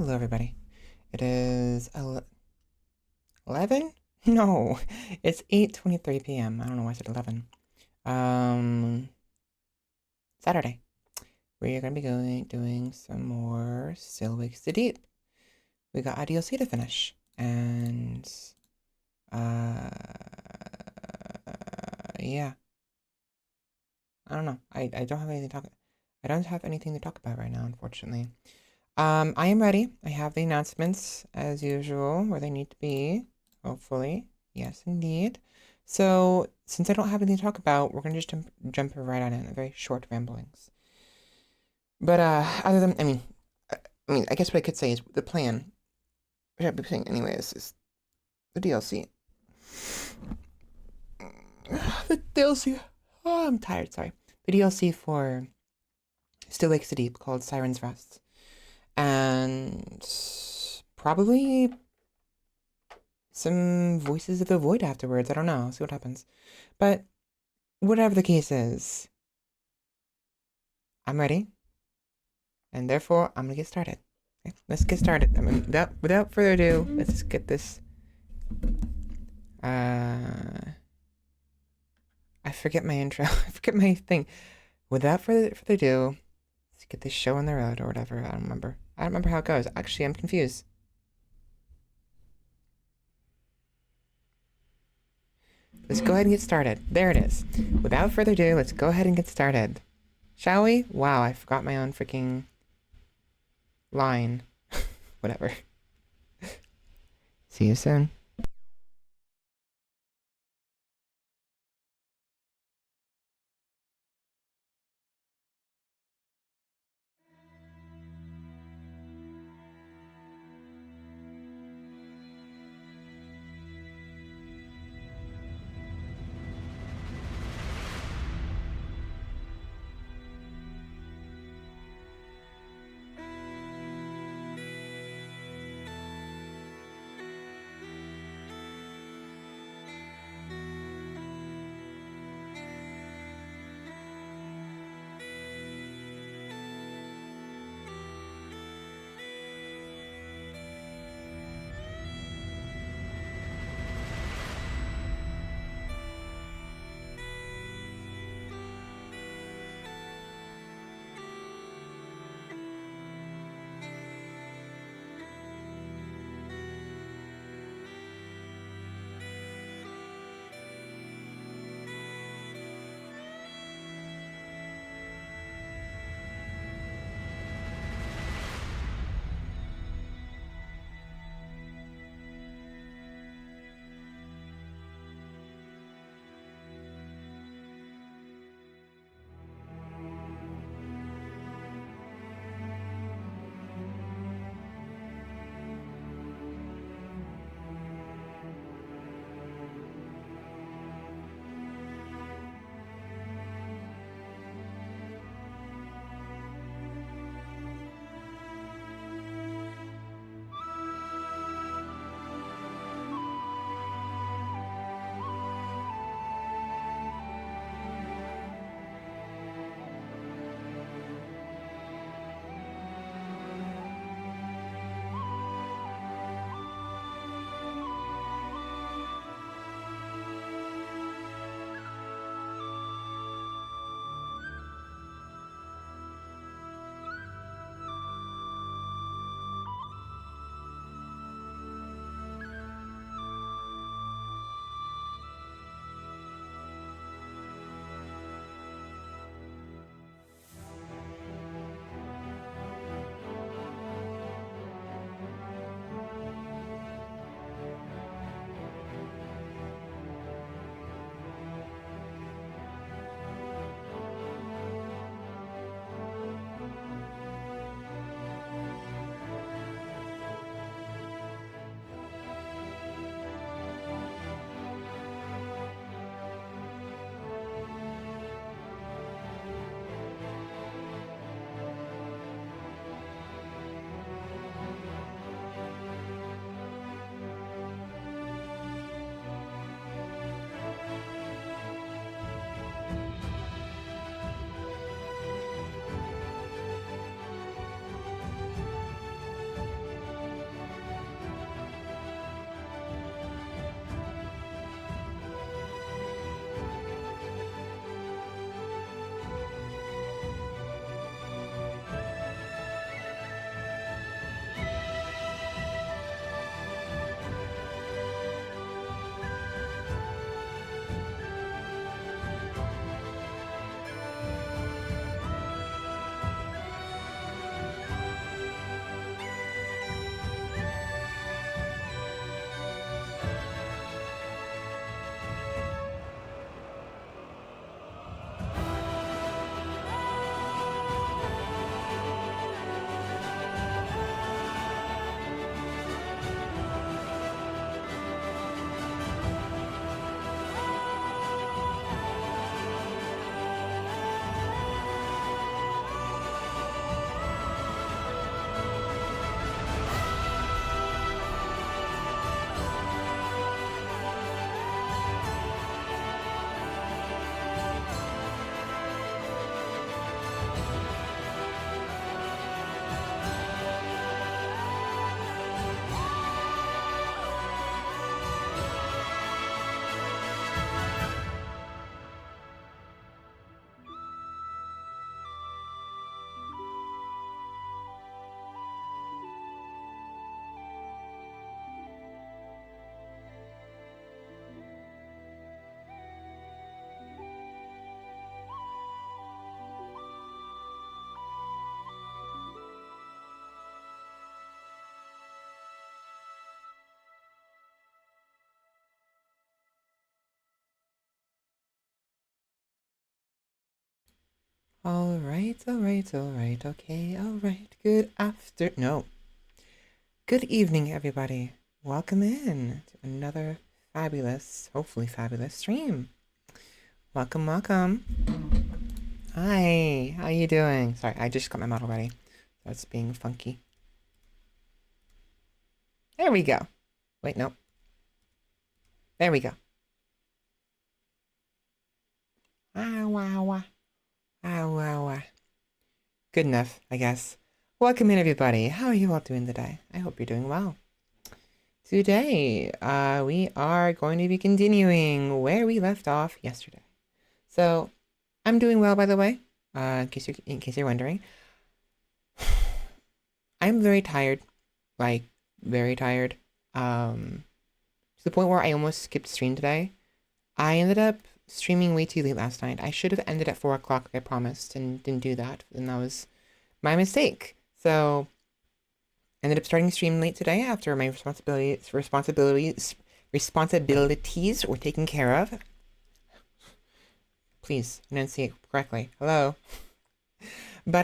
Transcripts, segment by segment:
Hello, everybody. It is 11? No, it's 8:23 p.m. I don't know why I said 11. Um, Saturday. We're gonna be doing some more Still Wakes the Deep. We got a DLC to finish, and uh, yeah. I don't know. I don't have anything to talk. I don't have anything to talk about right now, unfortunately. I am ready. I have the announcements as usual where they need to be, hopefully. Yes, indeed. So, since I don't have anything to talk about, we're gonna just jump right on in, very short ramblings. But other than, I guess what I could say is the plan, which I've been saying anyways, is the DLC. The DLC. Oh, I'm tired. Sorry. The DLC for Still Lakes the Deep called Siren's Rest, and probably some Voices of the Void afterwards. I don't know. See what happens. But whatever the case is, I'm ready, and therefore I'm gonna get started. Okay, let's get started. Without further ado, let's just get this. I forget my intro. I forget my thing. Without further ado, let's get this show on the road or whatever. I don't remember. I don't remember how it goes. Actually, I'm confused. Let's go ahead and get started. There it is. Without further ado, let's go ahead and get started. Shall we? Wow, I forgot my own freaking line. Whatever. See you soon. All right, all right, all right, okay, all right. No. Good evening, everybody. Welcome in to another fabulous, hopefully fabulous stream. Welcome, welcome. Hi, how you doing? Sorry, I just got my model ready. That's being funky. There we go. Wait, no. There we go. Ah, wow, wow. Ah, wow, wow. Good enough, I guess. Welcome in, everybody. How are you all doing today? I hope you're doing well. Today, we are going to be continuing where we left off yesterday. So, I'm doing well, by the way, in case you're wondering. I'm very tired, like, very tired, to the point where I almost skipped stream today. I ended up streaming way too late last night. I should have ended at 4 o'clock, like I promised, and didn't do that, and that was my mistake. So, ended up starting stream late today after my responsibilities were taken care of. Please enunciate correctly. Hello. But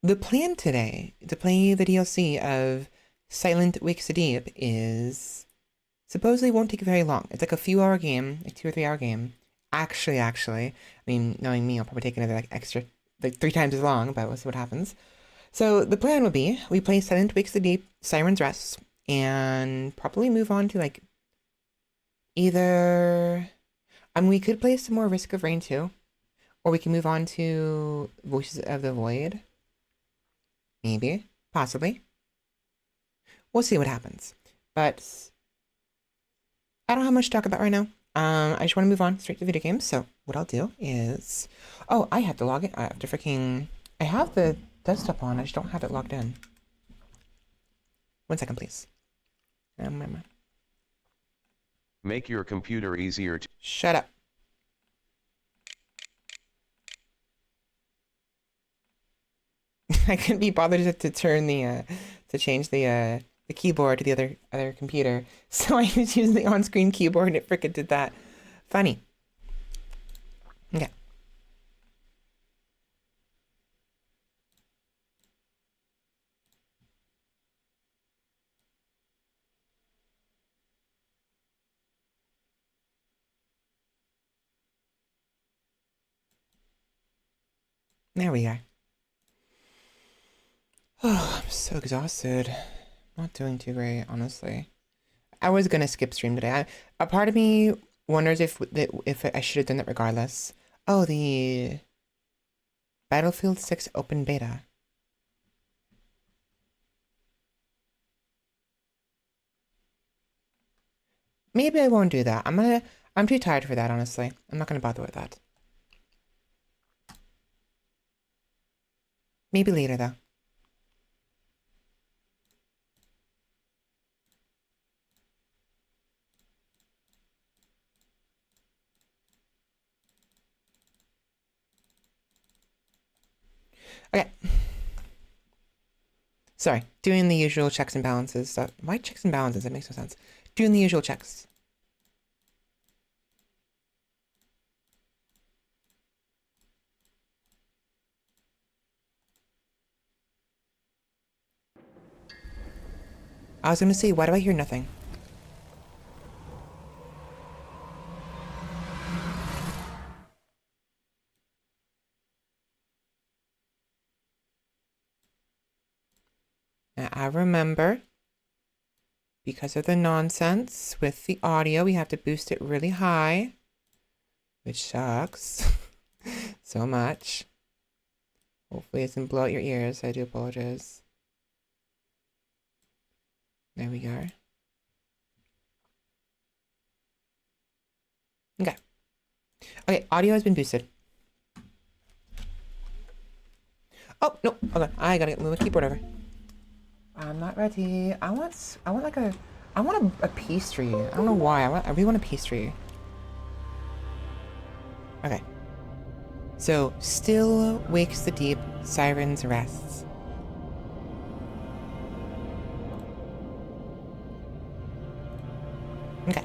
the plan today to play the DLC of Silent Wakes the Deep is supposedly won't take very long. It's like a few hour game, like 2 or 3 hour game. Actually, I mean, knowing me, I'll probably take another like extra, like 3 times as long, but we'll see what happens. So the plan would be we play Silent Wakes the Deep, Siren's Rest, and probably move on to like either. We could play some more Risk of Rain 2, or we can move on to Voices of the Void. Maybe, possibly. We'll see what happens. But I don't have much to talk about right now. I just want to move on straight to video games. So what I'll do is, oh, I have to log in. I have to freaking. I have the desktop on. I just don't have it logged in. 1 second, please. Make your computer easier to. Shut up. I couldn't be bothered to turn the to change the keyboard to the other computer, so I was using the on-screen keyboard and it frickin' did that. Funny. Okay. There we are. Oh, I'm so exhausted. Not doing too great, honestly. I was gonna skip stream today. A part of me wonders if I should have done it regardless. Oh, the Battlefield 6 open beta. Maybe I won't do that. I'm too tired for that, honestly. I'm not gonna bother with that. Maybe later, though. Okay. Sorry, doing the usual checks and balances stuff. Why checks and balances? That makes no sense. Doing the usual checks. I was gonna say, why do I hear nothing? Now, I remember, because of the nonsense with the audio, we have to boost it really high, which sucks so much. Hopefully it doesn't blow out your ears. I do apologize. There we go. Okay. Okay, audio has been boosted. Oh, no, hold on. I gotta move the keyboard over. I'm not ready. I want like a pastry. I don't know why. I really want a pastry. Okay. So, still wakes the deep, sirens rests. Okay.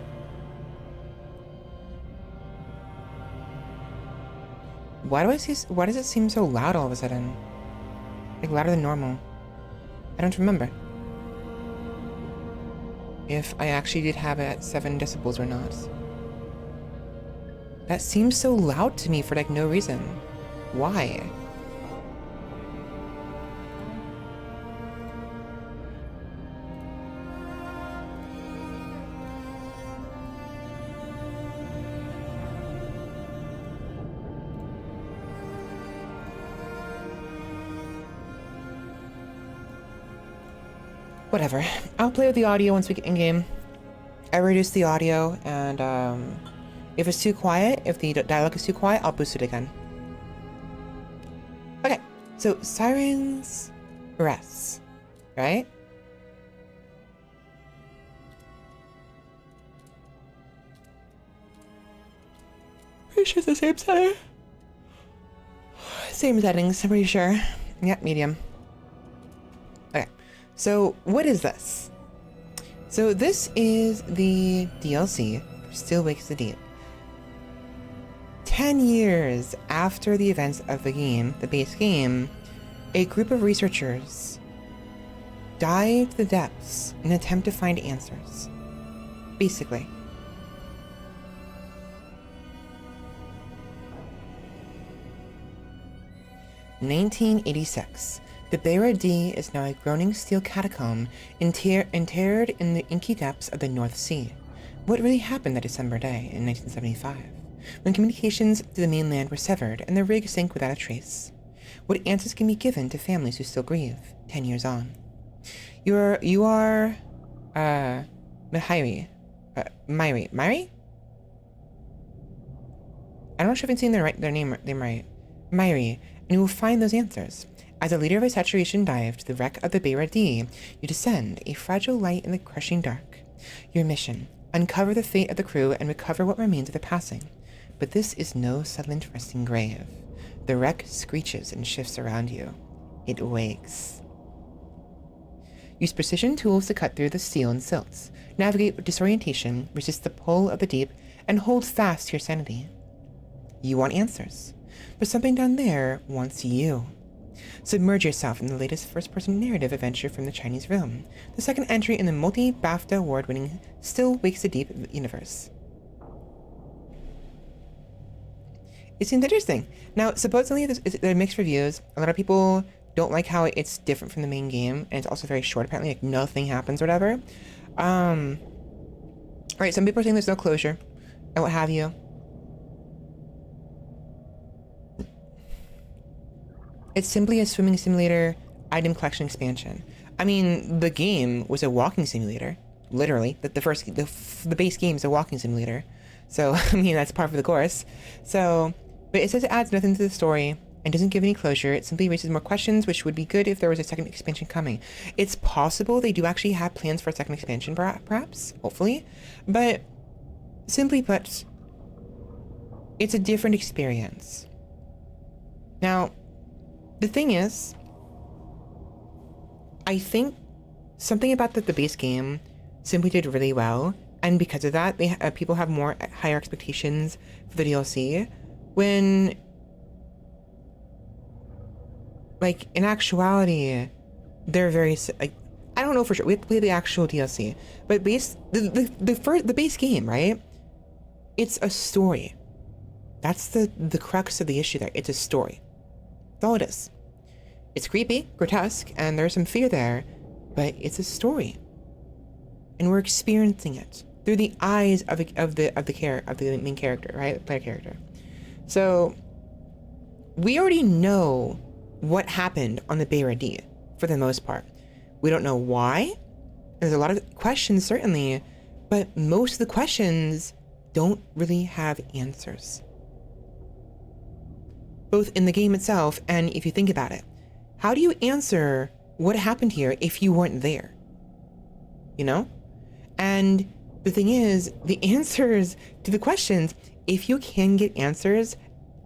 Why does it seem so loud all of a sudden? Like louder than normal. I don't remember if I actually did have it at 7 decibels or not. That seems so loud to me for like no reason. Why? Whatever. I'll play with the audio once we get in-game. I reduced the audio, and if it's too quiet, if the dialogue is too quiet, I'll boost it again. Okay, so Siren's Rest, right? Pretty sure it's the same setting. Same settings, I'm pretty sure. Yep, medium. Okay, so what is this? So this is the DLC for Still Wakes the Deep. 10 years after the events of the game, the base game, a group of researchers dive to the depths in an attempt to find answers. Basically. In 1986, the Beira D is now a groaning steel catacomb interred in the inky depths of the North Sea. What really happened that December day in 1975, when communications to the mainland were severed and the rig sank without a trace? What answers can be given to families who still grieve 10 years on? You are Myri? I'm not sure if I'm saying their name right. Myri, and you will find those answers. As a leader of a saturation dive to the wreck of the Beira D, you descend, a fragile light in the crushing dark. Your mission: uncover the fate of the crew and recover what remains of the passing. But this is no silent resting grave. The wreck screeches and shifts around you. It wakes. Use precision tools to cut through the steel and silts, navigate with disorientation, resist the pull of the deep, and hold fast to your sanity. You want answers, but something down there wants you. Submerge yourself in the latest first-person narrative adventure from the Chinese Room, the second entry in the multi-BAFTA award-winning Still Wakes the Deep universe. It seems interesting. Now, supposedly, there are mixed reviews. A lot of people don't like how it's different from the main game, and it's also very short, apparently, like nothing happens or whatever. Right, some people are saying there's no closure, and what have you. It's simply a swimming simulator item collection expansion. I mean, the game was a walking simulator, literally. The base game is a walking simulator. So, I mean, that's part of the course. So, but it says it adds nothing to the story and doesn't give any closure. It simply raises more questions, which would be good if there was a second expansion coming. It's possible they do actually have plans for a second expansion, perhaps, hopefully. But, simply put, it's a different experience. Now, the thing is, I think something about the base game simply did really well, and because of that, people have higher expectations for the DLC. When, like, in actuality, they're very like, I don't know for sure. We have to play the actual DLC, but the base game, right? It's a story. That's the crux of the issue there. It's a story. That's all it is. It's creepy, grotesque, and there's some fear there, but it's a story, and we're experiencing it through the eyes of the main character, right, the player character. So we already know what happened on the Beira D for the most part. We don't know why. There's a lot of questions, certainly, but most of the questions don't really have answers, both in the game itself and if you think about it. How do you answer what happened here if you weren't there? You know? And the thing is, the answers to the questions, if you can get answers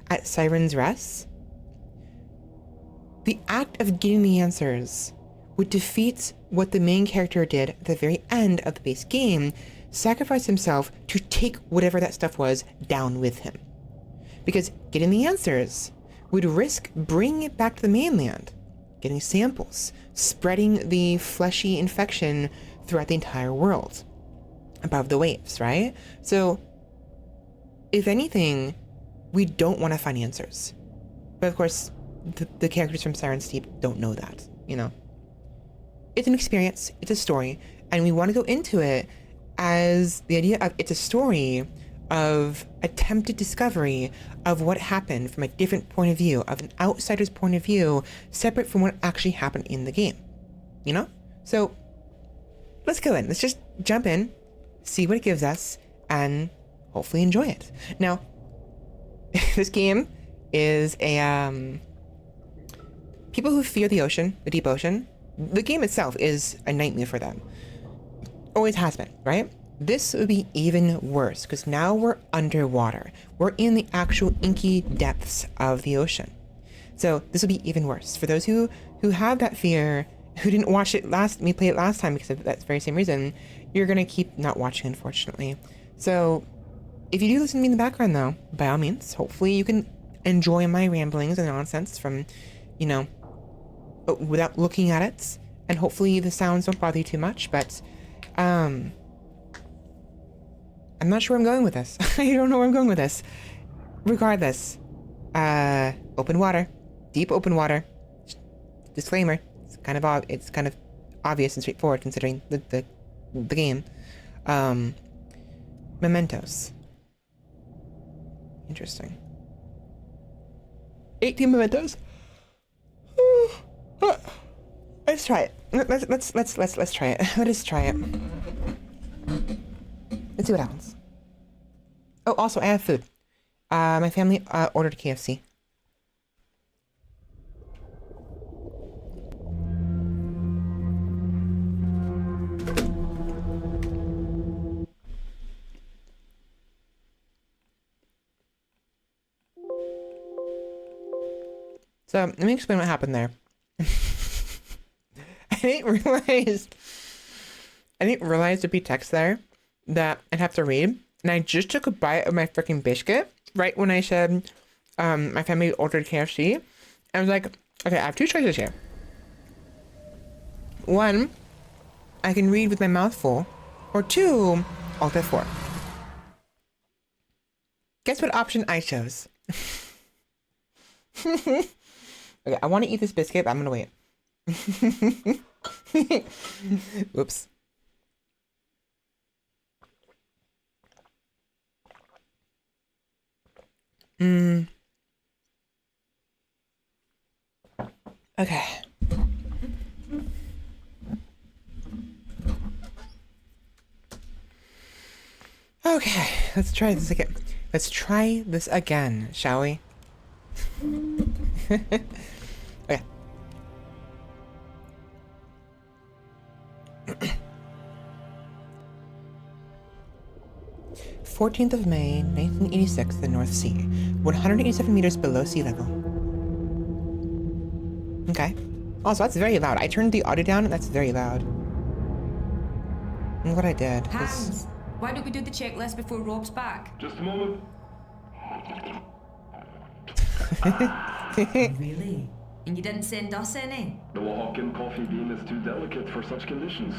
at Siren's Rest, the act of getting the answers would defeat what the main character did at the very end of the base game, sacrifice himself to take whatever that stuff was down with him. because getting the answers would risk bringing it back to the mainland, getting samples, spreading the fleshy infection throughout the entire world above the waves, right? So, if anything, we don't want to find answers. But of course, the characters from Siren's Deep don't know that, you know? It's an experience, it's a story, and we want to go into it as the idea of it's a story of attempted discovery of what happened from a different point of view, of an outsider's point of view, separate from what actually happened in the game, you know? So, let's go in. Let's just jump in, see what it gives us, and hopefully enjoy it. Now, this game is a, people who fear the ocean, the deep ocean, the game itself is a nightmare for them. Always has been, right? This would be even worse, because now we're underwater. We're in the actual inky depths of the ocean. So this will be even worse. For those who have that fear, who didn't watch it me play it last time because of that very same reason, you're gonna keep not watching, unfortunately. So if you do listen to me in the background though, by all means, hopefully you can enjoy my ramblings and nonsense from, you know, without looking at it, and hopefully the sounds don't bother you too much, but I'm not sure where I'm going with this. I don't know where I'm going with this. Regardless, open water, deep open water. Disclaimer: it's kind of obvious and straightforward considering the game. Mementos. Interesting. 18 mementos. Let's try it. Let's try it. Let us try it. Let's see what happens. Oh, also, I have food. My family ordered KFC. So, let me explain what happened there. I didn't realize there'd be text there that I'd have to read. And I just took a bite of my freaking biscuit right when I said my family ordered KFC. I was like, okay, I have two choices here. One, I can read with my mouth full, or two, Alt F4. Guess what option I chose? Okay, I want to eat this biscuit, but I'm gonna wait. Whoops. Okay. Okay, let's try this again. Let's try this again, shall we? Okay. 14th of May, 1986, the North Sea, 187 meters below sea level. Okay. Also, that's very loud. I turned the audio down, and that's very loud. And what I did was... Hans, why don't we do the checklist before Rob's back? Just a moment. Really? And you didn't send us any? The Oaxacan coffee bean is too delicate for such conditions.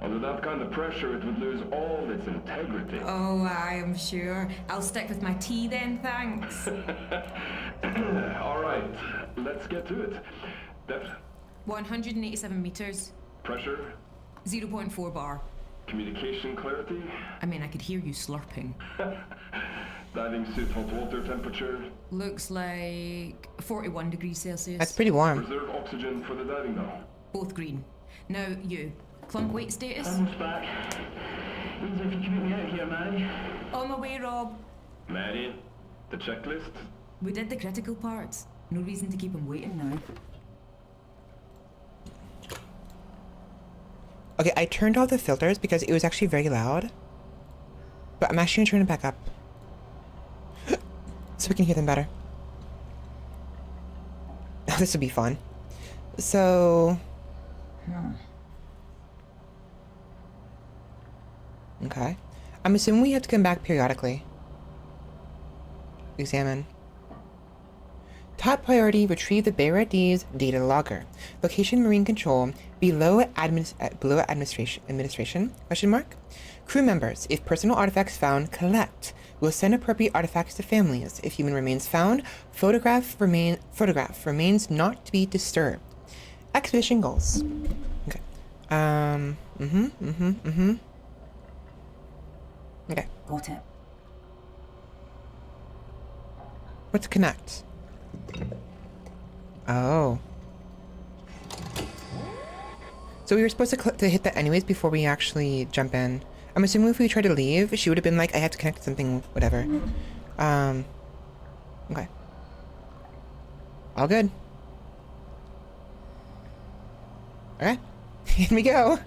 Under that kind of pressure, it would lose all its integrity. Oh, I am sure. I'll stick with my tea then, thanks. All right, let's get to it. Depth, 187 meters, pressure, 0.4 bar. communication clarity, I mean, I could hear you slurping. diving suit hot water temperature, Looks like 41 degrees Celsius. That's pretty warm. reserve oxygen for the diving bell. Both green. Now, you. Clunk weight status? Almost back. Means if you can meet me out here, Mary. On my way, Rob. Mary, the checklist. We did the critical parts. No reason to keep him waiting now. Okay, I turned off the filters because it was actually very loud. But I'm actually gonna turn it back up. So we can hear them better. This would be fun. So... Okay. I'm assuming we have to come back periodically. Examine. Top priority, retrieve the Beira-D's data logger. Location marine control, below administration, question mark. Crew members, if personal artifacts found, collect. We'll send appropriate artifacts to families. If human remains found, photograph remains not to be disturbed. Expedition goals. Okay. Okay. Got it. What's connect? Oh. So we were supposed to hit that anyways before we actually jump in. I'm assuming if we tried to leave, she would have been like, I have to connect to something, whatever. Okay. All good. Okay. Here we go.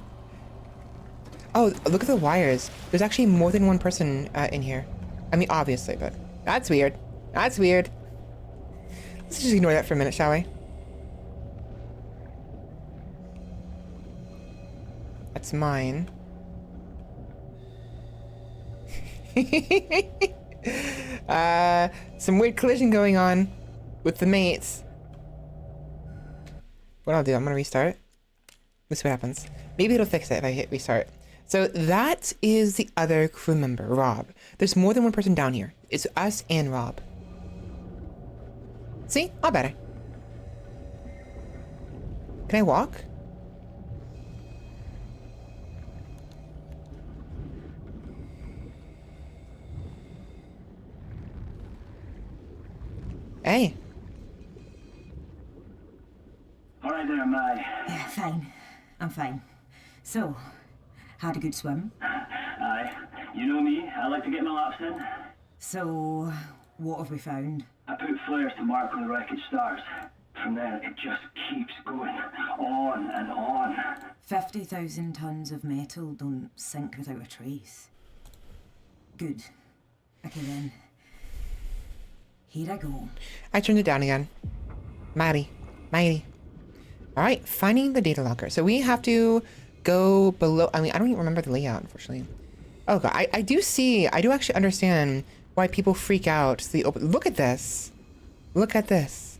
Oh, look at the wires. There's actually more than one person in here. I mean, obviously, but that's weird. That's weird. Let's just ignore that for a minute, shall we? That's mine. Some weird collision going on with the mates. What I'll do, I'm gonna restart. Let's see what happens. Maybe it'll fix it if I hit restart. So that is the other crew member, Rob. There's more than one person down here. It's us and Rob. See? All better. Can I walk? Hey. All right there, Mai. Yeah, fine. I'm fine. So, had a good swim. Aye. You know me, I like to get my laps in. So, what have we found? I put flares to mark where the wreckage starts. From there, it just keeps going on and on. 50,000 tons of metal don't sink without a trace. Good. Okay then. Here I go. I turned it down again. Mighty. Mighty. Alright, finding the data locker. So we have to go below. I mean, I don't even remember the layout, unfortunately. Oh god, I do actually understand why people freak out. Look at this. Look at this.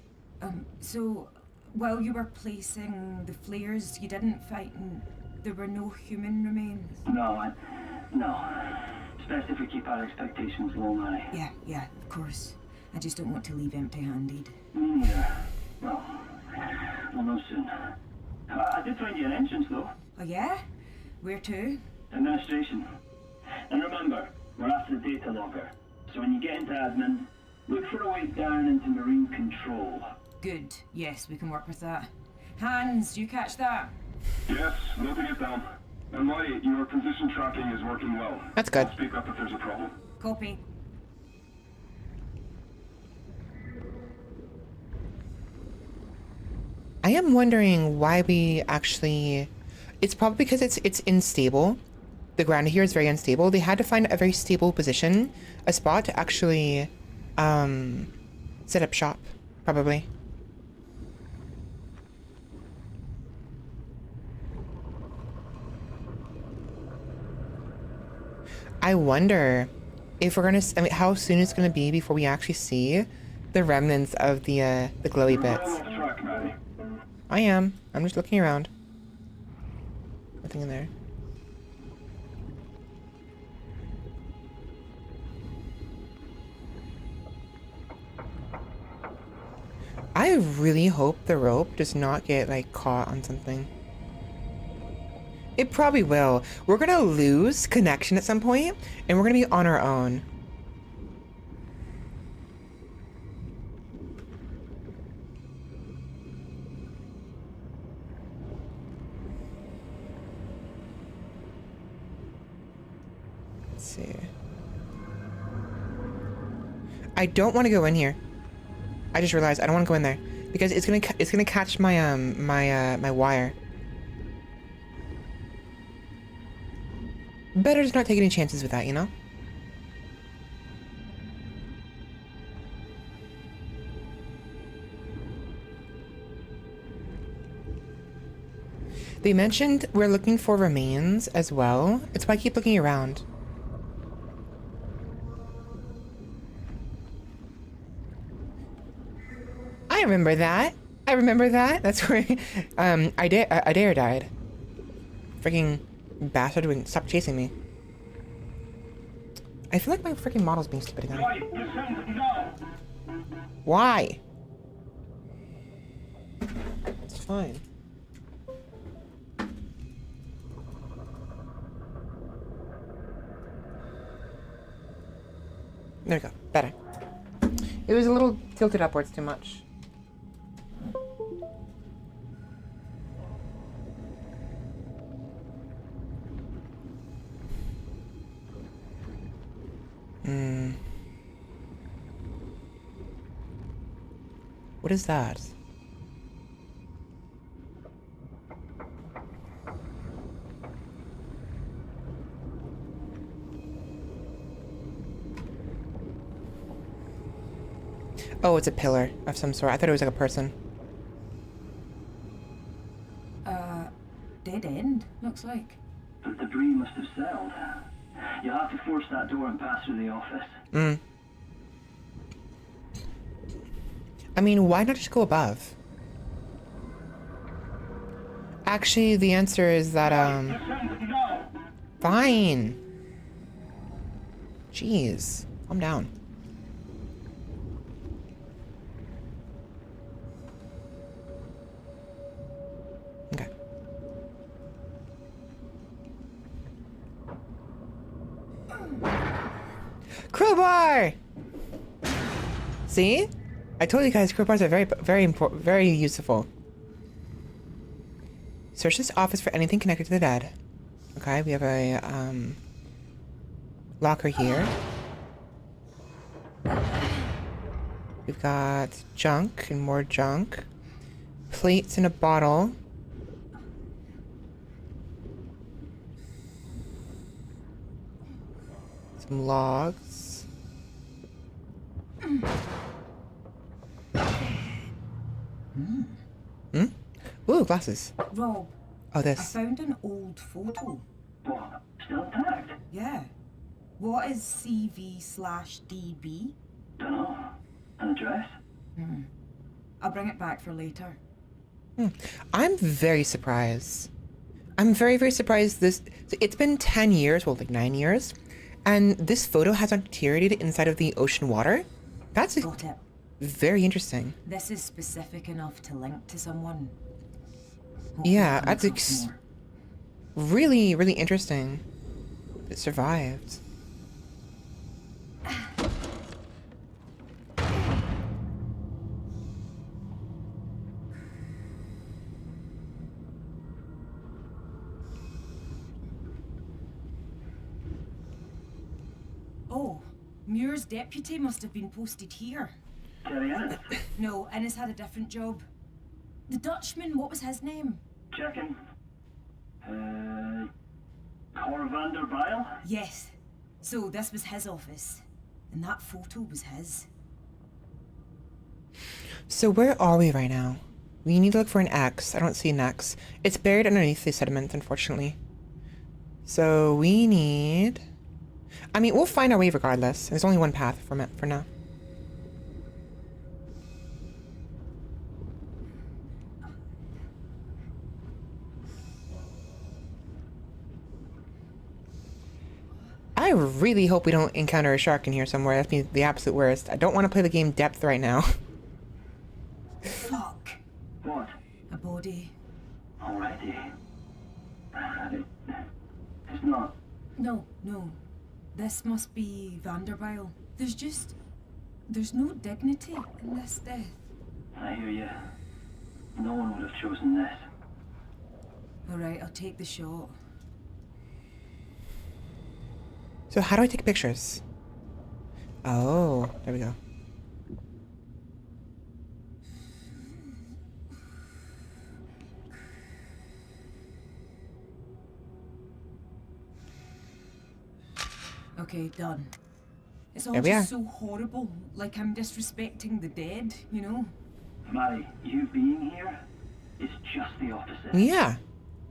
So, while you were placing the flares, you didn't find there were no human remains? No. It's best if we keep our expectations low, Mai. Yeah, of course. I just don't want to leave empty-handed. Me neither. Well, we'll know soon. I did find you an entrance, though. Oh yeah? Where to? Administration. And remember, we're after the data logger. So when you get into admin, look for a way down into marine control. Good. Yes, we can work with that. Hans, you catch that? Yes, noting it down. And Lottie, your position tracking is working well. That's good. I'll speak up if there's a problem. Copy. I am wondering why we actually... It's probably because it's unstable. The ground here is very unstable. They had to find a very stable position, a spot to actually set up shop, probably. I wonder if we're gonna... I mean, how soon it's gonna be before we actually see the remnants of the glowy bits. Well off track, Maddie. I am. I'm just looking around. Nothing in there. I really hope the rope does not get, like, caught on something. It probably will. We're gonna lose connection at some point, and we're gonna be on our own. Let's see. I don't want to go in here. I just realized I don't want to go in there because it's gonna catch my my wire. Better just not take any chances with that, you know? They mentioned we're looking for remains as well. It's why I keep looking around. I I remember that. I remember that. That's where Adair died. Freaking bastard wouldn't stop chasing me. I feel like my freaking model's being stupid again. Right, descend now. Why? It's fine. There we go. Better. It was a little tilted upwards too much. What is that? Oh, it's a pillar of some sort. I thought it was like a person. Dead end, looks like. The debris must have settled. You'll have to force that door and pass through the office. I mean, why not just go above? Actually, the answer is that, Descend now. fine. Jeez. Calm down. Okay. Crowbar! See? I told you guys crowbars are very important, very useful. Search this office for anything connected to the dead. Okay, we have a, locker here. We've got junk and more junk. Plates in a bottle. Some logs. Ooh, glasses. Rob, Oh, I this. found an old photo. What? Still intact? Yeah. What is CV/DB? Dunno. An address? I'll bring it back for later. I'm very surprised. I'm very, very surprised this... It's been 10 years, well, like 9 years, and this photo has not deteriorated inside of the ocean water? That's Got it. very interesting. This is specific enough to link to someone. Hopefully Yeah, it that's comes up more. really, really interesting. It survived. Oh, Muir's deputy must have been posted here. Terry Ennis? No, Innes had a different job. The Dutchman, what was his name? Checking. Cor van der Bijl? Yes. So this was his office. And that photo was his. So where are we right now? We need to look for an X. I don't see an X. It's buried underneath the sediment, unfortunately. So we need... I mean, we'll find our way regardless. There's only one path from it for now. I really hope we don't encounter a shark in here somewhere. That'd be the absolute worst. I don't want to play the game depth right now. Fuck. What? A body. Already. It's not. No. This must be Vanderbilt. There's no dignity in this death. I hear you. No one would have chosen this. Alright, I'll take the shot. So how do I take pictures? Oh, there we go. Okay, done. It's all There we just are. so horrible. Like I'm disrespecting the dead, you know? Mary, you being here is just the opposite. Yeah.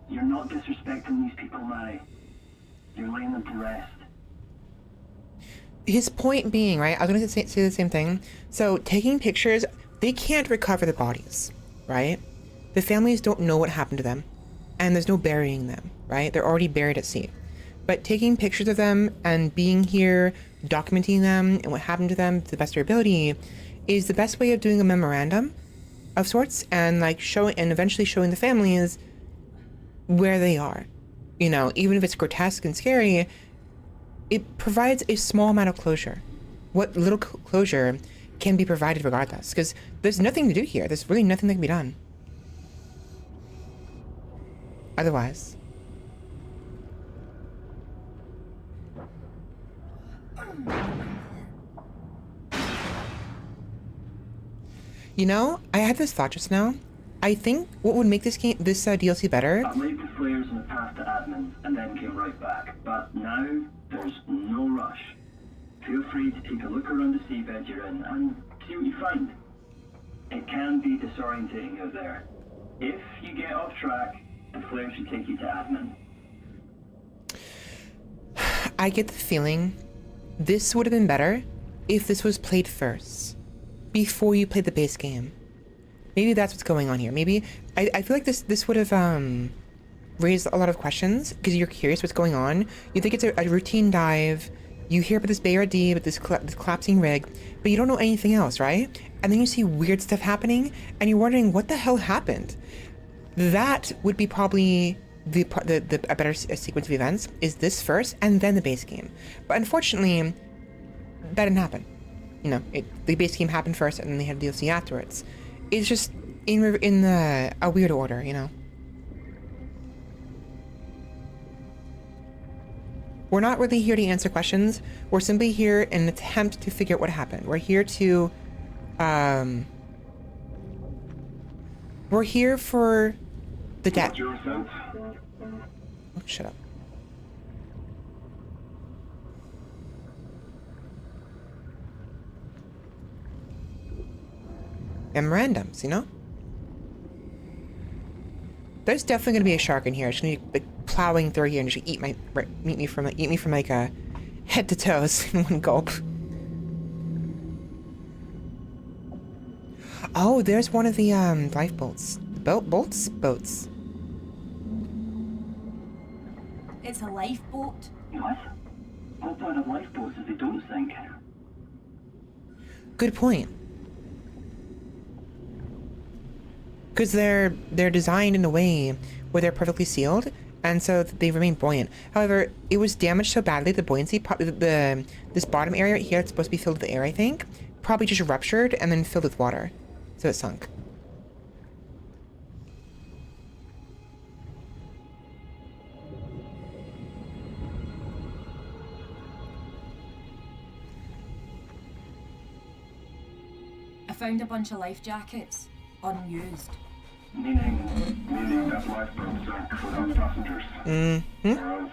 You're not disrespecting these people, Mary. You're laying them to rest. His point being, right, I was going to say the same thing. So taking pictures, they can't recover the bodies, right? The families don't know what happened to them, and there's no burying them, right? They're already buried at sea. But taking pictures of them and being here, documenting them and what happened to them to the best of your ability is the best way of doing a memorandum of sorts, and like showing, and eventually showing the families where they are. You know, even if it's grotesque and scary, it provides a small amount of closure. What little closure can be provided regardless, because there's nothing to do here. There's really nothing that can be done otherwise. You know, I had this thought just now. I think what would make this DLC better. I've laid the flares in the path to admin and then came right back, but now there's no rush. Feel free to take a look around the seabed you're in and see what you find. It can be disorientating out there. If you get off track, the flare should take you to admin. I get the feeling this would have been better if this was played first, before you played the base game. Maybe that's what's going on here. Maybe I feel like this would have raised a lot of questions because you're curious what's going on. You think it's a routine dive. You hear about this BRD, about this collapsing rig, but you don't know anything else, right? And then you see weird stuff happening, and you're wondering what the hell happened. That would be probably a better sequence of events. Is this first, and then the base game? But unfortunately, that didn't happen. You know, the base game happened first, and then they had DLC afterwards. It's just in a weird order, you know. We're not really here to answer questions. We're simply here in an attempt to figure out what happened. We're here to, we're here for the death. What's your sense? Oh, shut up. Memorandums, you know? There's definitely gonna be a shark in here. It's gonna be like plowing through here and just eat me from like head to toes in one gulp. Oh, there's one of the lifeboats. Boats. It's a lifeboat. What? Whole point of lifeboats is they don't sink. Good point. Because they're designed in a way where they're perfectly sealed, and so they remain buoyant. However, it was damaged so badly, the buoyancy, this bottom area right here, it's supposed to be filled with air, I think, probably just ruptured and then filled with water, so it sunk. I found a bunch of life jackets, unused. Meaning That lifeboat sank without passengers. Mm-hmm. Or else,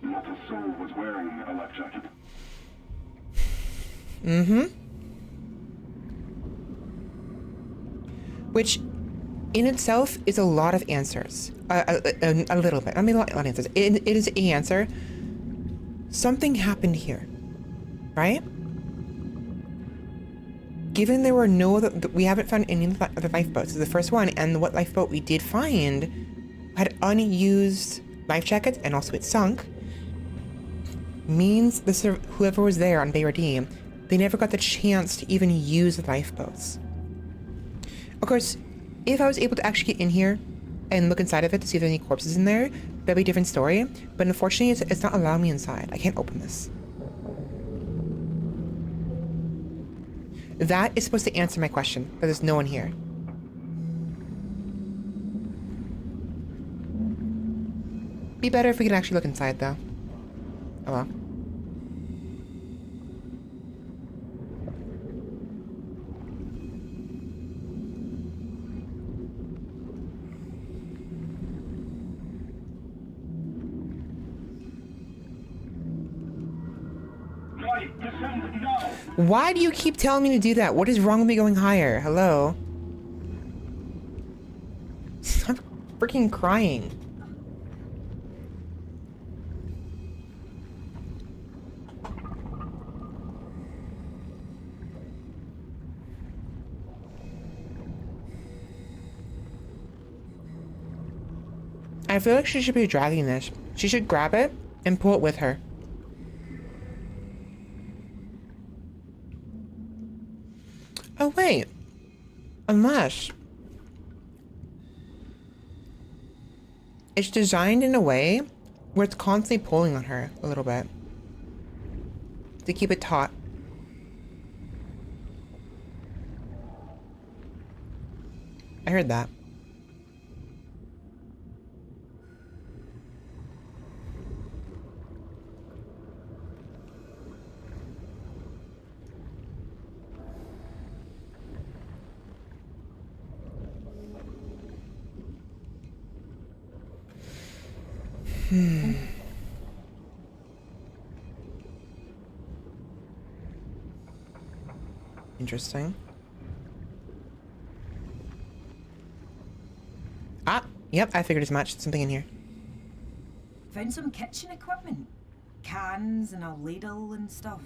not a soul was wearing a life jacket. Mm-hmm. Which, in itself, is a lot of answers. A little bit. I mean, a lot of answers. It is an answer. Something happened here, right? Given there were no other, we haven't found any other lifeboats. This is the first one, and what lifeboat we did find had unused life jackets, and also it sunk. Means whoever was there on Bay or D, they never got the chance to even use the lifeboats. Of course, if I was able to actually get in here and look inside of it to see if there's any corpses in there, that'd be a different story. But unfortunately, it's not allowing me inside. I can't open this. That is supposed to answer my question, but there's no one here. Be better if we could actually look inside, though. Oh well. Right, descend now! Why do you keep telling me to do that? What is wrong with me going higher? Hello? Stop freaking crying. I feel like she should be dragging this. She should grab it and pull it with her. Oh, wait. Unless it's designed in a way where it's constantly pulling on her a little bit to keep it taut. I heard that. Interesting. Ah, yep, I figured as much. Something in here. Found some kitchen equipment. Cans and a ladle and stuff.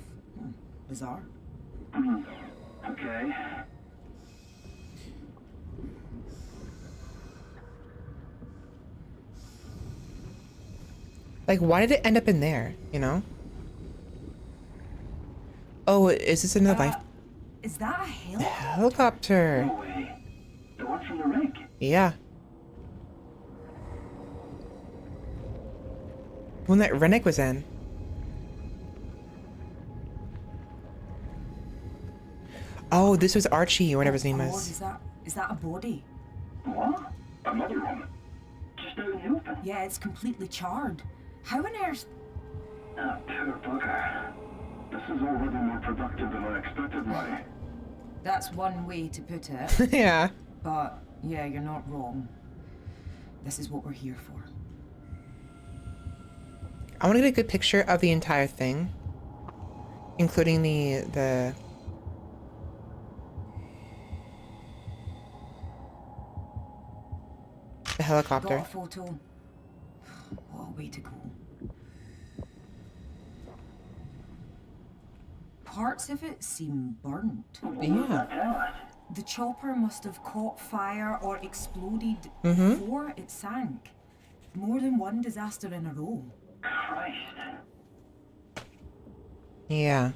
Bizarre. Okay. Like, why did it end up in there, you know? Oh, is this another life? Is that a helicopter? Helicopter. No way. The one from the rig. Yeah. One that Rennick was in. Oh, this was Archie or whatever his name God, was. is that a body? What? Another one? Just out in the open? Yeah, it's completely charred. How on earth? Ah, poor bugger. This is already more productive than I expected, Mary. That's one way to put it. Yeah. But yeah, you're not wrong. This is what we're here for. I want to get a good picture of the entire thing, including the helicopter. Got a photo. What a way to go. Parts of it seem burnt. Yeah. The chopper must have caught fire or exploded Mm-hmm. before it sank. More than one disaster in a row. Christ. Yeah.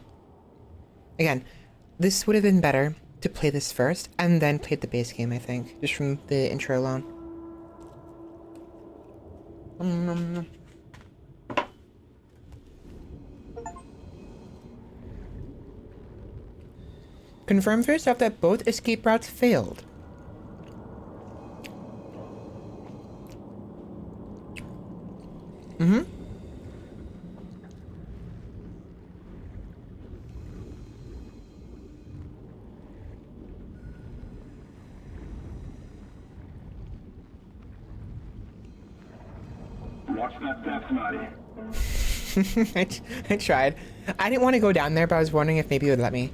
Again, this would have been better to play this first and then play the base game, I think, just from the intro alone. Confirm for yourself that both escape routes failed. Mm-hmm. Watch that depth, Maddie. I tried. I didn't want to go down there, but I was wondering if maybe it would let me.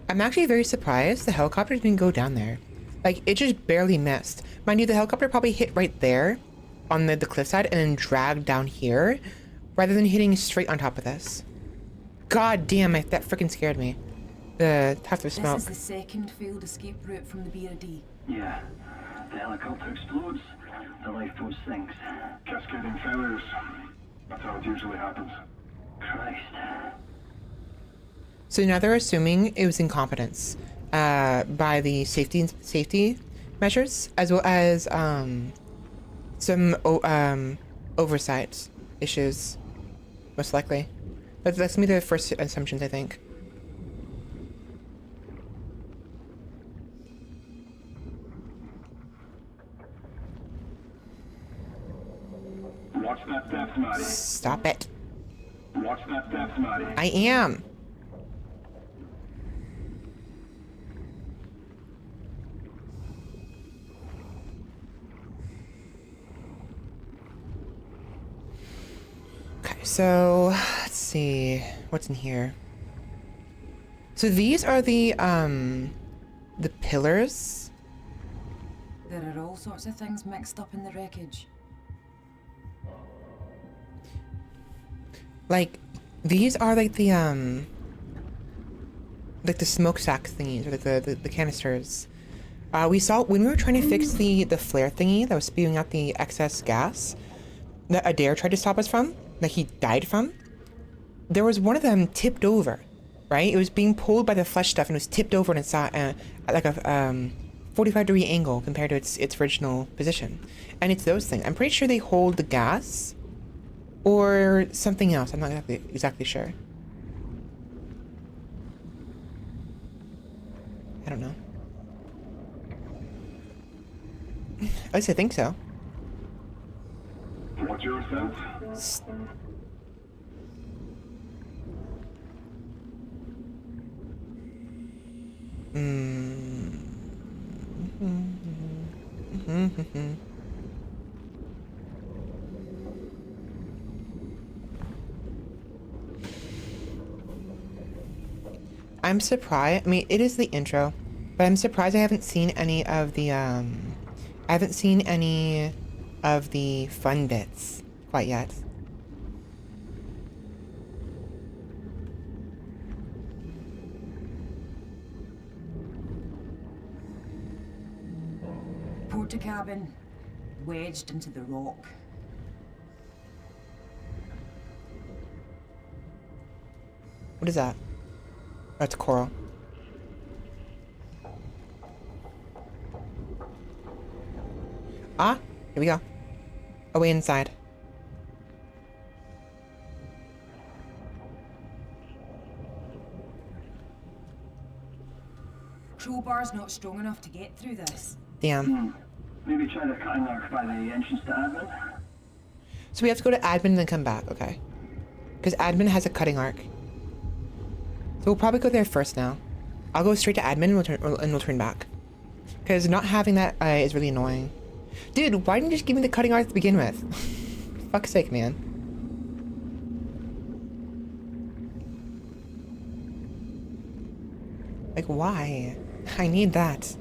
I'm actually very surprised the helicopter didn't go down there. Like, it just barely missed. Mind you, the helicopter probably hit right there on the cliffside and then dragged down here rather than hitting straight on top of this. God damn it, that freaking scared me. The tuft of smoke. This is the second failed escape route from the BRD. Yeah. The helicopter explodes. The lifeboat sinks. Cascading failures. That's how it usually happens. Christ. So now they're assuming it was incompetence by the safety measures, as well as some oversight issues, most likely. That's gonna be the first assumptions, I think. Watch that depth, Maddie. Stop it. Watch that depth, Maddie. I am. Okay, so let's see what's in here. So these are the pillars. There are all sorts of things mixed up in the wreckage. Like, these are like the smokestack thingies, or like the canisters. We saw when we were trying to fix the flare thingy that was spewing out the excess gas that Adair tried to stop us from, that he died from. There was one of them tipped over, right? It was being pulled by the flesh stuff and it was tipped over and it's at like a 45-degree angle compared to its original position. And it's those things. I'm pretty sure they hold the gas or something else. I'm not exactly sure. I don't know. At least I think so. What's your sense? I'm surprised. I mean, it is the intro, but I'm surprised I haven't seen any of the fun bits quite yet. Porta cabin, wedged into the rock. What is that? That's coral. Ah, here we go. Away inside. Crowbar's not strong enough to get through this. Damn. Maybe try the cutting arc by the entrance to admin. So we have to go to admin and then come back, okay? Because admin has a cutting arc. So we'll probably go there first now. I'll go straight to admin and we'll turn back. Because not having that is really annoying. Dude, why didn't you just give me the cutting arc to begin with? Fuck's sake, man. Like, why? I need that.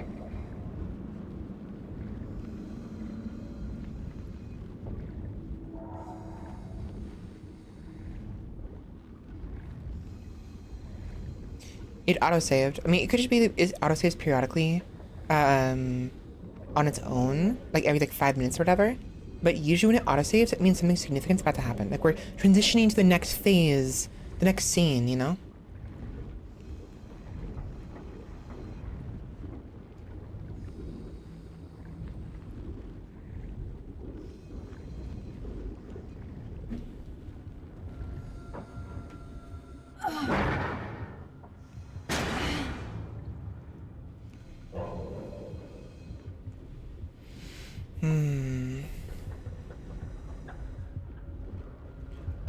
It autosaved. I mean, it could just be that it autosaves periodically, on its own, like every 5 minutes or whatever. But usually when it autosaves, it means something significant's about to happen. Like we're transitioning to the next phase, the next scene, you know?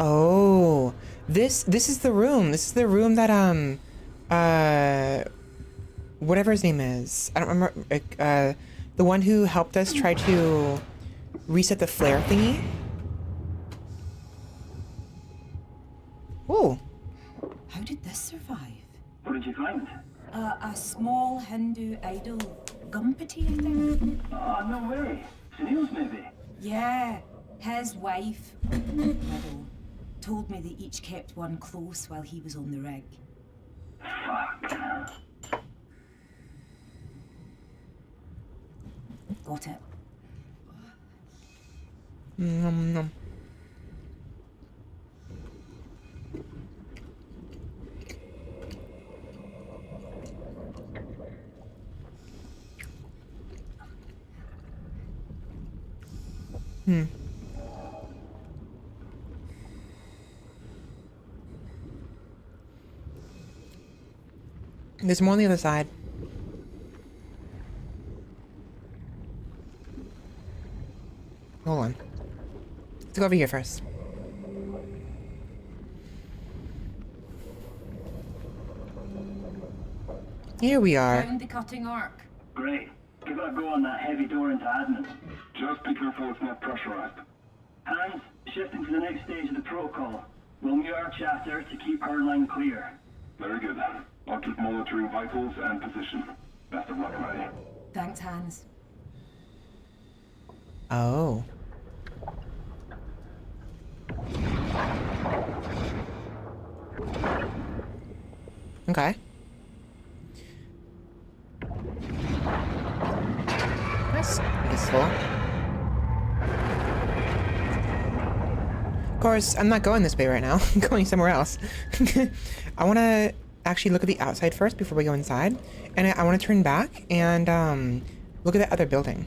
Oh, this is the room. This is the room that whatever his name is. I don't remember. The one who helped us try to reset the flare thingy. Oh. How did this survive? What did you find? A small Hindu idol, Gumpati, I think. Oh, no way. Sunil's maybe. Yeah, his wife, widow, told me they each kept one close while he was on the rig. Fuck. Got it. Nom, nom. There's more on the other side. Hold on. Let's go over here first. Here we are. Found the cutting arc. Great. Give it a go on that heavy door into admin. Just be careful it's not pressurized. Hands, shifting to the next stage of the protocol. We'll mute our chatter to keep our line clear. Very good. I'll keep monitoring vitals and position. Best of luck, Maddie. Thanks, Hans. Oh. Okay. peaceful. Of course, I'm not going this way right now. I'm going somewhere else. I want to actually look at the outside first before we go inside. And I want to turn back and look at that other building.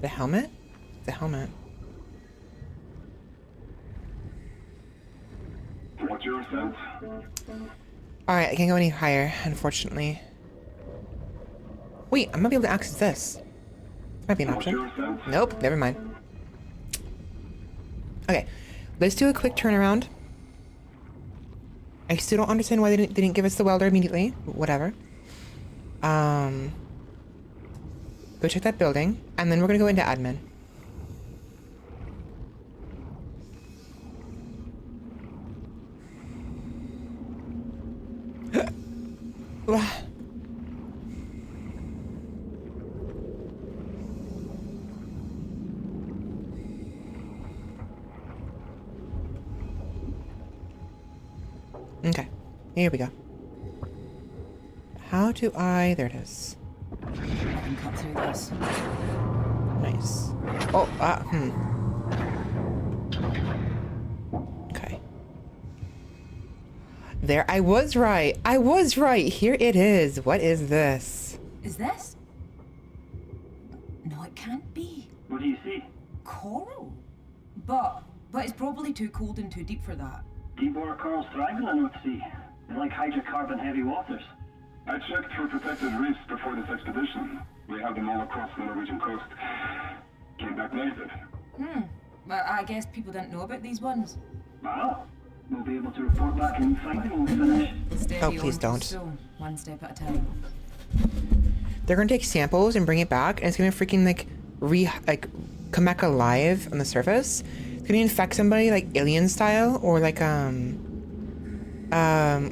The helmet? The helmet. What's your sense? Alright, I can't go any higher, unfortunately. Wait, I might be able to access this. Might be an What's option. your sense? Nope, never mind. Okay, let's do a quick turnaround. I still don't understand why they didn't give us the welder immediately. Whatever. Go check that building, and then we're gonna go into admin. Okay, here we go. How do I... There it is. I can cut through this. Nice. Oh, Okay. There, I was right. I was right. Here it is. What is this? Is this? No, it can't be. What do you see? Coral? But it's probably too cold and too deep for that. Deepwater corals thrive in the North Sea. They like hydrocarbon-heavy waters. I checked for protected reefs before this expedition. We have them all across the Norwegian coast. Came back negative. But I guess people didn't know about these ones. Well, we'll be able to report back when we find them when we finish. Steady Oh, please on, don't. So, one step at a time. They're gonna take samples and bring it back, and it's gonna freaking come back alive on the surface. It's gonna infect somebody like alien style, or like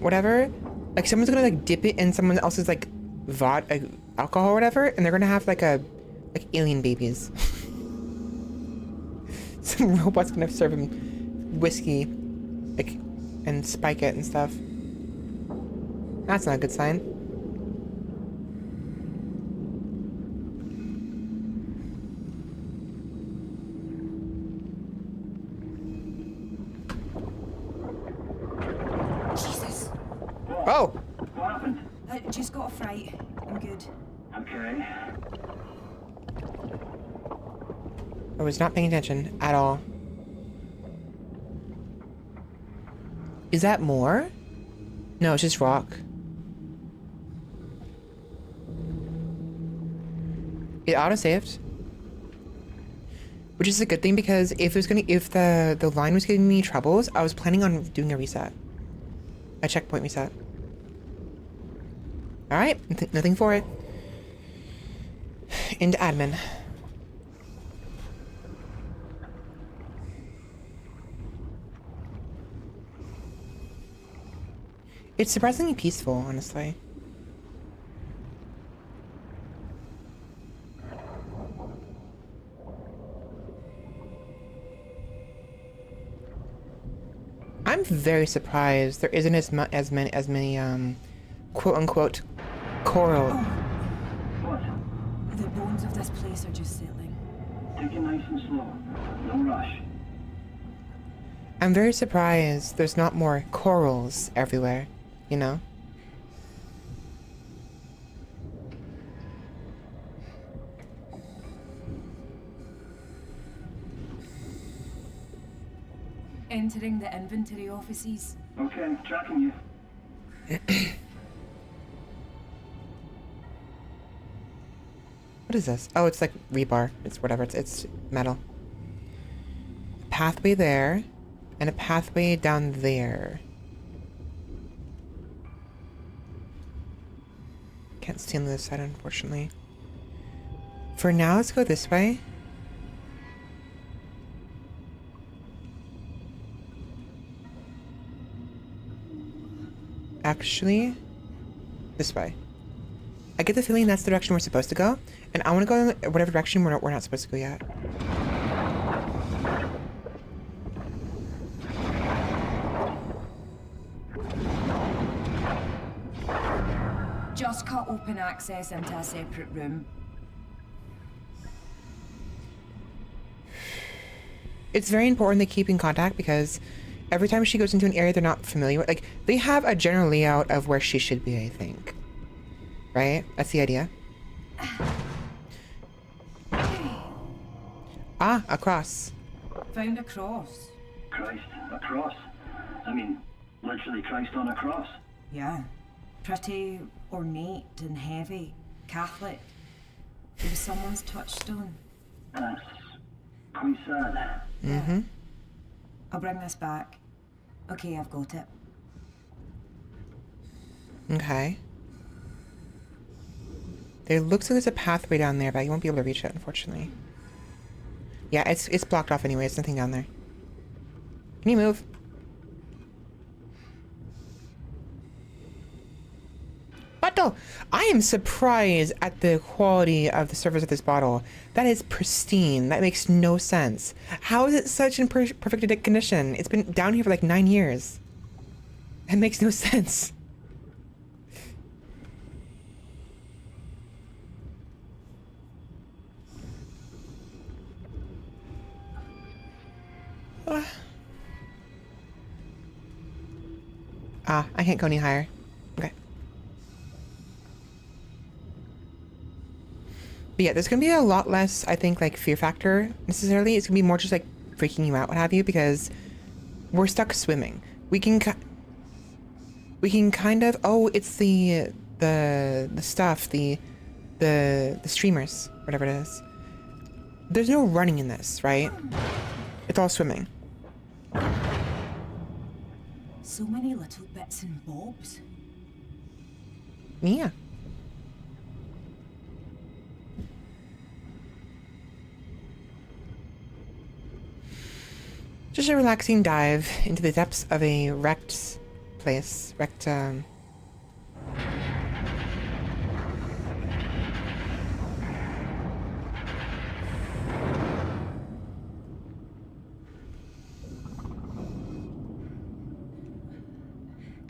whatever. Like someone's gonna like dip it in someone else's like alcohol or whatever, and they're gonna have like alien babies. Some robot's gonna serve him whiskey, like, and spike it and stuff. That's not a good sign. Jesus! Oh! What happened? I just got a fright. I'm good. Okay. I was not paying attention at all. Is that more? No, it's just rock. It auto-saved. Which is a good thing, because if the line was giving me troubles, I was planning on doing a reset. A checkpoint reset. Alright, nothing for it. Into admin. It's surprisingly peaceful, honestly. I'm very surprised there isn't as many quote unquote coral. What? The bones of this place are just settling. Take it nice and slow. No rush. I'm very surprised there's not more corals everywhere, you know? Entering the inventory offices. Okay, tracking you. What is this? Oh, it's like rebar. It's whatever. It's metal. A pathway there, and a pathway down there. Can't see on the other side, unfortunately. For now, let's go this way. Actually, this way. I get the feeling that's the direction we're supposed to go, and I want to go in whatever direction we're not supposed to go yet. cut open access into a separate room. It's very important they keep in contact because every time she goes into an area they're not familiar with, like, they have a general layout of where she should be, I think. Right? That's the idea. Ah, a cross. Found a cross. Christ, a cross. I mean, literally Christ on a cross. Yeah. Pretty ornate and heavy. Catholic. It was someone's touchstone. That's quite sad. Mm-hmm. I'll bring this back. Okay, I've got it. Okay. There looks like there's a pathway down there, but you won't be able to reach it, unfortunately. Yeah, it's blocked off anyway. There's nothing down there. Can you move? Bottle! I am surprised at the quality of the surface of this bottle. That is pristine. That makes no sense. How is it such in perfect condition? It's been down here for like 9 years. That makes no sense. I can't go any higher. Okay. But yeah, there's gonna be a lot less, I think, like, fear factor necessarily. It's gonna be more just like freaking you out, what have you, because we're stuck swimming. We can kind of, oh, it's the stuff, the streamers, whatever it is. There's no running in this, right? It's all swimming. So many little bits and bobs. Yeah. Just a relaxing dive into the depths of a wrecked place.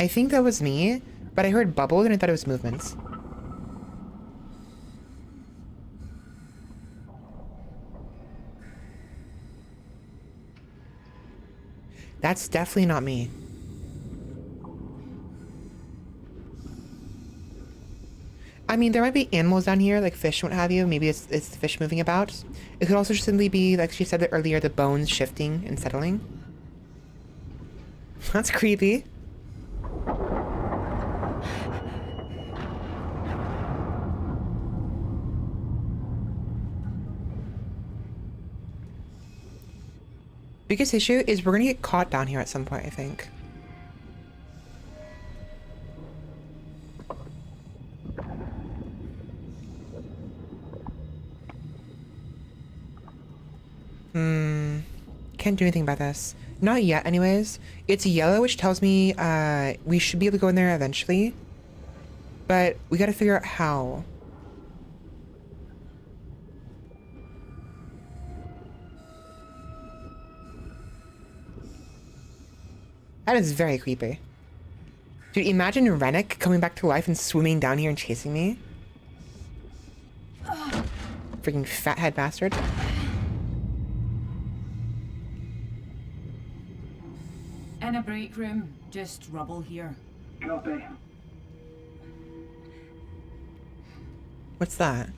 I think that was me, but I heard bubbles and I thought it was movements. That's definitely not me. I mean, there might be animals down here, like fish, what have you. Maybe it's the fish moving about. It could also simply be, like she said earlier, the bones shifting and settling. That's creepy. Biggest issue is we're gonna get caught down here at some point, I think. Can't do anything about this. Not yet, anyways. It's yellow, which tells me we should be able to go in there eventually. But we gotta figure out how. That is very creepy. Dude, imagine Rennick coming back to life and swimming down here and chasing me. Freaking fathead bastard. In a break room, just rubble here. Copy. What's that?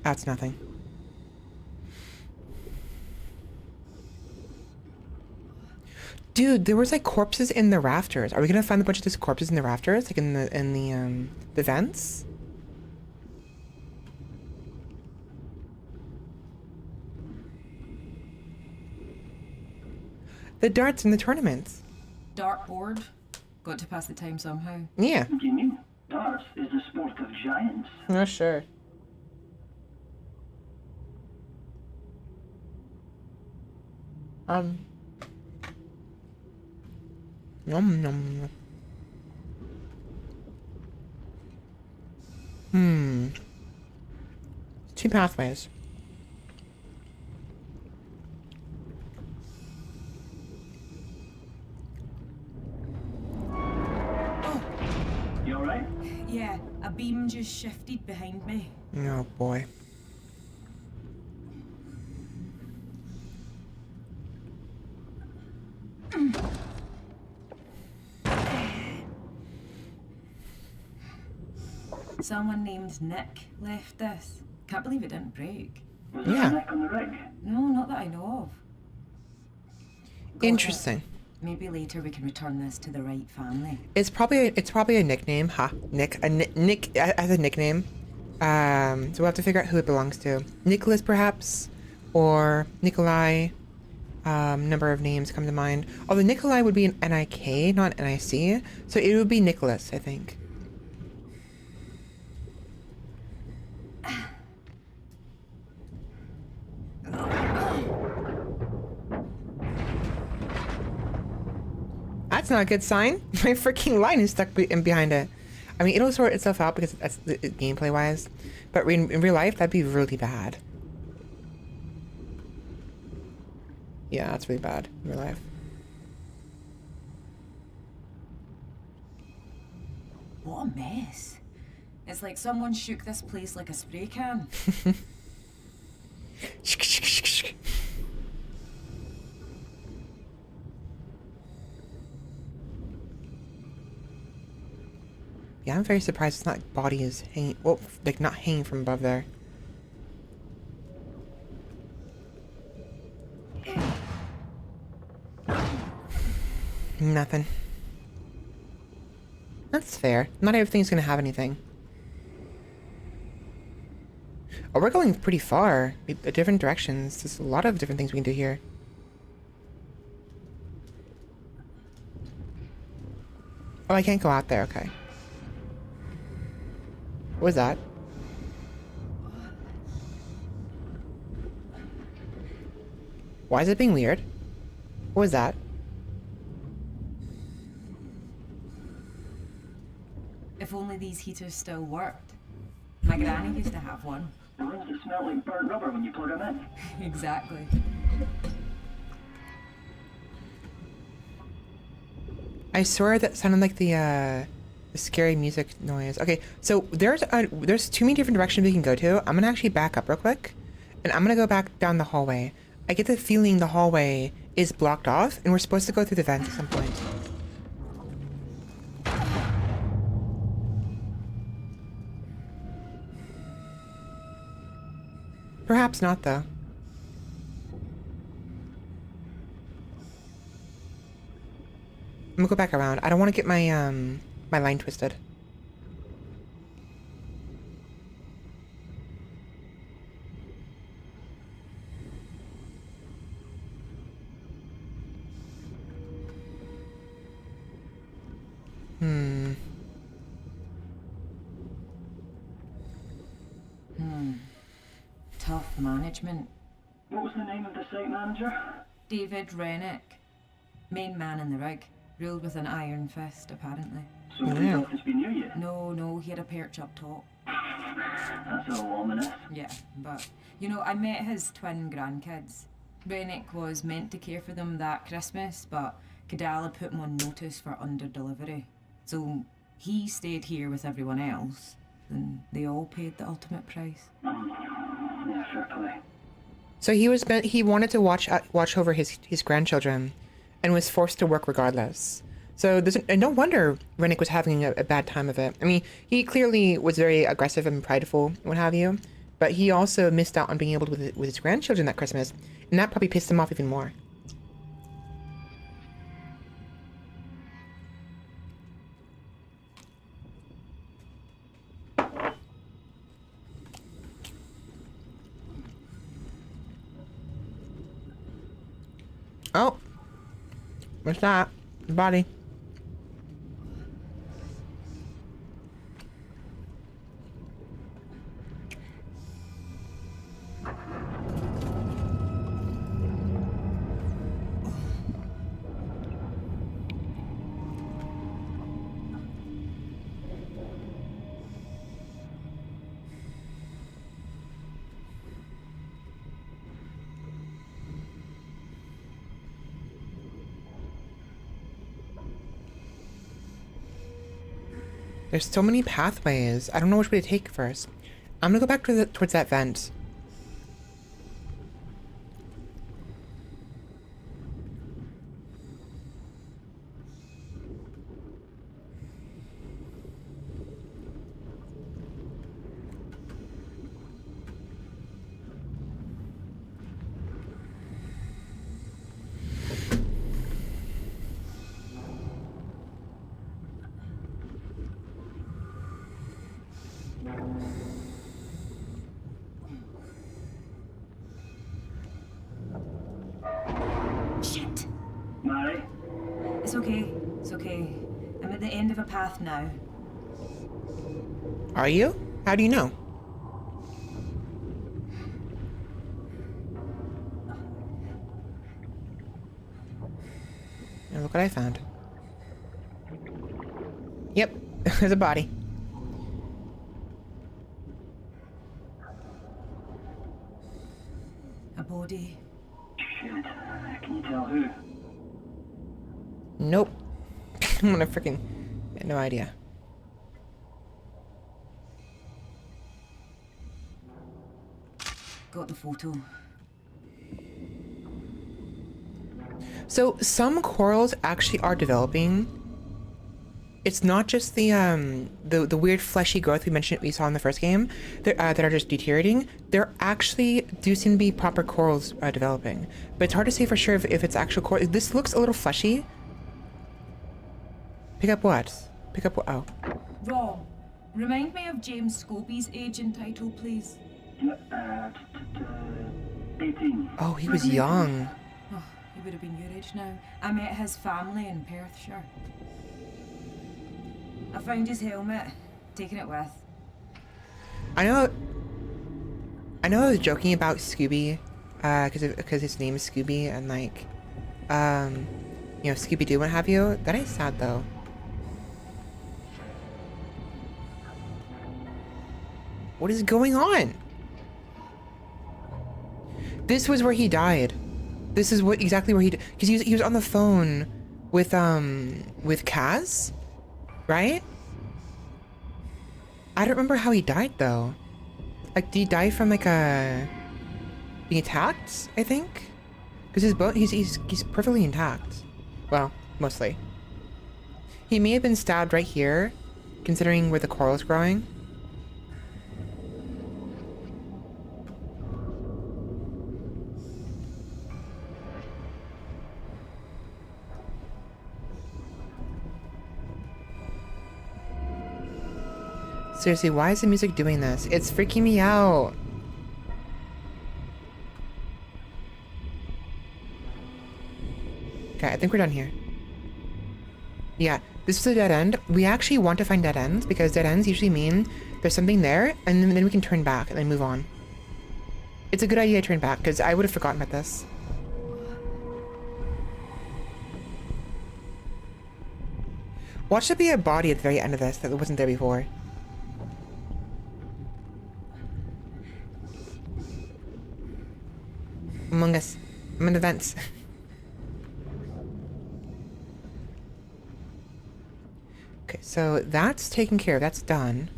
That's nothing. Dude, there was like corpses in the rafters. Are we gonna find a bunch of these corpses in the rafters, like in the vents? The darts in the tournaments. Dartboard. Got to pass the time somehow. Yeah. What do you mean? Darts is the sport of giants. No, sure. Yum, yum, yum. Two pathways. Yeah, a beam just shifted behind me. Oh boy. Someone named Nick left this. Can't believe it didn't break. Was there Yeah. a neck on the rig? No, not that I know of. Got it. Interesting. Maybe later we can return this to the right family. It's probably a nickname, huh? Nick, Nick as a nickname. So we'll have to figure out who it belongs to. Nicholas, perhaps, or Nikolai. Number of names come to mind. Although Nikolai would be an N-I-K, not N-I-C, so it would be Nicholas, I think. That's not a good sign. My freaking line is stuck in behind it. I mean, it'll sort itself out because that's gameplay wise, but in real life, that'd be really bad. Yeah, that's really bad in real life. What a mess. It's like someone shook this place like a spray can. Yeah, I'm very surprised it's not like body is hanging, well, like not hanging from above there. Nothing. That's fair. Not everything's gonna have anything. Oh, we're going pretty far. Different directions. There's a lot of different things we can do here. Oh, I can't go out there. Okay. What was that? Why is it being weird? What was that? If only these heaters still worked. My granny used to have one. The ones that smell like burnt rubber when you plug them in. Exactly. I swear that sounded like the scary music noise. Okay, so there's too many different directions we can go to. I'm gonna actually back up real quick, and I'm gonna go back down the hallway. I get the feeling the hallway is blocked off, and we're supposed to go through the vents at some point. Perhaps not, though. I'm gonna go back around. I don't want to get my my line twisted. Tough management. What was the name of the site manager? David Rennick. Main man in the rig. Ruled with an iron fist, apparently. So his office been near you? No, he had a perch up top. That's all ominous. Yeah, but, you know, I met his twin grandkids. Rennick was meant to care for them that Christmas, but Cadala put him on notice for under-delivery. So he stayed here with everyone else, and they all paid the ultimate price. Yeah, fair play. So he wanted to watch over his grandchildren, and was forced to work regardless. So and no wonder Rennick was having a bad time of it. I mean, he clearly was very aggressive and prideful, and what have you, but he also missed out on being able to with his grandchildren that Christmas, and that probably pissed him off even more. Oh, what's that? The body. There's so many pathways. I don't know which way to take first. I'm gonna go back to towards that vent. Shit! Mary? It's okay. It's okay. I'm at the end of a path now. Are you? How do you know? And look what I found. Yep, there's a body. A body. Shit. Can you tell who? Nope. I'm gonna freaking... no idea. Got the photo. So some corals actually are developing. It's not just the weird fleshy growth we saw in the first game that are just deteriorating. There actually do seem to be proper corals developing, but it's hard to say for sure if it's actual coral. This looks a little fleshy. Pick up what? Pick up what? Oh, Wrong. Remind me of James Scobie's age and title, please. 18. oh, he was young. Oh, he would have been your age now. I met his family in Perthshire. I found his helmet. Taking it with. I know I was joking about Scooby, because his name is Scooby and like, you know, Scooby Doo, what have you. That ain't sad though. What is going on? This was where he died. This is exactly where because he was on the phone with Kaz, right? I don't remember how he died though. Like, did he die from like being attacked? I think, because his bone he's perfectly intact. Well, mostly. He may have been stabbed right here, considering where the coral is growing. Seriously, why is the music doing this? It's freaking me out. Okay, I think we're done here. Yeah, this is a dead end. We actually want to find dead ends because dead ends usually mean there's something there and then we can turn back and then move on. It's a good idea to turn back because I would have forgotten about this. Watch there be a body at the very end of this that wasn't there before. Among Us. I'm in the vents. Okay, so that's taken care of. That's done.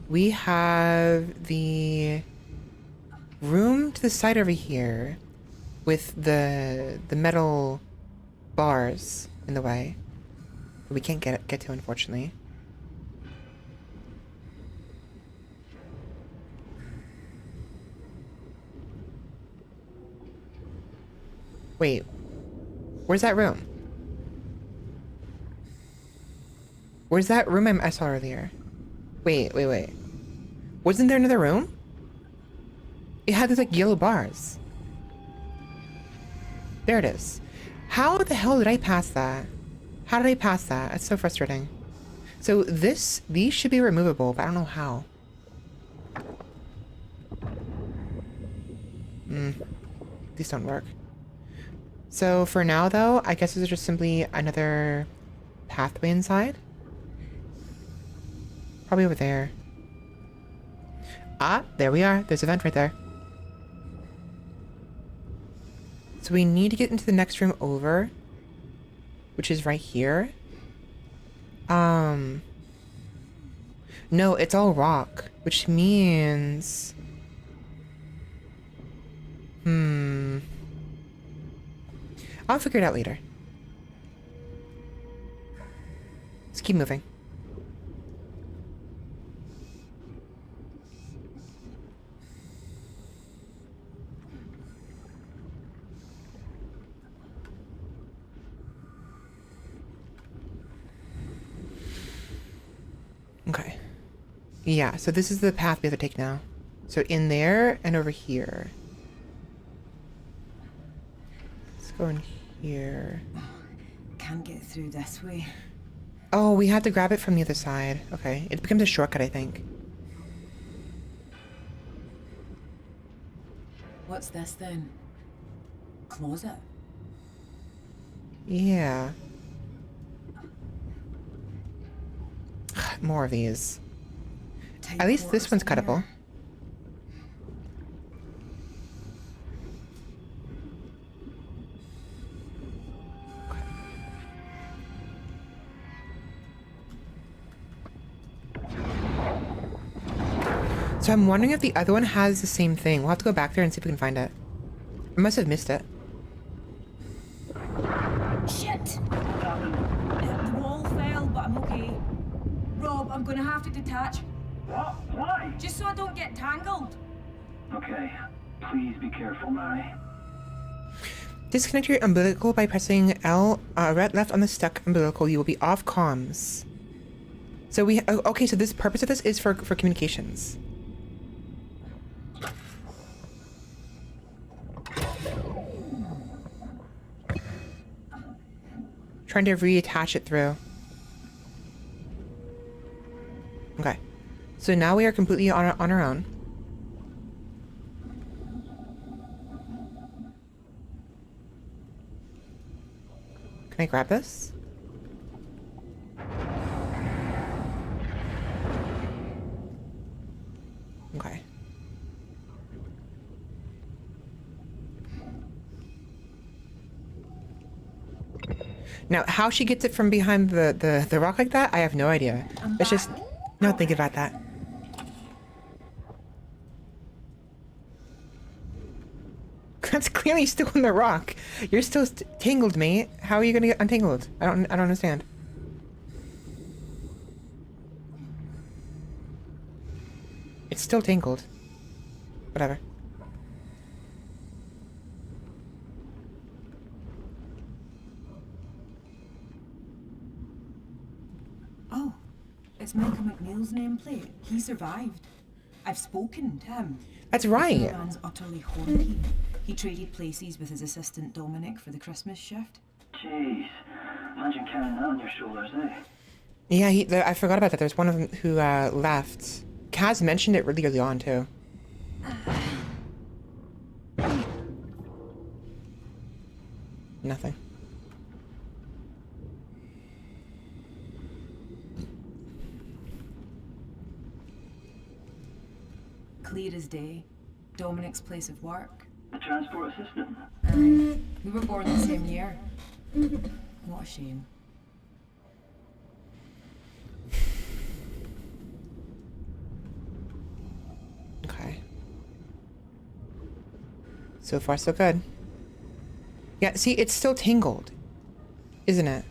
We have the room to the side over here with the metal bars in the way. We can't get to, unfortunately. Wait, where's that room? Where's that room I saw earlier? Wait. Wasn't there another room? It had these like yellow bars. There it is. How the hell did I pass that? How did I pass that? That's so frustrating. So these should be removable, but I don't know how. These don't work. So for now though, I guess this is just simply another pathway inside. Probably over there. Ah, there we are. There's a vent right there. So we need to get into the next room over, which is right here. No, it's all rock, which means... I'll figure it out later. Let's keep moving. Okay. Yeah, so this is the path we have to take now. So in there and over here. Let's go in here. Can't get through this way. Oh, we have to grab it from the other side. Okay, it becomes a shortcut, I think. What's this then? Closet? Yeah. More of these. Tight At least this one's quarters in cuttable. here. So I'm wondering if the other one has the same thing. We'll have to go back there and see if we can find it. I must have missed it. Shit! The wall fell, but I'm okay. Rob, I'm gonna have to detach. What? Why? Just so I don't get tangled. Okay, please be careful, Mary. Disconnect your umbilical by pressing L, right left on the stuck umbilical. You will be off comms. So we, okay, so this purpose of this is for communications. Trying to reattach it through. Okay. So now we are completely on our own. Can I grab this? Okay. Now, how she gets it from behind the rock like that, I have no idea. Let's just not think about that. That's clearly still in the rock. You're still tangled, mate. How are you gonna get untangled? I don't understand. It's still tangled. Whatever. Oh, it's Michael McNeil's nameplate. He survived. I've spoken to him. That's The right. man's utterly horny. He traded places with his assistant Dominic for the Christmas shift. Jeez, imagine carrying that on your shoulders, eh? Yeah, I forgot about that. There's one of them who left. Kaz mentioned it really early on, too. Nothing. Clear as day. Dominic's place of work. The transport assistant. Aye. We were born the same year. What a shame. Okay. So far, so good. Yeah, see, it's still tangled, isn't it?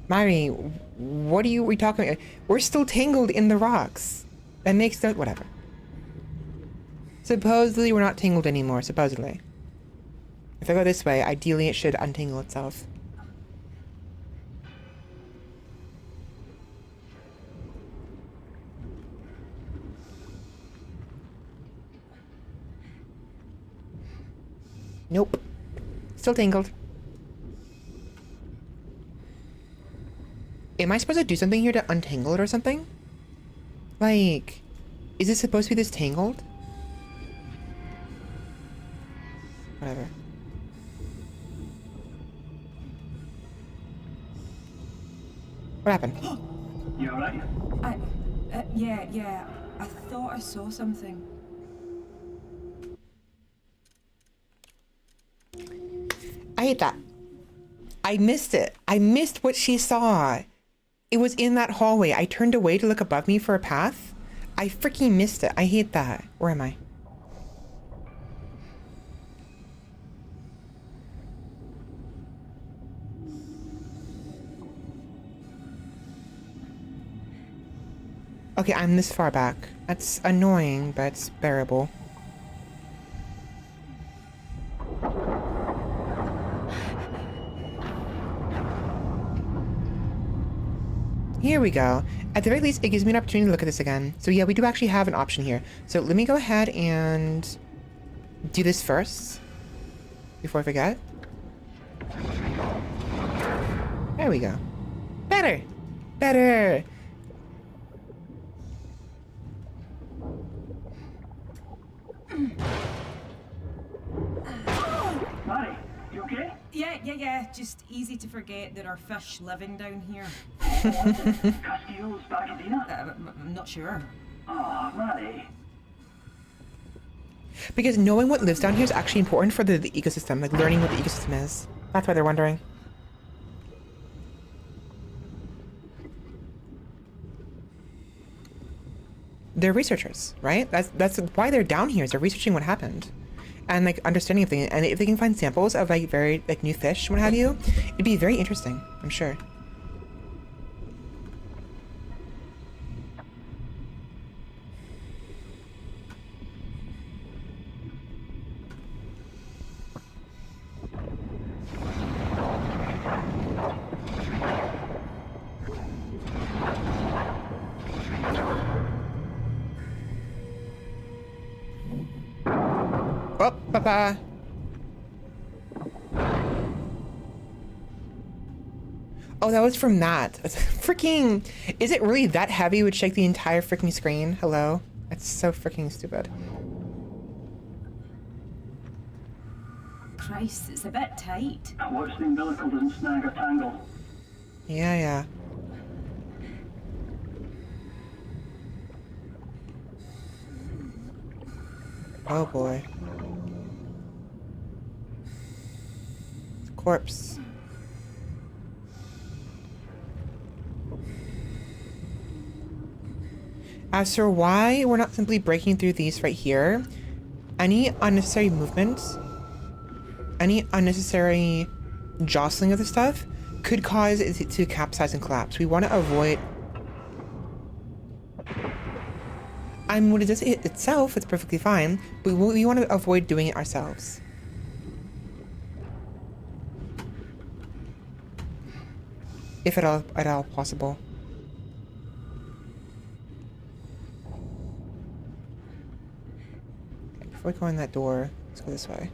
Mari, what are we talking about? We're still tangled in the rocks. That makes no... whatever. Supposedly, we're not tangled anymore, supposedly. If I go this way, ideally it should untangle itself. Nope. Still tangled. Am I supposed to do something here to untangle it or something? Like, is it supposed to be this tangled? Whatever. What happened? You alright? Yeah. I thought I saw something. I hate that. I missed it. I missed what she saw. It was in that hallway. I turned away to look above me for a path. I freaking missed it. I hate that. Where am I? Okay, I'm this far back. That's annoying, but it's bearable. Here we go. At the very least, it gives me an opportunity to look at this again. So yeah, we do actually have an option here. So let me go ahead and do this first before I forget. There we go. Better! Better! Mary, you okay? Yeah. Just easy to forget there are fish living down here. Castillo's Bacadina? I'm not sure. Oh, Mary. Because knowing what lives down here is actually important for the ecosystem, like learning what the ecosystem is. That's why they're wondering. They're researchers, right? That's why they're down here, is they're researching what happened. And like understanding of things. And if they can find samples of like very like new fish, what have you, it'd be very interesting, I'm sure. Oh, papa. Oh, that was from that. Freaking, is it really that heavy? It would shake the entire freaking screen? Hello? That's so freaking stupid. Christ, it's a bit tight. Watch the umbilical doesn't snag or tangle. Yeah. Oh boy. Corpse. As for why we're not simply breaking through these right here, any unnecessary movement, any unnecessary jostling of the stuff could cause it to capsize and collapse. We want to avoid... when it does it itself, it's perfectly fine, but we want to avoid doing it ourselves. If at all possible. Okay, before we go in that door, let's go this way.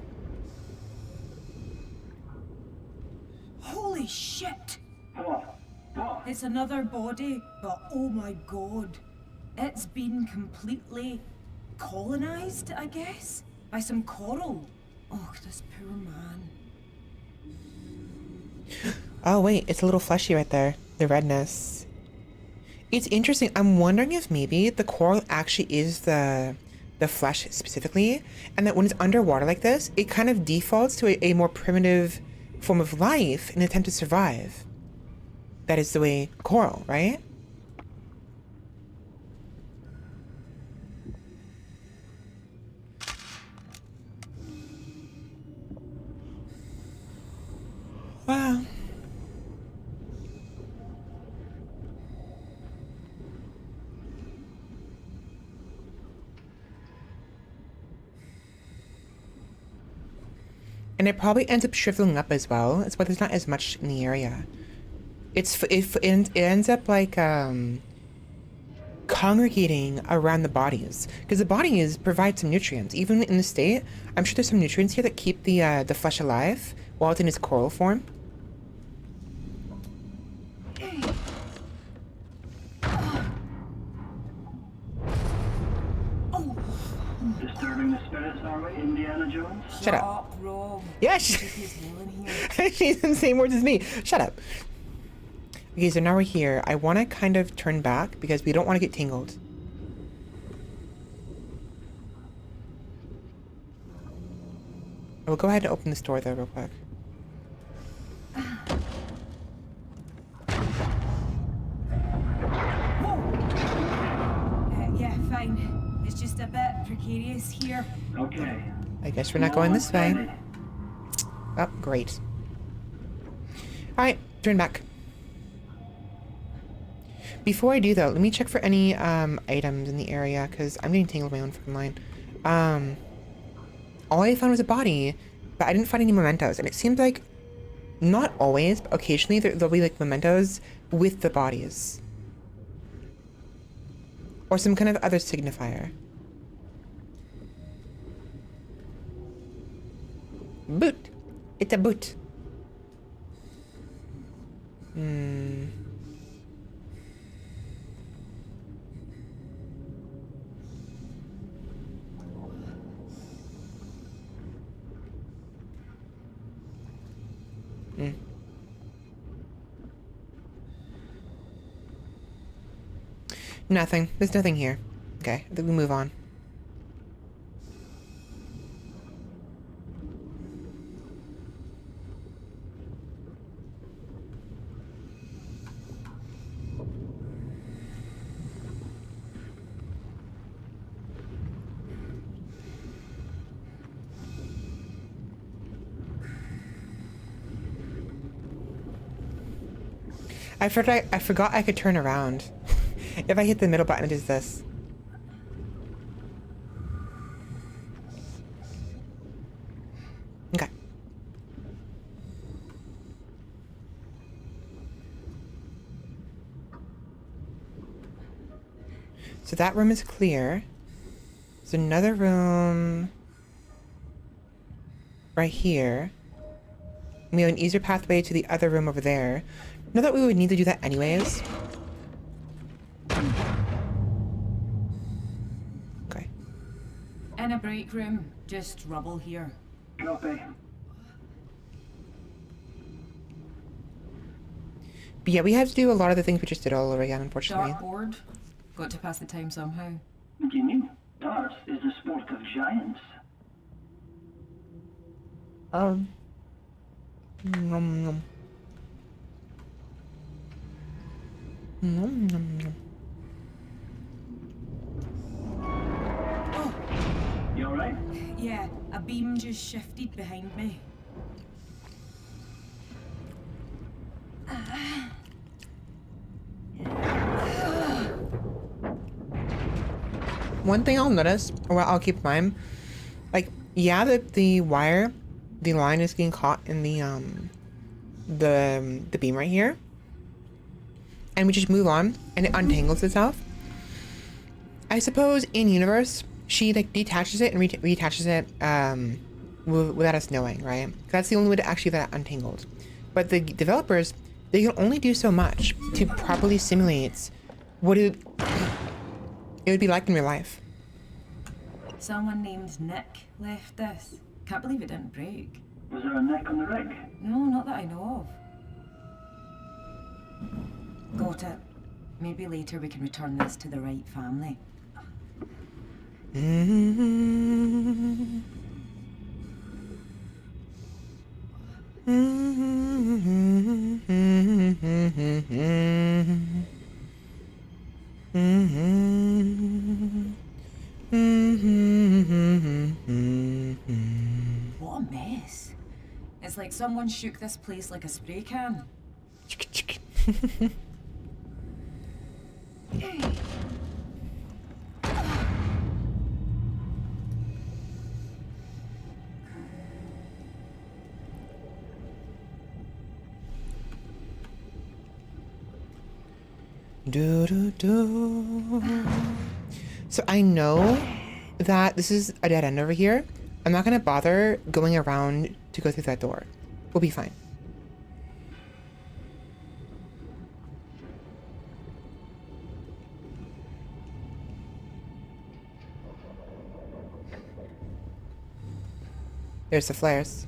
Holy shit! What? What? It's another body, but oh my god. It's been completely colonized, I guess, by some coral. Oh, this poor man. Oh wait, it's a little fleshy right there. The redness. It's interesting. I'm wondering if maybe the coral actually is the flesh specifically, and that when it's underwater like this, it kind of defaults to a more primitive form of life in an attempt to survive. That is the way coral, right? Wow. And it probably ends up shriveling up as well. That's why there's not as much in the area. It ends up like congregating around the bodies, because the bodies provide some nutrients. Even in the state, I'm sure there's some nutrients here that keep the flesh alive while it's in its coral form. Disturbing the spirits, are we, Indiana Jones? Shut up. Rob. Yeah, He's in here. she's in the same words as me. Shut up. Okay, so now we're here. I want to kind of turn back because we don't want to get tangled. I will go ahead and open this door though real quick. here. Okay. I guess we're not going this way. Ready. Oh, great. Alright, turn back. Before I do though, let me check for any items in the area, because I'm getting tangled in my own fucking line. All I found was a body, but I didn't find any mementos, and it seems like not always, but occasionally there'll be like mementos with the bodies. Or some kind of other signifier. Boot! It's a boot. Hmm. Nothing. There's nothing here. Okay, I think we move on. I forgot I could turn around. If I hit the middle button, it does this. Okay. So that room is clear. There's another room right here. We have an easier pathway to the other room over there. Not that we would need to do that anyways. Okay. In a break room, just rubble here. Copy. But yeah, we have to do a lot of the things we just did all over again, unfortunately. Dartboard. Got to pass the time somehow. What do you mean? Darts is the sport of giants. Nom, nom. Nom, nom, nom. You alright? Yeah, a beam just shifted behind me. One thing I'll notice, or I'll keep in mind, like, yeah, the wire, the line is getting caught in the beam right here, and we just move on, and it untangles itself. I suppose in universe, she like detaches it and reattaches it without us knowing, right? That's the only way to actually get that untangled. But the developers, they can only do so much to properly simulate what it would be like in real life. Someone named Nick left this. Can't believe it didn't break. Was there a neck on the rig? No, not that I know of. Got it. Maybe later we can return this to the right family. What a mess. It's like someone shook this place like a spray can. Do, do, do. So I know that this is a dead end over here. I'm not gonna bother going around to go through that door. We'll be fine. There's the flares.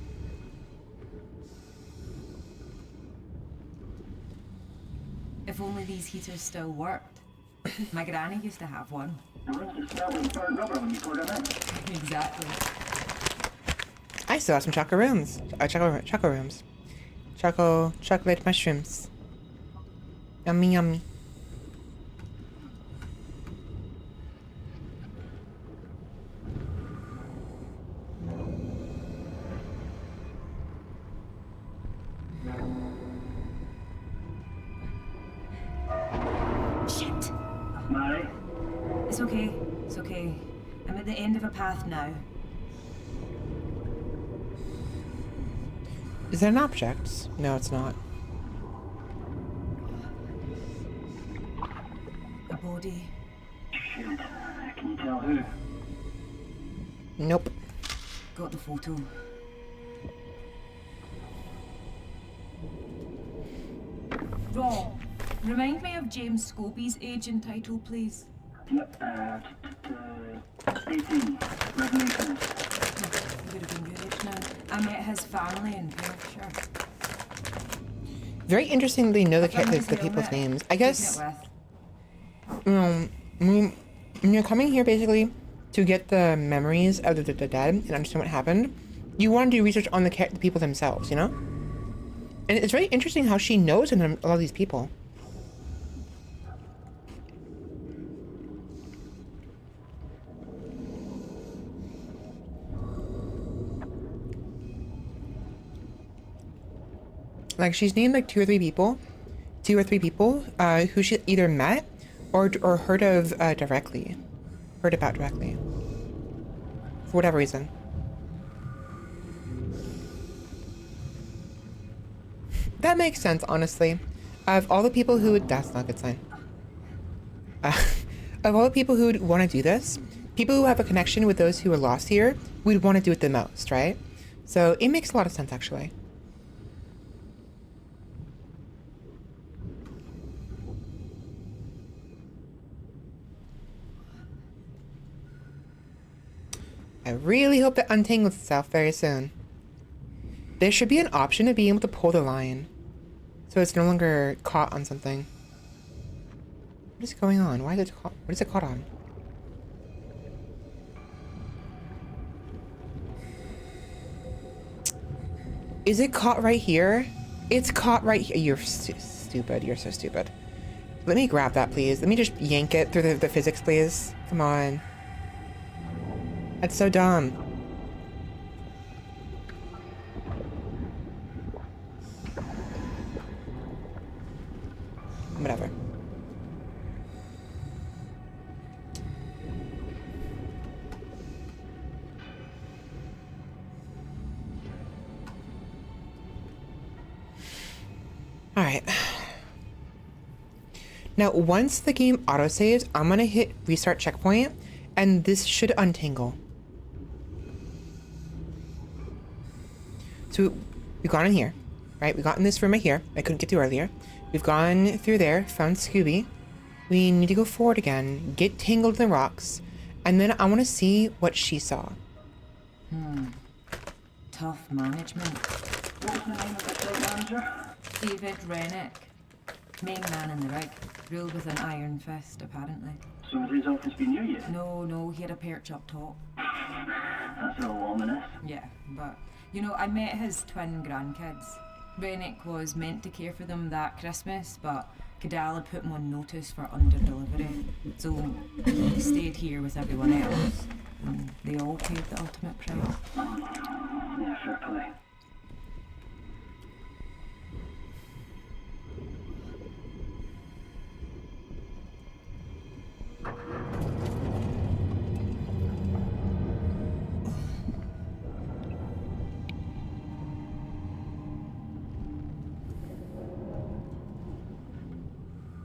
If only these heaters still worked. My granny used to have one. The ones that smell like burnt rubber when you pour them in. Exactly. I still have some chocolate rooms. Chocolate rooms. Chocolate mushrooms. Yummy, yummy. at the end of a path now. Is that an object? No, it's not. A body. Shit. Can you tell who? Nope. Got the photo. Rob, remind me of James Scobie's age and title, please. Yep, 18. Revelations. He would have been your age now. I met his family in Perthshire. Very interesting they know the From his people's helmet, names. I taking guess, it with. when you're coming here basically to get the memories of the dead and understand what happened, you want to do research on the people themselves, you know? And it's very interesting how she knows a lot of these people. Like, she's named like two or three people who she either met or heard about directly, for whatever reason. That makes sense, honestly. Of all the people who would, that's not a good sign. Of all the people who would want to do this, people who have a connection with those who are lost here would want to do it the most, right? So it makes a lot of sense, actually. I really hope that untangles itself very soon. There should be an option of being able to pull the line, so it's no longer caught on something. What is going on? Why is it caught? What is it caught on? Is it caught right here? It's caught right here. You're stupid. You're so stupid. Let me grab that, please. Let me just yank it through the physics, please. Come on. That's so dumb. Whatever. Alright. Now, once the game autosaves, I'm gonna hit restart checkpoint, and this should untangle. So, we've gone in here, right? We got in this room right here. I couldn't get to earlier. We've gone through there, found Scooby. We need to go forward again, get tangled in the rocks, and then I want to see what she saw. Tough management. What was the name of the site manager? David Rennick. Main man in the rig. Ruled with an iron fist, apparently. So has his office been near you? No, he had a perch up top. That's a little ominous. Yeah, but, you know, I met his twin grandkids. Rennick was meant to care for them that Christmas, but Cadell had put him on notice for under-delivery. So he stayed here with everyone else, and they all paid the ultimate price. Yeah, fair play.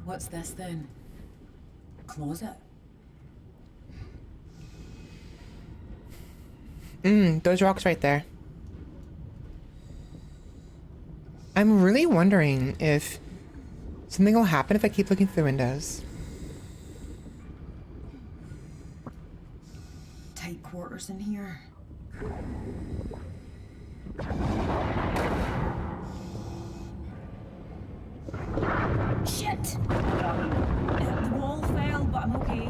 What's this then? Closet? Those rocks right there. I'm really wondering if something will happen if I keep looking through the windows. Tight quarters in here. Shit! The wall fell, but I'm okay.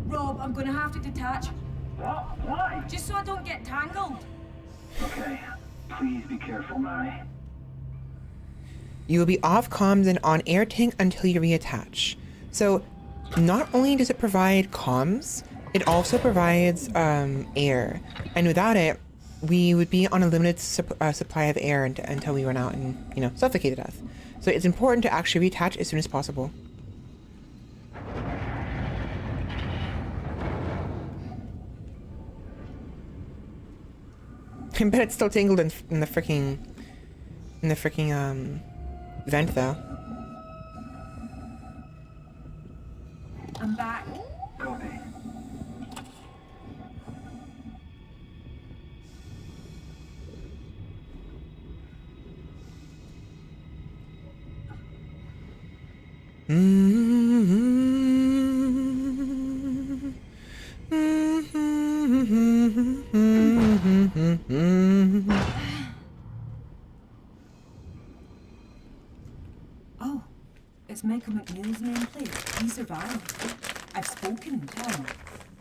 Rob, I'm gonna have to detach. What? Why? Just so I don't get tangled. Okay, please be careful, Mary. You will be off comms and on air tank until you reattach. So, not only does it provide comms, it also provides air. And without it, we would be on a limited supply of air until we run out and, you know, suffocate to death. So it's important to actually reattach as soon as possible. I bet it's still tangled in the freaking vent though. I'm back. Copy. Oh, it's Michael McNeil's nameplate. He survived. I've spoken to him.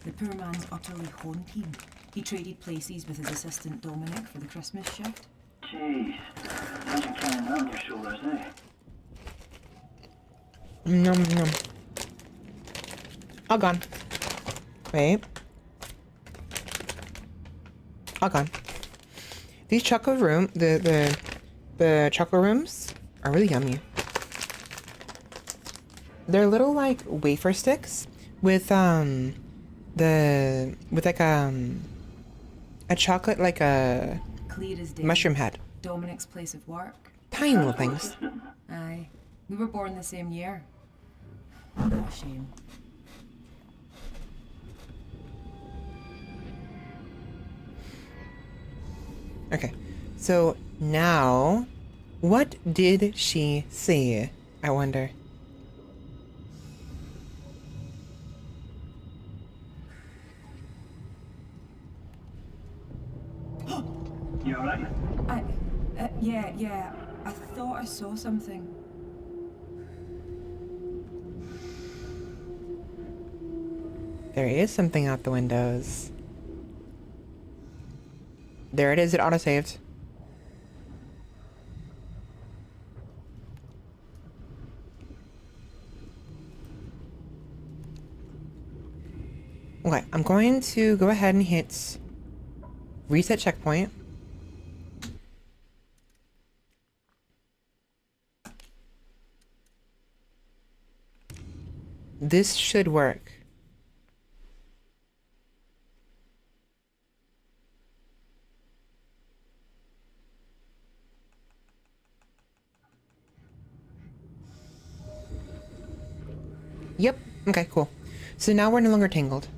The poor man's utterly haunting. He traded places with his assistant Dominic for the Christmas shift. Jeez. Imagine carrying that on your shoulders, eh? Nom nom. All gone. Wait. All gone. These chocolate the chocolate rooms are really yummy. They're little like wafer sticks with like a chocolate like a Clear as day. mushroom head. Dominic's place of work. Tiny little things. Aye. We were born the same year. What a shame. Okay. So now what did she say? I wonder. You alright? Yeah. I thought I saw something. There is something out the windows. There it is, it auto-saved. Okay, I'm going to go ahead and hit reset checkpoint. This should work. Yep. Okay, cool. So now we're no longer tangled.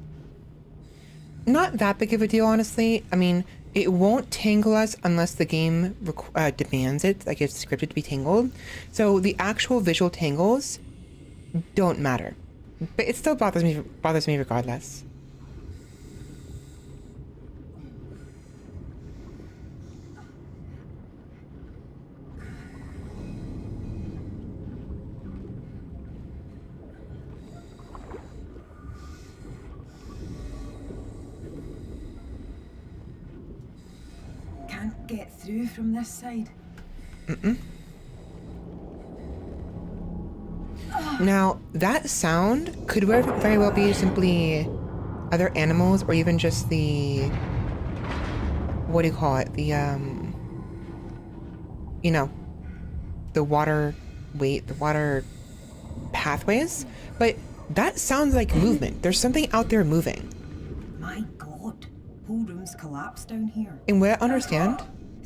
Not that big of a deal, honestly. I mean, it won't tangle us unless the game demands it, like it's scripted to be tangled. So the actual visual tangles don't matter. But it still bothers me regardless. Can't get through from this side. Now, that sound could very well be simply other animals or even just the... What do you call it? The, you know, the water pathways. But that sounds like movement. There's something out there moving. My God. Whole room's collapsed down here. And what I understand...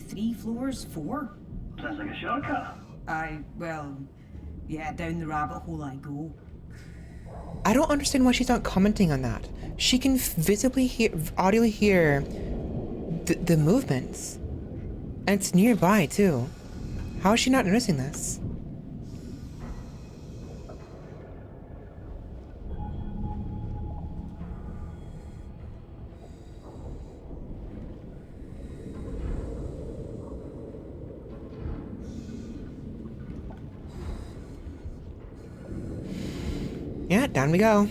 3 floors, 4? Sounds like a shortcut. Yeah, down the rabbit hole I go. I don't understand why she's not commenting on that. She can visibly audibly hear the movements. And it's nearby, too. How is she not noticing this? Yeah, down we go.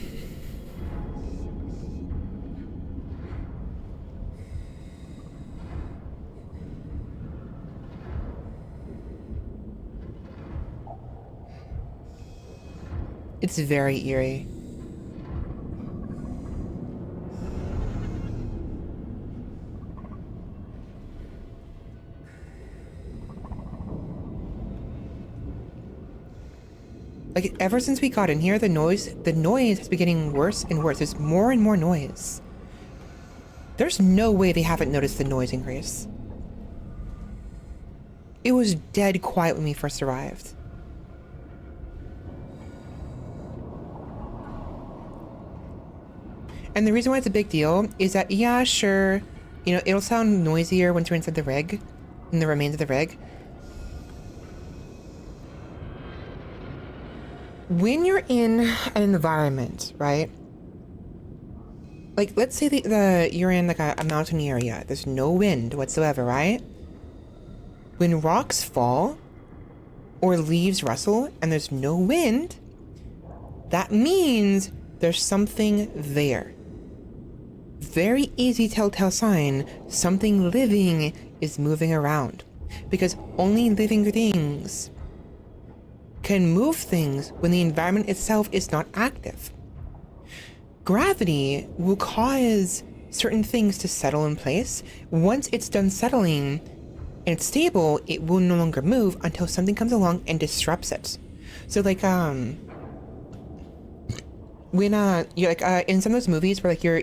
It's very eerie. Like, ever since we got in here, the noise has been getting worse and worse. There's more and more noise. There's no way they haven't noticed the noise increase. It was dead quiet when we first arrived. And the reason why it's a big deal is that, yeah, sure, you know, it'll sound noisier once you're inside the rig, in the remains of the rig. When you're in an environment, right? Like, let's say you're in like a mountain area. There's no wind whatsoever, right? When rocks fall or leaves rustle and there's no wind, that means there's something there. Very easy telltale sign something living is moving around, because only living things can move things when the environment itself is not active. Gravity will cause certain things to settle in place. Once it's done settling and it's stable, it will no longer move until something comes along and disrupts it. So like when you're like in some of those movies where like you're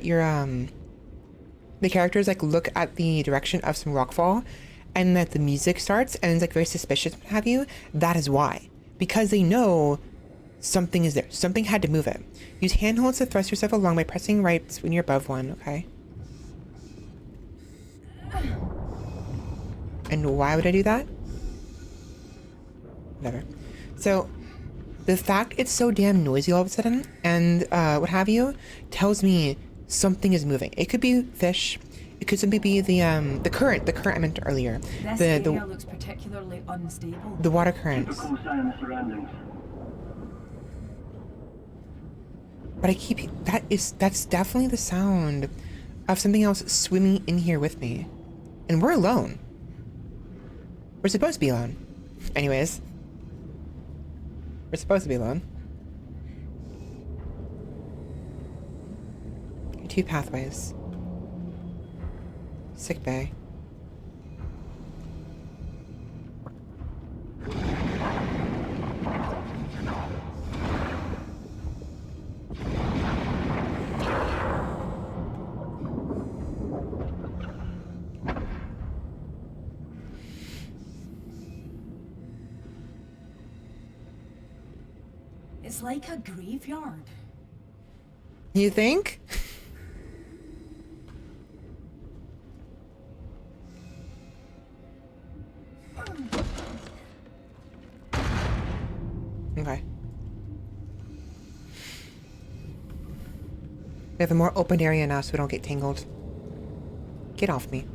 the characters like look at the direction of some rockfall and that the music starts and it's like very suspicious, what have you, that is why. Because they know something is there. Something had to move it. Use handholds to thrust yourself along by pressing right when you're above one, okay? And why would I do that? Whatever. So, the fact it's so damn noisy all of a sudden, and what have you, tells me something is moving. It could be fish. It could simply be the current I meant earlier. This area looks particularly unstable. The water Keep a currents. close eye on the surroundings. But that's definitely the sound of something else swimming in here with me. And we're alone. We're supposed to be alone. Anyways. We're supposed to be alone. Two pathways. Sick bay. It's like a graveyard. You think? Okay. We have a more open area now so we don't get tangled. Get off me.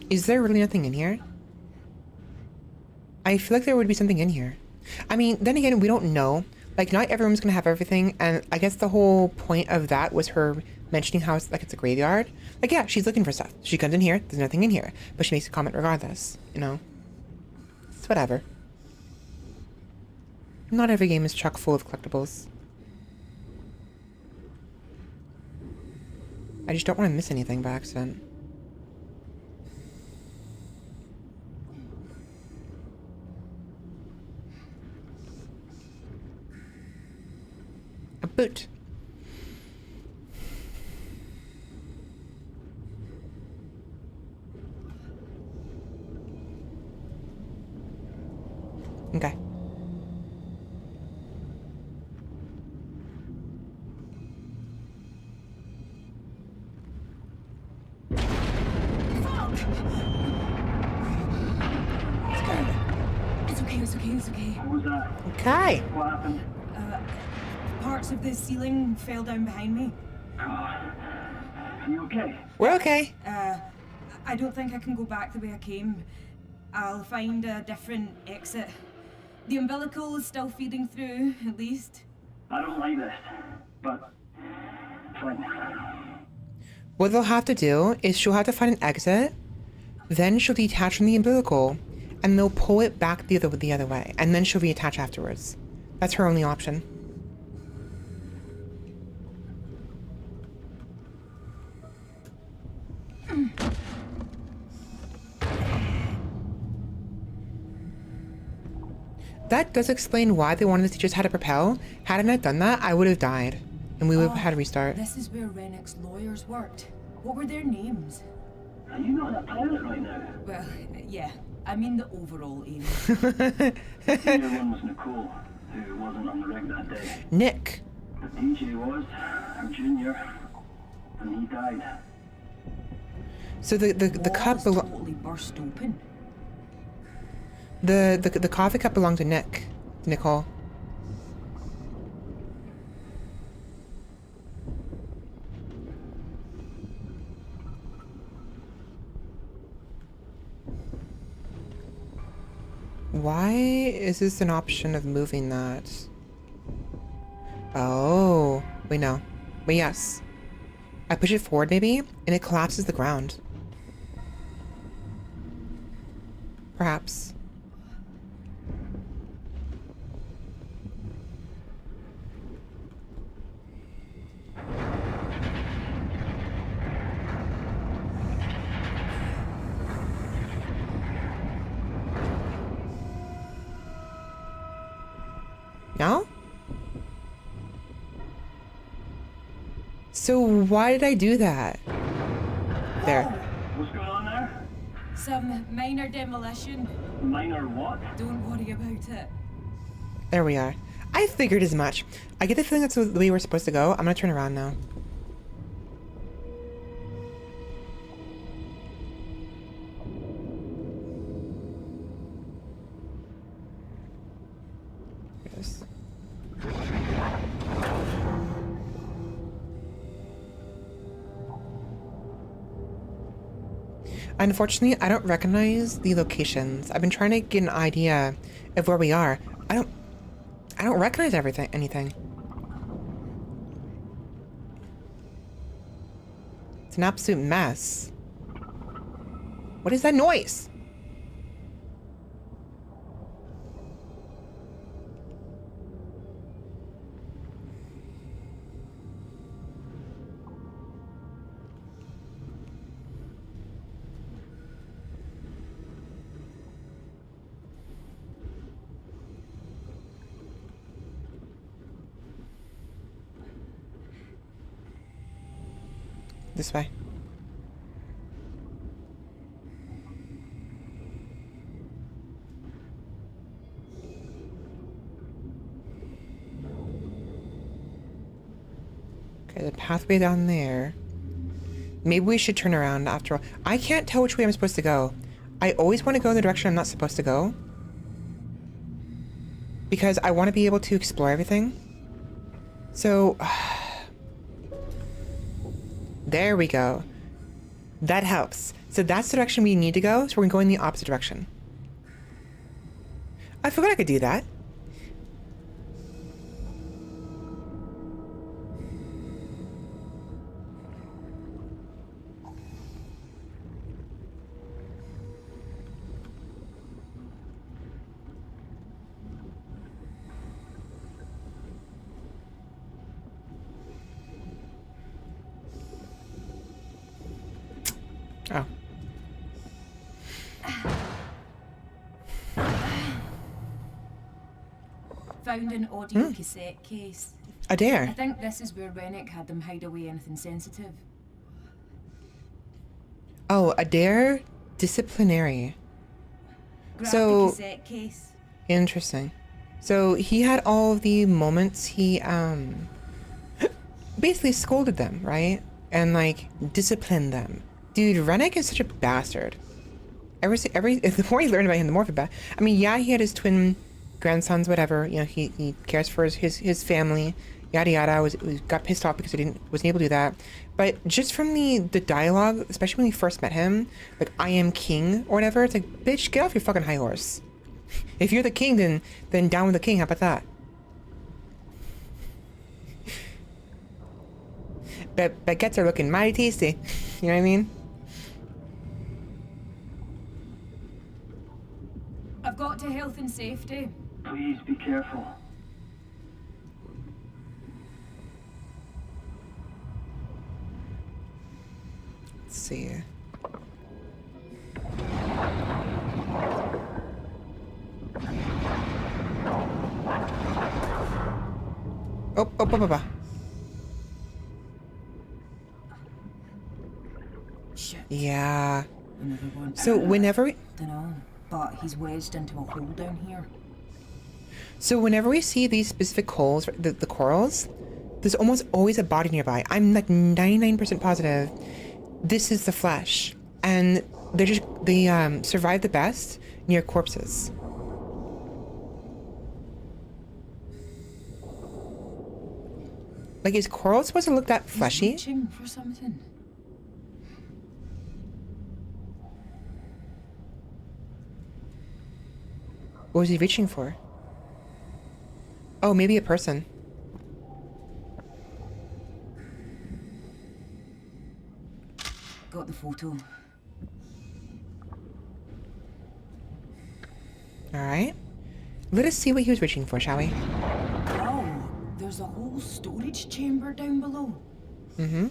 Is there really nothing in here? I feel like there would be something in here. I mean, then again, we don't know. Like, not everyone's gonna have everything, and I guess the whole point of that was her mentioning how it's like it's a graveyard. Like, yeah, she's looking for stuff. She comes in here, there's nothing in here, but she makes a comment regardless, you know? It's whatever. Not every game is chock full of collectibles. I just don't want to miss anything by accident. A boot. Okay. It's okay. What was that? Okay. What happened? Parts of the ceiling fell down behind me. God. Are you okay? We're okay. I don't think I can go back the way I came. I'll find a different exit. The umbilical is still feeding through, at least. I don't like this, but fine. What they'll have to do is she'll have to find an exit, then she'll detach from the umbilical, and they'll pull it back the other way, and then she'll reattach afterwards. That's her only option. that does explain why they wanted to teach us how to propel. Had I not done that, I would have died. And we would have had to restart. This is where Rennick's lawyers worked. What were their names? Are you not on a pilot right now? Well, yeah. I mean the overall aim. The senior one was Nicole, who wasn't on the rig that day. Nick. The DJ was, her junior, and he died. So the cup totally burst open. the coffee cup belonged to Nick. Nicole. Why is this an option of moving that? Oh, wait, no. But yes. I push it forward maybe, and it collapses the ground. Perhaps. No? So why did I do that? There. What's going on there? Some minor demolition. Minor what? Don't worry about it. There we are. I figured as much. I get the feeling that's the way we're supposed to go. I'm gonna turn around now. Yes. Unfortunately, I don't recognize the locations. I've been trying to get an idea of where we are. I don't recognize anything. It's an absolute mess. What is that noise? This way. Okay, the pathway down there. Maybe we should turn around after all. I can't tell which way I'm supposed to go. I always want to go in the direction I'm not supposed to go. Because I want to be able to explore everything. So... there we go. That helps. So that's the direction we need to go, so we're going the opposite direction. I forgot I could do that. Oh. Found an audio cassette case. A I dare. think this is where Rennick had them hide away anything sensitive. Oh, a dare disciplinary. Grab So- the cassette case. Interesting. So he had all of the moments he basically scolded them, right? And like disciplined them. Dude, Rennick is such a bastard. The more you learn about him, the more of a bad. I mean, yeah, he had his twin grandsons, whatever. You know, he cares for his family, yada yada. Got pissed off because he wasn't able to do that. But just from the dialogue, especially when we first met him, like I am king or whatever, it's like, bitch, get off your fucking high horse. If you're the king, then down with the king. How about that? Baguettes are looking mighty tasty. You know what I mean? I've got to health and safety. Please be careful. Let's see. Oh, oh, oh, oh, oh. Shit. Yeah. Another one. So whenever we, Dunno, but he's wedged into a hole down here. so whenever we see these specific holes, the corals, there's almost always a body nearby. I'm like 99% positive this is the flesh, and they survive the best near corpses. Like, is coral supposed to look that fleshy? He's reaching for something. What was he reaching for? Oh, maybe a person. Got the photo. Alright. Let us see what he was reaching for, shall we? Oh, there's a whole storage chamber down below. Mm-hmm.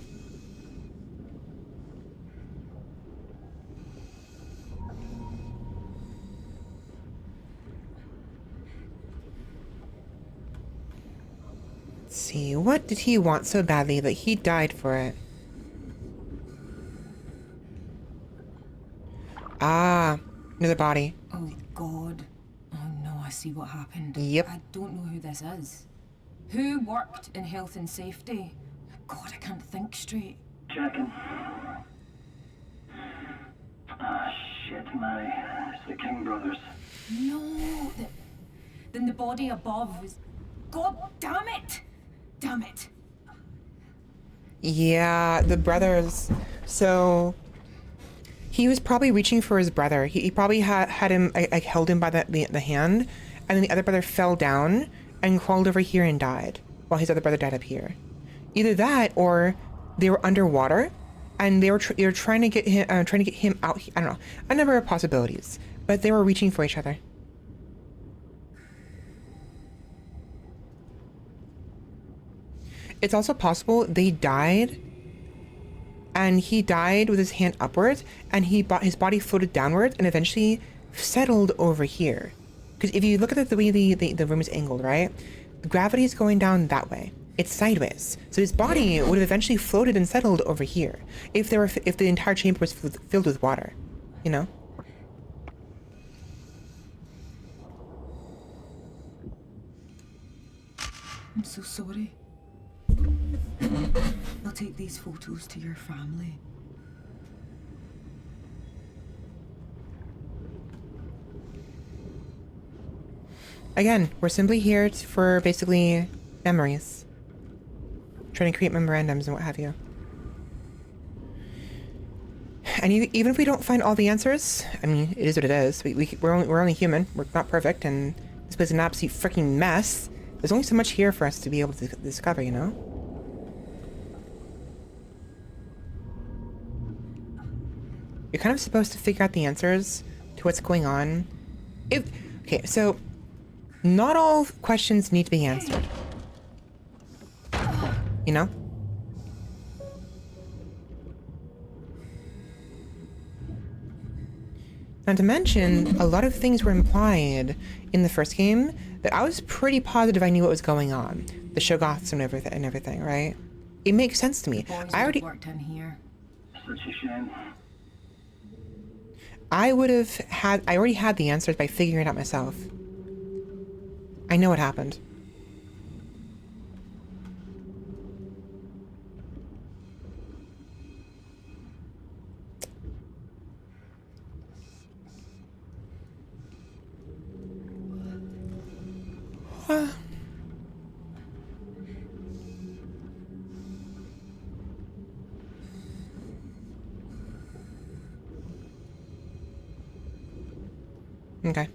Let's see, what did he want so badly that he died for it? Ah, another body. Oh God. Oh no, I see what happened. Yep. I don't know who this is. Who worked in health and safety? God, I can't think straight. Checking. Ah, shit, Mary. It's the King brothers. No, then the body above is... God damn it! Damn it! Yeah, the brothers. So he was probably reaching for his brother. He probably had him, like, held him by the hand, and then the other brother fell down and crawled over here and died, while his other brother died up here. Either that, or they were underwater, and they were trying to get him out. I don't know, a number of possibilities, but they were reaching for each other. It's also possible they died, and he died with his hand upwards, and his body floated downwards and eventually settled over here. Because if you look at the way the room is angled, right? Gravity is going down that way. It's sideways. So his body would have eventually floated and settled over here if the entire chamber was filled with water, you know? I'm so sorry. I'll take these photos to your family. Again, we're simply here for basically memories. Trying to create memorandums and what have you. And even if we don't find all the answers, I mean, it is what it is. We're only human. We're not perfect, and this place is an absolute freaking mess. There's only so much here for us to be able to discover, you know? You're kind of supposed to figure out the answers to what's going on. Okay, so not all questions need to be answered. You know? Not to mention, a lot of things were implied in the first game that I was pretty positive I knew what was going on. The Shoggoths and everything, right? It makes sense to me. Boys I already worked in here. Such a shame. I already had the answers by figuring it out myself. I know what happened. Okay.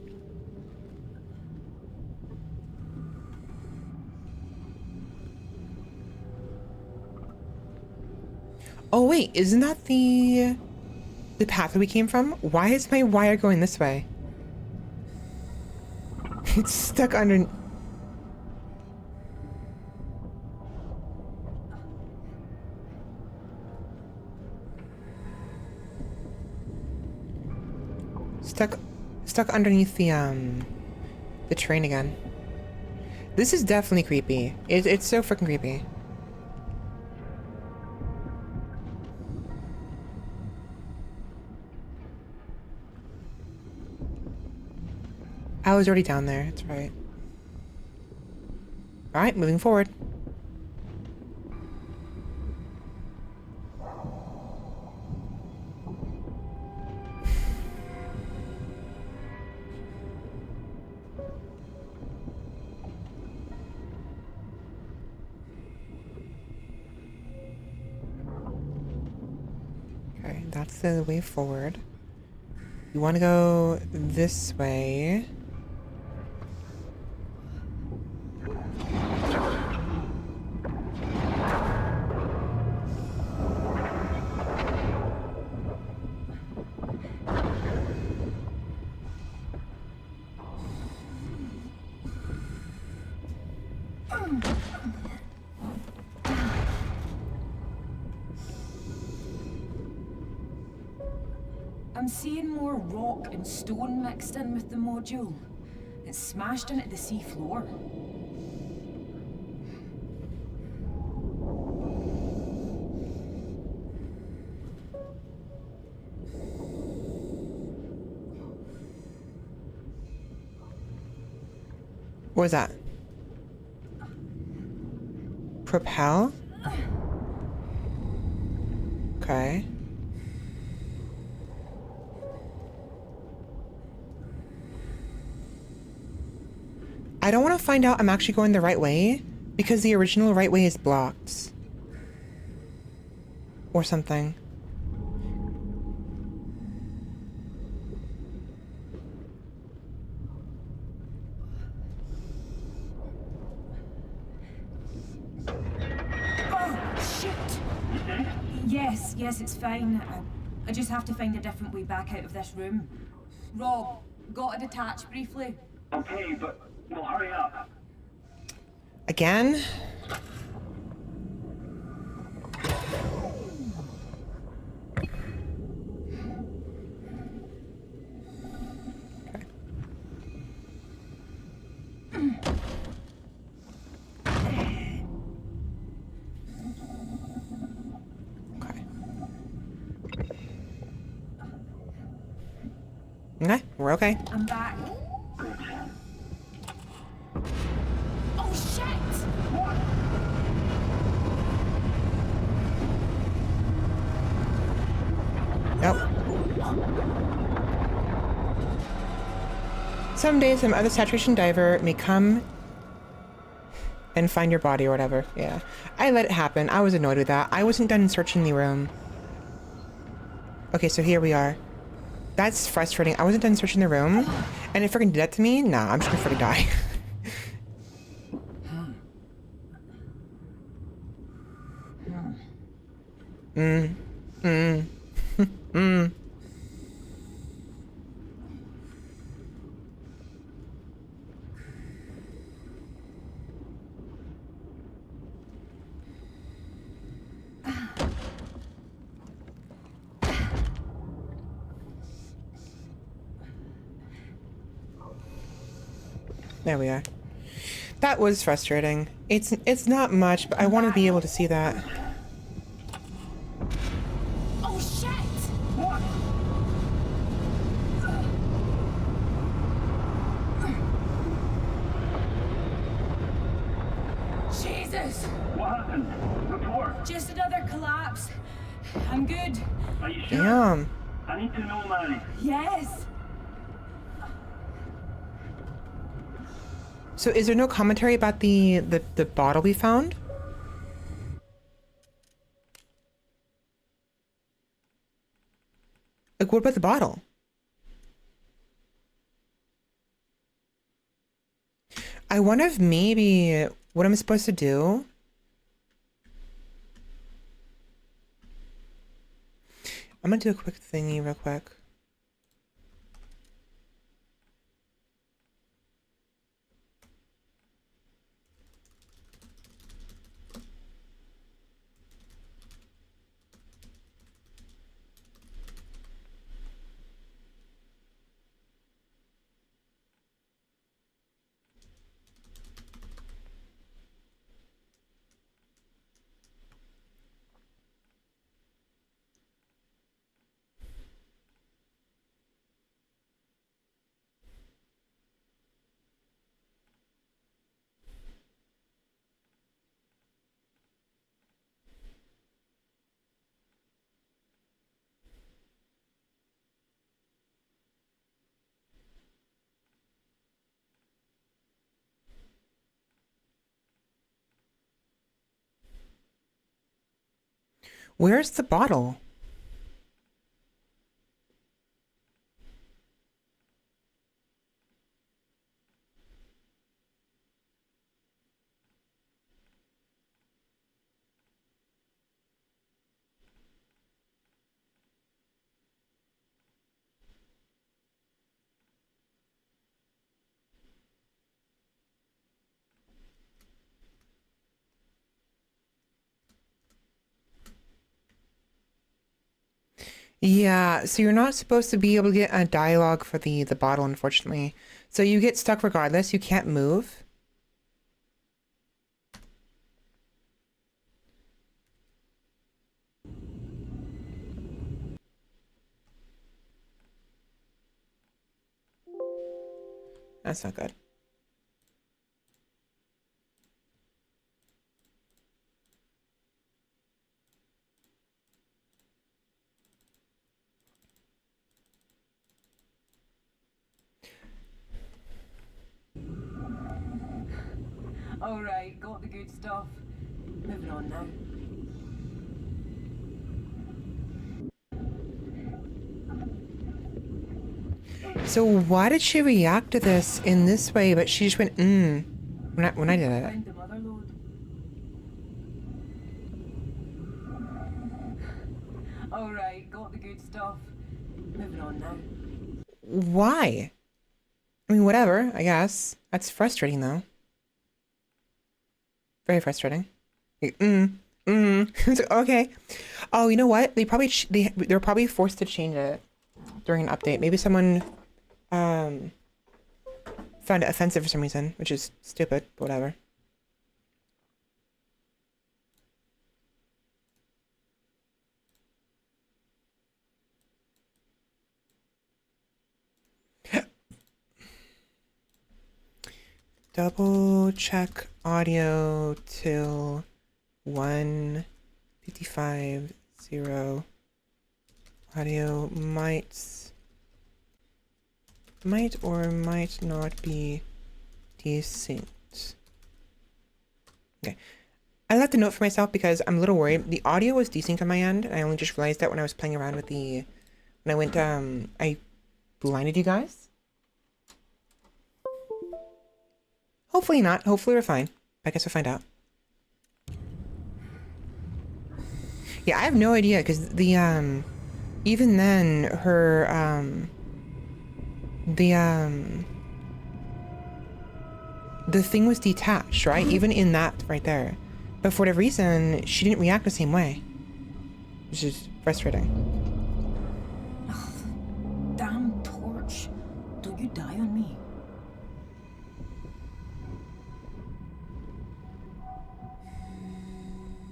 Oh wait, isn't that the path that we came from? Why is my wire going this way? It's stuck under... Stuck underneath the train again. This is definitely creepy. It's so freaking creepy. I was already down there. That's right. All right, moving forward. Okay, that's the way forward. You want to go this way. I'm seeing more rock and stone mixed in with the module. It's smashed into the sea floor. What was that? Propel? Okay. I don't want to find out I'm actually going the right way because the original right way is blocked. Or something. Oh, shit! Yes, it's fine. I just have to find a different way back out of this room. Rob, got to detach briefly. Okay, but we'll hurry up. Again? Okay. Okay, we're okay. I'm back. Oh, shit! Yep. Someday some other saturation diver may come and find your body or whatever. Yeah. I let it happen. I was annoyed with that. I wasn't done searching the room. Okay, so here we are. That's frustrating. I wasn't done searching the room. And it freaking did that to me? Nah, I'm just gonna freaking die. There we are. That was frustrating. It's not much, but I want to be able to see that. Oh, shit! What? Jesus! What happened? Report. Just another collapse. I'm good. Are you sure? Damn. I need to know, Mary. Yes! So is there no commentary about the bottle we found? Like, what about the bottle? I wonder if maybe what I'm supposed to do. I'm gonna do a quick thingy real quick. Where's the bottle? Yeah, so you're not supposed to be able to get a dialogue for the bottle, unfortunately. So you get stuck regardless. You can't move. That's not good. Alright, got the good stuff. Moving on now. So why did she react to this in this way, but she just went, when I did it? Find the mother load. Alright, got the good stuff. Moving on now. Why? I mean, whatever, I guess. That's frustrating, though. Very frustrating. Like, It's like, okay. Oh, you know what? They're probably forced to change it during an update. Maybe someone found it offensive for some reason, which is stupid, but whatever. Double check audio till 1:55:0. Audio might or might not be desynced. Okay. I left a note for myself because I'm a little worried. The audio was desynced on my end, and I only just realized that when I was playing around with when I went, I blinded you guys. Hopefully not. Hopefully we're fine. I guess we'll find out. Yeah, I have no idea, because even then, the thing was detached, right? Even in that right there. But for whatever reason, she didn't react the same way. Which is frustrating. Damn torch. Don't you die on me.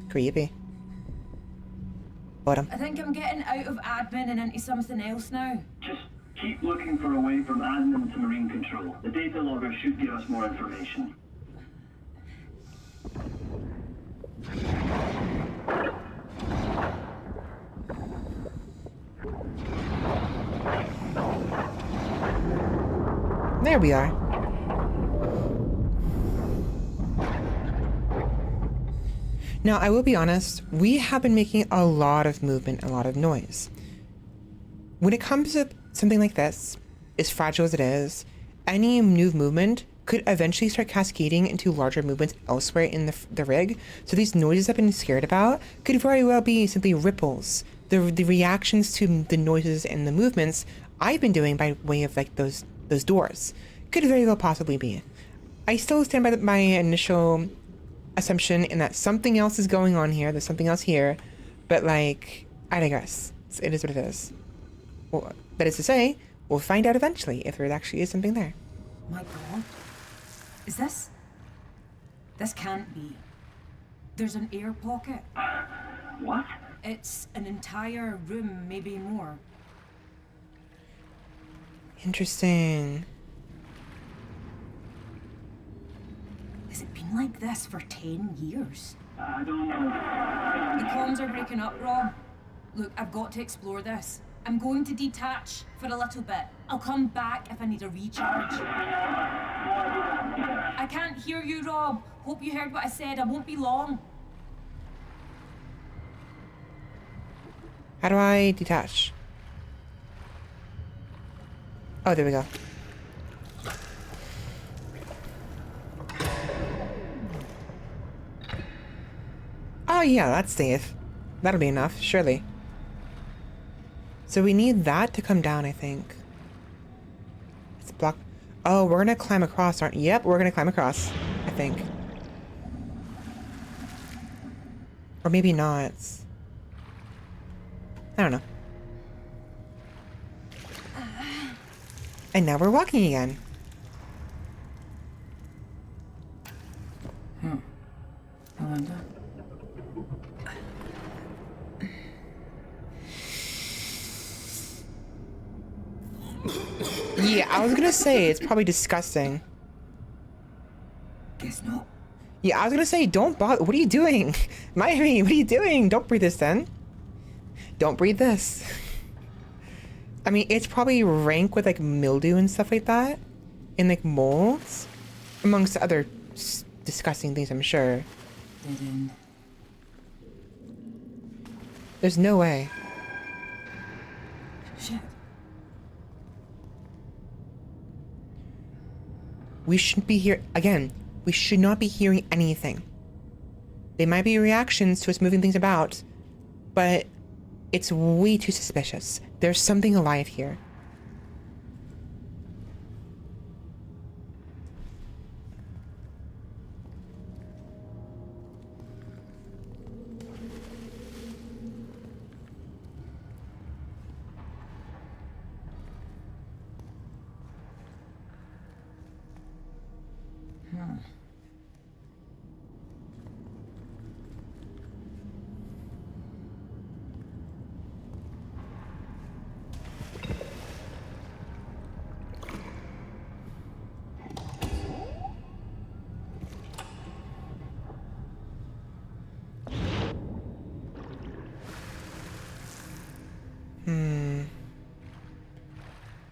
Creepy. Bottom. I think I'm getting out of admin and into something else now. Just keep looking for a way from admin to marine control. The data logger should give us more information. There we are. Now, I will be honest, we have been making a lot of movement, a lot of noise. When it comes to something like this, as fragile as it is, any new movement could eventually start cascading into larger movements elsewhere in the rig. So these noises I've been scared about could very well be simply ripples. The reactions to the noises and the movements I've been doing by way of like those doors could very well possibly be. I still stand by my initial assumption in that something else is going on here. There's something else here, but like, I digress. It is what it is. Well, that is to say, we'll find out eventually if there actually is something there. My god. Is this? This can't be. There's an air pocket. What? It's an entire room, maybe more. Interesting. Has it been like this for 10 years? I don't know. The comms are breaking up, Rob. Look, I've got to explore this. I'm going to detach for a little bit. I'll come back if I need a recharge. I can't hear you, Rob. Hope you heard what I said. I won't be long. How do I detach? Oh, there we go. Oh yeah, that's safe. That'll be enough, surely. So we need that to come down, I think. It's blocked. Oh, we're gonna climb across, aren't we? Yep, we're gonna climb across, I think. Or maybe not. I don't know. And now we're walking again. I wonder. Yeah, I was gonna say, it's probably disgusting. Guess not. Yeah, I was gonna say, don't bother. What are you doing? Mayuri, what are you doing? Don't breathe this then. Don't breathe this. I mean, it's probably rank with like mildew and stuff like that. And like molds. Amongst other disgusting things, I'm sure. Dead end. There's no way. Shit. We shouldn't be here again. We should not be hearing anything. They might be reactions to us moving things about, but it's way too suspicious. There's something alive here.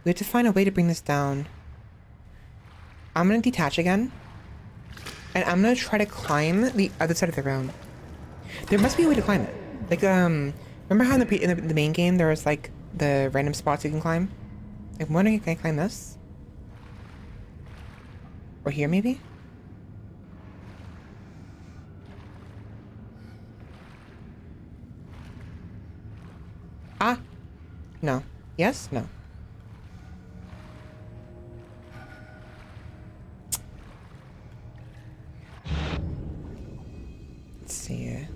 We have to find a way to bring this down. I'm gonna detach again. And I'm gonna try to climb the other side of the room. There must be a way to climb it. Like, remember how in the main game there was like the random spots you can climb? I'm wondering, can I climb this? Or here maybe? Ah! No. Yes? No. Let's see.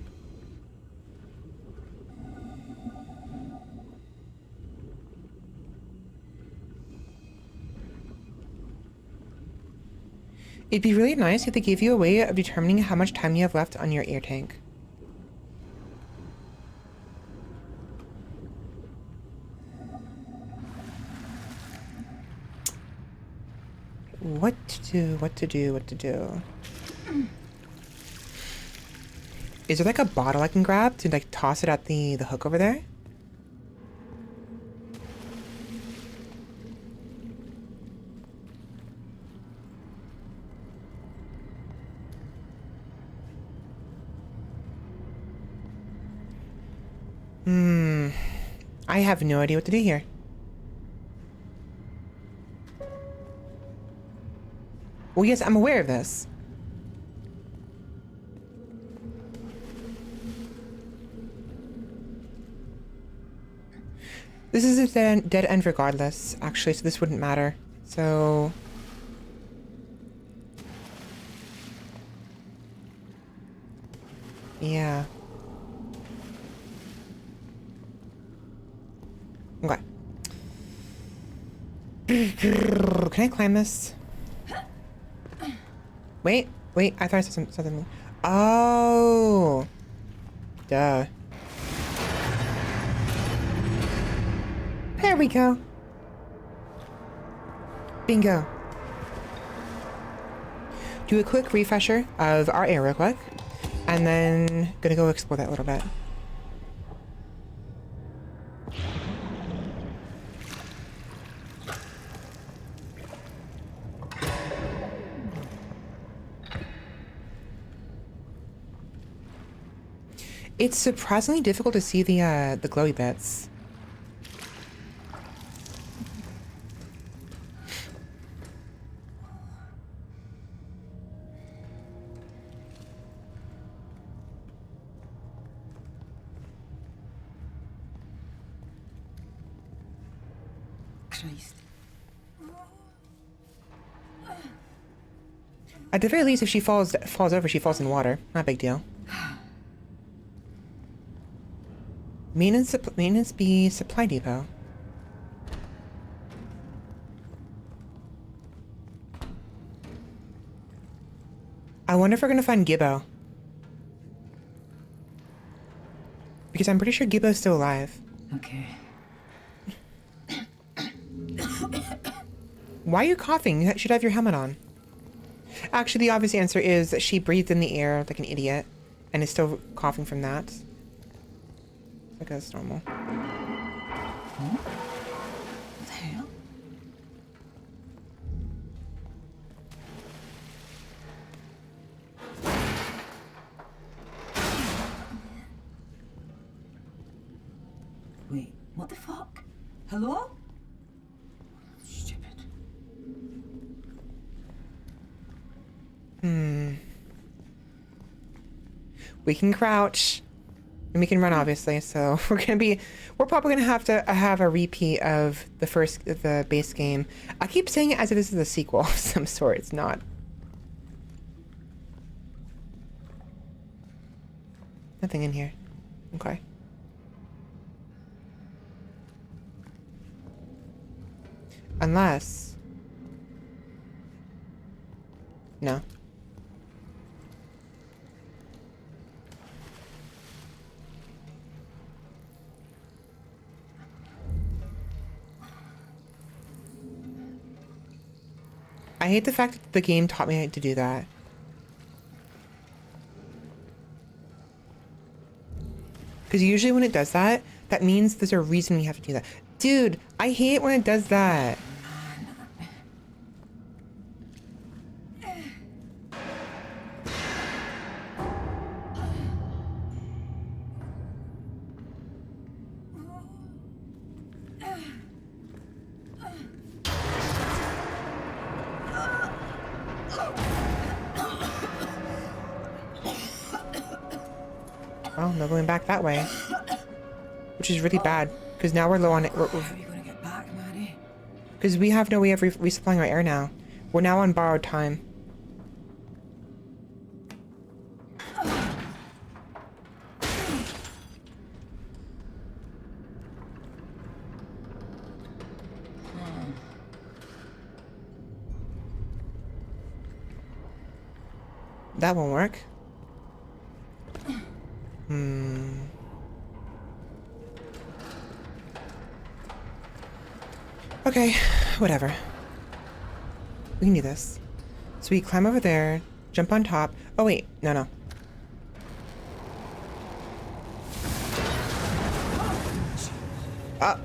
It'd be really nice if they gave you a way of determining how much time you have left on your air tank. What to do, what to do, what to do. Is there like a bottle I can grab to like toss it at the hook over there? I have no idea what to do here. Well, yes, I'm aware of this. This is a dead end regardless, actually, so this wouldn't matter. So... yeah. Okay. Can I climb this? Wait, I thought I saw something. Oh! Duh. There we go. Bingo. Do a quick refresher of our air real quick. And then gonna go explore that a little bit. It's surprisingly difficult to see the glowy bits. Christ. At the very least, if she falls over, she falls in water. Not a big deal. Maintenance B supply depot. I wonder if we're gonna find Gibbo. Because I'm pretty sure Gibbo's still alive. Okay. Why are you coughing? You should have your helmet on. Actually, the obvious answer is that she breathed in the air like an idiot and is still coughing from that. I guess it's normal. What the hell? Wait, what the fuck? Hello? Stupid. We can crouch and we can run, obviously, so we're probably gonna have to have a repeat of the base game. I keep saying it as if this is a sequel of some sort. It's not. Nothing in here. Okay. Unless... No. I hate the fact that the game taught me to do that. Because usually when it does that, that means there's a reason you have to do that. Dude, I hate when it does that. Oh, no going back that way. Which is really bad, because now we're low on it. How are you gonna get back, Maddie? Because we have no way of resupplying our air now. We're now on borrowed time. That won't work. Okay, whatever. We can do this. So we climb over there, jump on top. Oh wait, no. Up.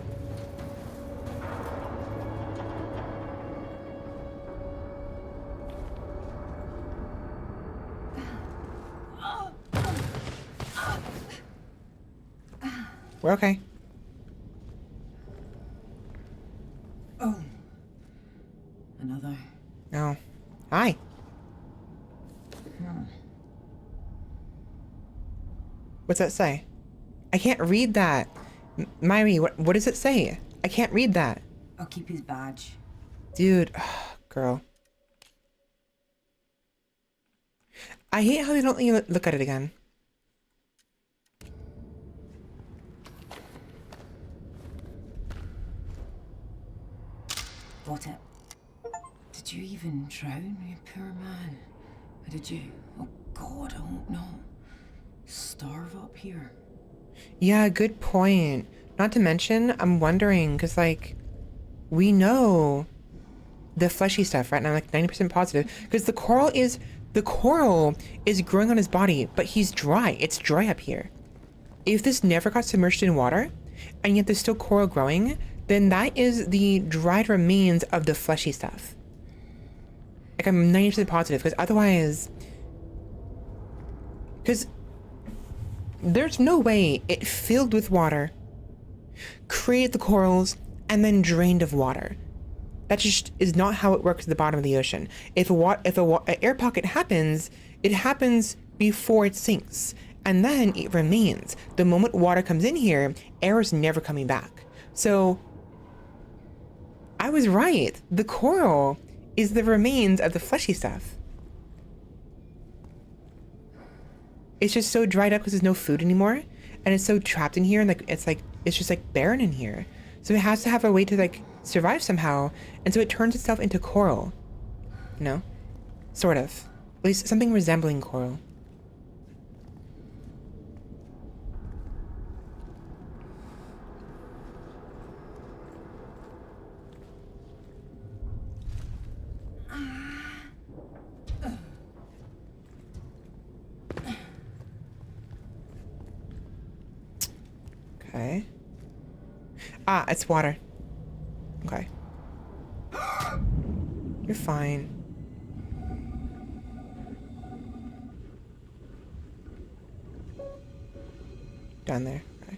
We're okay. Oh. Another. No. Hi. What's that say? I can't read that. Myri, what does it say? I can't read that. I'll keep his badge. Dude, girl. I hate how they don't let you look at it again. Got it. Did you even drown, you poor man? Or did you? Oh God, I hope not. Starve up here. Yeah, good point. Not to mention, I'm wondering, because, like, we know the fleshy stuff, right? And I'm like 90% positive. Because the coral is growing on his body, but he's dry. It's dry up here. If this never got submerged in water, and yet there's still coral growing, then that is the dried remains of the fleshy stuff. Like, I'm 90% positive, because otherwise... Because There's no way it filled with water, created the corals, and then drained of water. That just is not how it works at the bottom of the ocean. If an air pocket happens, it happens before it sinks, and then it remains. The moment water comes in here, air is never coming back. So I was right. The coral is the remains of the fleshy stuff. It's just so dried up because there's no food anymore, and it's so trapped in here, and it's just like barren in here. So it has to have a way to like survive somehow, and so it turns itself into coral. You know, sort of. At least something resembling coral. Okay. Ah, it's water. Okay. You're fine. Down there. Okay.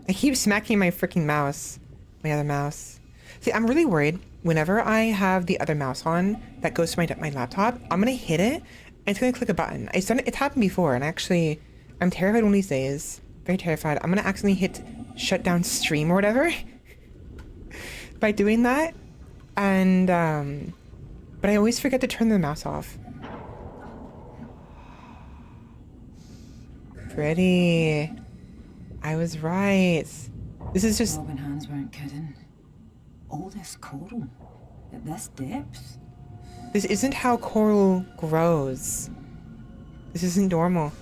I keep smacking my freaking mouse. My other mouse. See, I'm really worried. Whenever I have the other mouse on that goes to my laptop, I'm gonna hit it and it's gonna click a button. It's happened before, and actually, I'm terrified one of these days. Very terrified. I'm gonna accidentally hit shut down stream or whatever by doing that. And but I always forget to turn the mouse off. Pretty. I was right. This is just. Robin hands weren't kidding. All this coral at this depth? This isn't how coral grows. This isn't normal.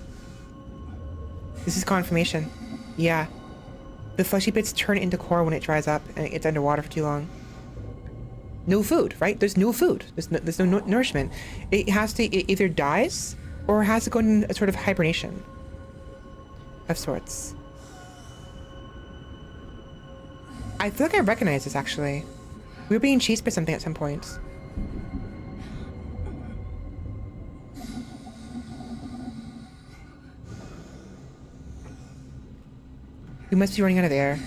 This is confirmation. Yeah. The fleshy bits turn into coral when it dries up and it's underwater for too long. No food, right? There's no food. There's no nourishment. It either dies or it has to go into a sort of hibernation of sorts. I feel like I recognize this, actually. We were being chased by something at some point. We must be running out of air.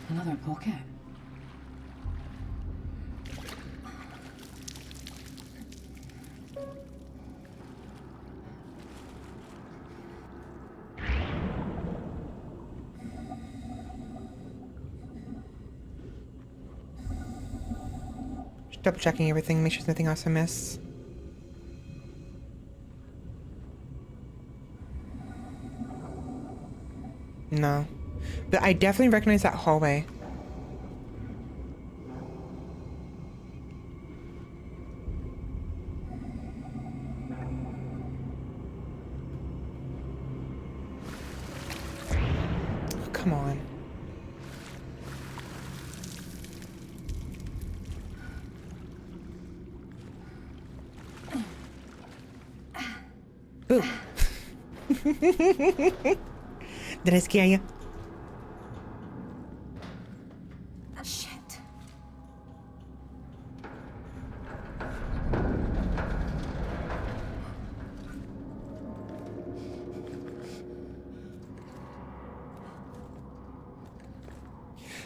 Another pocket. Just double checking everything, make sure there's nothing else I missed. No. But I definitely recognize that hallway. Oh, come on. Ooh. Did I scare you? Shit.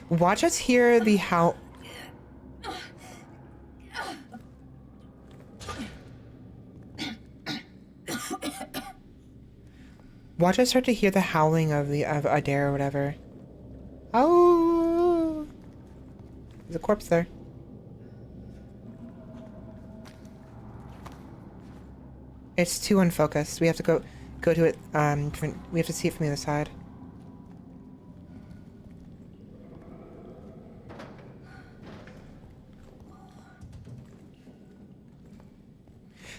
Watch us hear the howl. Watch us start to hear the howling of Adair or whatever. Oh, there's a corpse there. It's too unfocused. We have to go to it. We have to see it from the other side.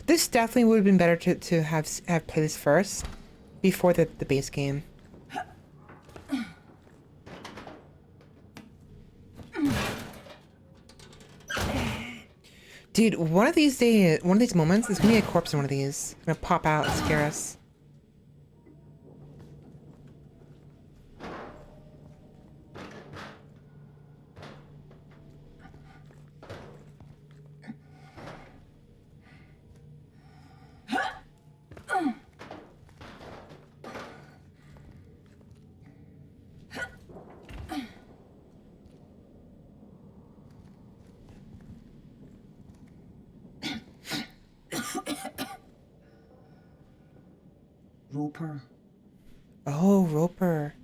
This definitely would have been better to have played this first. Before the base game. Dude, one of these moments, there's gonna be a corpse in one of these. It's gonna pop out and scare us. Roper. Oh, Roper.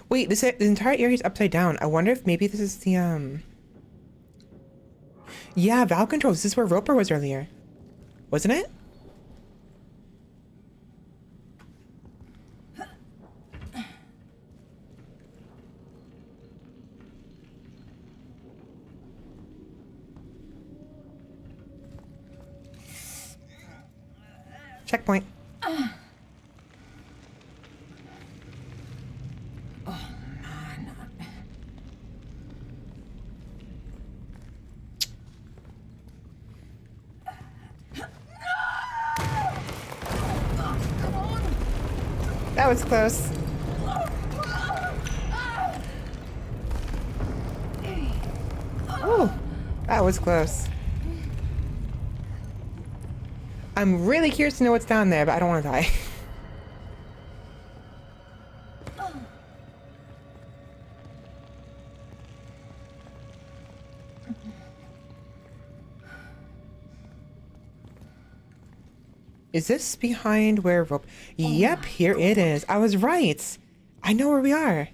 Wait, the entire area is upside down. I wonder if maybe this is the Yeah, valve controls. This is where Roper was earlier, wasn't it? Checkpoint. That was close. Ooh, that was close. I'm really curious to know what's down there, but I don't want to die. Is this behind where rope? Yep, here it is. I was right. I know where we are.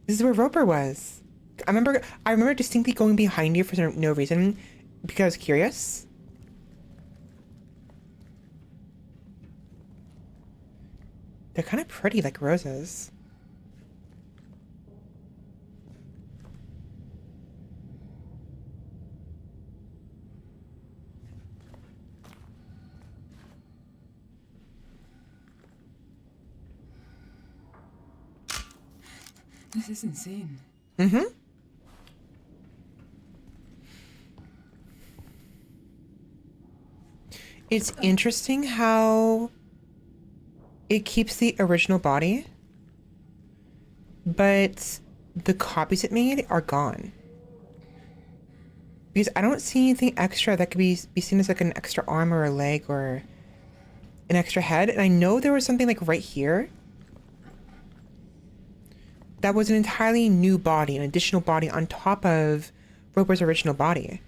This is where Roper was. I remember distinctly going behind you for no reason because I was curious. They're kind of pretty, like roses. This is insane. Mm-hmm. It's interesting how it keeps the original body, but the copies it made are gone. Because I don't see anything extra that could be seen as like an extra arm or a leg or an extra head. And I know there was something like right here that was an entirely new body, an additional body on top of Roper's original body.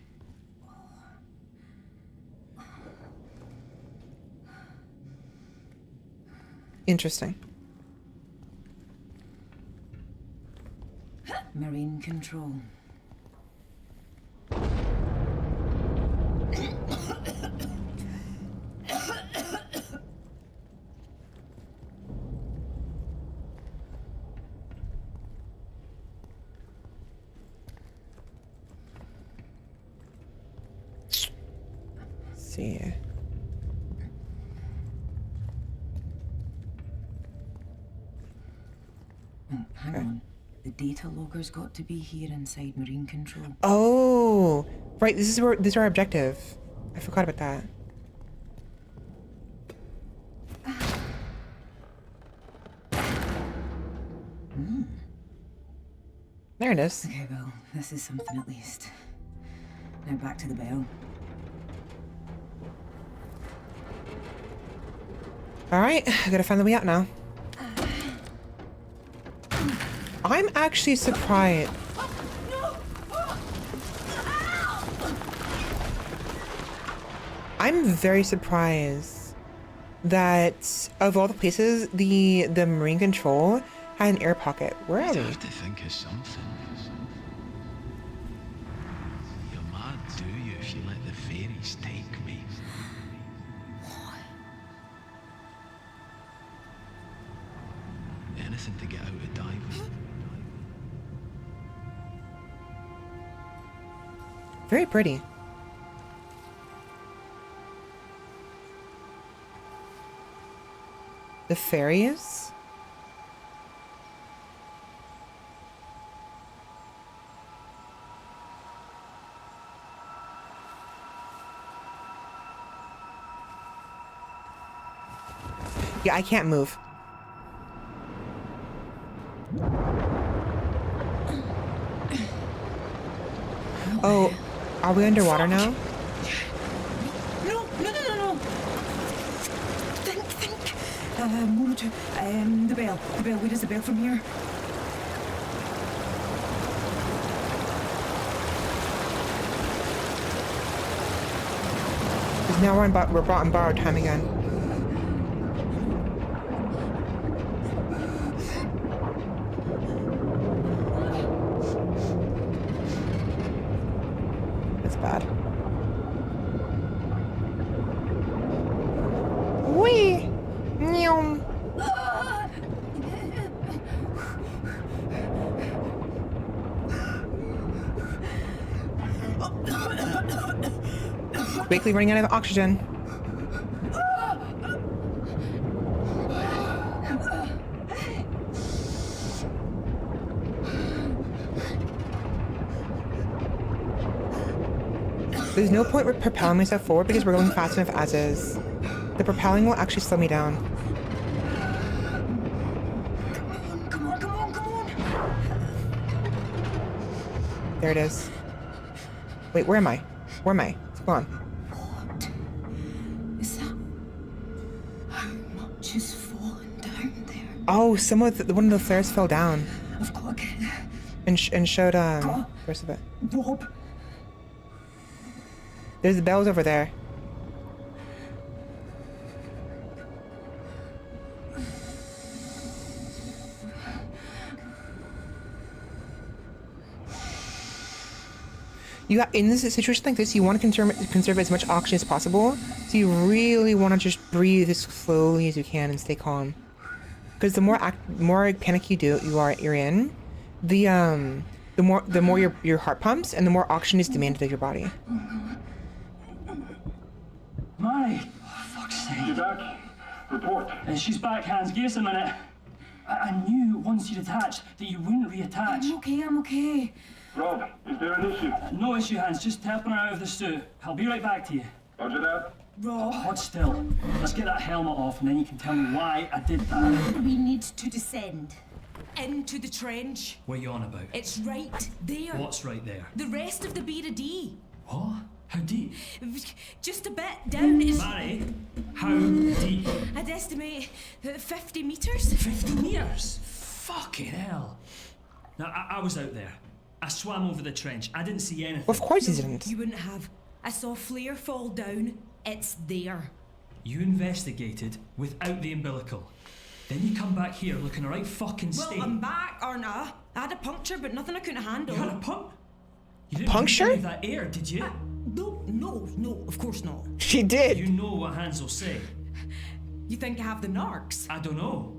Interesting. Marine control. Let's see. Hang on. The data logger's got to be here inside marine control. Oh, right. This is our objective. I forgot about that. There it is. Okay, well, this is something at least. Now back to the bell. All right, I gotta find the way out now. I'm actually surprised. I'm very surprised that of all the places, the marine control had an air pocket. Where are I'd we? have to think of something. You're mad, do you, if you let the fairies take me? Anything to get out of diving. Very pretty. The fairies? Yeah, I can't move. Oh, are we underwater now? No! Think. Moment. The bell. Where is the bell from here? Because now we're on borrowed time again. bad. Wee! Meow. Quickly running out of oxygen. There's no point with propelling myself forward because we're going fast enough as is. The propelling will actually slow me down. Come on, come on, come on! There it is. Wait, where am I? Where am I? Go on. What is that? How much is falling down there? Oh, one of the flares fell down I've got to get and showed the rest of it. Rob. There's the bells over there. In this situation like this, you want to conserve as much oxygen as possible. So you really want to just breathe as slowly as you can and stay calm. Because the more panic you're in, the more your heart pumps and the more oxygen is demanded of your body. Mary! Oh, fuck's sake. You back? Report. She's back, Hans. Give us a minute. I knew once you'd attached that you wouldn't reattach. I'm okay. Rob, is there an issue? No issue, Hans. Just helping her out of the suit. I'll be right back to you. Roger that. Rob, Hold still. Let's get that helmet off and then you can tell me why I did that. we need to descend. Into the trench. What are you on about? It's right there. What's right there? The rest of the B. What? How deep? Just a bit down. It's, Mary, how deep? I'd estimate 50 meters. 50 meters? Fucking hell. Now, I was out there. I swam over the trench. I didn't see anything. Of course he didn't. You wouldn't have. I saw a flare fall down. It's there. You investigated without the umbilical. Then you come back here looking a right fucking Well, state. I'm back, aren't I? I had a puncture, but nothing I couldn't handle. You had a pump? You didn't Puncture? breathe any of that air, did you? No, of course not. She did. You know what Hans will say. You think I have the narcs? I don't know.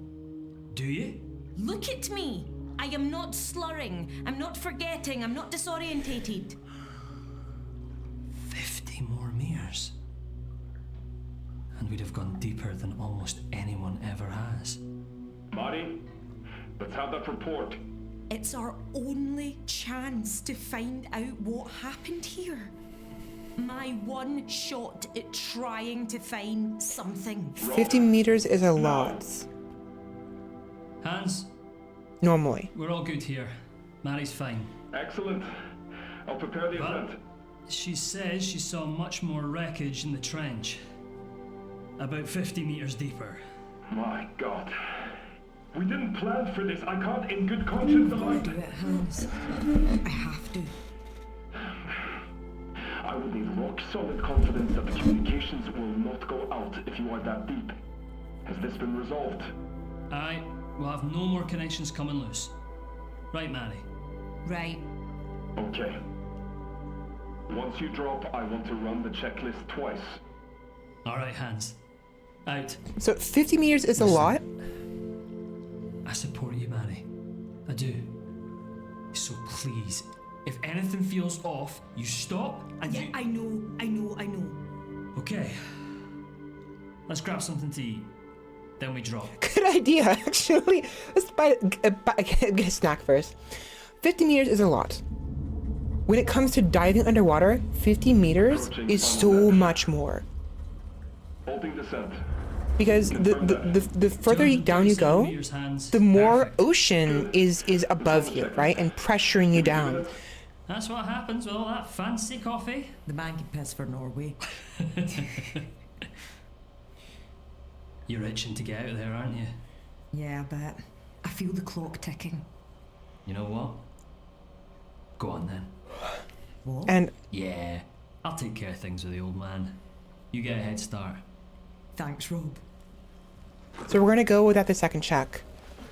Do you? Look at me. I am not slurring. I'm not forgetting. I'm not disorientated. 50 more meters. And we'd have gone deeper than almost anyone ever has. Marty, let's have that report. It's our only chance to find out what happened here. My one shot at trying to find something. 50 meters is a lot. Hans, Normally. we're all good here. Mary's fine. Excellent. I'll prepare the But event. she says she saw much more wreckage in the trench. About 50 meters deeper. My God. We didn't plan for this. I can't in good conscience allow Do it, Hans. I have to. I would need rock-solid confidence that the communications will not go out if you are that deep. Has this been resolved? Aye, we'll have no more connections coming loose. Right, Mary? Right. Okay. Once you drop, I want to run the checklist twice. Alright, Hans. Out. So 50 meters is a lot. I support you, Mary. I do. So please, if anything feels off, you stop and Yeah, you... I know. Okay. Let's grab something to eat. Then we drop. Good idea, actually. Let's get a snack first. 50 meters is a lot. When it comes to diving underwater, 50 meters is so much more. Halting descent. Because the further down you 237 go, meters, Hans. the more Perfect. ocean is above you, right? And pressuring you down. That's what happens with all that fancy coffee. The man can piss for Norway. You're itching to get out of there, aren't you? Yeah, I bet. I feel the clock ticking. You know what? Go on then. What? And Yeah, I'll take care of things with the old man. You get a head start. Thanks, Rob. so we're gonna go without the second check.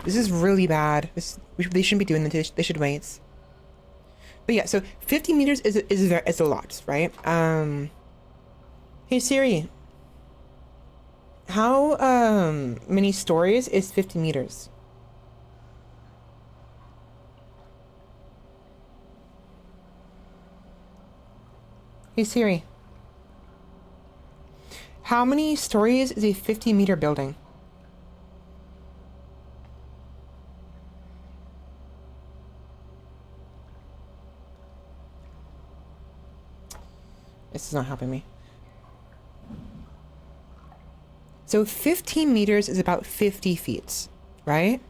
This is really bad. They shouldn't be doing this. They should wait. But yeah, so 50 meters is a lot, right? Hey Siri, how many stories is 50 meters? Hey Siri, how many stories is a 50-meter building? This is not helping me. So 15 meters is about 50 feet, right?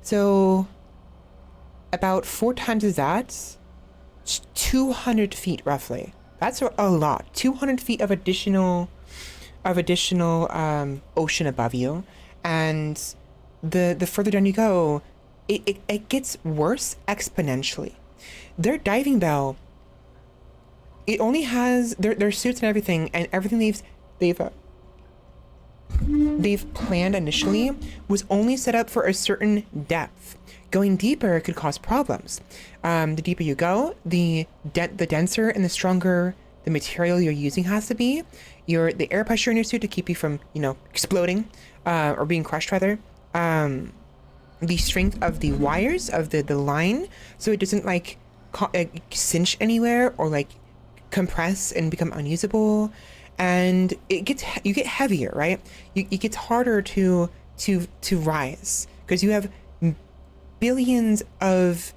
So about 4 times that, 200 feet roughly. That's a lot. 200 feet of additional ocean above you, and the further down you go, it gets worse exponentially. Their diving bell, it only has their suits and everything they've planned initially was only set up for a certain depth. Going deeper could cause problems. The deeper you go, the denser and the stronger the material you're using has to be. The air pressure in your suit to keep you from, exploding or being crushed rather. The strength of the wires of the line, so it doesn't cinch anywhere or compress and become unusable. And you get heavier, right? It gets harder to rise because you have billions of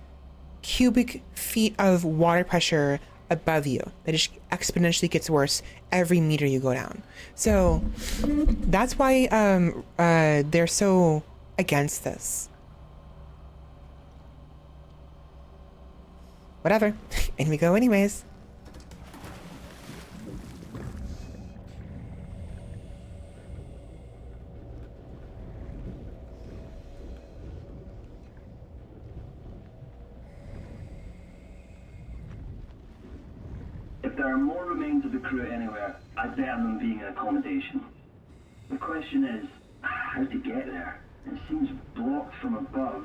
cubic feet of water pressure above you that just exponentially gets worse every meter you go down. So that's why they're so against this. Whatever. In we go anyways. If there are more remains of the crew anywhere, I'd bet on them being in accommodation. The question is, how to get there? It seems blocked from above.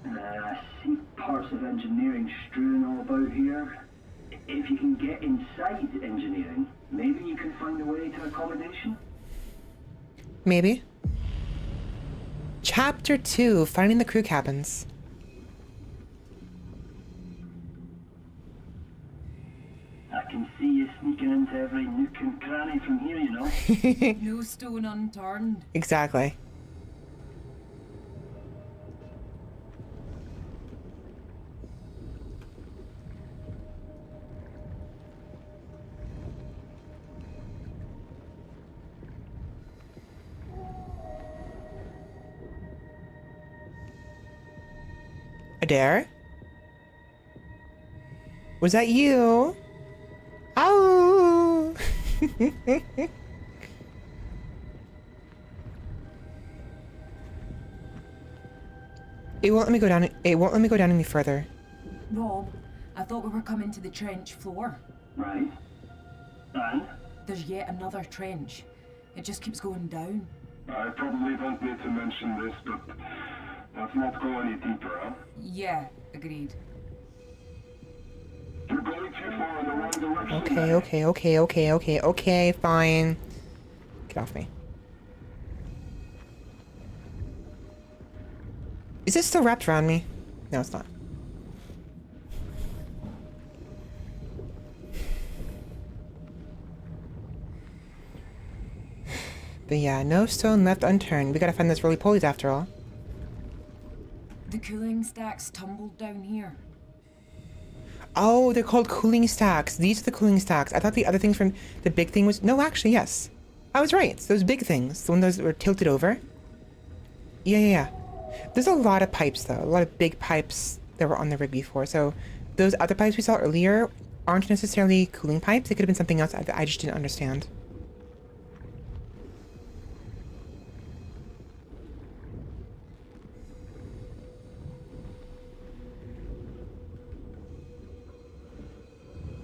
I see parts of engineering strewn all about here. If you can get inside engineering, maybe you can find a way to accommodation? Maybe. Chapter 2, Finding the Crew Cabins. I can see you sneaking into every nook and cranny from here, you know. No stone unturned. Exactly. Adair? Was that you? Ow! It won't let me go down. It won't let me go down any further. Rob, I thought we were coming to the trench floor. Right. And? There's yet another trench. It just keeps going down. I probably don't need to mention this, but let's not go any deeper, huh? Yeah, agreed. You're going too far in the wrong direction. Okay, fine. Get off me. Is this still wrapped around me? No, it's not. But yeah, no stone left unturned. We gotta find those roly-polies after all. The cooling stacks tumbled down here. Oh, they're called cooling stacks. These are the cooling stacks. I thought the other things from the big thing was... No, actually, yes. I was right. It's those big things. The ones that were tilted over. Yeah. There's a lot of pipes, though. A lot of big pipes that were on the rig before. So those other pipes we saw earlier aren't necessarily cooling pipes. It could have been something else I just didn't understand.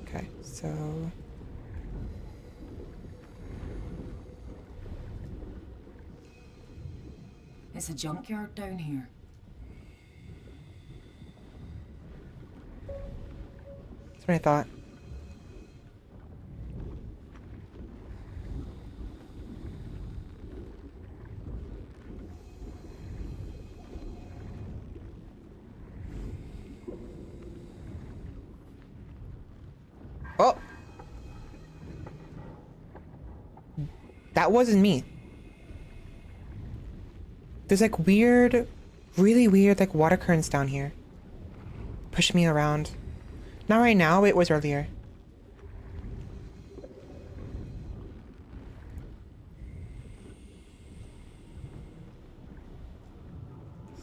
Okay, so... It's a junkyard down here. what I thought. Oh! That wasn't me. There's like weird, really weird like water currents down here. Push me around. Not right now, it was earlier.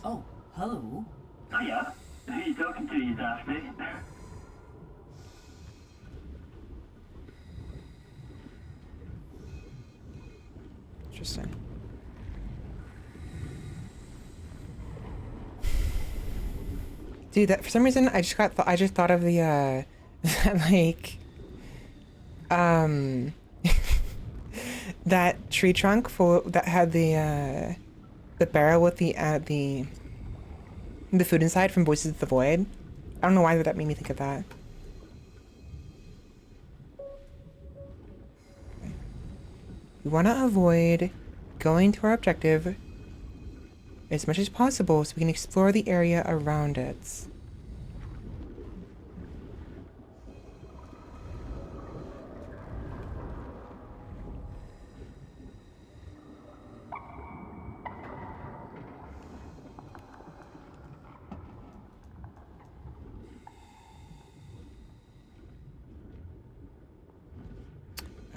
Oh, hello. Hiya. Who are you talking to, you dafty? Interesting. Dude, that for some reason I just thought of the like that tree trunk full that had the barrel with the food inside from Voices of the Void. I don't know why that made me think of that. We want to avoid going to our objective as much as possible so we can explore the area around it.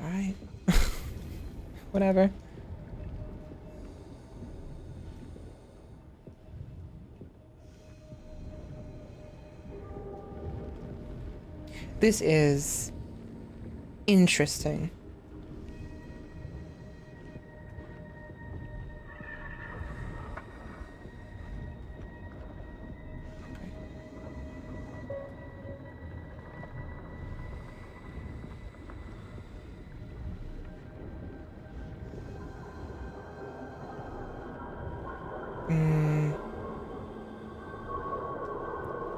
Alright. Whatever. This is interesting.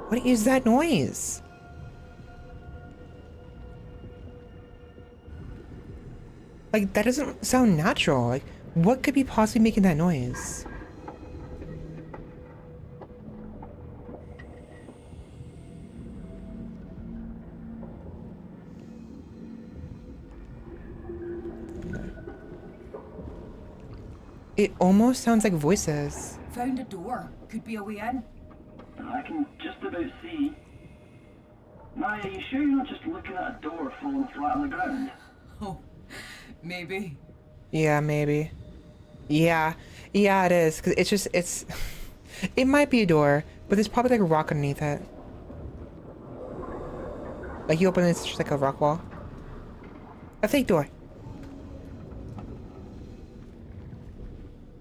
What is that noise? Like, that doesn't sound natural. Like, what could be possibly making that noise? It almost sounds like voices. Found a door. Could be a way in. I can just about see. Maya, are you sure you're not just looking at a door falling flat on the ground? Oh, maybe. Yeah, maybe. Yeah. Yeah, it is. Cause it's... It might be a door, but there's probably like a rock underneath it. Like you open it, it's just like a rock wall. A fake door.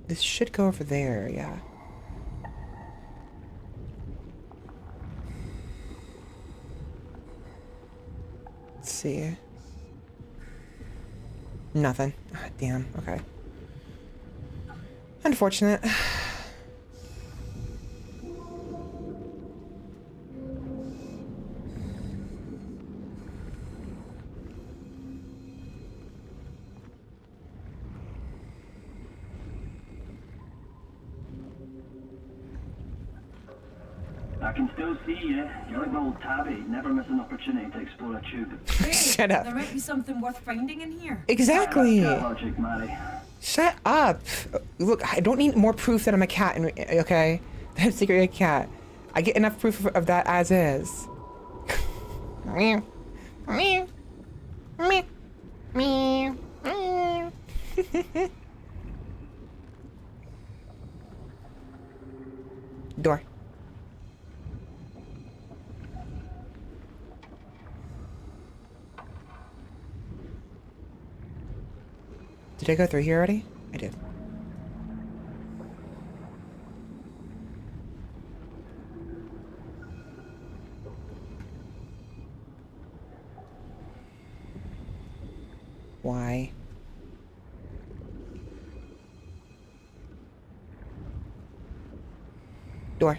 This should go over there, yeah. Let's see. Nothing. Ah, damn, okay. Unfortunate. I can still see you. You're like the old tabby, never miss an opportunity to explore a tube. Hey, Shut up. There might be something worth finding in here. Exactly. Cat logic, Mary. Shut up. Look, I don't need more proof that I'm a cat, okay? That I'm secretly a cat. I get enough proof of that as is. Meow. Meow. Meow. Meow. Meow. Door. Did I go through here already? I did. Why? Door.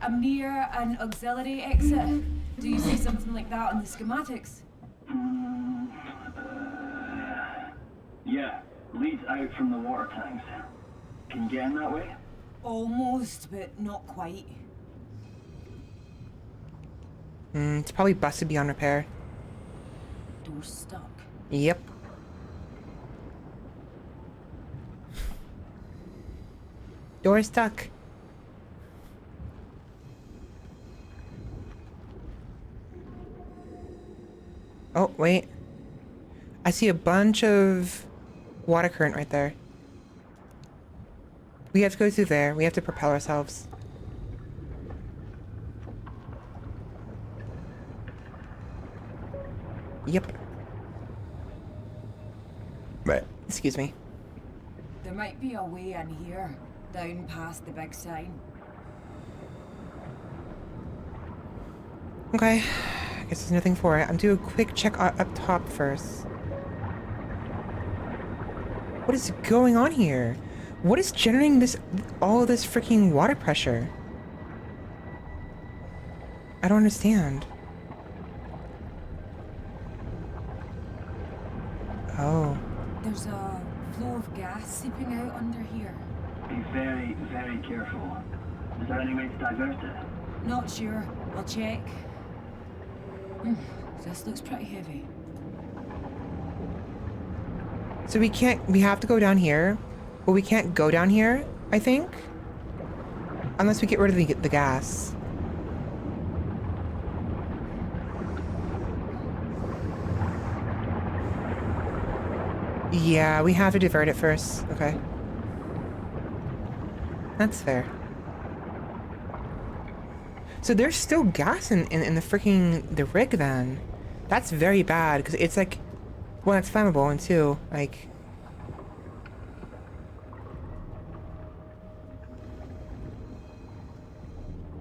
I'm near an auxiliary exit. Do you see something like that on the schematics? Yeah, leads out from the water tanks. Can you get in that way? Almost, but not quite. It's probably busted beyond repair. Door's stuck. Yep. Door stuck. Oh, wait. I see a bunch of water current right there. We have to go through there. We have to propel ourselves. Yep. Right. Excuse me. There might be a way in here, down past the big sign. Okay. I guess there's nothing for it. I'm doing a quick check up top first. What is going on here? What is generating all of this freaking water pressure? I don't understand. Oh. There's a flow of gas seeping out under here. Be very, very careful. Is there any way to divert it? Not sure. I'll check. This looks pretty heavy. So we have to go down here, but we can't go down here, I think? Unless we get rid of the gas. Yeah, we have to divert it first. Okay. That's fair. So there's still gas in the freaking the rig then. That's very bad because it's like, well, it's flammable, and two, like,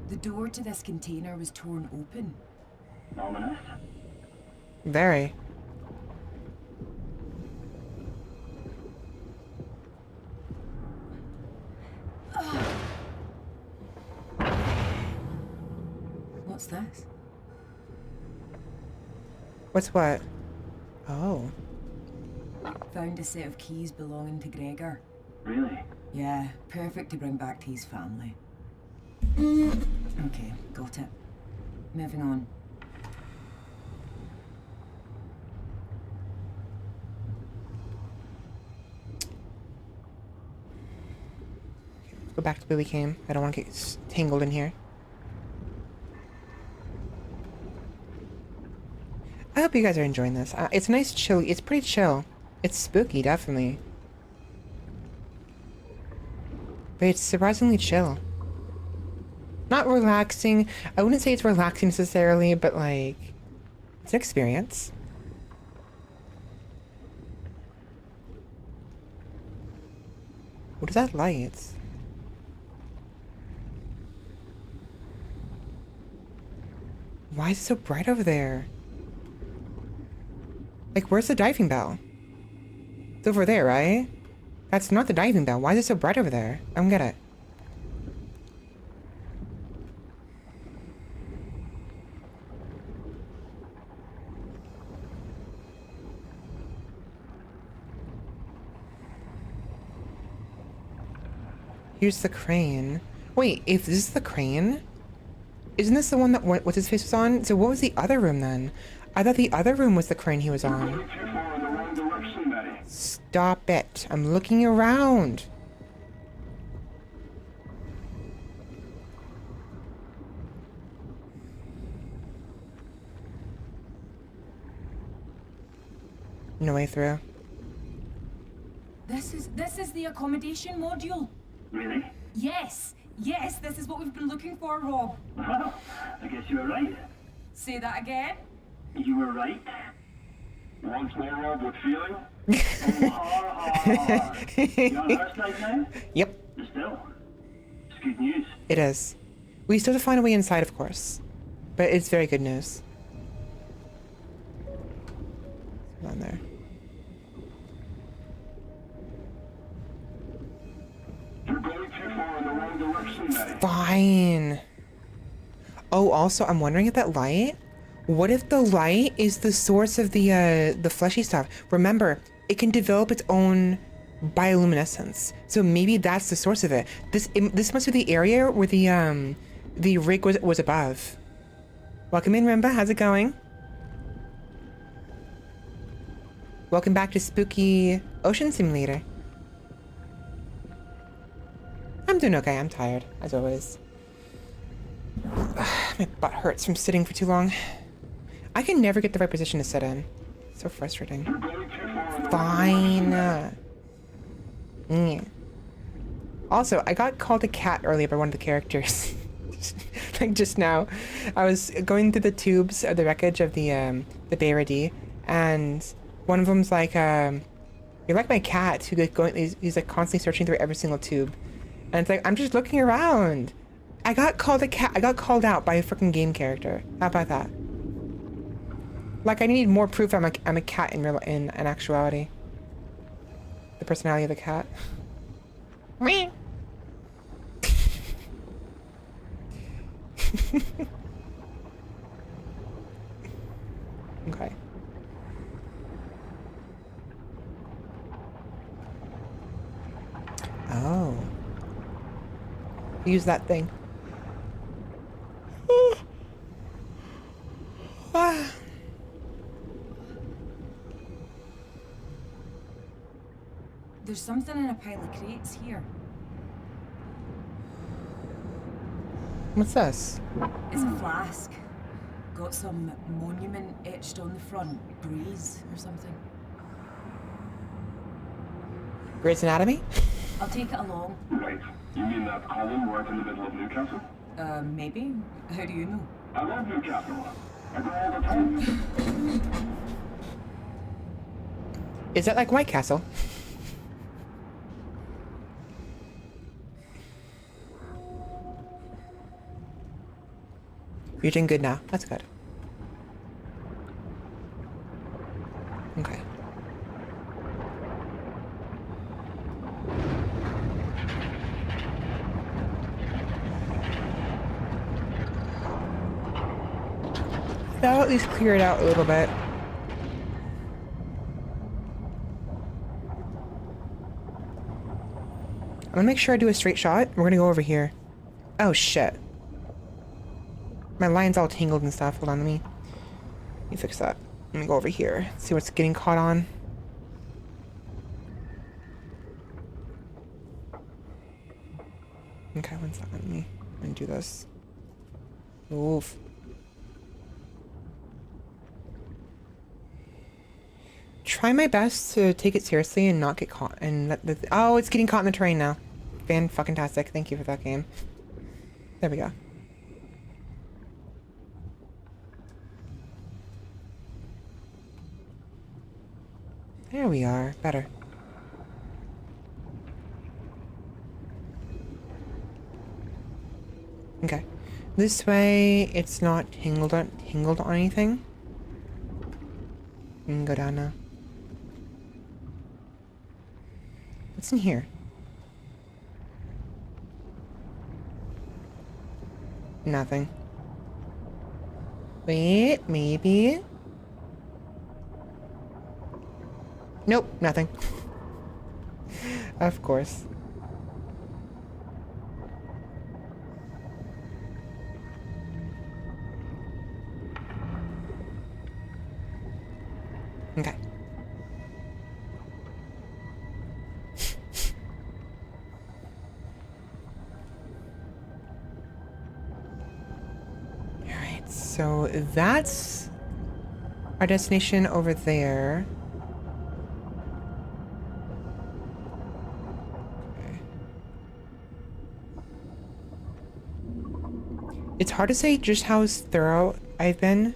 The door to this container was torn open. Ominous. very. What's this? What's what? Oh. Found a set of keys belonging to Gregor. Really? Yeah, perfect to bring back to his family. Okay, got it. Moving on. Go back to where we came. I don't want to get tangled in here. I hope you guys are enjoying this. It's nice, chill. It's pretty chill. It's spooky, definitely. But it's surprisingly chill. Not relaxing. I wouldn't say it's relaxing necessarily, but like, it's an experience. What is that light? Why is it so bright over there? Like, where's the diving bell? It's over there, right? That's not the diving bell. Why is it so bright over there? I don't get it. Here's the crane. Wait, if this is the crane, isn't this the one that what's his face was on? So what was the other room then? I thought the other room was the crane he was on. Going too far in the wrong direction, Maddie. Stop it. I'm looking around. No way through. This is the accommodation module. Really? Yes, this is what we've been looking for, Rob. Well, I guess you were right. Say that again. You were right. Once more, Rob, with feeling. Oh, ha. You on first night now? Yep, But still, it's good news. it is. We still have to find a way inside, of course. But it's very good news. Hold on there. You're going too far in the wrong direction, Maddie. Fine. Oh, also, I'm wondering if that light What if the light is the source of the fleshy stuff? Remember, it can develop its own bioluminescence. So maybe that's the source of it. This must be the area where the rig was above. Welcome in, Rimba. How's it going? Welcome back to Spooky Ocean Simulator. I'm doing okay. I'm tired, as always. My butt hurts from sitting for too long. I can never get the right position to sit in. So frustrating. Fine. Yeah. Also, I got called a cat earlier by one of the characters. Like just now. I was going through the tubes of the wreckage of the Bayradi, and one of them's like, you're like my cat who like he's like constantly searching through every single tube. And it's like, I'm just looking around. I got called a cat. I got called out by a freaking game character. How about that? Like, I need more proof I'm a cat in actuality. The personality of the cat. Meh. Okay. Oh. Use that thing. Ah. There's something in a pile of crates here. What's this? It's a flask. Got some monument etched on the front. Breeze or something. Grey's Anatomy? I'll take it along. Right. You mean that column right in the middle of Newcastle? Maybe? How do you know? I love Newcastle. I go all the time. Is that like White Castle? You're doing good now. That's good. Okay. That'll at least clear it out a little bit. I'm gonna make sure I do a straight shot. We're gonna go over here. Oh shit. My line's all tangled and stuff. Hold on, let me fix that. Let me go over here. See what's getting caught on. Okay, one second. Let me undo this. Oof. Try my best to take it seriously and not get caught. And oh, it's getting caught in the terrain now. Fan-fucking-tastic. Thank you for that game. There we go. There we are. Better. Okay. This way, it's not tangled on anything. We can go down now. What's in here? Nothing. Wait, maybe? Nope, nothing. Of course. Okay. Alright, so that's our destination over there. It's hard to say just how thorough I've been,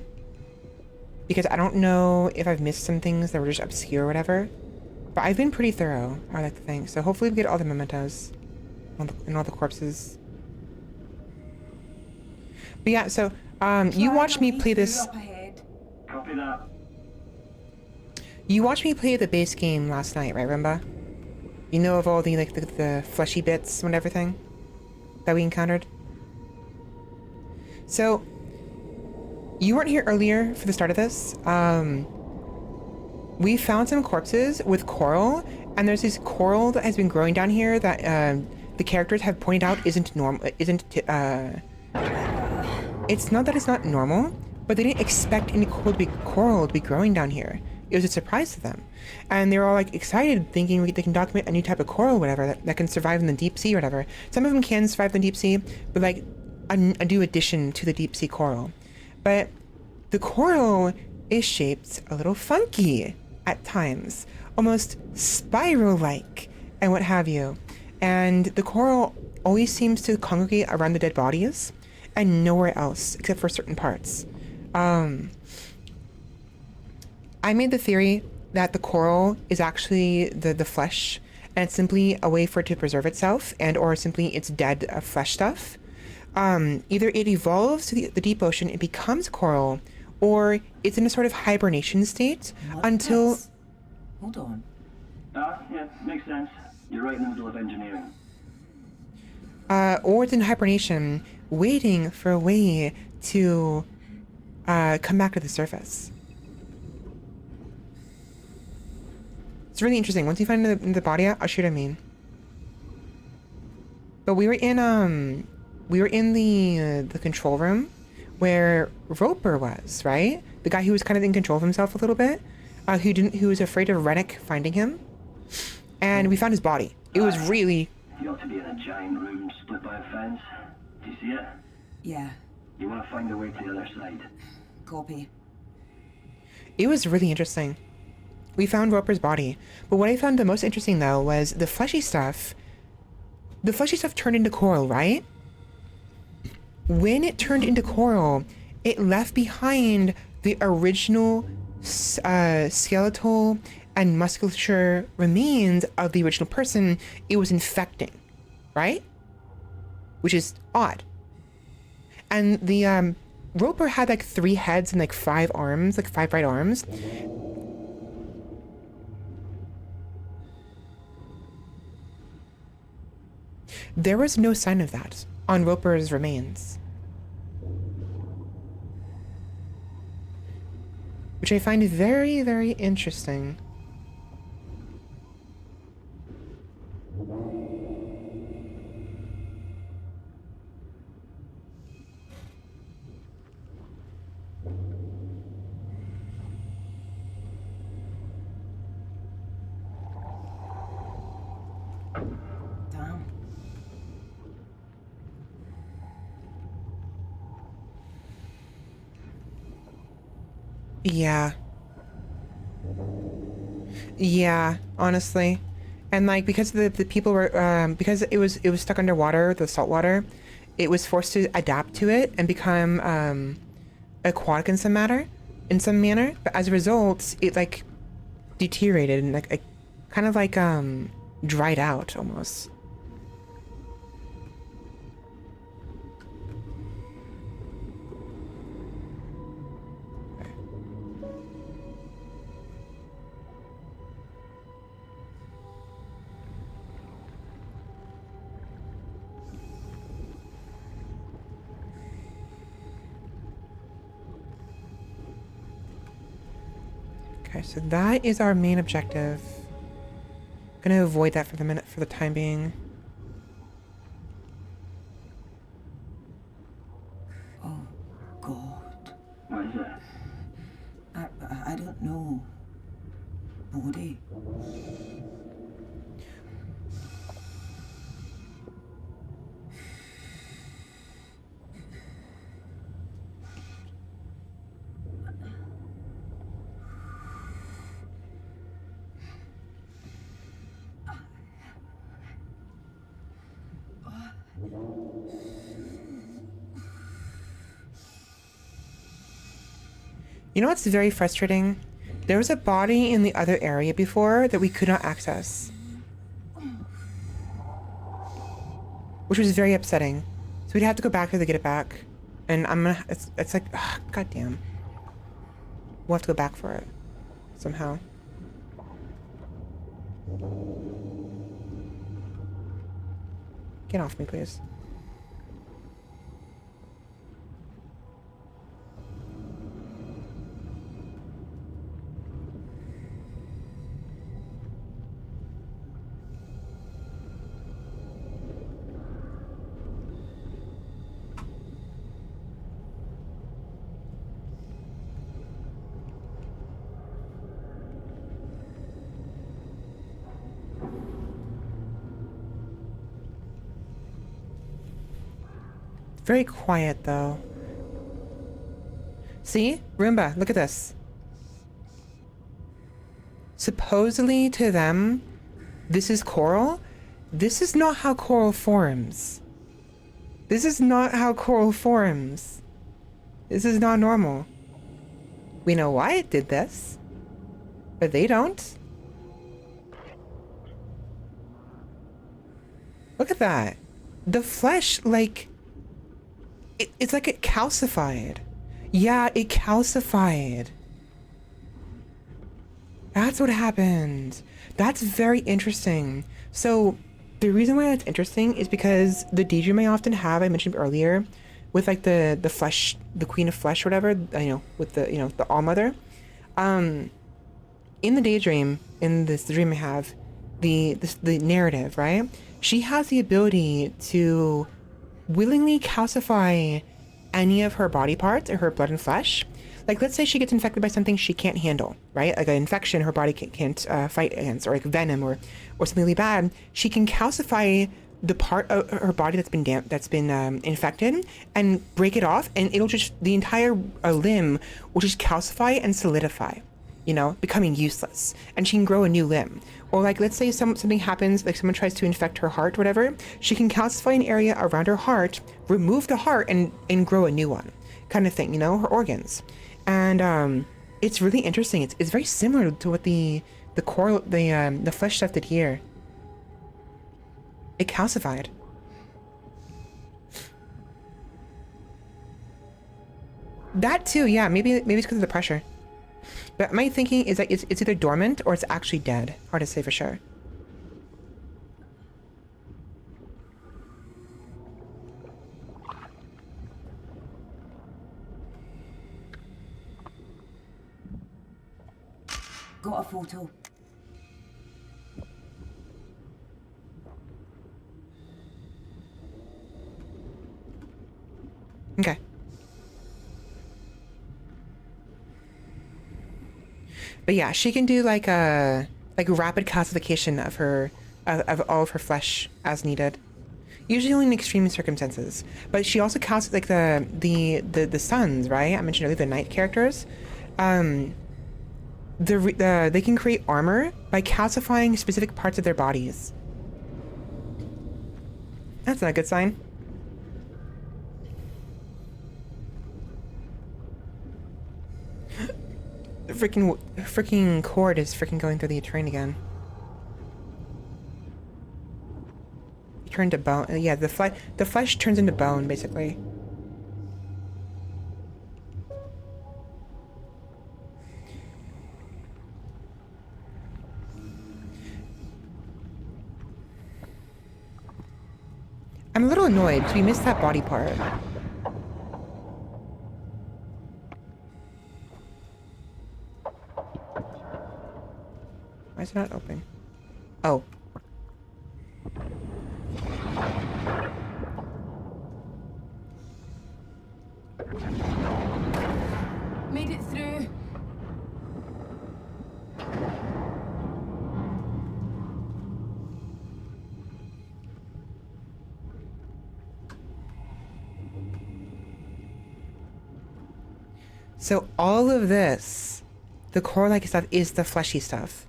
because I don't know if I've missed some things that were just obscure or whatever, but I've been pretty thorough, I like to think. So hopefully we get all the mementos and all the corpses. But yeah, so you watched me play this. Copy that. You watched me play the base game last night, right, Rimba? You know of all the like the fleshy bits and everything that we encountered. So, You weren't here earlier for the start of this. We found some corpses with coral, and there's this coral that has been growing down here that the characters have pointed out isn't normal. It's not that it's not normal, but they didn't expect any coral to be growing down here. It was a surprise to them, and they were all like excited, thinking they can document a new type of coral, or whatever, that can survive in the deep sea, or whatever. Some of them can survive in the deep sea, but like a new addition to the deep sea coral. But the coral is shaped a little funky at times, almost spiral-like, and what have you. And the coral always seems to congregate around the dead bodies, and nowhere else except for certain parts. I made the theory that the coral is actually the flesh, and it's simply a way for it to preserve itself, and or simply it's dead flesh stuff. Either it evolves to the deep ocean, it becomes coral, or it's in a sort of hibernation state until... Hold on. Yeah, makes sense. You're right in the middle of engineering. Or it's in hibernation, waiting for a way to come back to the surface. It's really interesting. Once you find the body out, I'll shoot a mean. But we were in the control room where Roper was, right? The guy who was kind of in control of himself a little bit, who was afraid of Rennick finding him, and we found his body. It was really... You ought to be in a giant room split by a fence. Do you see it? Yeah, You want to find a way to the other side. copy. It was really interesting. We found Roper's body, but what I found the most interesting though was the fleshy stuff. The fleshy stuff turned into coral, right? When it turned into coral, it left behind the original skeletal and musculature remains of the original person it was infecting, right? Which is odd. And the Roper had like 3 heads and like 5 arms, like 5 right arms. There was no sign of that on Roper's remains, which I find very, very interesting. Damn. Yeah. Yeah, honestly. And like because the people were because it was stuck underwater, the salt water, it was forced to adapt to it and become aquatic in some manner, but as a result it like deteriorated and like kind of like dried out almost. Okay, so that is our main objective. Gonna avoid that for the time being. Oh, God. What is it? I don't know. Body. You know what's very frustrating? There was a body in the other area before that we could not access, which was very upsetting. So we'd have to go back there to get it back. And it's like, ugh, goddamn. We'll have to go back for it somehow. Get off me, please. Very quiet though. See? Roomba, look at this. Supposedly to them, this is coral. This is not how coral forms. This is not how coral forms. This is not normal. We know why it did this, but they don't. Look at that. The flesh, like, it's like it calcified. Yeah, it calcified. That's what happened. That's very interesting. So the reason why that's interesting is because the daydream I often have, I mentioned earlier, with like the flesh, the queen of flesh, or whatever, with the, the all mother. In the daydream, in this dream I have, the narrative, right? She has the ability to willingly calcify any of her body parts or her blood and flesh. Like, let's say she gets infected by something she can't handle, right? Like an infection her body can't fight against, or like venom or something really bad. She can calcify the part of her body that's been infected and break it off, and it'll just, the entire limb will just calcify and solidify, becoming useless, and she can grow a new limb. Or like, let's say something happens, like someone tries to infect her heart, whatever, she can calcify an area around her heart, remove the heart, and grow a new one, kind of thing, her organs. And it's really interesting. It's very similar to what the coral, the flesh stuff did here. It calcified. That too, yeah. Maybe it's because of the pressure. But my thinking is that it's either dormant or it's actually dead. Hard to say for sure. Got a photo. Okay. But yeah, she can do like a rapid calcification of her of all of her flesh as needed. Usually only in extreme circumstances. But she also calcifies like the suns, right? I mentioned earlier the night characters. They can create armor by calcifying specific parts of their bodies. That's not a good sign. The freaking cord is freaking going through the train again. It turned to bone. Yeah, the flesh turns into bone, basically. I'm a little annoyed because we missed that body part. Why is it not open? Oh. Made it through. So all of this, the core-like stuff, is the fleshy stuff.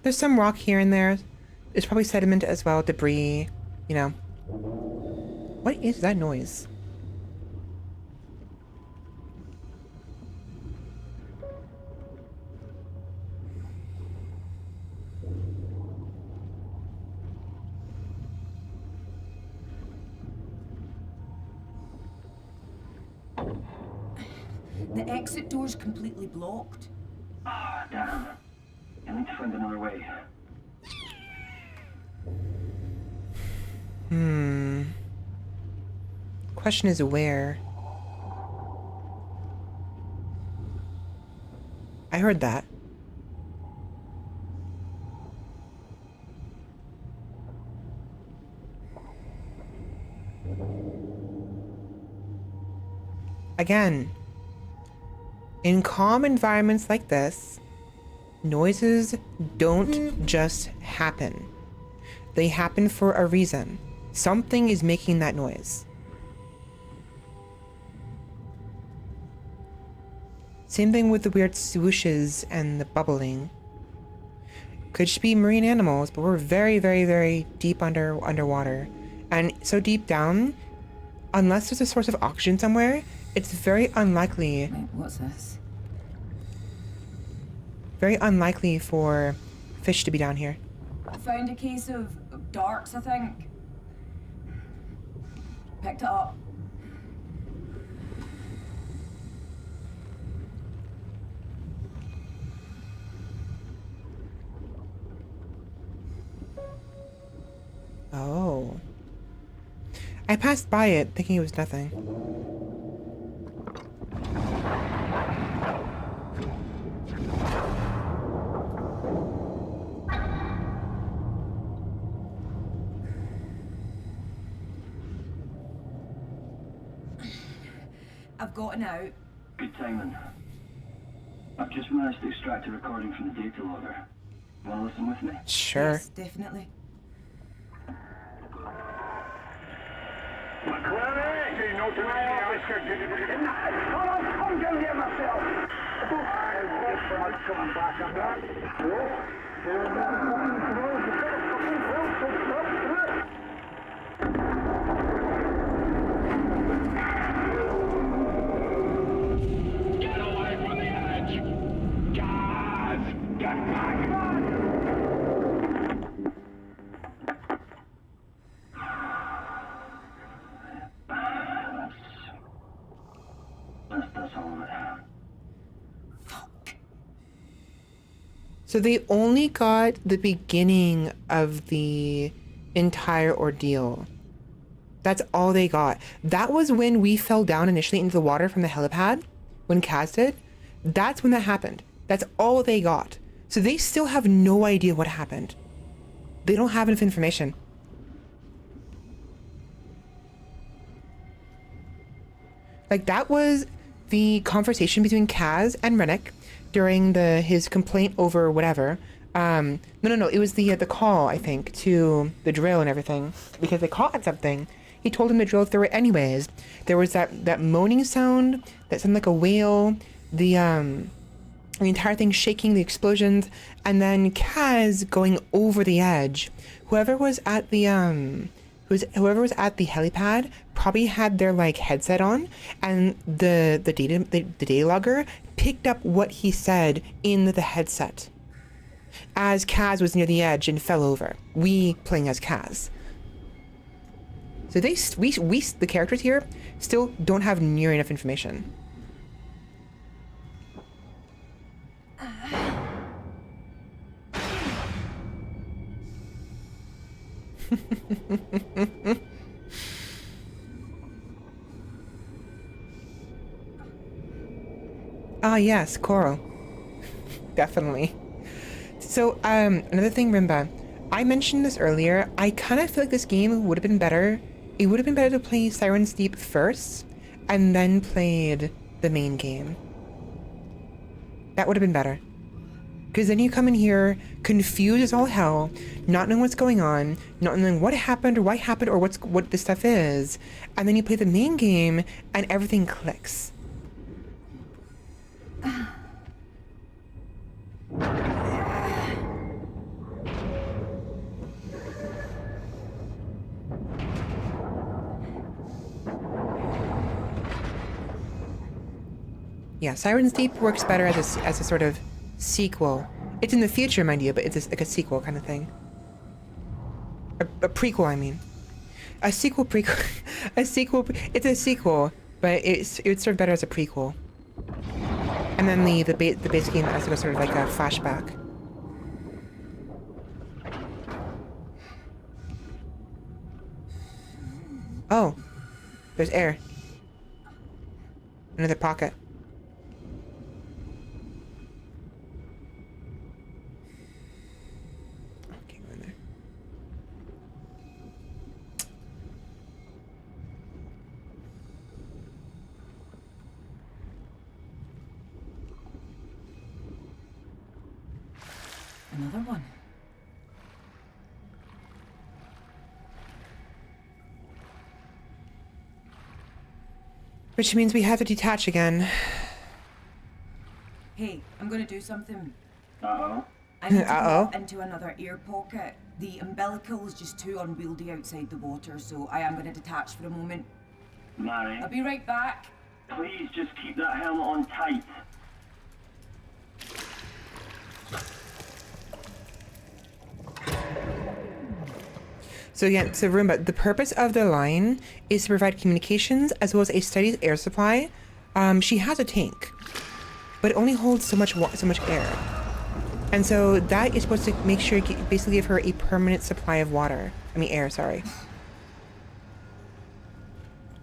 There's some rock here and there. There's probably sediment as well, debris, What is that noise? The exit door's completely blocked. Ah, damn. I need to find another way. Question is where? I heard that. Again, in calm environments like this, noises don't just happen. They happen for a reason. Something is making that noise. Same thing with the weird swooshes and the bubbling. Could just be marine animals, but we're very, very, very deep underwater. And so deep down, unless there's a source of oxygen somewhere, it's very unlikely. Wait, what's this? Very unlikely for fish to be down here. Found a case of darts, I think. Picked it up. Oh. I passed by it thinking it was nothing. I've gotten out. Good timing. I've just managed to extract a recording from the data logger. Wanna listen with me? Sure. Yes, definitely. I'm down here myself. Coming back on that. Get away from the edge! Guys! Get back! That's all of it. So they only got the beginning of the entire ordeal. That's all they got. That was when we fell down initially into the water from the helipad, when Kaz did. That's when that happened. That's all they got. So they still have no idea what happened. They don't have enough information. Like, that was the conversation between Kaz and Rennick during his complaint over whatever. No. It was the call, I think, to the drill and everything, because they caught something. He told him to drill through it anyways. There was that moaning sound that sounded like a whale. The entire thing shaking, the explosions, and then Kaz going over the edge. Whoever was at the helipad probably had their like headset on, and the data logger picked up what he said in the headset as Kaz was near the edge and fell over. We playing as Kaz. So we the characters here still don't have near enough information. Ah, yes, Coral. Definitely. So, another thing, Rimba. I mentioned this earlier. I kind of feel like this game would have been better. It would have been better to play Siren's Deep first, and then played the main game. That would have been better. Because then you come in here, confused as all hell, not knowing what's going on, not knowing what happened or why happened or what this stuff is, and then you play the main game, and everything clicks. Yeah, Siren's Deep works better as a sort of sequel. It's in the future, mind you, but it's like a sequel kind of thing. A prequel, I mean. A sequel prequel. It's a sequel, but it's sort of better as a prequel. And then the base game as sort of like a flashback. Oh, there's air. Another pocket. Okay, go in there. Another one. Which means we have to detach again. Hey, I'm gonna do something. Uh-oh. I need to Uh-oh. go into another air pocket. The umbilical is just too unwieldy outside the water, so I am gonna detach for a moment. Mary, I'll be right back. please just keep that helmet on tight. So again, so remember, the purpose of the line is to provide communications as well as a steady air supply. She has a tank, but it only holds so much air. And so that is supposed to make sure, basically give her a permanent supply of water. I mean air, sorry.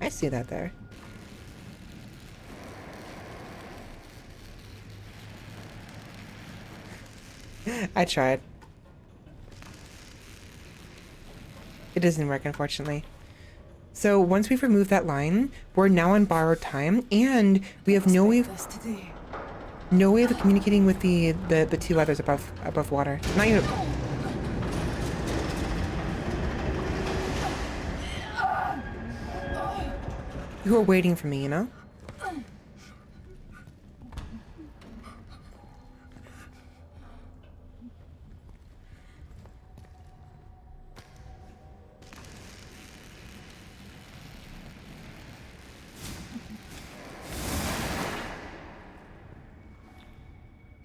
I see that there. I tried. It doesn't work, unfortunately. So once we've removed that line, we're now on borrowed time, and we have no way of communicating with the two others above water. Not even. Who are waiting for me, you know?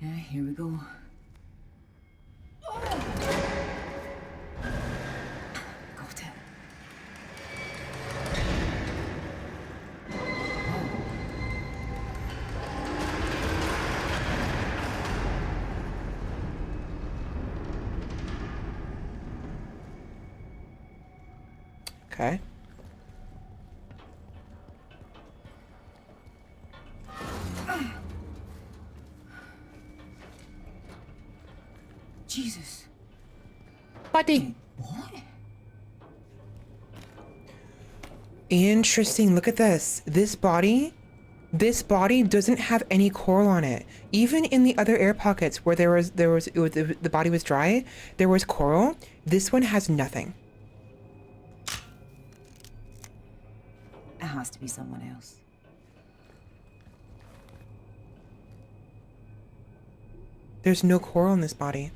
Yeah, here we go. Got it. Okay. Jesus. Buddy. What? Interesting. Look at this. This body doesn't have any coral on it. Even in the other air pockets where the body was dry, there was coral. This one has nothing. It has to be someone else. There's no coral in this body.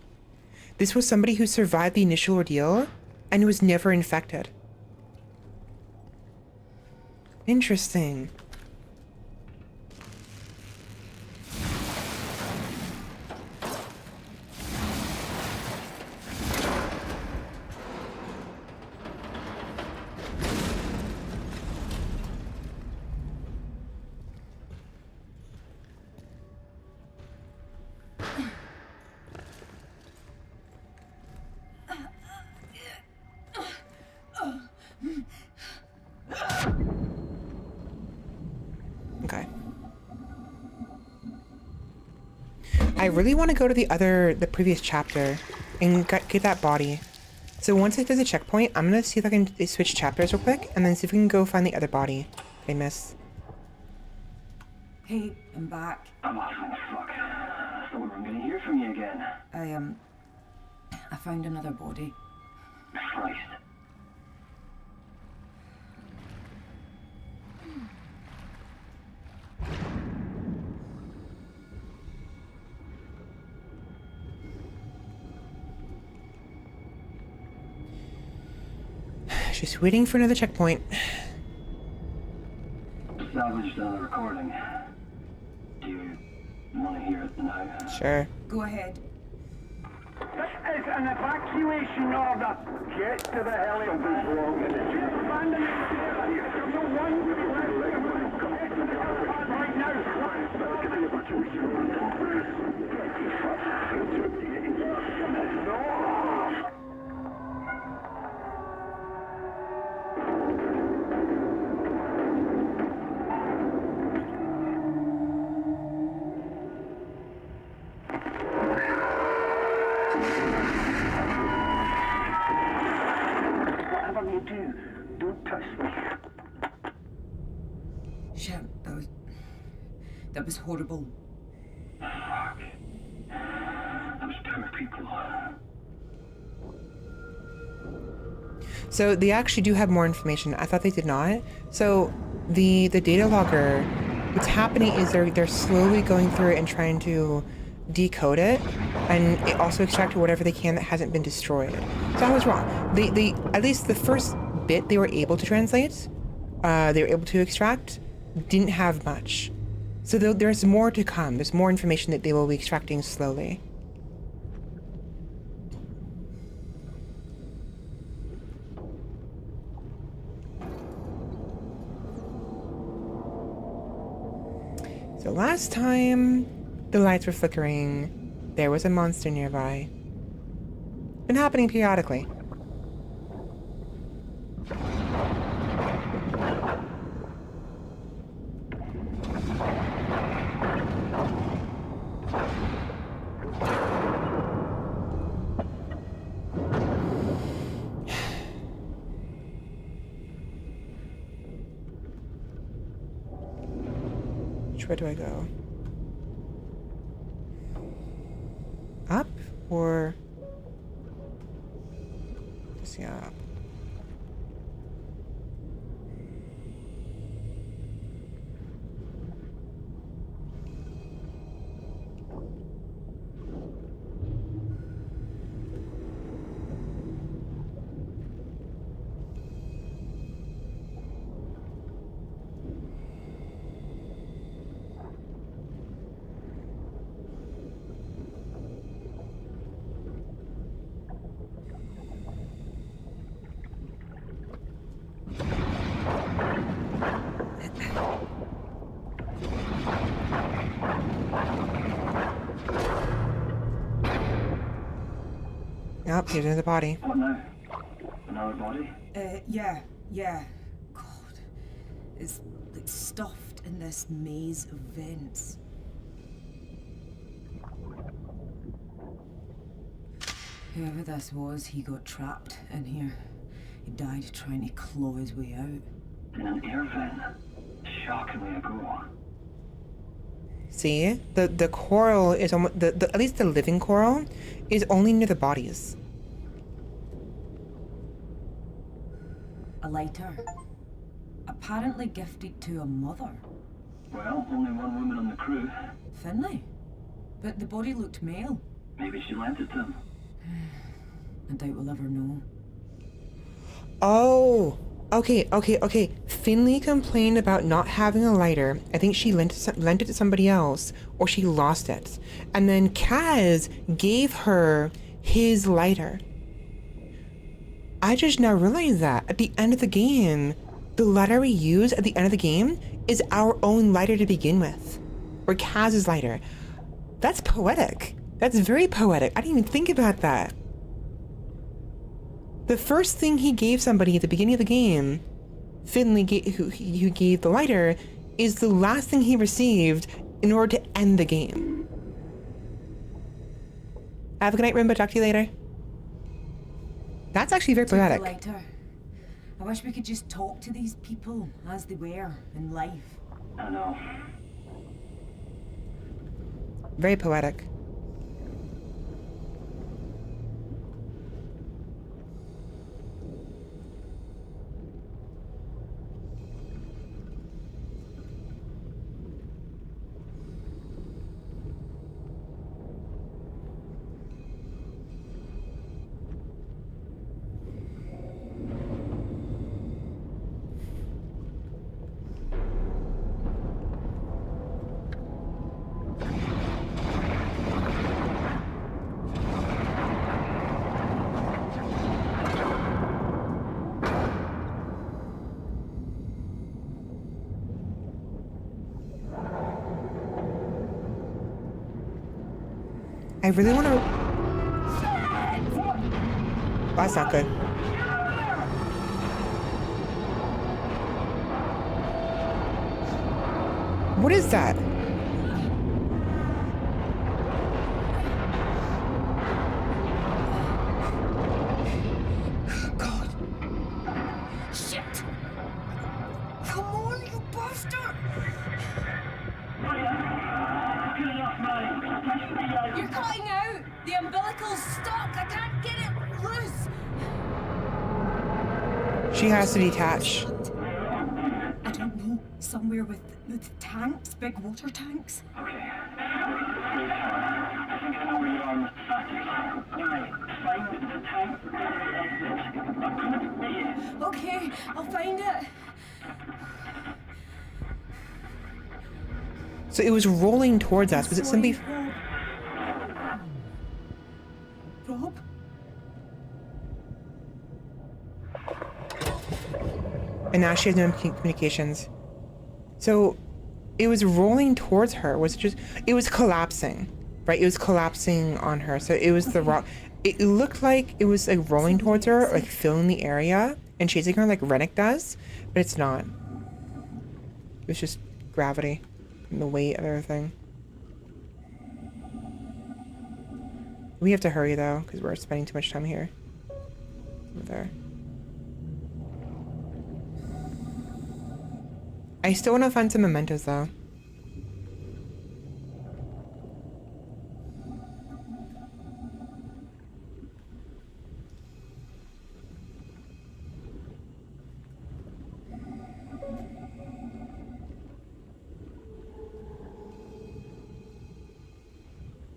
This was somebody who survived the initial ordeal and was never infected. Interesting. Okay. I really want to go to the previous chapter and get that body. So once it does a checkpoint, I'm gonna see if I can switch chapters real quick and then see if we can go find the other body I missed. Hey, I'm back. Oh, fuck. I thought we weren't gonna hear from you again. I found another body. Christ. She's waiting for another checkpoint. Salvaged another recording. Do you want to hear it now? Sure. Go ahead. This is an evacuation order. Get to the helipad. Something's wrong. Abandon it. No one will be left behind. Get to the helipad right now. Get the evacuation order. No. Whatever you do, don't touch me. Shit, that was horrible. Fuck. Those poor people. So they actually do have more information. I thought they did not. So the data logger, what's happening is they're slowly going through it and trying to decode it, and it also extract whatever they can that hasn't been destroyed. So I was wrong. They at least the first bit they were able to translate, they were able to extract, didn't have much. So there's more to come. There's more information that they will be extracting slowly. So last time the lights were flickering, there was a monster nearby. Been happening periodically. Where do I go? Up or just up? Nope, here's another body. What now? Another body? Yeah. God. It's like stuffed in this maze of vents. Whoever this was, he got trapped in here. He died trying to claw his way out. In an air vent. Shocking way to go. See, the coral is almost at least the living coral is only near the bodies. A lighter. Apparently gifted to a mother. Well, only one woman on the crew. Finlay. But the body looked male. Maybe she lent it to him. I doubt we'll ever know. Oh, okay. Finley complained about not having a lighter. I think she lent it to somebody else, or she lost it. And then Kaz gave her his lighter. I just now realized that at the end of the game, the lighter we use at the end of the game is our own lighter to begin with, or Kaz's lighter. That's poetic. That's very poetic. I didn't even think about that. The first thing he gave somebody at the beginning of the game, Finley, who gave the lighter, is the last thing he received in order to end the game. Have a good night, Rimba. Talk to you later. That's actually very poetic. Lighter. I wish we could just talk to these people as they were in life. I know. Very poetic. I really want to... That's not good. What is that? God. Shit. Come on, you bastard. You're cutting out! The umbilical's stuck! I can't get it loose! She has to detach. I don't know. somewhere with tanks, big water tanks. Okay. I think I know where you are, Mr. Sackers. Right, find the tank exit. I'm coming with you. Okay, I'll find it. So it was rolling towards us. Was it somebody? Rob? And now she has no communications. So it was rolling towards her. Was it just? It was collapsing, right? It was collapsing on her. So it was the rock. It looked like it was like rolling towards her, like filling the area and chasing her like Rennick does, but it's not. It was just gravity and the weight of everything. We have to hurry though, because we're spending too much time here. Over there. I still want to find some mementos though.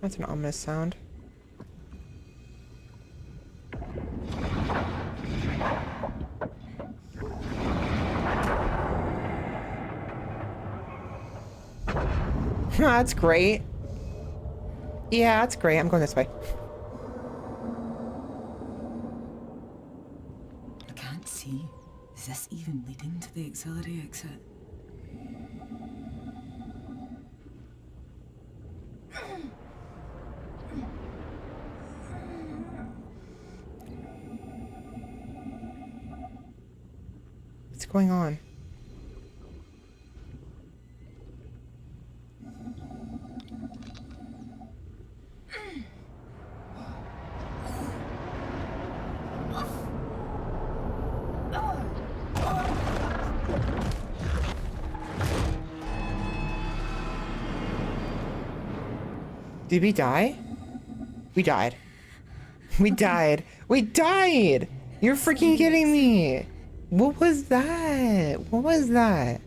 That's an ominous sound. That's great. Yeah, that's great. I'm going this way. I can't see. Is this even leading to the auxiliary exit? What's going on? Did we die? We died. We died. We died! You're freaking kidding me! What was that? What was that?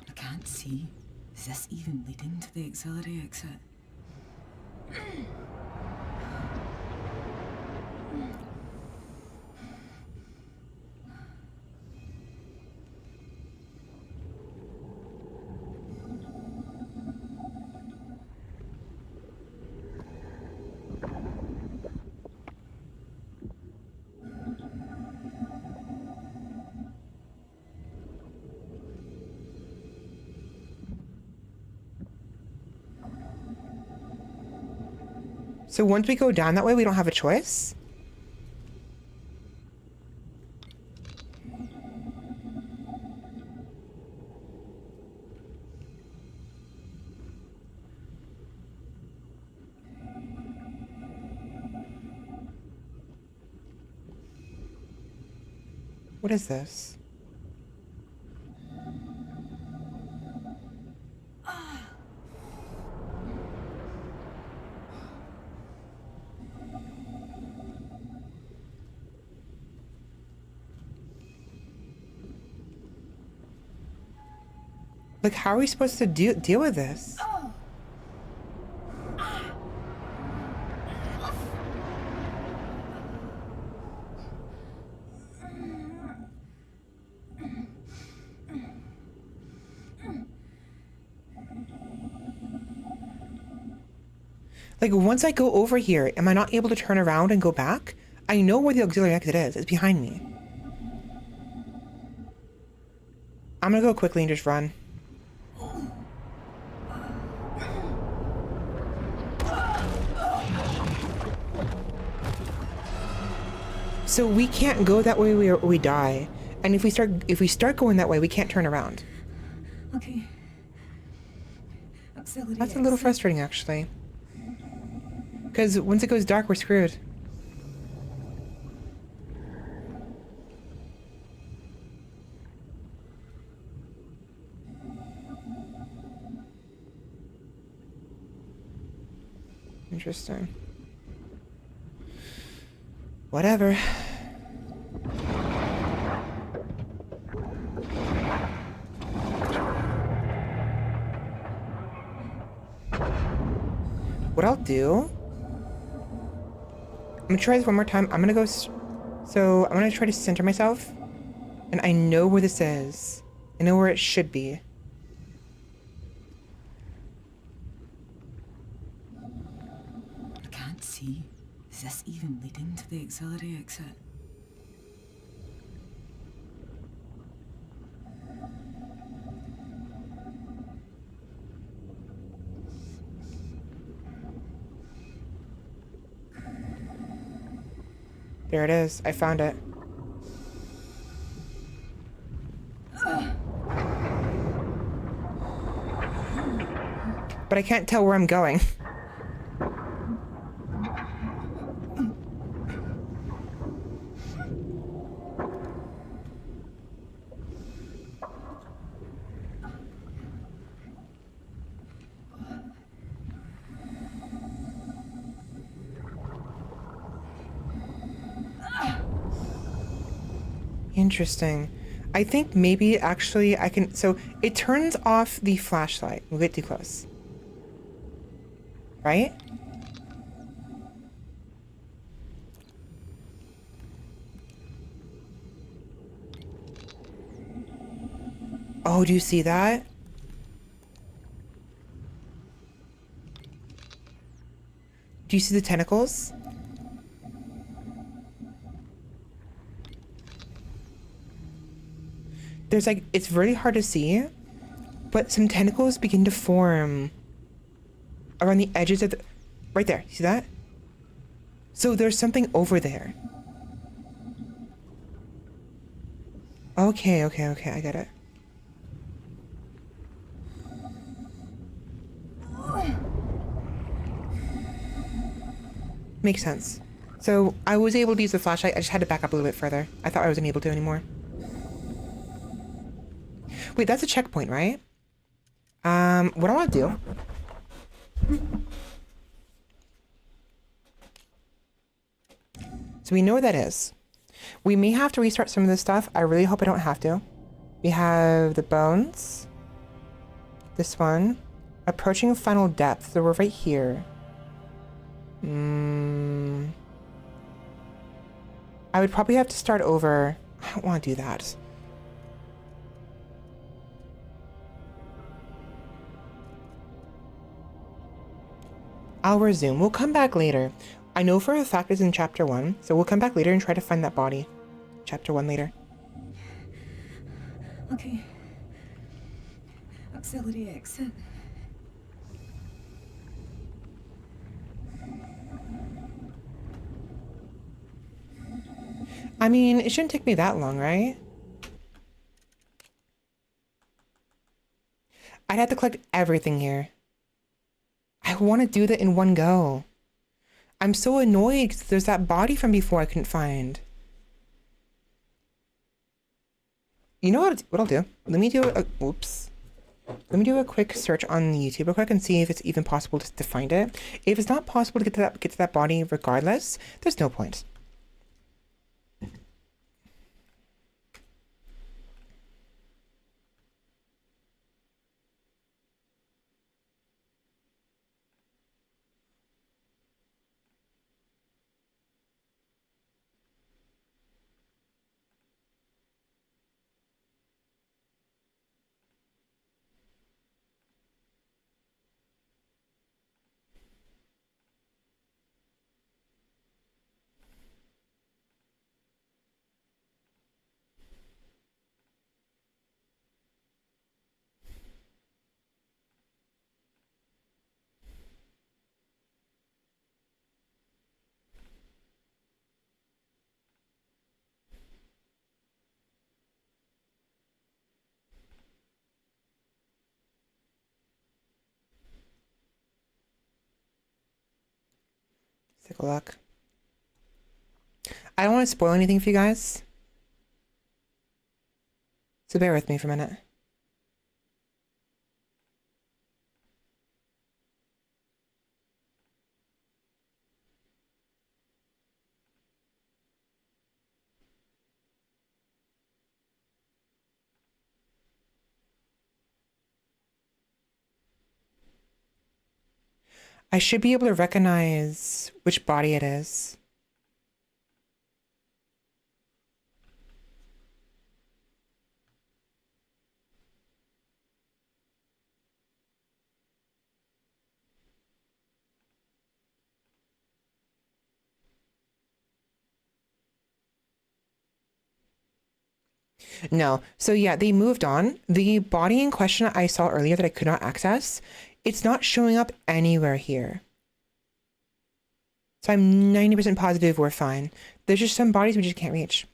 I can't see. Is this even leading to the auxiliary exit? So once we go down that way, we don't have a choice? What is this? Like, how are we supposed to deal with this? Like, once I go over here, am I not able to turn around and go back? I know where the auxiliary exit is. It's behind me. I'm gonna go quickly and just run. So we can't go that way or we die. And if we start going that way, we can't turn around. Okay. Auxiliary That's a little exit. frustrating, actually. Because once it goes dark, we're screwed. Interesting. Whatever. What I'll do, I'm gonna try this one more time. I'm gonna go, so I'm gonna try to center myself. And I know where this is. I know where it should be. I can't see. Is this even leading to the auxiliary exit? There it is. I found it. But I can't tell where I'm going. Interesting. I think maybe actually I can, so it turns off the flashlight. We'll get too close. Right? Oh, do you see that? Do you see the tentacles? There's like, it's really hard to see, but some tentacles begin to form around the edges of the, right there, see that? So there's something over there. Okay, okay, okay, I get it. Makes sense. So I was able to use the flashlight, I just had to back up a little bit further. I thought I wasn't able to anymore. Wait, that's a checkpoint, right? What I want to do... So we know where that is. We may have to restart some of this stuff. I really hope I don't have to. We have the bones. This one. Approaching final depth. So we're right here. I would probably have to start over. I don't want to do that. I'll resume. We'll come back later. I know for a fact it's in chapter 1, so we'll come back later and try to find that body. Chapter 1 later. Okay. Auxiliary exit. I mean, it shouldn't take me that long, right? I'd have to collect everything here. I want to do that in one go. I'm so annoyed because there's that body from before I couldn't find. You know what I'll do? Let me do a, oops. Let me do a quick search on YouTube real quick and see if it's even possible to find it. If it's not possible to get to that body regardless, there's no point. Let's take a look. I don't want to spoil anything for you guys. So bear with me for a minute. I should be able to recognize which body it is. No. So yeah, they moved on. The body in question I saw earlier that I could not access, it's not showing up anywhere here. So I'm 90% positive we're fine. There's just some bodies we just can't reach.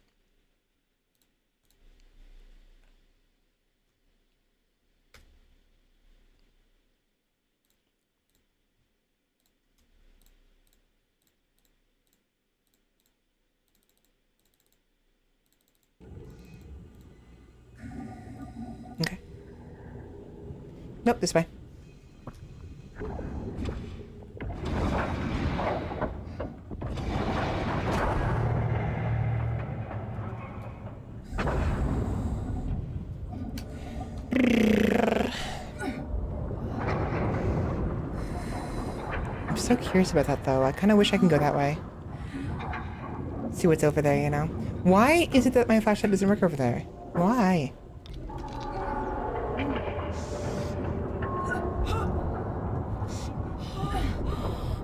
Okay. Nope, this way. I'm so curious about that though. I kind of wish I can go that way. See what's over there, you know? Why is it that my flashlight doesn't work over there? Why?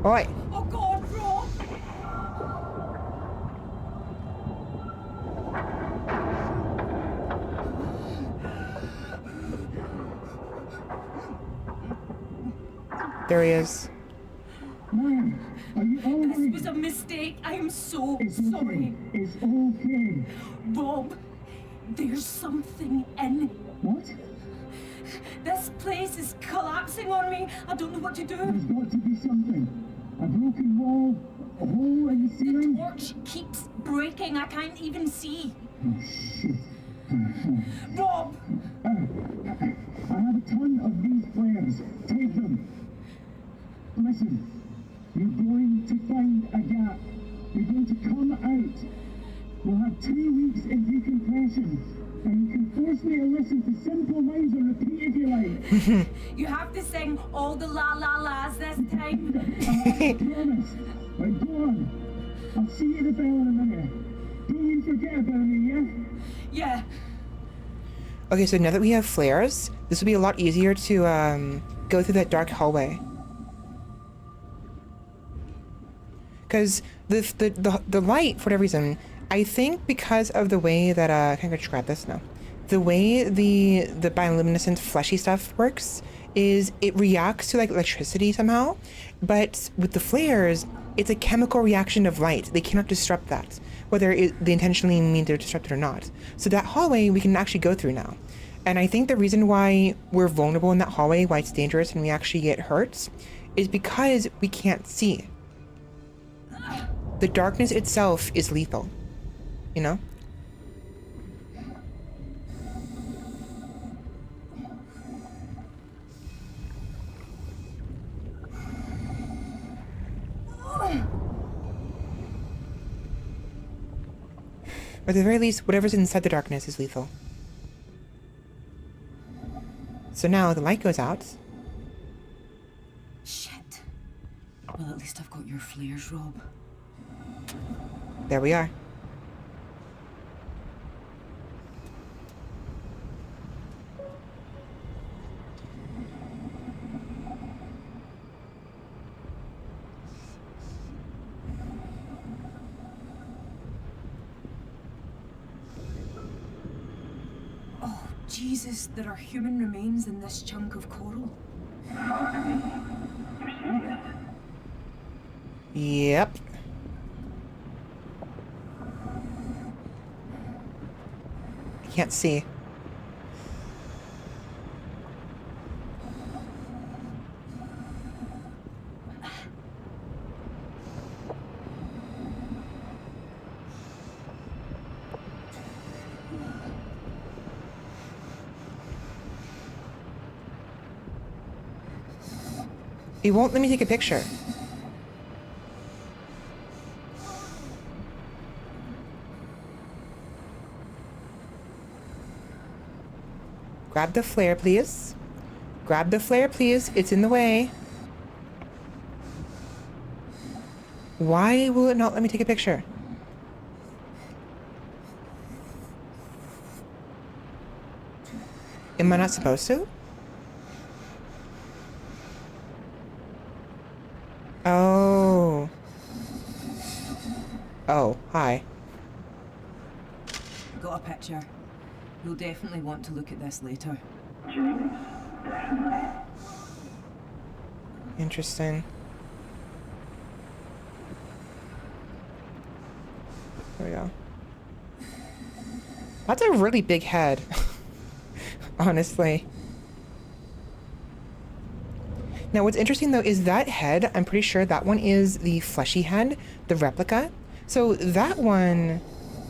Oi! Oh God, Rob! There he is. This was a mistake. I am so sorry. It's okay. Rob, there's something in. What? This place is collapsing on me. I don't know what to do. There's got to be something. A broken wall, a hole in the The ceiling. torch keeps breaking. I can't even see. Oh, shit. Rob! I have a ton of these flares. Take them. Listen, you're going to find a gap. You're going to come out. We'll have 2 weeks in decompression. And you can force me to listen to simple lines on repeat if you like. You have to sing all the la la la's this time. I promise. Right, go on. I'll see you at the bell in a minute. Don't you forget about me, yeah? Yeah. Okay, so now that we have flares, this will be a lot easier to go through that dark hallway. Because the light, for whatever reason, I think because of the way that can I just grab this now? The way the bioluminescent fleshy stuff works is it reacts to like electricity somehow, but with the flares, it's a chemical reaction of light. They cannot disrupt that, whether they intentionally mean to disrupt it or not. So that hallway we can actually go through now. And I think the reason why we're vulnerable in that hallway, why it's dangerous and we actually get hurt, is because we can't see. The darkness itself is lethal, you know? Or at the very least, whatever's inside the darkness is lethal. So now the light goes out. Shit. Well, at least I've got your flares, Rob. There we are. Oh, Jesus, there are human remains in this chunk of coral. You're serious? Yep. I can't see. It won't let me take a picture. Grab the flare, please. Grab the flare, please. It's in the way. Why will it not let me take a picture? Am I not supposed to? Oh. Oh, hi. Got a picture. You'll definitely want to look at this later. James, definitely. Interesting. There we go. That's a really big head. Honestly. Now what's interesting though is that head, I'm pretty sure that one is the fleshy head, the replica. So that one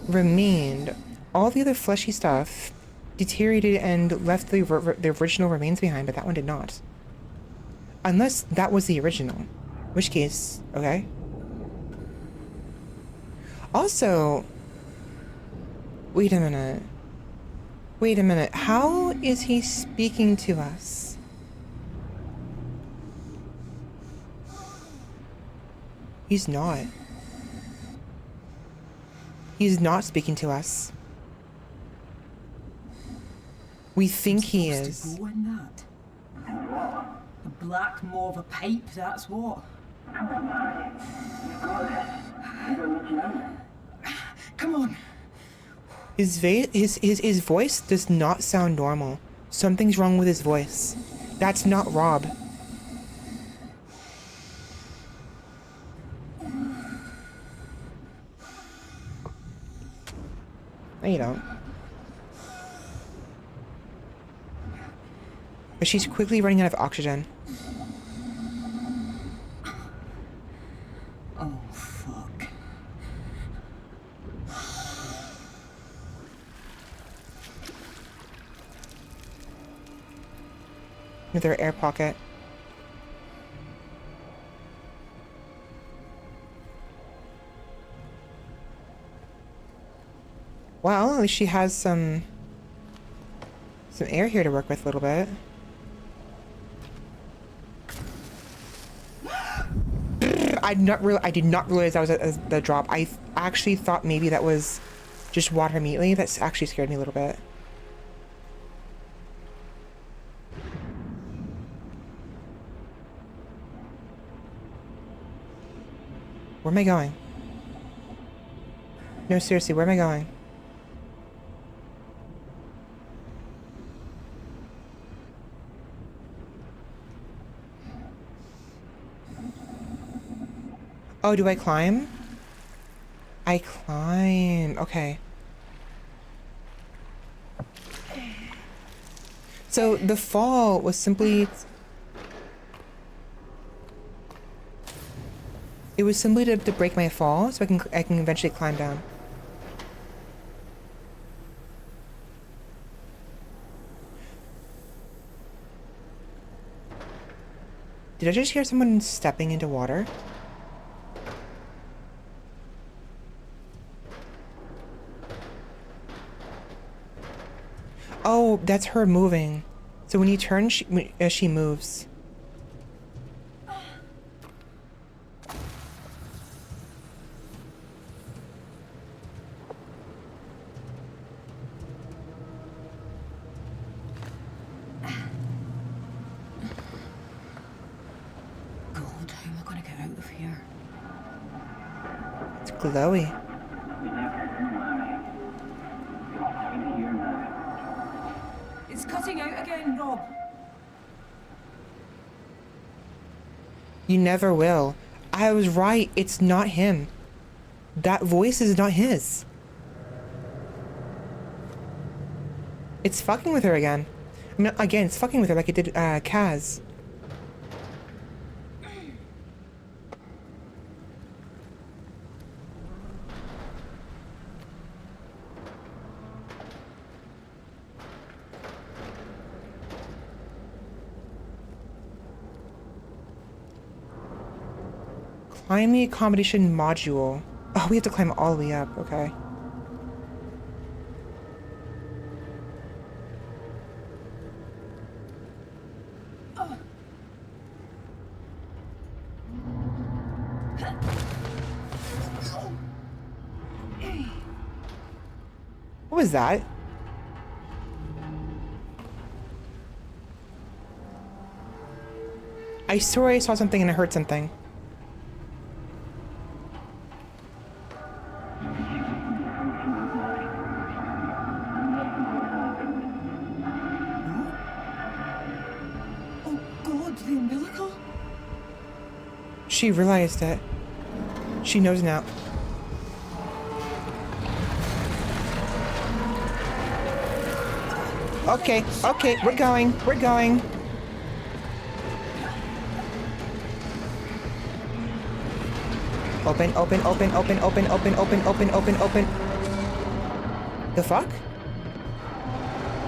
remained. All the other fleshy stuff deteriorated and left the original remains behind, but that one did not. Unless that was the original. In which case, okay. Also, wait a minute. Wait a minute. How is he speaking to us? He's not. He's not speaking to us. We think he is. Go in that. A black maw of a pipe, that's what. Come on, Harry. You've got this. I'm gonna let you out. Come on. His voice does not sound normal. Something's wrong with his voice. That's not Rob. No, you don't. But she's quickly running out of oxygen. Oh, fuck. Another air pocket. Well, at least she has some air here to work with a little bit. I did not realize that was the drop. I actually thought maybe that was just water immediately. That's actually scared me a little bit. Where am I going? No, seriously, where am I going? Oh, do I climb? I climb. Okay. So the fall was simply... It was simply to break my fall, so I can eventually climb down. Did I just hear someone stepping into water? Oh, that's her moving. So when you turn, she moves. God, how am I gonna get out of here? It's glowy. It's cutting out again, Rob. You never will. I was right. It's not him. That voice is not his. It's fucking with her again. I mean, again, it's fucking with her like it did Kaz. Climb the accommodation module. Oh, we have to climb all the way up. Okay. What was that? I swear I saw something and I heard something. Oh God, the umbilical? She realized it. She knows now. Okay, okay, we're going, we're going. Open, open, open, open, open, open, open, open, open, open. The fuck?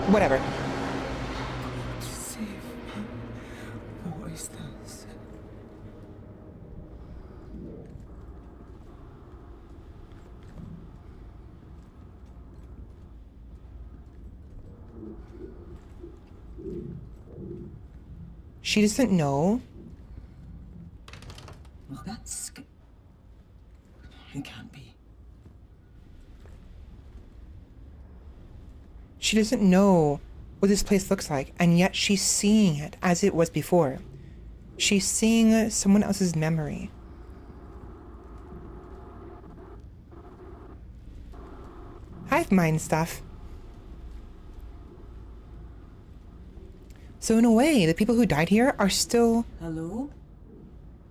Whatever. Save me. What is this? She doesn't know. Well, that's... It can't be. She doesn't know what this place looks like, and yet she's seeing it as it was before. She's seeing someone else's memory. Hive mind stuff. So in a way, the people who died here are still Hello?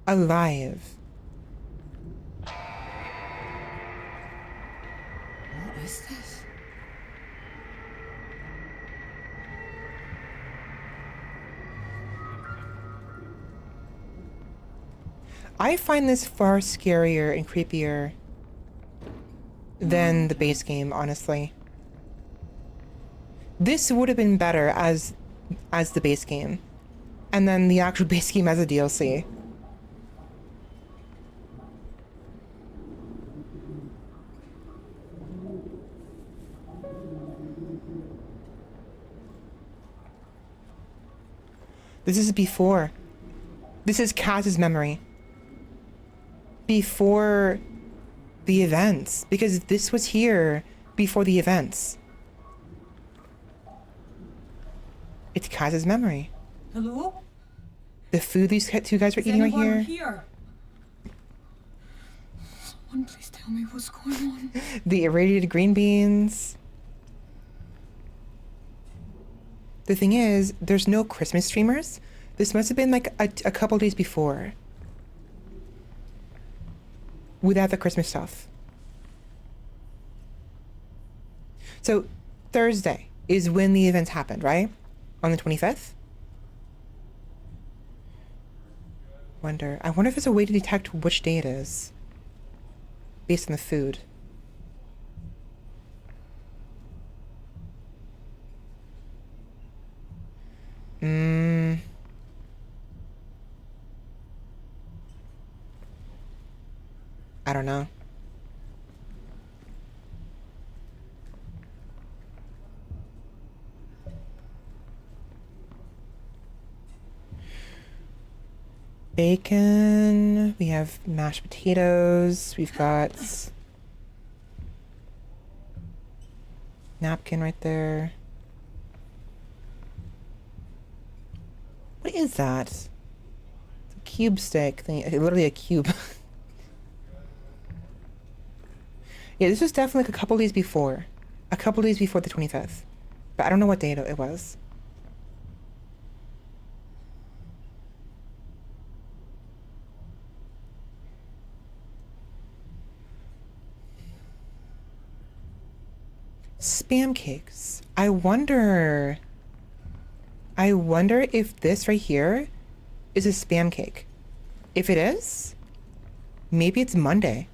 alive. What is this? I find this far scarier and creepier than the base game, honestly. This would have been better as the base game, and then the actual base game as a DLC. This is before. This is Kaz's memory. Before the events, because this was here before the events. It's Kaz's memory. Hello? The food these two guys were Is eating right anyone here. Someone please tell me what's going on. The irradiated green beans. The thing is, there's no Christmas streamers. This must have been like a couple days before. Without the Christmas stuff. So, Thursday is when the events happened, right? On the 25th? I wonder if there's a way to detect which day it is. Based on the food. I don't know. Bacon. We have mashed potatoes. We've got napkin right there. What is that? It's a cube steak thing. Literally a cube. Yeah, this was definitely like a couple days before. A couple days before the 25th. But I don't know what date it was. Spam cakes. I wonder if this right here is a spam cake. If it is, maybe it's Monday.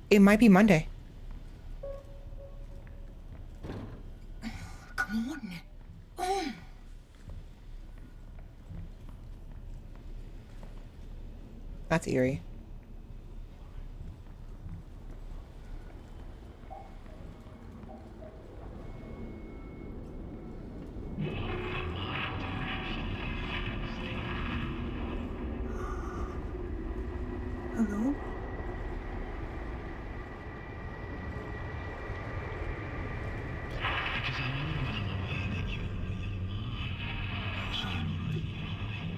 It might be Monday. Come on. Oh. That's eerie. Hello?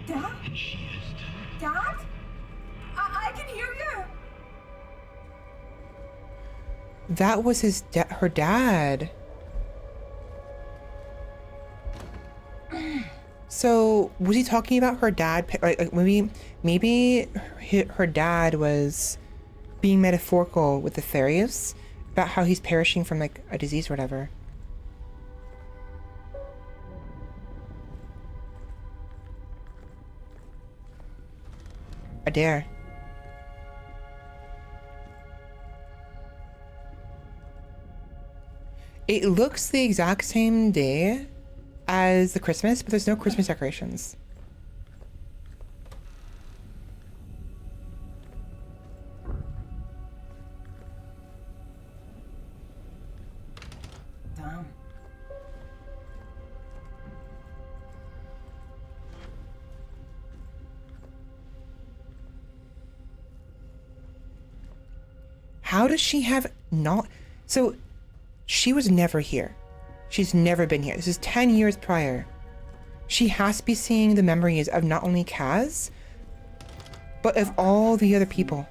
Dad? Dad? I can hear you. That was her dad. So was he talking about her dad? Like maybe her dad was being metaphorical with the fairies about how he's perishing from like a disease or whatever. I dare. It looks the exact same day as the Christmas, but there's no Christmas decorations. Damn. How does she have not? So she was never here. She's never been here. This is 10 years prior. She has to be seeing the memories of not only Kaz, but of all the other people.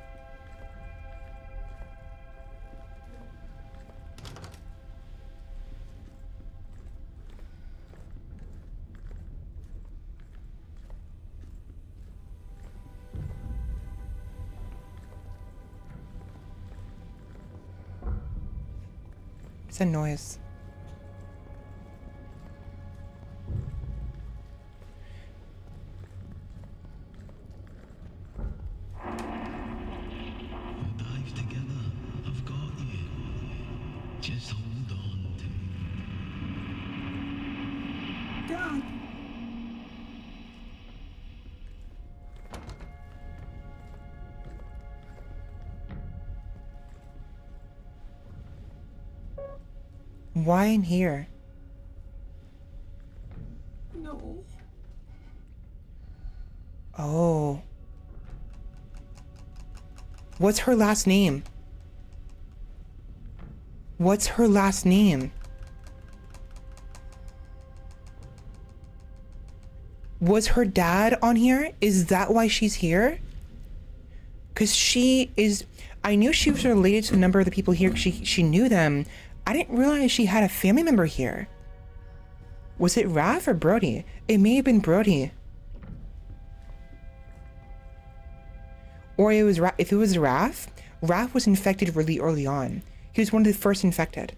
It's a noise. Dive together. I've got you. Just hold on to me. Dad. Why in here? No. Oh. What's her last name? What's her last name? Was her dad on here? Is that why she's here? Because she is... I knew she was related to a number of the people here. She knew them. I didn't realize she had a family member here. Was it Raph or Brody? It may have been Brody. Or it was if it was Raph, Raph was infected really early on. He was one of the first infected.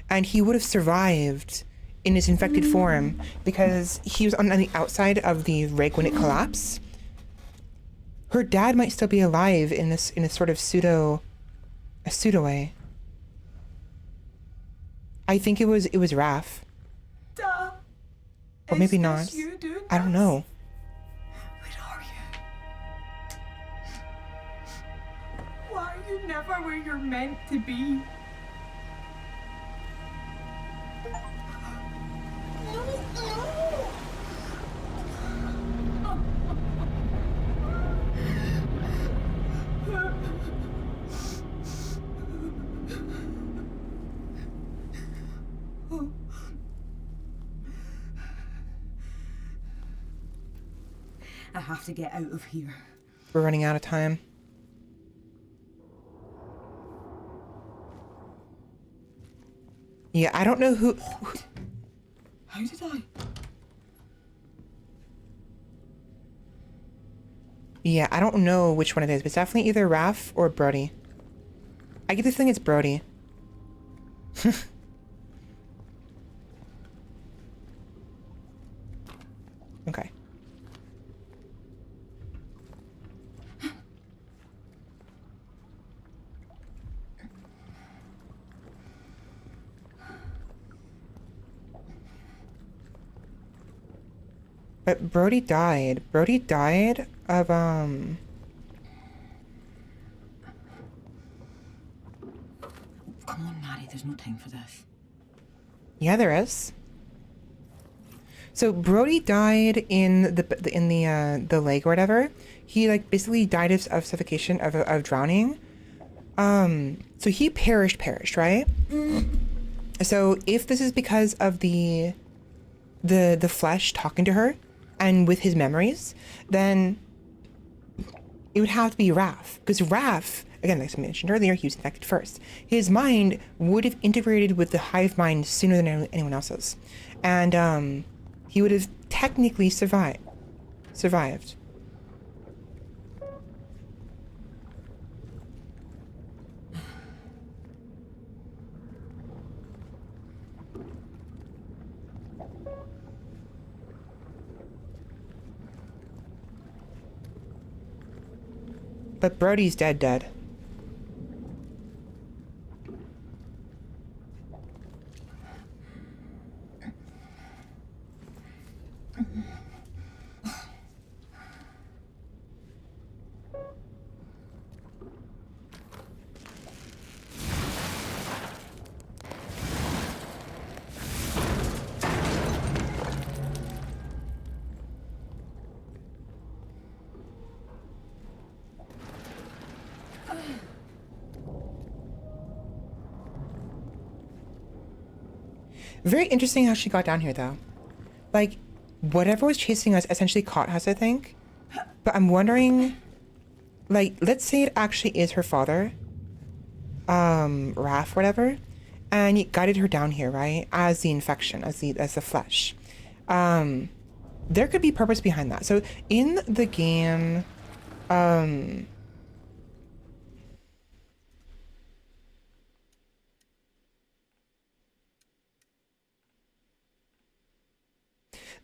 And he would have survived in his infected form because he was on the outside of the rig when it collapsed. Her dad might still be alive in a sort of pseudo way. I think it was Raph. Duh. Or maybe not. I don't know. Where are you? Why are you never where you're meant to be? I have to get out of here. We're running out of time. Yeah, I don't know who... What? How did I? Yeah, I don't know which one it is, but it's definitely either Raph or Brody. I get the feeling it's Brody. Okay. But Brody died. Brody died of, Come on, Maddie, there's no time for this. Yeah, there is. So Brody died in the lake or whatever. He like basically died of suffocation, of drowning. So he perished, right? So if this is because of the flesh talking to her and with his memories, then it would have to be Raph. Because Raph, again, like I mentioned earlier, he was infected first. His mind would have integrated with the hive mind sooner than anyone else's. And he would have technically survived. But Brody's dead. Very interesting how she got down here, though. Like, whatever was chasing us essentially caught us, I think. But I'm wondering, like, let's say it actually is her father, Raph, whatever, and he guided her down here, right? As the infection, as the flesh. There could be purpose behind that. So in the game,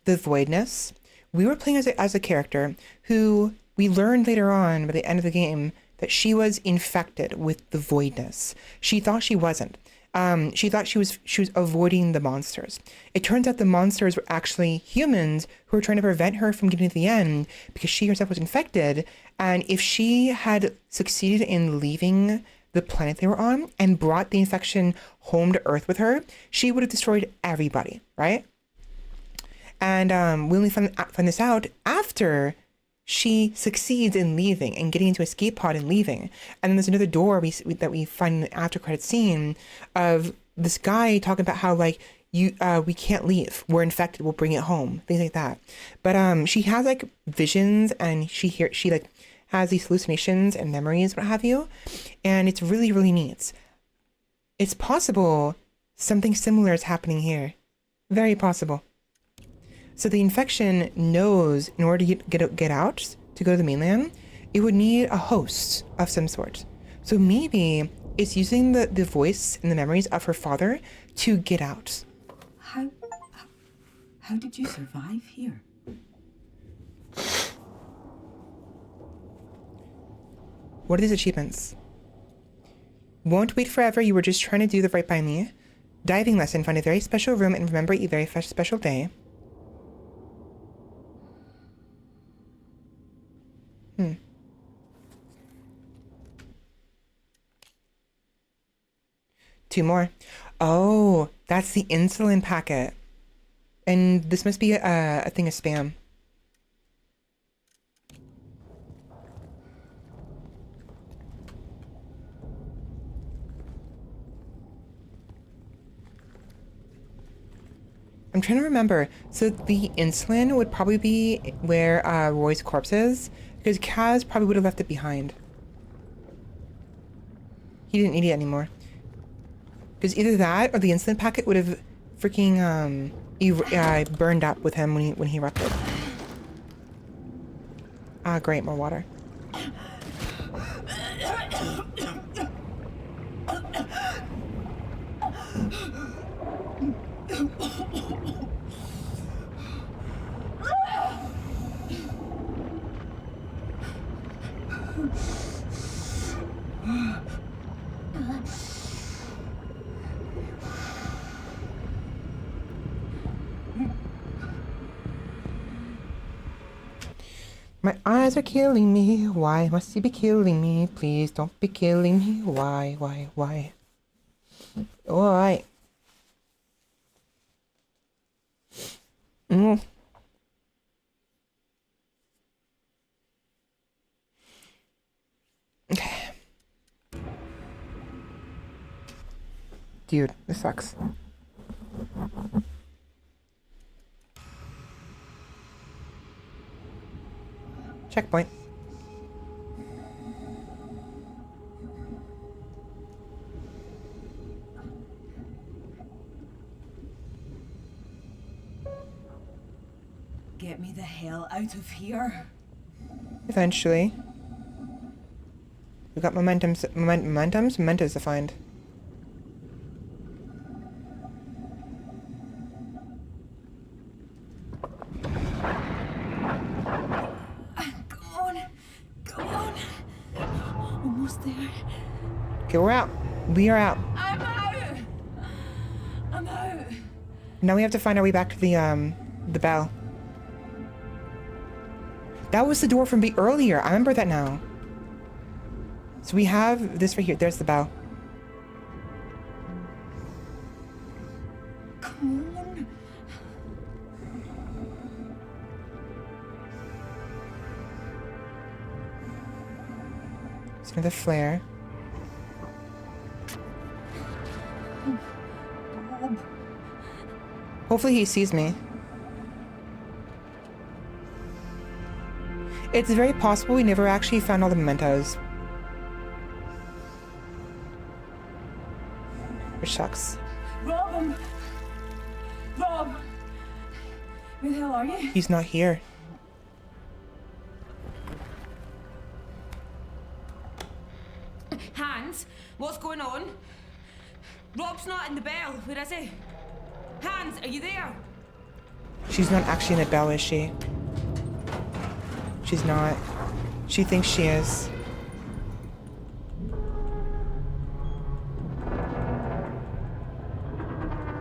the voidness, we were playing as a character who we learned later on by the end of the game that she was infected with the voidness. She thought she wasn't. She thought she was avoiding the monsters. It turns out the monsters were actually humans who were trying to prevent her from getting to the end because she herself was infected. And if she had succeeded in leaving the planet they were on and brought the infection home to Earth with her, she would have destroyed everybody, right? And we only find this out after she succeeds in leaving and getting into escape pod and leaving. And then there's another door that we find in the after credit scene of this guy talking about how like we can't leave. We're infected. We'll bring it home. Things like that. But she has like visions and she like has these hallucinations and memories, what have you. And it's really, really neat. It's possible something similar is happening here. Very possible. So the infection knows in order to get out, to go to the mainland, it would need a host of some sort. So maybe it's using the voice and the memories of her father to get out. How did you survive here? What are these achievements? Won't wait forever, you were just trying to do the right by me. Diving lesson, find a very special room and remember a very special day. Two more. Oh, that's the insulin packet. And this must be a thing of spam. I'm trying to remember. So the insulin would probably be where Roy's corpse is, because Kaz probably would have left it behind. He didn't need it anymore. Because either that or the insulin packet would have freaking burned up with him when he erupted. Ah, great, more water. My eyes are killing me. Why must you be killing me? Please don't be killing me. Why? Alright. Okay. Dude, this sucks. Checkpoint. Get me the hell out of here. Eventually. We've got mementos to find. Go on. Go on. Almost there. Okay, we're out. We are out. I'm out. I'm out. Now we have to find our way back to the bell. That was the door from earlier. I remember that now. So we have this right here. There's the bell. Come on. It's another flare. Bob. Hopefully he sees me. It's very possible we never actually found all the mementos. Which sucks. Rob. Rob. Where the hell are you? He's not here. Hans, what's going on? Rob's not in the bell. Where is he? Hans, are you there? She's not actually in the bell, is she? She's not. She thinks she is.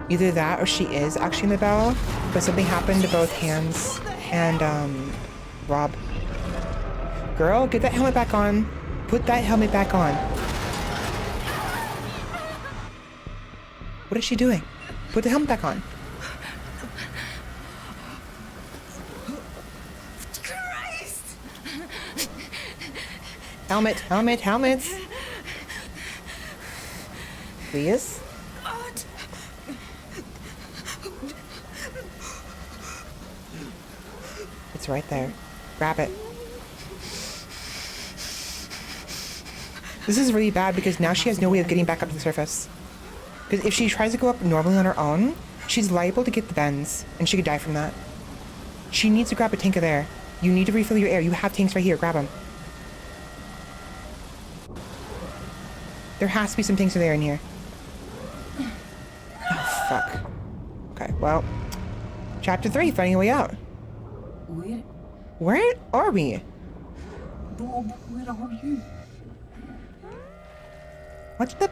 Either that or she is actually in the bell, but something happened to both Hans and Rob. Girl, get that helmet back on. Put that helmet back on. What is she doing? Put the helmet back on. Christ! Helmet, helmet, helmets. Please? God! It's right there. Grab it. This is really bad because now she has no way of getting back up to the surface. Because if she tries to go up normally on her own, she's liable to get the bends, and she could die from that. She needs to grab a tank of air. You need to refill your air. You have tanks right here. Grab them. There has to be some tanks of air in here. Oh, fuck. Okay, well. Chapter 3, finding a way out. Where? Where are we? Bob, where are you? What's the...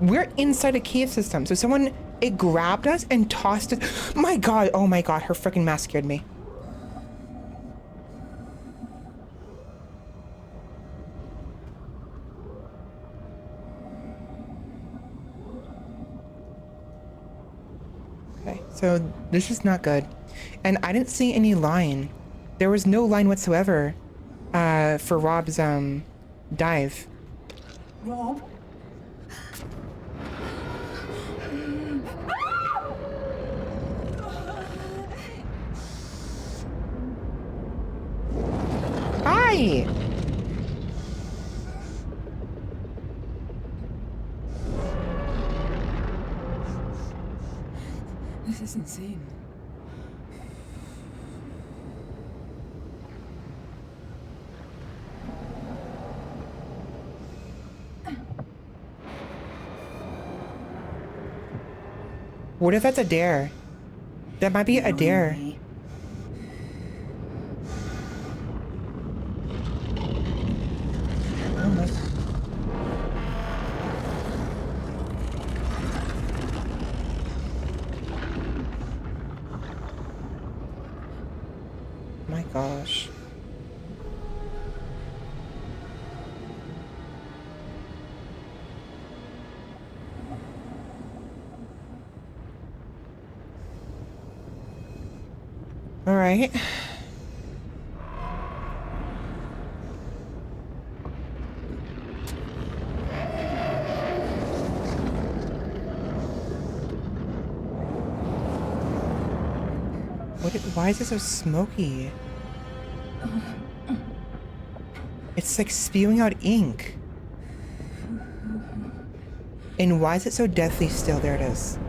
We're inside a cave system. So someone, it grabbed us and tossed it. My god, oh my god, her freaking mask scared me. Okay, so this is not good. And I didn't see any line. There was no line whatsoever for Rob's dive. Rob? Hi! This is insane. What if that's a dare? That might be a dare. Oh my... My gosh. All right. Why is it so smoky? It's like spewing out ink. And why is it so deathly still? There it is.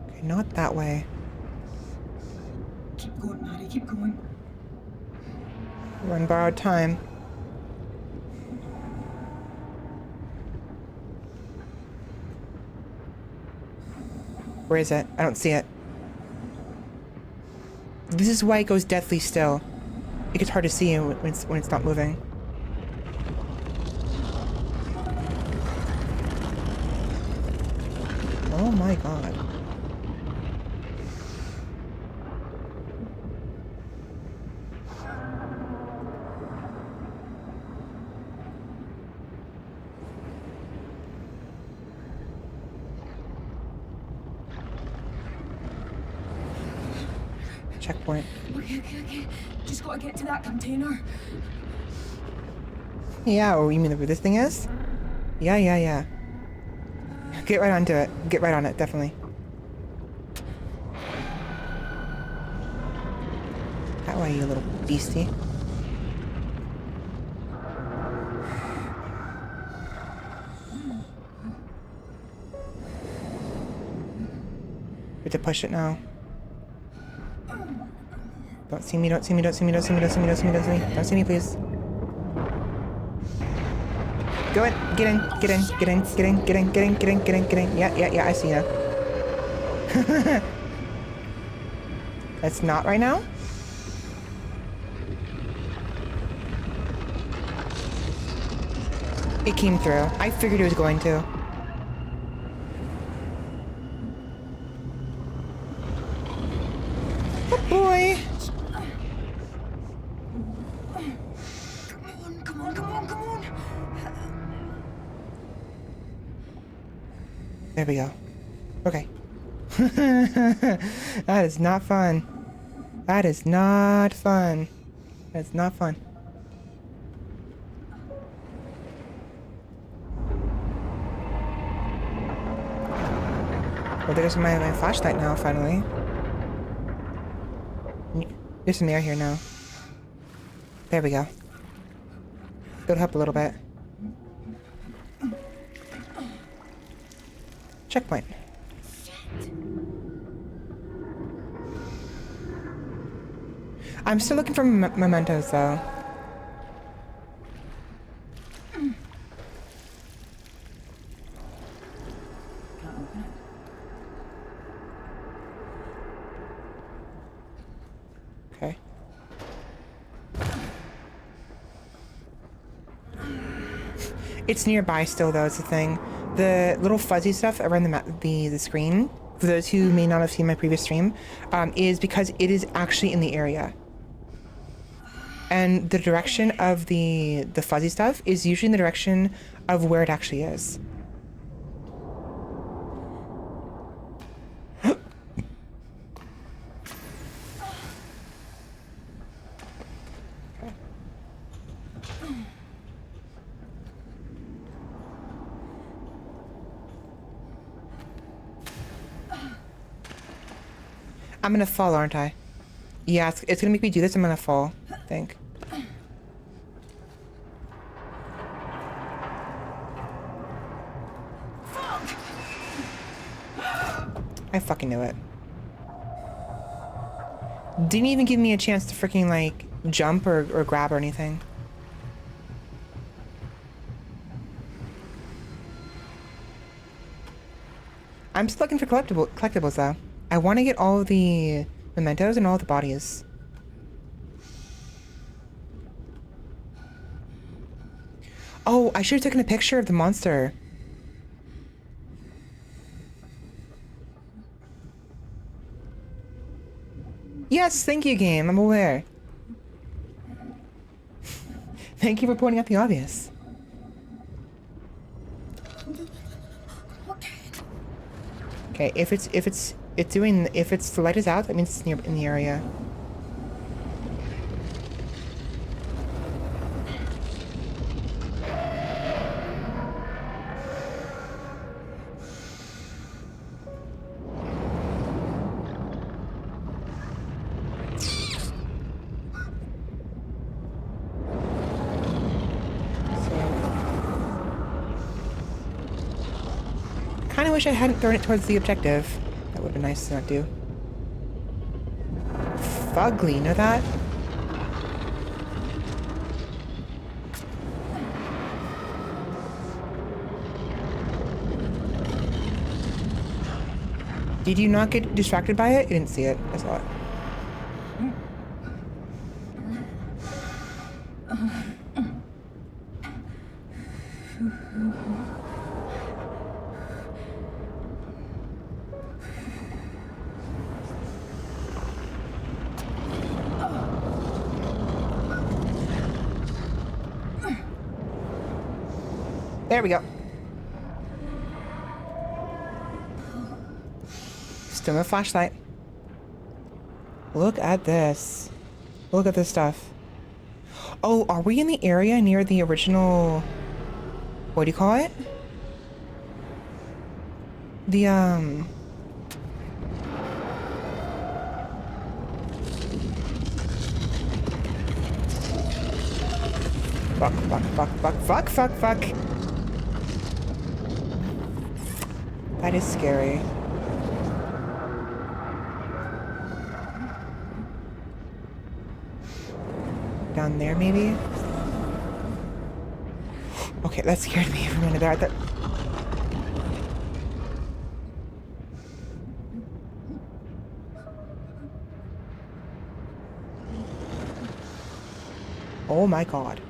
Okay, not that way. Keep going, Maddie, keep going. We're on borrowed time. Where is it? I don't see it. This is why it goes deathly still. It gets hard to see when it's not moving. Oh my god. Checkpoint. Okay. Just gotta get to that container. Yeah, oh, you mean where this thing is? Yeah. Get right onto it. Get right on it, definitely. That way, you little beastie. We have to push it now. Don't see me, don't see me, don't see me, don't see me, don't see me, don't see me, don't see me. Don't see me, please. Go in, get in, get in, get in, get in, get in, get in, get in, get in, get in. Yeah, I see you. That's not right now? It came through. I figured it was going to. Oh boy. Come on. There we go. Okay. That is not fun. That is not fun. That's not fun. Well, there's my flashlight now, finally. There's some air here now. There we go. Build up a little bit. Checkpoint. I'm still looking for mementos, though. Okay. It's nearby still, though, it's the thing. The little fuzzy stuff around the screen, for those who may not have seen my previous stream, is because it is actually in the area. And the direction of the fuzzy stuff is usually in the direction of where it actually is. I'm gonna fall, aren't I? Yeah, it's gonna make me do this. I'm gonna fall, I think. I fucking knew it. Didn't even give me a chance to freaking, like, jump or grab or anything. I'm still looking for collectibles, though. I want to get all of the mementos and all the bodies. Oh, I should have taken a picture of the monster. Yes, thank you, game. I'm aware. Thank you for pointing out the obvious. Okay, if the light is out, that means it's near in the area. wish I hadn't thrown it towards the objective. That would have been nice to not do. Fugly, know that? Did you not get distracted by it? I didn't see it. I saw it. There we go. Still no flashlight. Look at this. Look at this stuff. Oh, are we in the area near the original... What do you call it? The, Fuck. That is scary. Down there, maybe? Okay, that scared me for a minute there. I thought... Oh my god.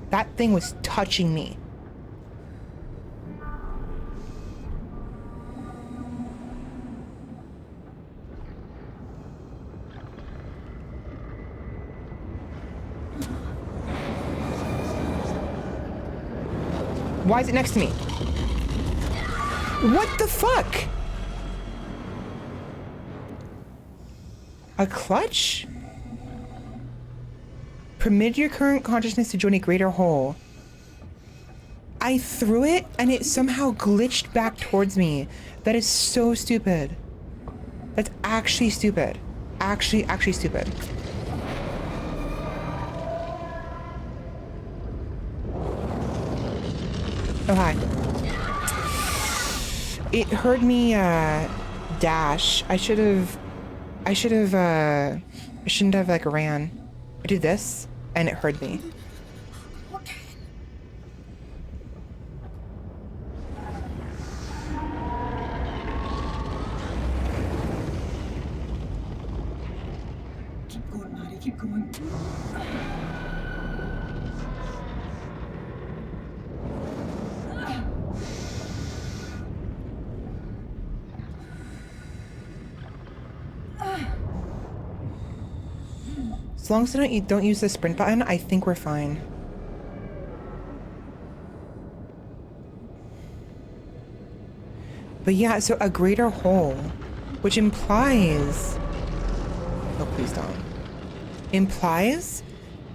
That thing was touching me. Why is it next to me? What the fuck? A clutch? Permit your current consciousness to join a greater whole. I threw it and it somehow glitched back towards me. That is so stupid. That's actually stupid. Actually stupid. Oh, hi. It heard me, dash. I shouldn't have, like, ran. I did this, and it heard me. Keep going, Maddie, keep going. As long as I don't use the sprint button, I think we're fine. But yeah, so a greater whole, which implies... Oh, please don't. Implies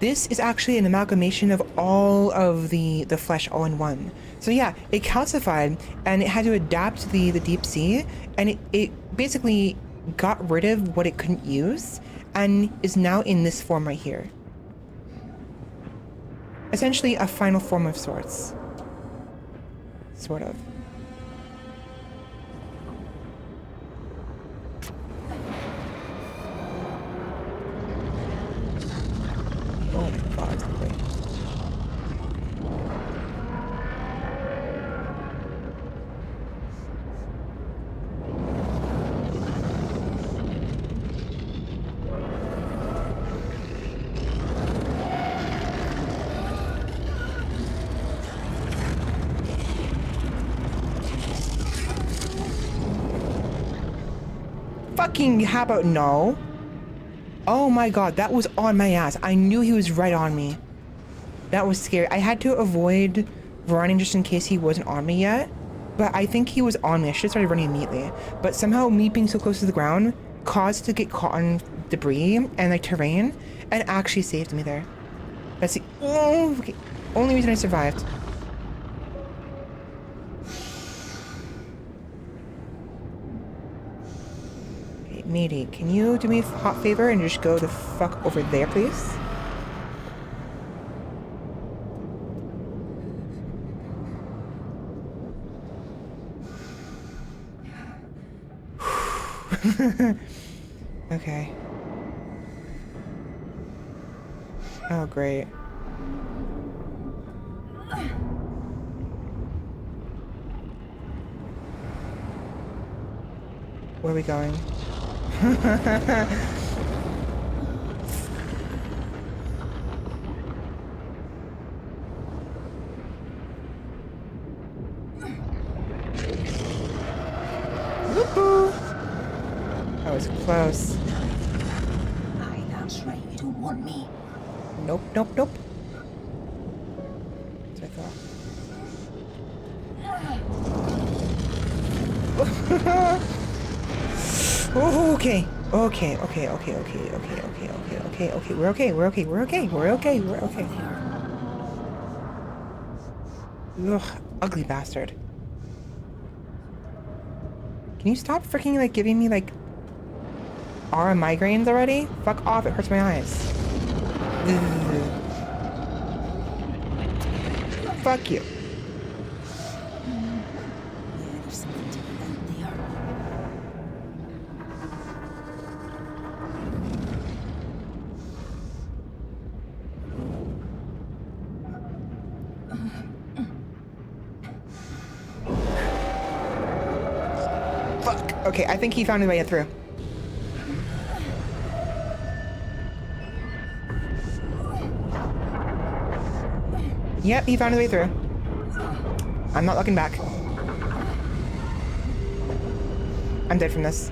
this is actually an amalgamation of all of the flesh all in one. So yeah, it calcified and it had to adapt to the deep sea, and it basically got rid of what it couldn't use and is now in this form right here. Essentially a final form of sorts. Sort of. Oh my god, it's ugly. Fucking, how about no? Oh my god, that was on my ass. I knew he was right on me. That was scary. I had to avoid running just in case he wasn't on me yet. But I think he was on me. I should have started running immediately. But somehow me being so close to the ground caused to get caught on debris and like terrain and actually saved me there. That's the only reason I survived. Matey, can you do me a hot favor and just go the fuck over there, please? Okay. Oh, great. Where are we going? Whoopoo! That was close. Aye, that's right. You don't want me. Nope, nope, nope. That's what I thought. Oh, okay. Okay, okay, okay, okay, okay, okay, okay, okay, okay. We're okay, we're okay, we're okay, we're okay, we're okay. Ugh, ugly bastard. Can you stop freaking, like, giving me, like, aura migraines already? Fuck off, it hurts my eyes. Ugh. Fuck you. Yeah, there's something to be out there. Fuck. Okay, I think he found his way through. Yep, he found his way through. I'm not looking back. I'm dead from this.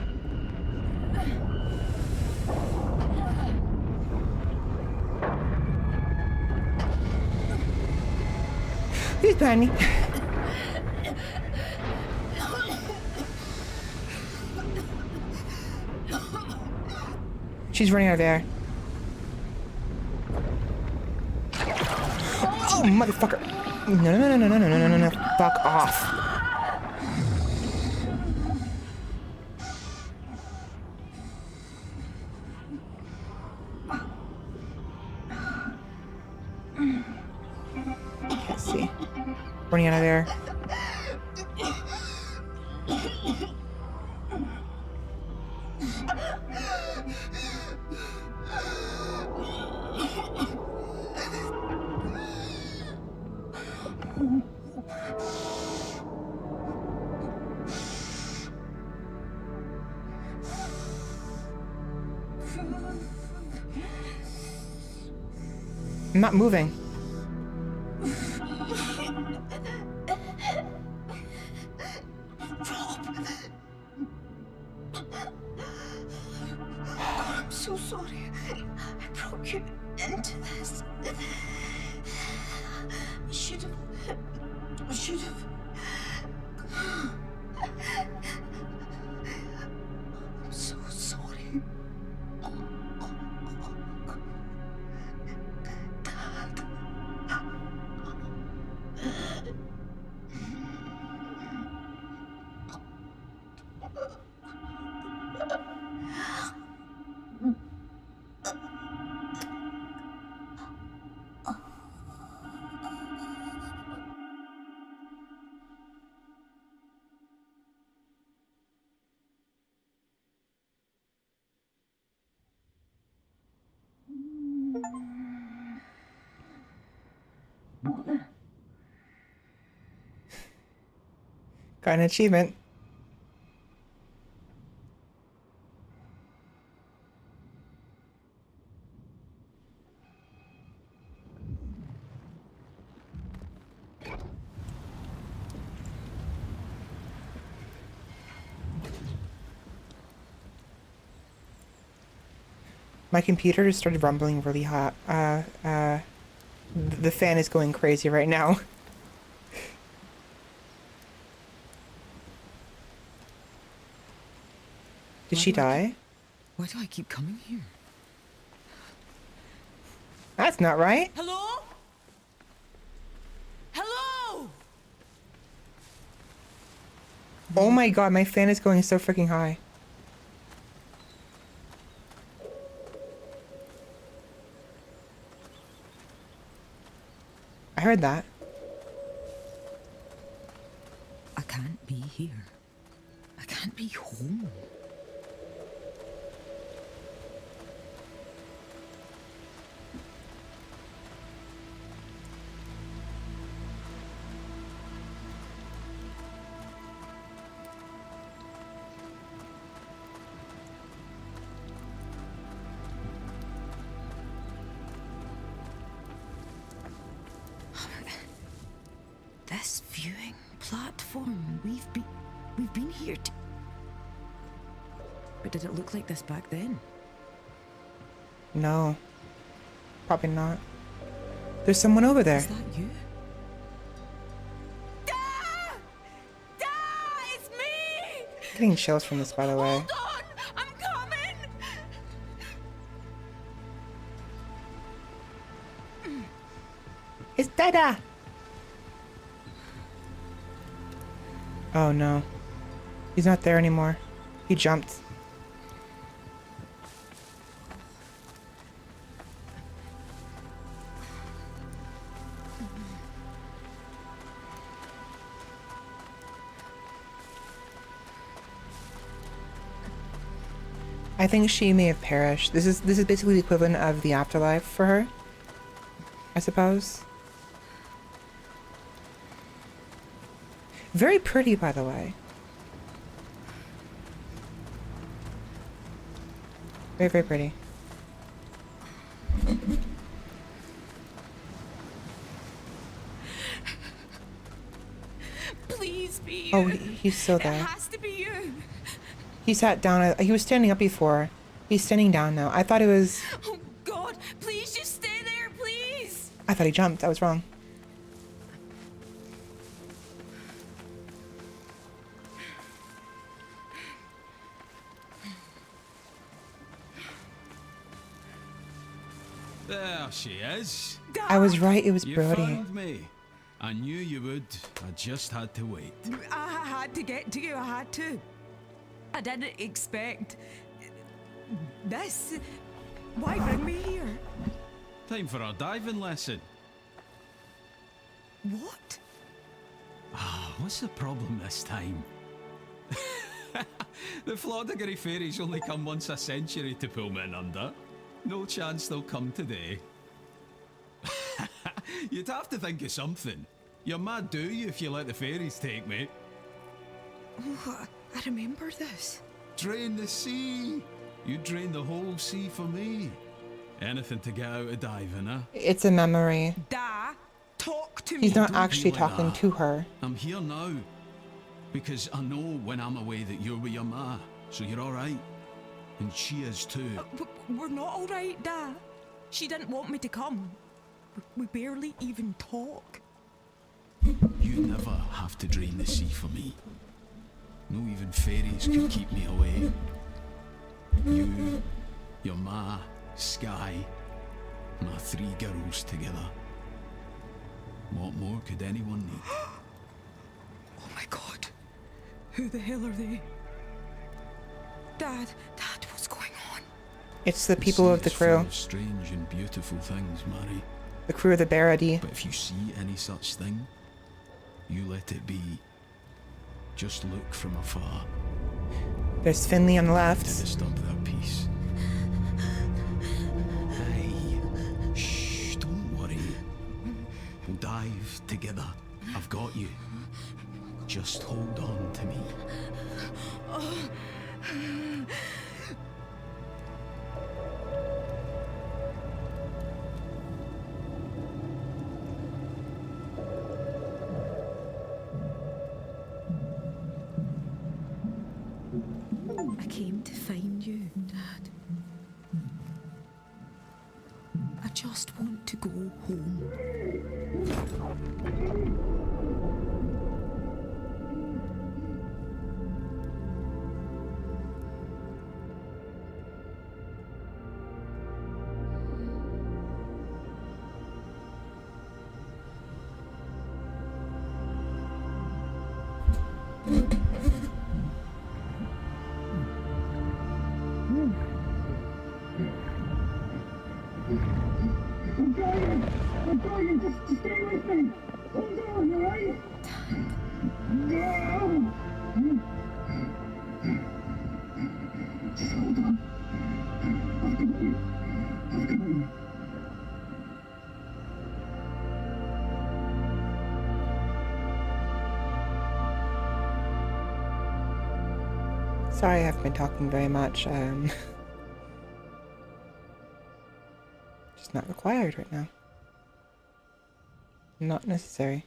He's behind me. She's running out of air. Oh, motherfucker. No, no, no, no, no, no, no, no, no, no. Fuck off. Can't see. Running out of air. I'm not moving. I'm so sorry. I brought you into this. I should have. I should have. I'm so sorry. Got an achievement. My computer just started rumbling really hot. The fan is going crazy right now. Did she die? Why do I keep coming here? That's not right. Hello? Hello? Oh my god, my fan is going so freaking high. I heard that. I can't be here. I can't be home. This viewing platform. We've been here to... But did it look like this back then? No. Probably not. There's someone over there. Is that you? Dad! Dad! It's me! Getting chills from this, by the way. Hold on! I'm coming! It's Dada! Oh no. He's not there anymore. He jumped. I think she may have perished. This is basically the equivalent of the afterlife for her, I suppose. Very pretty, by the way. Very, very pretty. Please be you. Oh, he's still It there. has to be you. He sat down. He was standing up before. He's standing down now. I thought it was... Oh God, please just stay there, please. I thought he jumped. I was wrong. There she is. I was right. It was You Brody. found me. I knew you would. I just had to wait. I had to get to you. I had to. I didn't expect this. Why bring me here? Time for a diving lesson. What? Ah, what's the problem this time? The Floddigary fairies only come once a century to pull me in under. No chance they'll come today. You'd have to think of something. You're mad, do you, if you let the fairies take me? Oh, I remember this. Drain the sea. You drain the whole sea for me. Anything to get out of diving, huh? It's a memory. Da, talk to me. He's not Don't be actually like talking that. to her. I'm here now. Because I know when I'm away that you're with your ma. So you're alright. And she is too. We're not all right, Da. She didn't want me to come. We barely even talk. You never have to drain the sea for me. No even fairies could keep me away. You, your ma, Sky, my three girls together. What more could anyone need? Oh my God. Who the hell are they? Dad, what's going on? It's the people of the sea is full crew. of strange and beautiful things, Mary. The crew of the Baradi. But if you see any such thing, you let it be. Just look from afar There's Finley on the to left. disturb their peace. Hey, shh, don't worry. We'll dive together. I've got you. Just hold on to me. I came to find you, Dad. I just want to go home. I'm going to stay with me. Hold on, alright? No. Just hold on. I've got you. I've got you. Sorry, I haven't been talking very much. Just not required right now. Not necessary.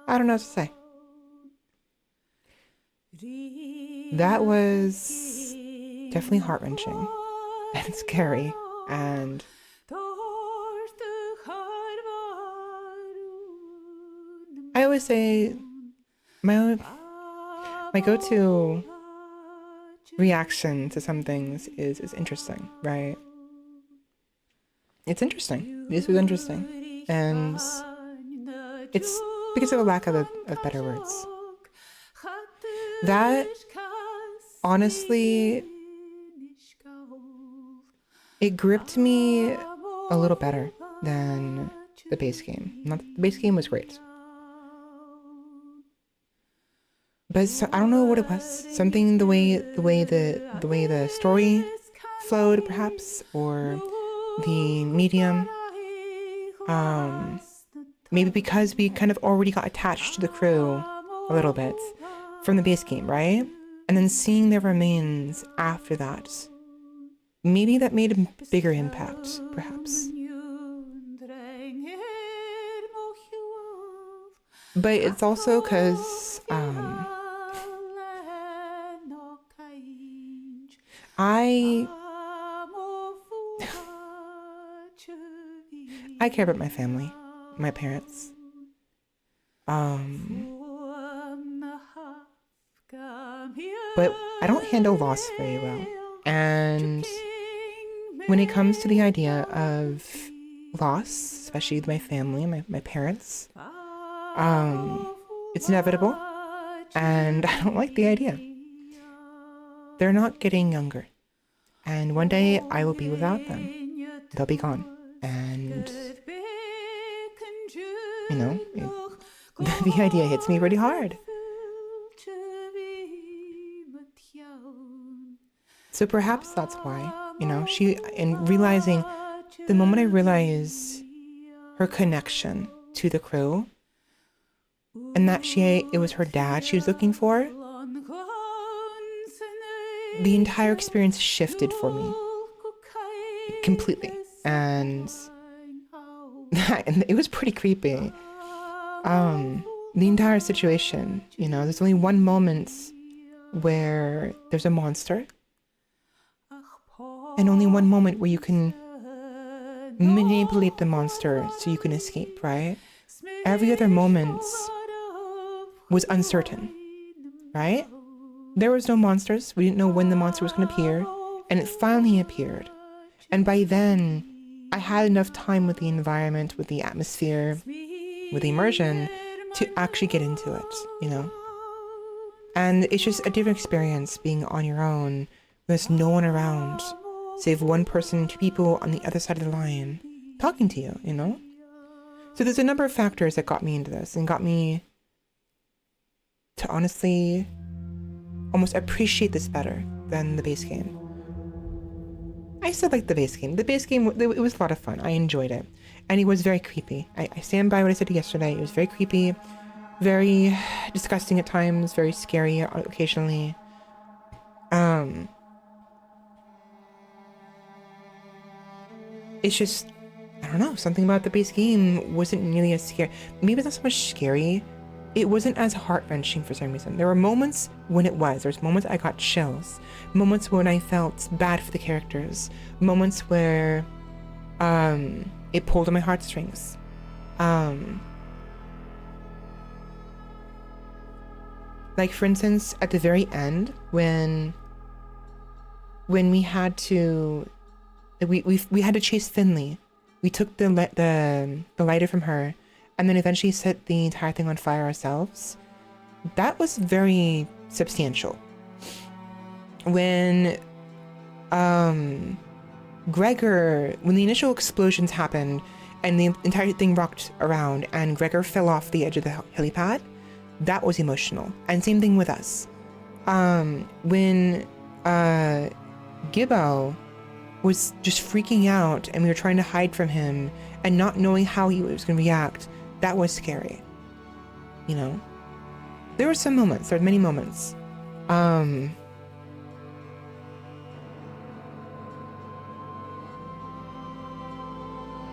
I don't know what to say. That was definitely heart-wrenching and scary, and I always say my go-to reaction to some things is interesting, right? It's interesting. This was interesting, and it's because of a lack of better words. That honestly, it gripped me a little better than the base game. Not the base game was great, but so, I don't know what it was. Something the way the story flowed, perhaps, or the medium. Maybe because we kind of already got attached to the crew a little bit from the base game, right? And then seeing their remains after that, maybe that made a bigger impact, perhaps. But it's also because I care about my family, my parents. But I don't handle loss very well. And when it comes to the idea of loss, especially my family, my parents, it's inevitable. And I don't like the idea. They're not getting younger. And one day I will be without them. They'll be gone. And, you know, the idea hits me really hard. So perhaps that's why, you know, the moment I realize her connection to the crew and that it was her dad she was looking for, the entire experience shifted for me completely. And it was pretty creepy. The entire situation, you know, there's only one moment where there's a monster, and only one moment where you can manipulate the monster so you can escape, right? Every other moment was uncertain, right? There was no monsters. We didn't know when the monster was going to appear, and it finally appeared. And by then, I had enough time with the environment, with the atmosphere, with the immersion to actually get into it, you know? And it's just a different experience being on your own. There's no one around, save one person, two people on the other side of the line talking to you, you know? So there's a number of factors that got me into this and got me to honestly almost appreciate this better than the base game. I still like the base game. The base game, it was a lot of fun. I enjoyed it. And it was very creepy. I stand by what I said yesterday. It was very creepy, very disgusting at times, very scary occasionally. It's just, I don't know, something about the base game wasn't nearly as scary. Maybe it's not so much scary. It wasn't as heart-wrenching for some reason. There were moments when it was. There's moments I got chills. Moments when I felt bad for the characters. Moments where it pulled on my heartstrings. Like, for instance, at the very end, when we had to... We had to chase Finley. We took the lighter from her, and then eventually set the entire thing on fire ourselves. That was very substantial. When the initial explosions happened and the entire thing rocked around and Gregor fell off the edge of the helipad, that was emotional. And same thing with us. When Gibbo was just freaking out and we were trying to hide from him and not knowing how he was going to react, that was scary, you know? There were some moments. There were many moments.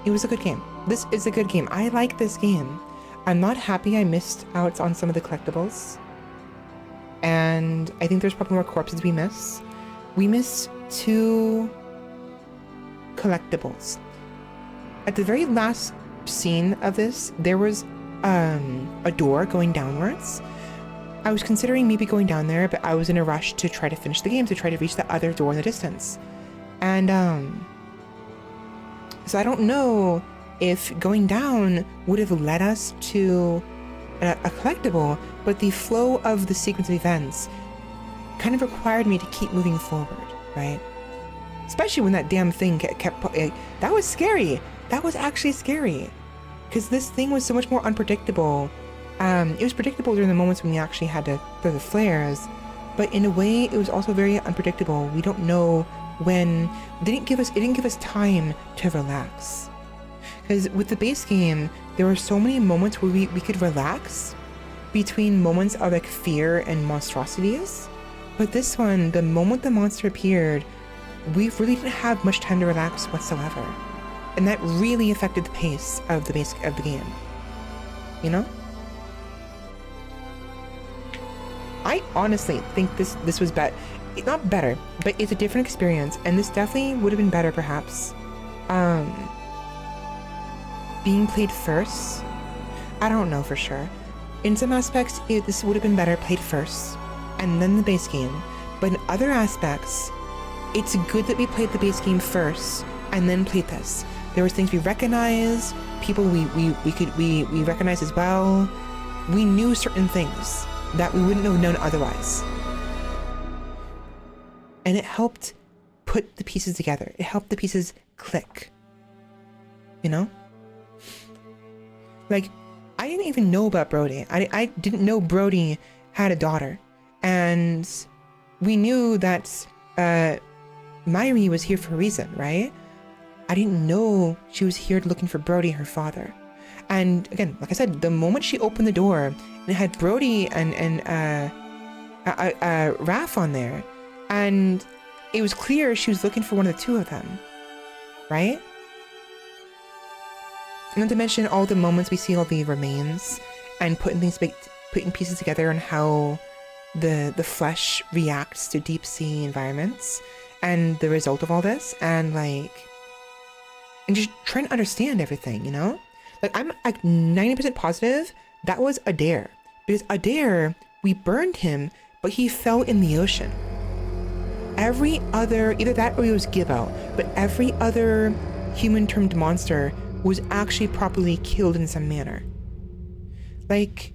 It was a good game. This is a good game. I like this game. I'm not happy I missed out on some of the collectibles. And I think there's probably more corpses we miss. We missed 2 collectibles. At the very last scene of this, there was a door going downwards. I was considering maybe going down there, but I was in a rush to try to finish the game, to try to reach the other door in the distance. And so I don't know if going down would have led us to a collectible, but the flow of the sequence of events kind of required me to keep moving forward, right? Especially when that damn thing kept that was scary. That was actually scary. Because this thing was so much more unpredictable. It was predictable during the moments when we actually had to throw the flares, but in a way it was also very unpredictable. We don't know when. It didn't give us time to relax. Because with the base game, there were so many moments where we could relax between moments of like fear and monstrosities. But this one, the moment the monster appeared, we really didn't have much time to relax whatsoever. And that really affected the pace of the game. You know? I honestly think this was not better, but it's a different experience, and this definitely would have been better perhaps. Being played first, I don't know for sure. In some aspects, this would have been better played first, and then the base game. But in other aspects, it's good that we played the base game first, and then played this. There was things we recognized, people we recognized as well. We knew certain things that we wouldn't have known otherwise. And it helped put the pieces together. It helped the pieces click. You know? Like, I didn't even know about Brody. I didn't know Brody had a daughter. And we knew that Myri was here for a reason, right? I didn't know she was here looking for Brody, her father. And again, like I said, the moment she opened the door and it had Brody and Raph on there, and it was clear she was looking for one of the 2 of them, right? And not to mention all the moments we see all the remains and putting pieces together on how the flesh reacts to deep sea environments and the result of all this, and just trying to understand everything, you know? Like, I'm like 90% positive that was Adair. Because Adair, we burned him, but he fell in the ocean. Every other, either that or he was give out, but every other human-termed monster was actually properly killed in some manner. Like,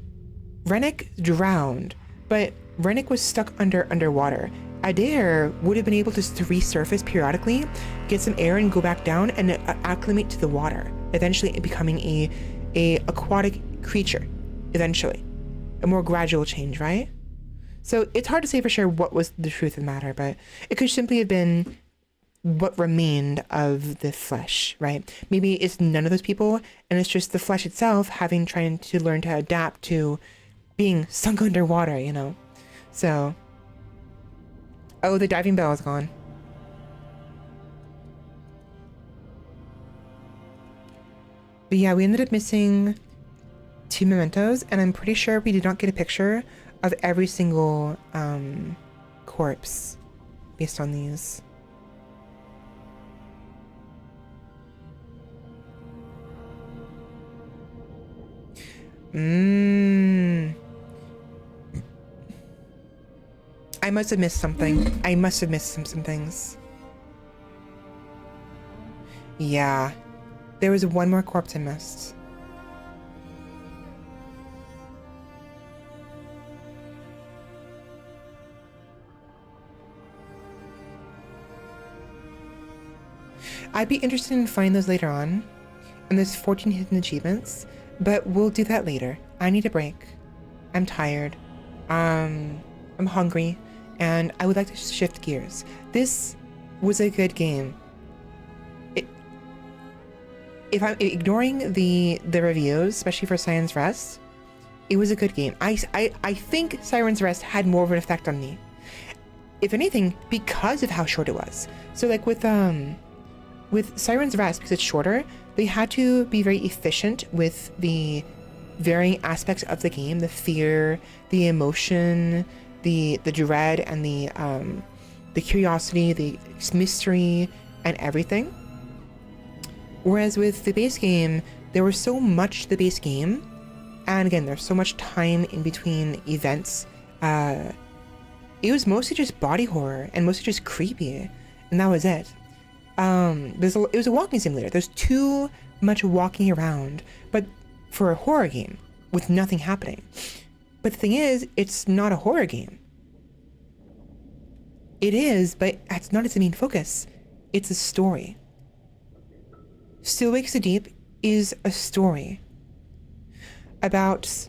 Rennick drowned, but Rennick was stuck underwater. Adair would have been able to resurface periodically, get some air and go back down and acclimate to the water, eventually becoming a aquatic creature, eventually. A more gradual change, right? So it's hard to say for sure what was the truth of the matter, but it could simply have been what remained of the flesh, right? Maybe it's none of those people, and it's just the flesh itself trying to learn to adapt to being sunk underwater, you know? So, oh, the diving bell is gone. But yeah, we ended up missing 2 mementos, and I'm pretty sure we did not get a picture of every single corpse based on these. I must have missed something. I must have missed some things. Yeah. There was one more corpse I missed. I'd be interested in finding those later on. And there's 14 hidden achievements, but we'll do that later. I need a break. I'm tired. I'm hungry, and I would like to shift gears. This was a good game. If I'm ignoring the reviews, especially for Science Rest, It was a good game. I think Siren's Rest had more of an effect on me. If anything, because of how short it was. So like with Siren's Rest, because it's shorter, they had to be very efficient with the varying aspects of the game, the fear, the emotion, the dread, and the curiosity, the mystery, and everything. Whereas with the base game, there was so much to the base game, and again, there's so much time in between events. It was mostly just body horror and mostly just creepy, and that was it. It was a walking simulator. There's too much walking around, but for a horror game with nothing happening. But the thing is, it's not a horror game. It is, but that's not its main focus. It's a story. Still Wakes the Deep is a story about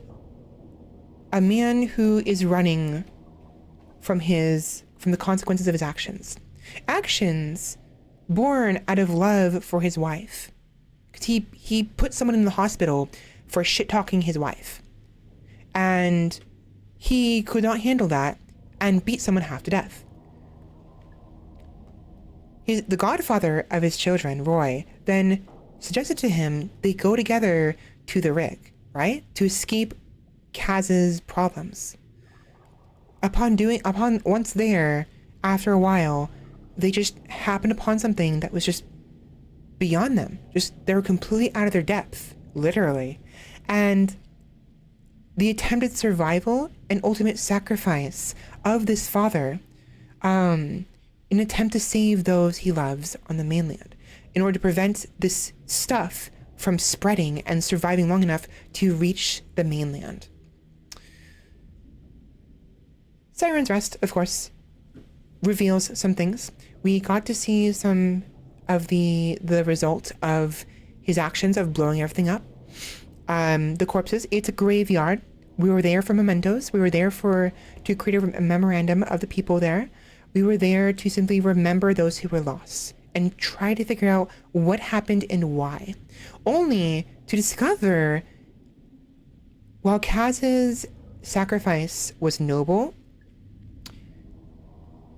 a man who is running from the consequences of his actions. Actions born out of love for his wife. Because he put someone in the hospital for shit-talking his wife. And he could not handle that and beat someone half to death. The godfather of his children, Roy, then suggested to him they go together to the rig, right? To escape Kaz's problems. Once there, after a while, they just happened upon something that was just beyond them. They were completely out of their depth, literally. And the attempted survival and ultimate sacrifice of this father, in an attempt to save those he loves on the mainland, in order to prevent this stuff from spreading and surviving long enough to reach the mainland. Siren's Rest, of course, reveals some things. We got to see some of the result of his actions of blowing everything up. The corpses, it's a graveyard. We were there for mementos. We were there to create a memorandum of the people there. We were there to simply remember those who were lost and try to figure out what happened and why. Only to discover, while Kaz's sacrifice was noble,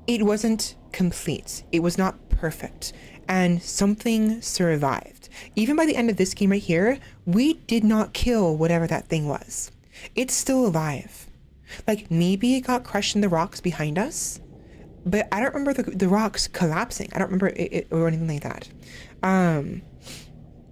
it wasn't complete. It was not perfect. And something survived. Even by the end of this game right here, we did not kill whatever that thing was. It's still alive. Like, maybe it got crushed in the rocks behind us, but I don't remember the rocks collapsing. I don't remember it or anything like that.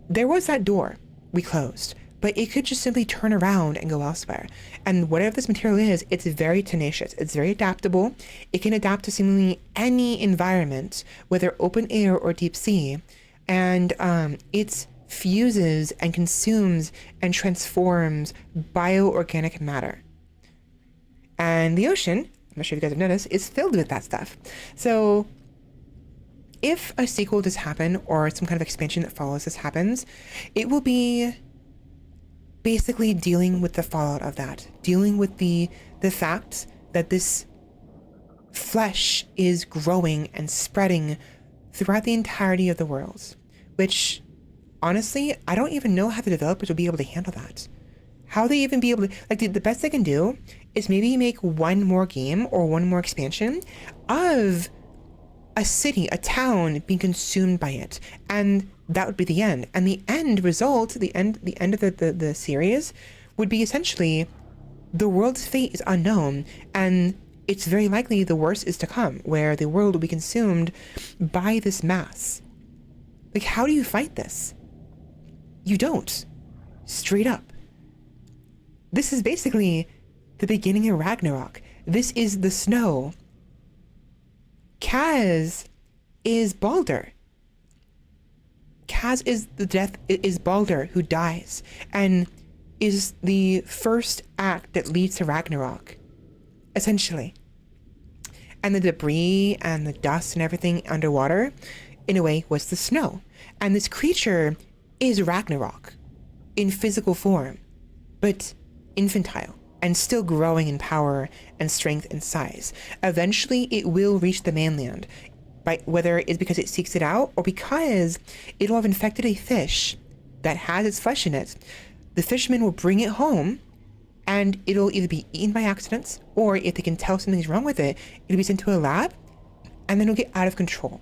There was that door we closed, but it could just simply turn around and go elsewhere. And whatever this material is, it's very tenacious. It's very adaptable. It can adapt to seemingly any environment, whether open air or deep sea. And it fuses and consumes and transforms bioorganic matter. And the ocean, I'm not sure if you guys have noticed, is filled with that stuff. So if a sequel does happen, or some kind of expansion that follows this happens, it will be basically dealing with the fallout of that, dealing with the fact that this flesh is growing and spreading throughout the entirety of the world, which honestly, I don't even know how the developers will be able to handle that. How they even be able to, like, the best they can do is maybe make one more game or one more expansion of a city, a town being consumed by it, and that would be the end. And the end result, the end of the series would be essentially the world's fate is unknown, and it's very likely the worst is to come, where the world will be consumed by this mass. Like, how do you fight this? You don't. Straight up. This is basically the beginning of Ragnarok. This is the snow. Kaz is Baldur. Kaz is Baldur who dies, and is the first act that leads to Ragnarok, essentially. And the debris and the dust and everything underwater, in a way, was the snow. And this creature is Ragnarok in physical form, but infantile and still growing in power and strength and size. Eventually, it will reach the mainland, by whether it's because it seeks it out or because it will have infected a fish that has its flesh in it. The fisherman will bring it home, and it'll either be eaten by accident, or if they can tell something's wrong with it, it'll be sent to a lab, and then it'll get out of control.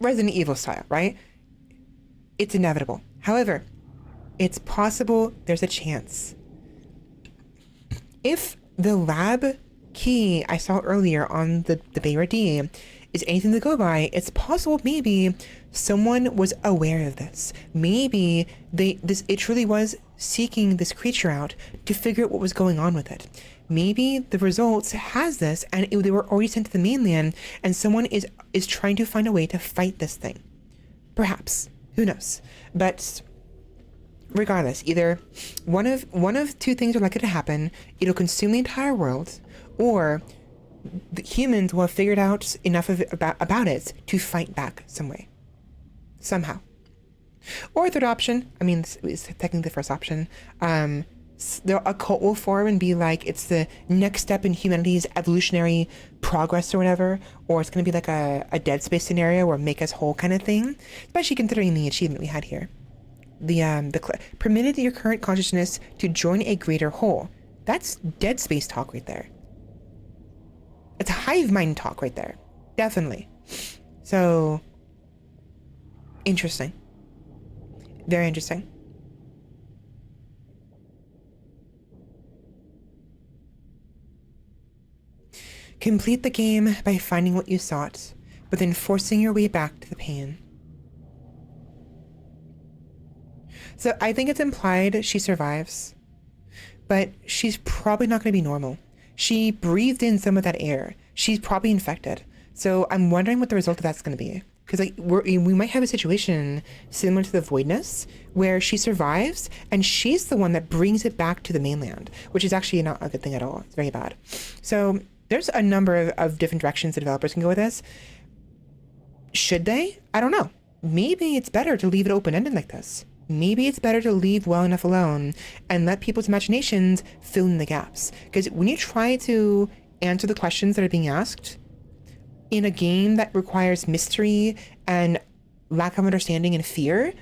Resident Evil style, right? It's inevitable. However, it's possible there's a chance. If the lab key I saw earlier on the Bayra D is anything to go by, it's possible maybe someone was aware of this. Maybe it truly was seeking this creature out to figure out what was going on with it. Maybe the results has this, and they were already sent to the mainland, and someone is trying to find a way to fight this thing. Perhaps. Who knows? But regardless, either one of two things are likely to happen. It'll consume the entire world, or the humans will have figured out enough of it, about it to fight back some way. Somehow. Or third option, I mean, this is technically the first option, a cult will form and be like, it's the next step in humanity's evolutionary progress or whatever, or it's going to be like a Dead Space scenario or make us whole kind of thing, especially considering the achievement we had here. Permitted your current consciousness to join a greater whole. That's Dead Space talk right there. It's hive mind talk right there. Definitely. So, interesting. Very interesting. Complete the game by finding what you sought, but then forcing your way back to the pain. So I think it's implied she survives, but she's probably not going to be normal. She breathed in some of that air. She's probably infected. So I'm wondering what the result of that's going to be. Because we might have a situation similar to the Voidness, where she survives, and she's the one that brings it back to the mainland, which is actually not a good thing at all. It's very bad. So there's a number of different directions the developers can go with this. Should they? I don't know. Maybe it's better to leave it open-ended like this. Maybe it's better to leave well enough alone and let people's imaginations fill in the gaps. Because when you try to answer the questions that are being asked in a game that requires mystery and lack of understanding and fear,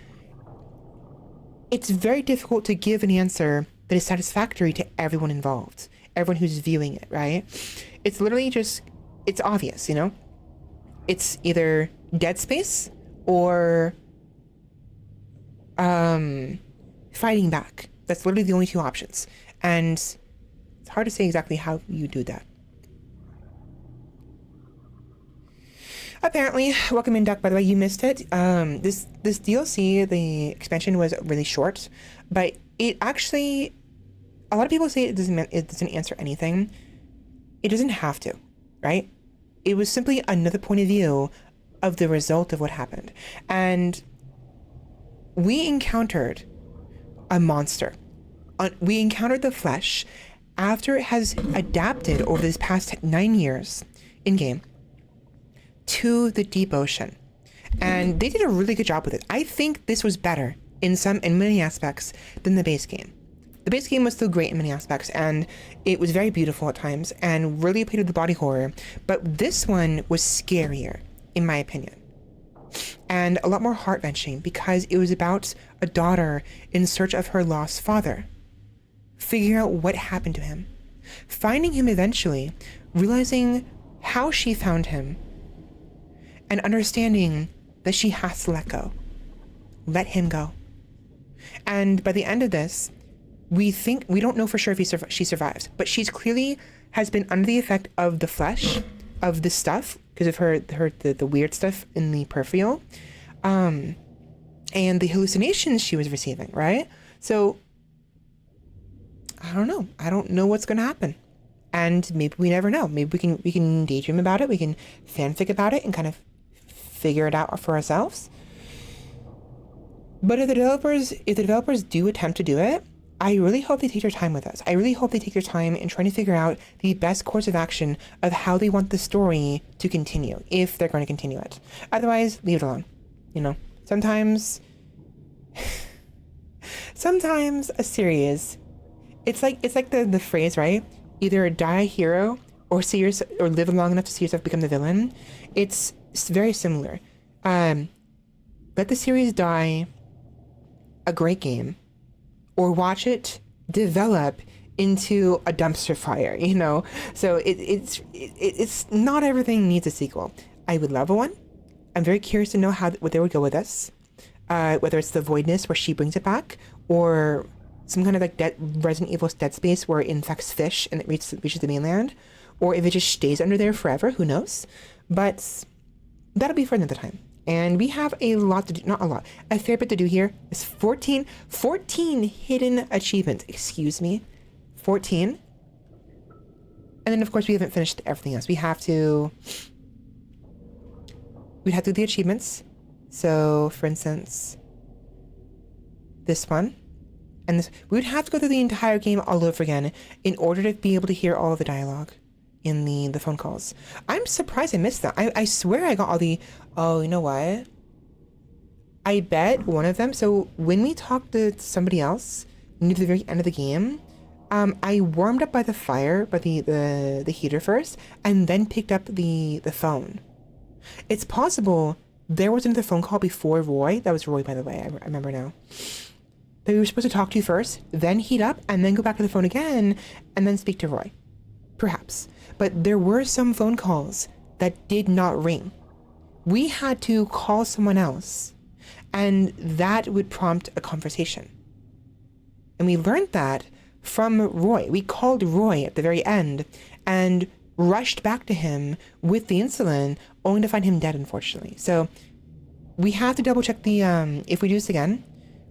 it's very difficult to give an answer that is satisfactory to everyone involved, everyone who's viewing it, right? It's literally just, it's obvious, you know? It's either Dead Space or fighting back. That's literally the only two options. And it's hard to say exactly how you do that. Apparently, welcome in, Duck, by the way, you missed it. This DLC, the expansion, was really short, but it actually, a lot of people say it doesn't answer anything. It doesn't have to, right? It was simply another point of view of the result of what happened. And we encountered a monster. We encountered the flesh after it has adapted over this past 9 years in-game to the deep ocean. And they did a really good job with it. I think this was better in many aspects than the base game. The base game was still great in many aspects, and it was very beautiful at times and really appealed to the body horror. But this one was scarier, in my opinion, and a lot more heart-wrenching because it was about a daughter in search of her lost father, figuring out what happened to him, finding him eventually, realizing how she found him, and understanding that she has to let him go. And by the end of this, we don't know for sure if she survives, but she's clearly has been under the effect of the flesh, of the stuff, because of the weird stuff in the peripheral, and the hallucinations she was receiving, right? So I don't know what's going to happen, and maybe we never know. Maybe we can daydream about it, we can fanfic about it, and kind of figure it out for ourselves. But if the developers do attempt to do it, I really hope they take their time with us. I really hope they take their time in trying to figure out the best course of action of how they want the story to continue, if they're going to continue it. Otherwise, leave it alone. You know, sometimes a series, it's like the phrase, right? Either die a hero or live long enough to see yourself become the villain. It's very similar. Let the series die a great game, or watch it develop into a dumpster fire, you know? So it's not everything needs a sequel. I would love one. I'm very curious to know what they would go with this. Whether it's the voidness where she brings it back, or some kind of like Resident Evil's Dead Space where it infects fish and it reaches the mainland, or if it just stays under there forever, who knows? But that'll be for another time. And we have a lot to do, not a lot, a fair bit to do here. It's 14 hidden achievements, excuse me. 14. And then of course we haven't finished everything else. We'd have to do the achievements. So for instance, this one. And this, we would have to go through the entire game all over again in order to be able to hear all of the dialogue in the phone calls. I'm surprised I missed that. I swear I got all the, oh, you know what? I bet one of them, so when we talked to somebody else near the very end of the game, I warmed up by the fire, by the heater first, and then picked up the phone. It's possible there was another phone call before Roy. That was Roy, by the way, I remember now. That we were supposed to talk to first, then heat up, and then go back to the phone again, and then speak to Roy. Perhaps. But there were some phone calls that did not ring. We had to call someone else, and that would prompt a conversation. And we learned that from Roy. We called Roy at the very end and rushed back to him with the insulin, only to find him dead, unfortunately. So we have to double check the, if we do this again,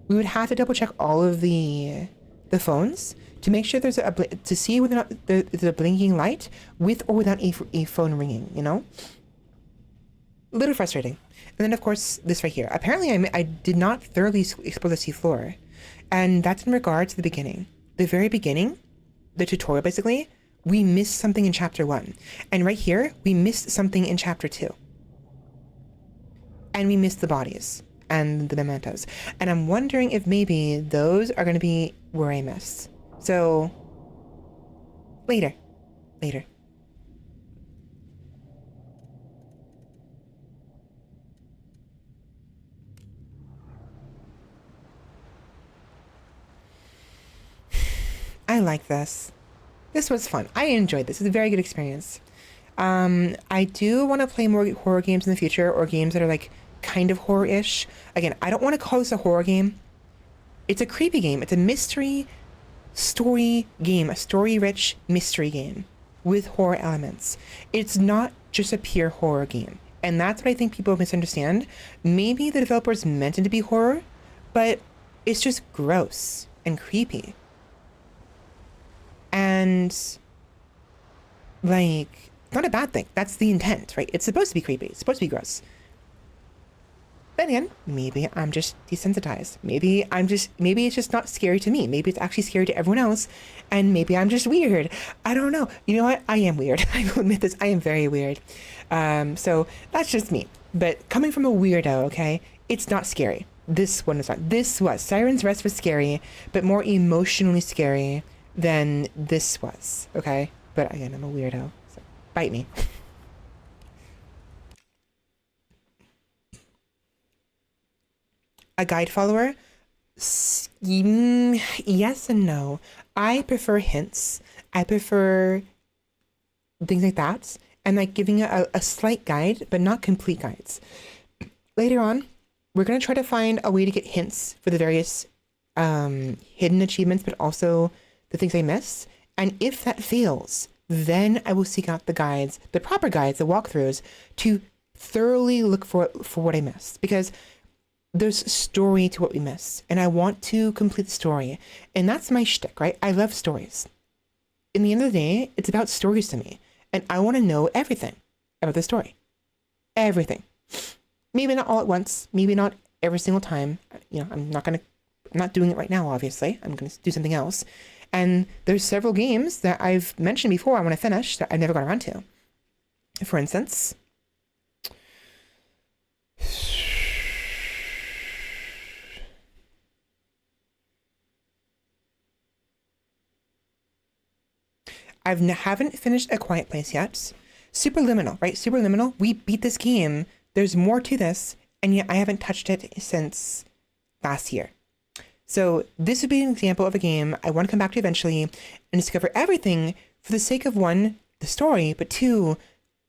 we would have to double check all of the phones to make sure there's to see whether or not there's a blinking light with or without a phone ringing, you know? A little frustrating. And then of course, this right here. Apparently I did not thoroughly explore the seafloor. And that's in regard to the beginning. The very beginning, the tutorial basically, we missed something in chapter 1. And right here, we missed something in chapter 2. And we missed the bodies and the mementos. And I'm wondering if maybe those are going to be where I missed. So, later. I like this. This was fun. I enjoyed this. It's a very good experience. I do want to play more horror games in the future, or games that are like kind of horror-ish. Again, I don't want to call this a horror game. It's a creepy game. It's a mystery story game, a story-rich mystery game with horror elements. It's not just a pure horror game. And that's what I think people misunderstand. Maybe the developers meant it to be horror, but it's just gross and creepy. And like, not a bad thing. That's the intent, right? It's supposed to be creepy. It's supposed to be gross. Then again, maybe I'm just desensitized. Maybe it's just not scary to me. Maybe it's actually scary to everyone else. And maybe I'm just weird. I don't know. You know what? I am weird. I will admit this. I am very weird. So that's just me. But coming from a weirdo, okay? It's not scary. This one is not. This was. Siren's Rest was scary, but more emotionally scary than this was, okay? But again, I'm a weirdo, so bite me. A guide follower? Yes and no. I prefer hints. I prefer things like that, and like giving a slight guide, but not complete guides. Later on, we're going to try to find a way to get hints for the various hidden achievements, but also the things I miss. And if that fails, then I will seek out the guides, the proper guides, the walkthroughs, to thoroughly look for what I missed. Because there's story to what we miss, and I want to complete the story. And that's my shtick, right? I love stories. In the end of the day, it's about stories to me. And I want to know everything about the story. Everything. Maybe not all at once. Maybe not every single time. You know, I'm not doing it right now, obviously. I'm going to do something else. And there's several games that I've mentioned before I want to finish that I've never got around to. For instance, haven't finished A Quiet Place yet. Superliminal, right? Superliminal, we beat this game. There's more to this, and yet I haven't touched it since last year. So this would be an example of a game I want to come back to eventually and discover everything for the sake of one, the story, but two,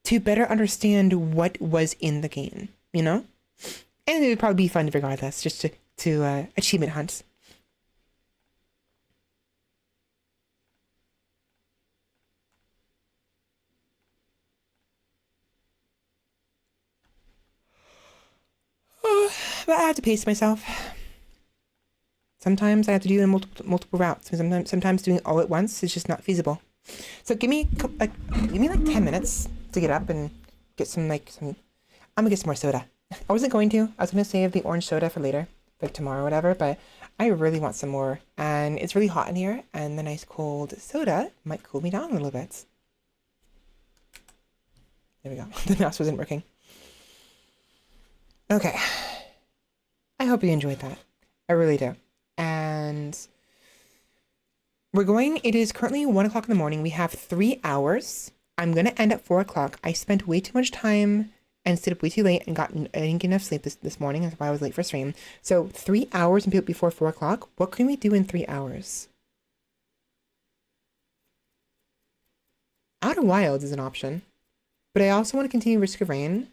to better understand what was in the game, you know? And it would probably be fun regardless, just to achievement hunt. But I have to pace myself. Sometimes I have to do it in multiple routes. Sometimes doing it all at once is just not feasible. So give me like 10 minutes to get up and get some. I'm gonna get some more soda. I wasn't going to. I was gonna save the orange soda for later, like tomorrow or whatever. But I really want some more, and it's really hot in here, and the nice cold soda might cool me down a little bit. There we go. The mouse wasn't working. Okay. I hope you enjoyed that. I really do. And it is currently 1 o'clock in the morning. We have 3 hours. I'm going to end at 4 o'clock. I spent way too much time and stayed up way too late and I didn't get enough sleep this morning. That's why I was late for stream. So 3 hours before 4 o'clock. What can we do in 3 hours? Outer Wilds is an option. But I also want to continue Risk of Rain.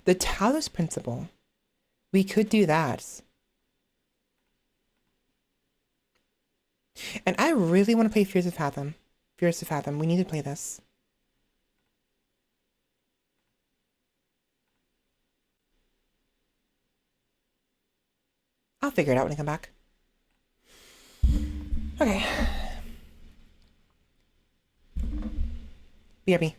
The Talos Principle. We could do that. And I really want to play Fears of Fathom. Fears of Fathom. We need to play this. I'll figure it out when I come back. Okay. BRB.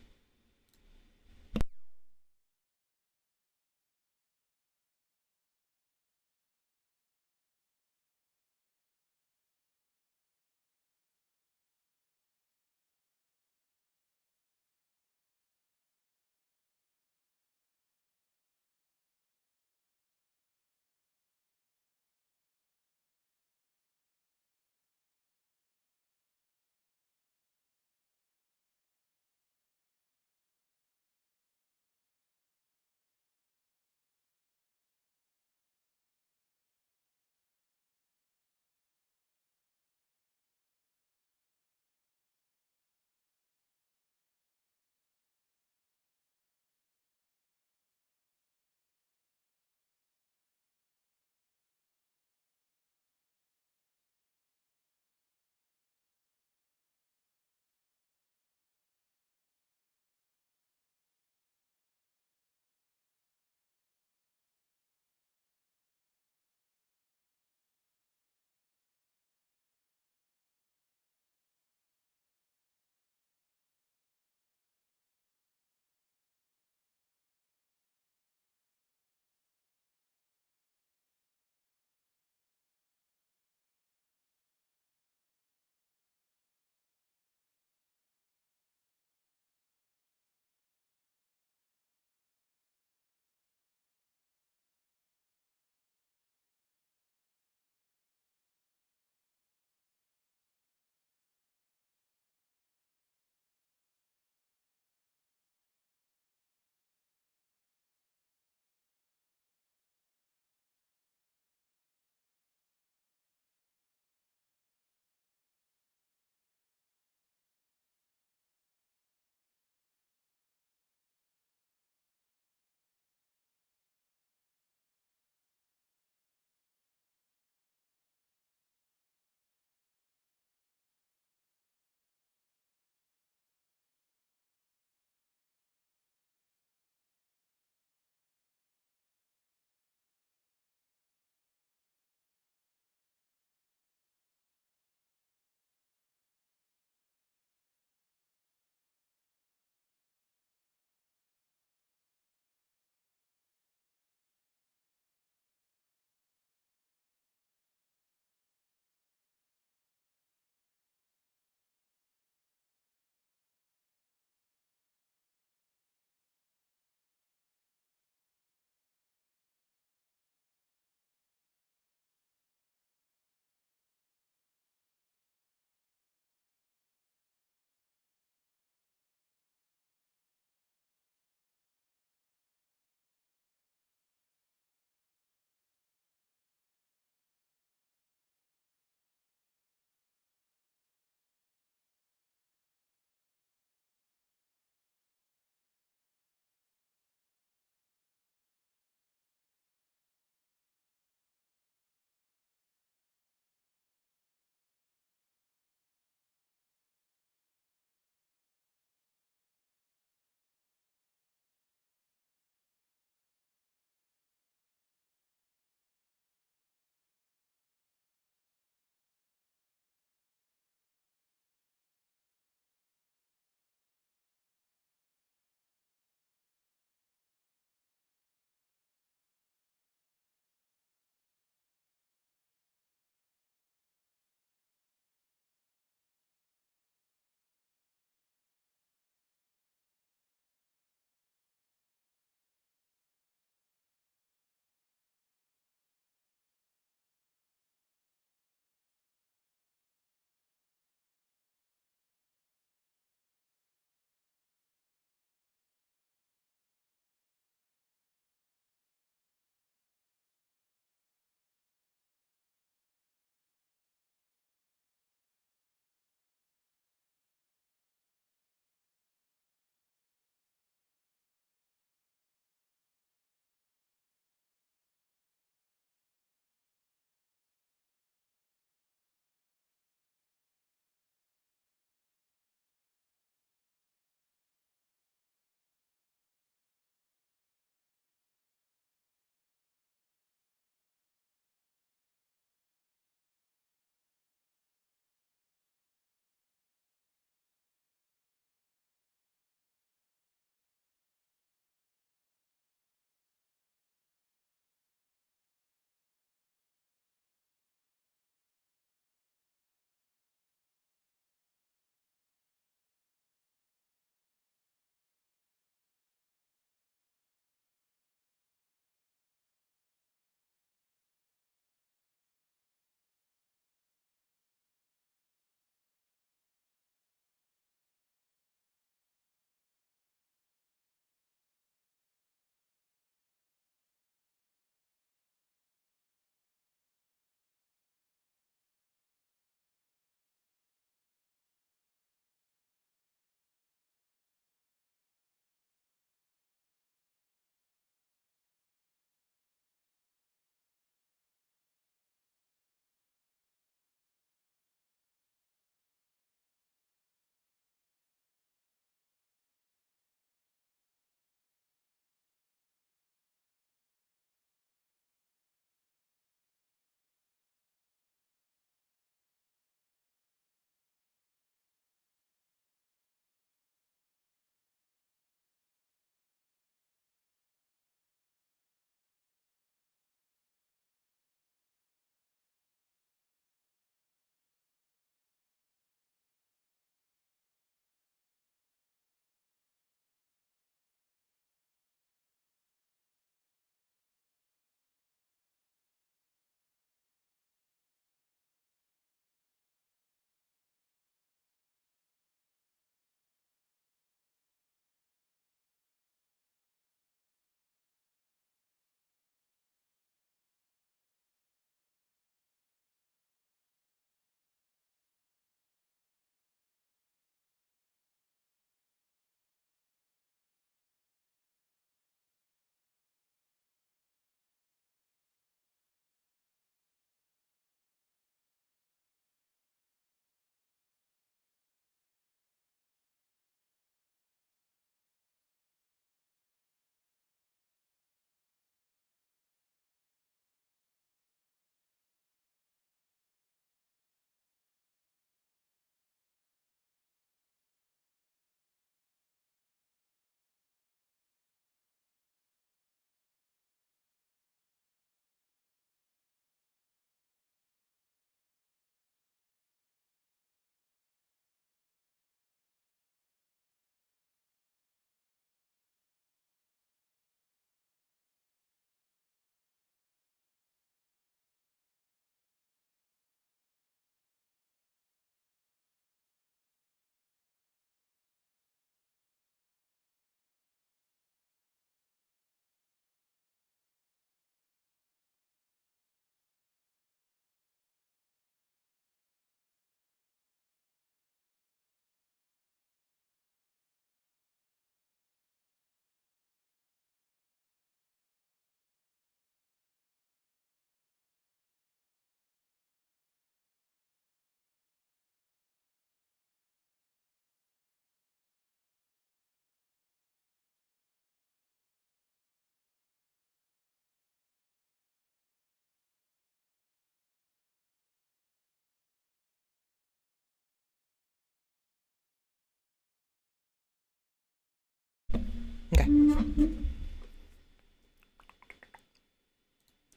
Okay.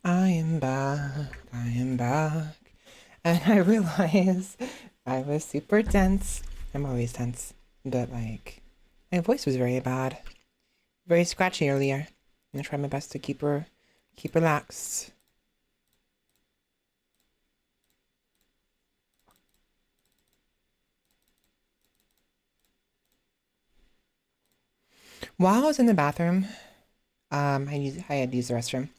I am back. I am back. And I realized I was super tense. I'm always tense. But, like, my voice was very bad. Very scratchy earlier. I'm gonna try my best to keep relaxed. While I was in the bathroom, I had used the restroom.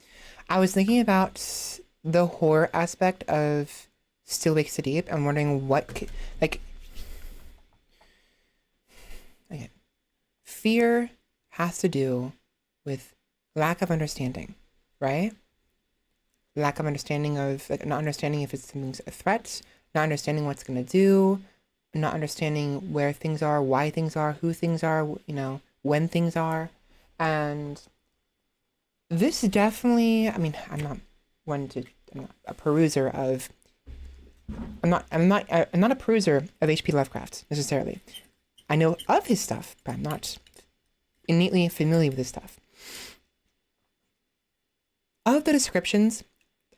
I was thinking about the horror aspect of Still Wakes the Deep. I'm wondering like, again, fear has to do with lack of understanding, right? Lack of understanding of, like, not understanding if it's something's a threat, not understanding what's gonna do, not understanding where things are, why things are, who things are, when things are. And this definitely, I mean, I'm not a peruser of, I'm not a peruser of H.P. Lovecraft necessarily. I know of his stuff, but I'm not innately familiar with his stuff. Of the descriptions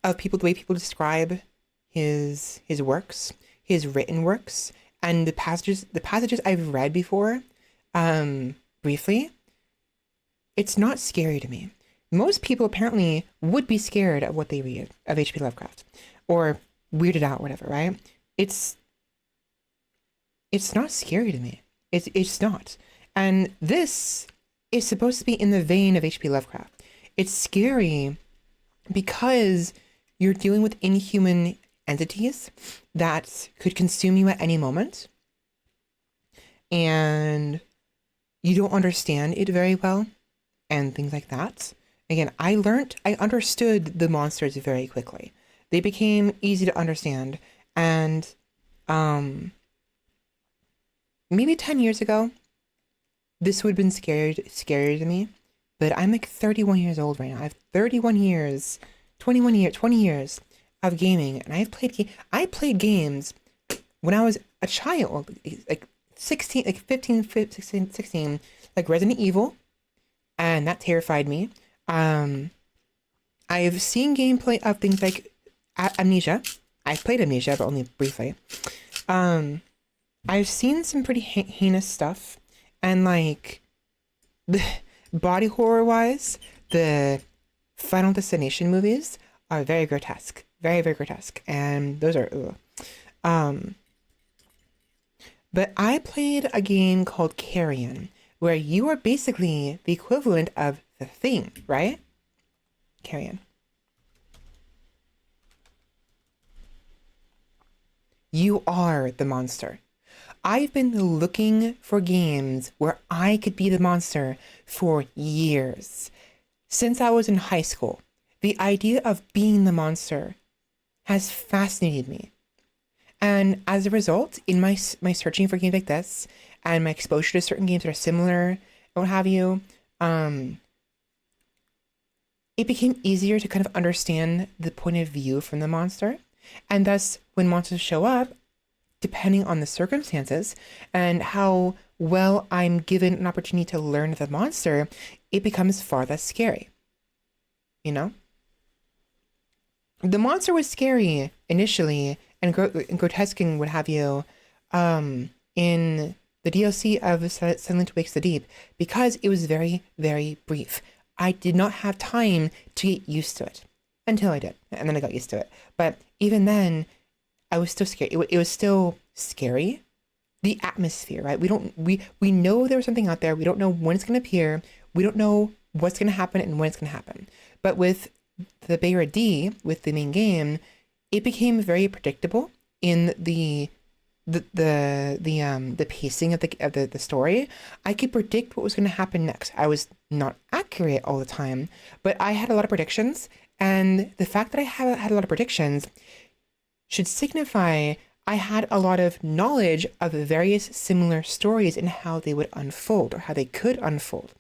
of people, the way people describe his works, his written works, and the passages I've read before, briefly, it's not scary to me. Most people apparently would be scared of what they read of H.P. Lovecraft, or weirded out, whatever, right? It's not scary to me. It's not. And this is supposed to be in the vein of H.P. Lovecraft. It's scary because you're dealing with inhuman entities that could consume you at any moment, and you don't understand it very well, and things like that. Again, I understood the monsters very quickly. They became easy to understand, and maybe 10 years ago, this would have been scary to me, but I'm like 31 years old right now. I have 20 years of gaming, and I played games when I was a child, like 16, like 15, 16, 16, like Resident Evil, and that terrified me. I've seen gameplay of things like Amnesia. I've played Amnesia, but only briefly. I've seen some pretty heinous stuff, and like the body horror wise, the Final Destination movies are very grotesque, very, very grotesque, and those are but I played a game called Carrion, where you are basically the equivalent of the Thing, right? Carrion. You are the monster. I've been looking for games where I could be the monster for years. Since I was in high school, the idea of being the monster has fascinated me. And as a result, in my searching for games like this, and my exposure to certain games that are similar, and what have you, it became easier to kind of understand the point of view from the monster. And thus, when monsters show up, depending on the circumstances and how well I'm given an opportunity to learn the monster, it becomes far less scary. You know? The monster was scary initially and grotesque and what have you in the DLC of Silent Wakes the Deep because it was very, very brief. I did not have time to get used to it until I did, and then I got used to it. But even then, I was still scared. It was still scary. The atmosphere, right? We know there was something out there. We don't know when it's going to appear. We don't know what's going to happen and when it's going to happen. But with the Beta D, with the main game, it became very predictable in the pacing of the story. I could predict what was going to happen next. I was not accurate all the time, but I had a lot of predictions, and the fact that I had a lot of predictions should signify I had a lot of knowledge of various similar stories and how they would unfold or how they could unfold.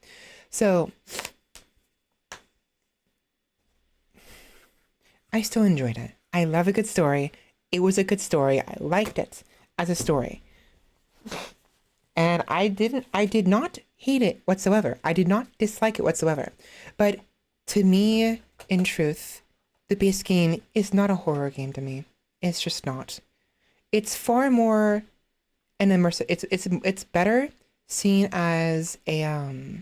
So I still enjoyed it. I love a good story. It was a good story. I liked it as a story. And I did not hate it whatsoever. I did not dislike it whatsoever. But to me, in truth, the base game is not a horror game to me. It's just not. It's far more an immersive. It's better seen as a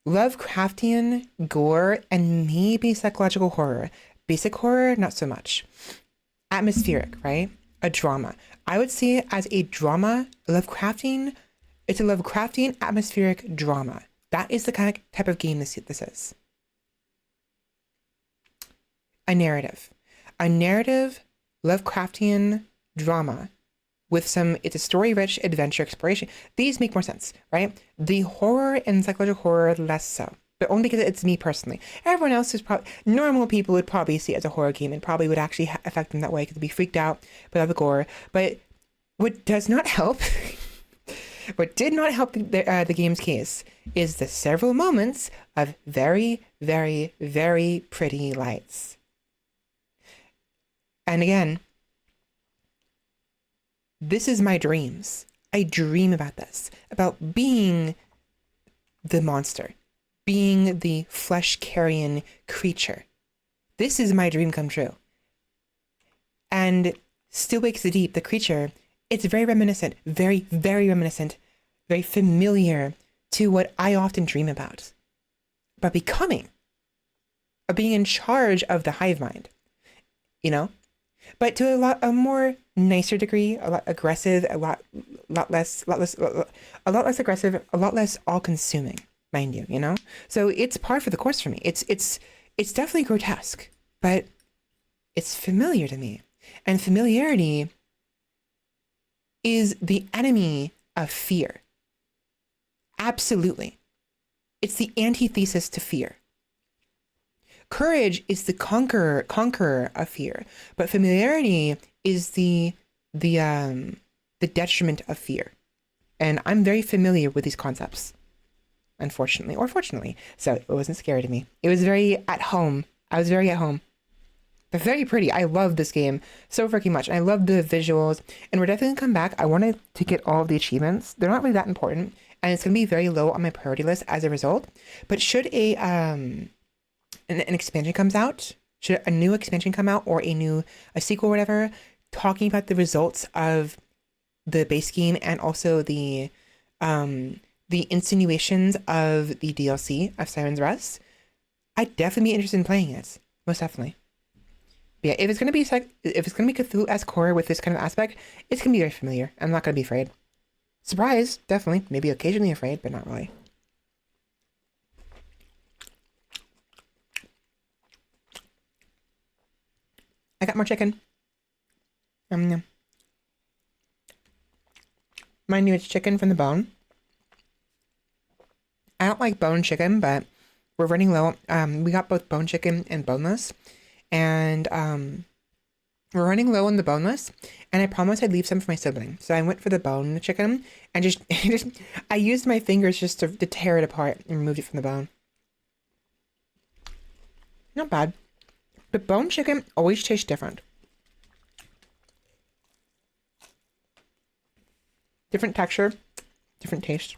Lovecraftian gore and maybe psychological horror. Basic horror, not so much. Atmospheric, right? A drama. I would see it as a drama. It's a Lovecraftian atmospheric drama. That is the kind of type of game this is. A narrative Lovecraftian drama with it's a story-rich adventure exploration. These make more sense, right? The horror and psychological horror, less so. But only because it's me personally. Everyone else is probably, normal people would probably see it as a horror game and probably would actually affect them that way because they'd be freaked out by the gore. But what does not help, what did not help the game's case is the several moments of very, very, very pretty lights. And again, this is my dreams. I dream about this, about being the monster, being the flesh-carrying creature. This is my dream come true. And Still Wakes the Deep, the creature, it's very reminiscent, very, very reminiscent, very familiar to what I often dream about becoming, of being in charge of the hive mind, you know? But to a more nicer degree, a lot aggressive, a lot less aggressive, a lot less all-consuming, mind you, you know. So it's par for the course for me. It's definitely grotesque, but it's familiar to me, and familiarity is the enemy of fear. Absolutely, it's the antithesis to fear. Courage is the conqueror of fear, but familiarity is the detriment of fear. And I'm very familiar with these concepts, unfortunately or fortunately. So it wasn't scary to me. It was very at home. I was very at home. But very pretty. I love this game so freaking much. I love the visuals. And we're definitely gonna come back. I wanted to get all of the achievements. They're not really that important. And it's gonna be very low on my priority list as a result. But should an expansion comes out, should a new expansion come out or a sequel or whatever, talking about the results of the base game and also the insinuations of the DLC of Siren's Rest, I'd definitely be interested in playing it. Most definitely. But yeah, if it's gonna be Cthulhu-esque horror with this kind of aspect, it's gonna be very familiar. I'm not gonna be afraid. Surprised, definitely. Maybe occasionally afraid, but not really. I got more chicken. Mind you, it's chicken from the bone. I don't like bone chicken, but we're running low. We got both bone chicken and boneless. And we're running low on the boneless. And I promised I'd leave some for my sibling. So I went for the bone chicken and just I used my fingers just to tear it apart and removed it from the bone. Not bad. But bone chicken always tastes different. Different texture, different taste.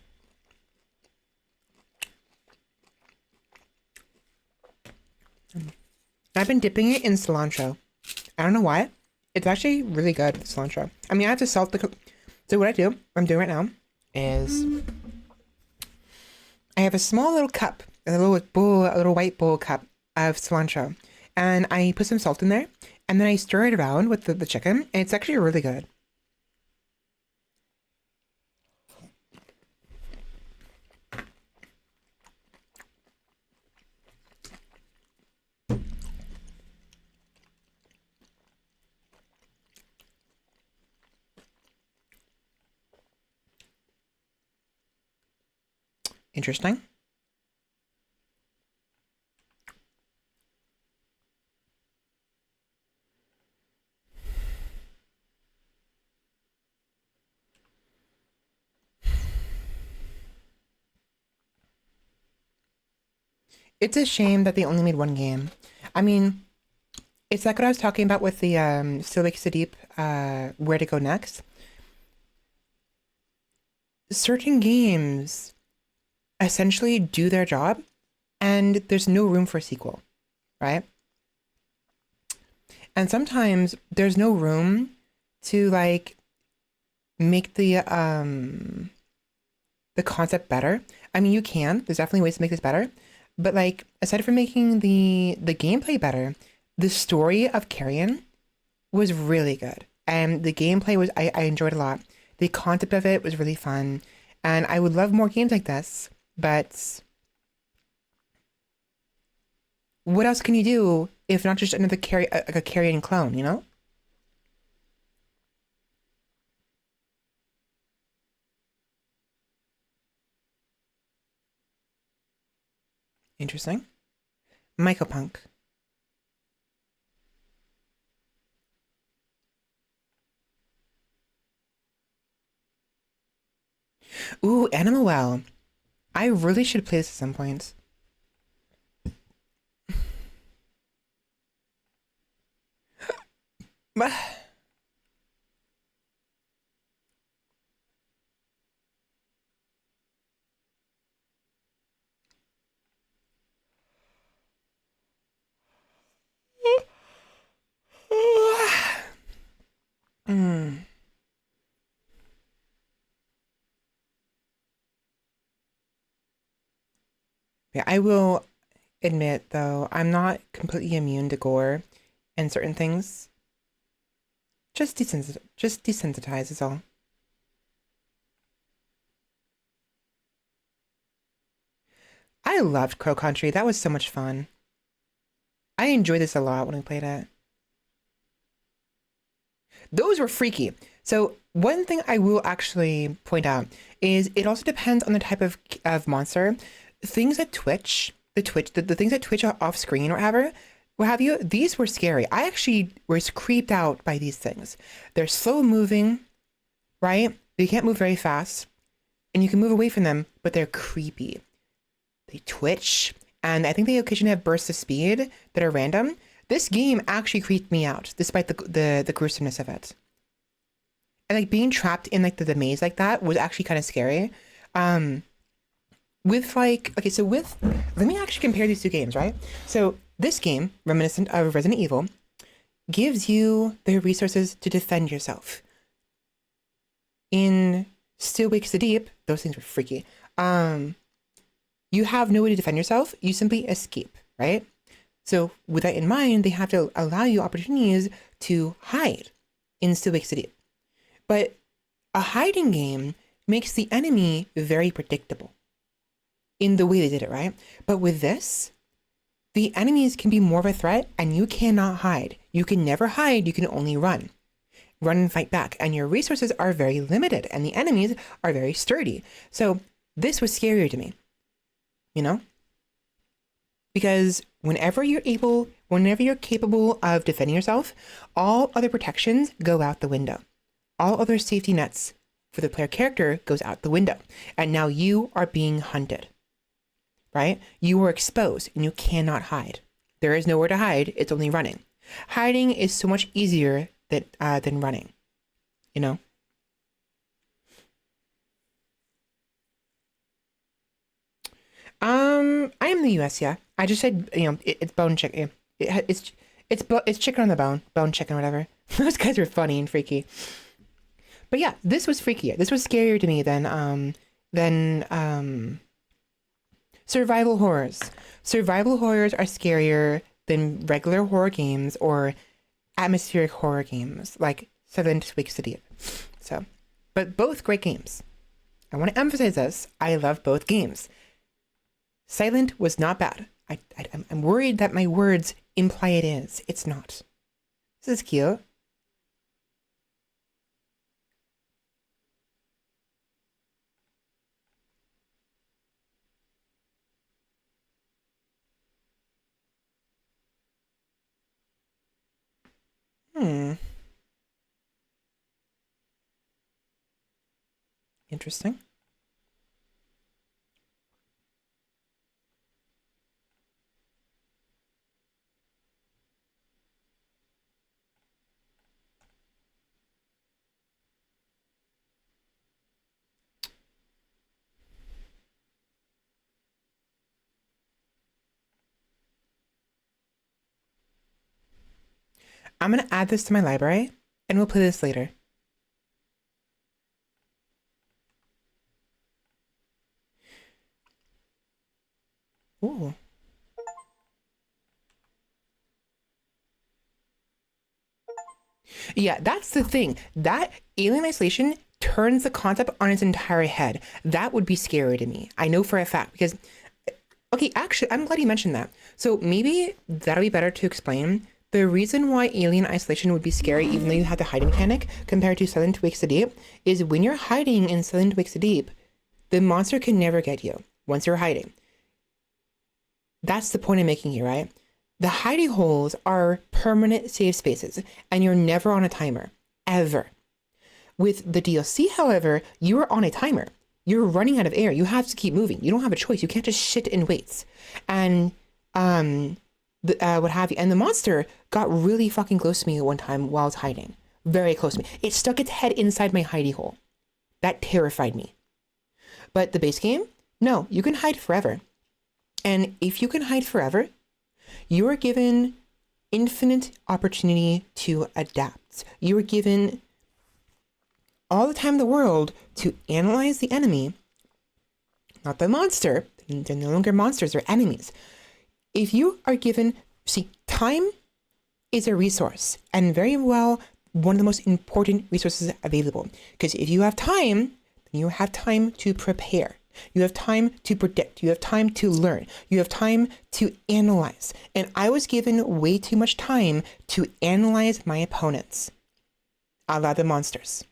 I've been dipping it in cilantro. I don't know why. It's actually really good with cilantro. I mean, I have to salt the... So what I'm doing right now, is... I have a small little cup, a little white bowl cup of cilantro. And I put some salt in there, and then I stir it around with the chicken, and it's actually really good. Interesting. It's a shame that they only made one game. I mean, It's like what I was talking about with the Still Wakes the Deep, where to go next. Certain games essentially do their job, and there's no room for a sequel, right? And sometimes there's no room to like make the concept better. I mean, you can. There's definitely ways to make this better, but like aside from making the gameplay better, the story of Carrion was really good, and the gameplay was I enjoyed a lot. The concept of it was really fun, and I would love more games like this. But what else can you do if not just another like a Carrion clone? You know? Interesting. Mycopunk. Ooh, Animal Well. I really should play this at some point. Mm. Yeah, I will admit though, I'm not completely immune to gore and certain things. Just desensitize is all. I loved Crow Country. That was so much fun. I enjoyed this a lot when we played it. Those were freaky. So one thing I will actually point out is it also depends on the type of monster. Things that twitch, the things that twitch off screen or whatever, what have you, these were scary. I actually was creeped out by these things. They're slow moving, right? They can't move very fast, and you can move away from them, but they're creepy. They twitch, and I think they occasionally have bursts of speed that are random. This game actually creeped me out, despite the gruesomeness of it. And like being trapped in like the maze like that was actually kind of scary. With like, okay, so with, let me actually compare these two games, right? So this game, reminiscent of Resident Evil, gives you the resources to defend yourself. In Still Wakes the Deep, those things were freaky. You have no way to defend yourself. You simply escape, right? So with that in mind, they have to allow you opportunities to hide in Still Wakes the Deep. But a hiding game makes the enemy very predictable in the way they did it, right? But with this, the enemies can be more of a threat and you cannot hide. You can never hide, you can only run. Run and fight back. And your resources are very limited and the enemies are very sturdy. So this was scarier to me, you know? Because whenever you're capable of defending yourself, all other protections go out the window. All other safety nets for the player character goes out the window. And now you are being hunted, right? You are exposed and you cannot hide. There is nowhere to hide. It's only running. Hiding is so much easier than running, you know? I am the US, yeah. I just said, it's bone chicken. It's chicken on the bone chicken, whatever. Those guys were funny and freaky. But yeah, this was freakier. This was scarier to me than survival horrors. Survival horrors are scarier than regular horror games or atmospheric horror games like Silent Wakes the Deep. So, but both great games. I want to emphasize this. I love both games. Silent was not bad. I'm worried that my words imply it is. It's not. This is cute. Interesting. I'm gonna add this to my library and we'll play this later. Ooh. Yeah, that's the thing. That Alien Isolation turns the concept on its entire head. That would be scary to me. I know for a fact because, okay, actually, I'm glad you mentioned that. So maybe that'll be better to explain. The reason why Alien Isolation would be scary, even though you have the hiding mechanic, compared to Silent Wakes the Deep, is when you're hiding in Silent Wakes the Deep, the monster can never get you once you're hiding. That's the point I'm making here, right? The hidey holes are permanent safe spaces, and you're never on a timer, ever. With the DLC, however, you are on a timer. You're running out of air. You have to keep moving. You don't have a choice. You can't just shit in waits. And what have you. And the monster got really fucking close to me one time while I was hiding. Very close to me. It stuck its head inside my hidey hole. That terrified me. But the base game, no, you can hide forever. And if you can hide forever, you are given infinite opportunity to adapt. You are given all the time in the world to analyze the enemy, not the monster. They're no longer monsters, they're enemies. If you are given, see, time is a resource and very well one of the most important resources available. Because if you have time, you have time to prepare. You have time to predict. You have time to learn. You have time to analyze. And I was given way too much time to analyze my opponents, a la the monsters.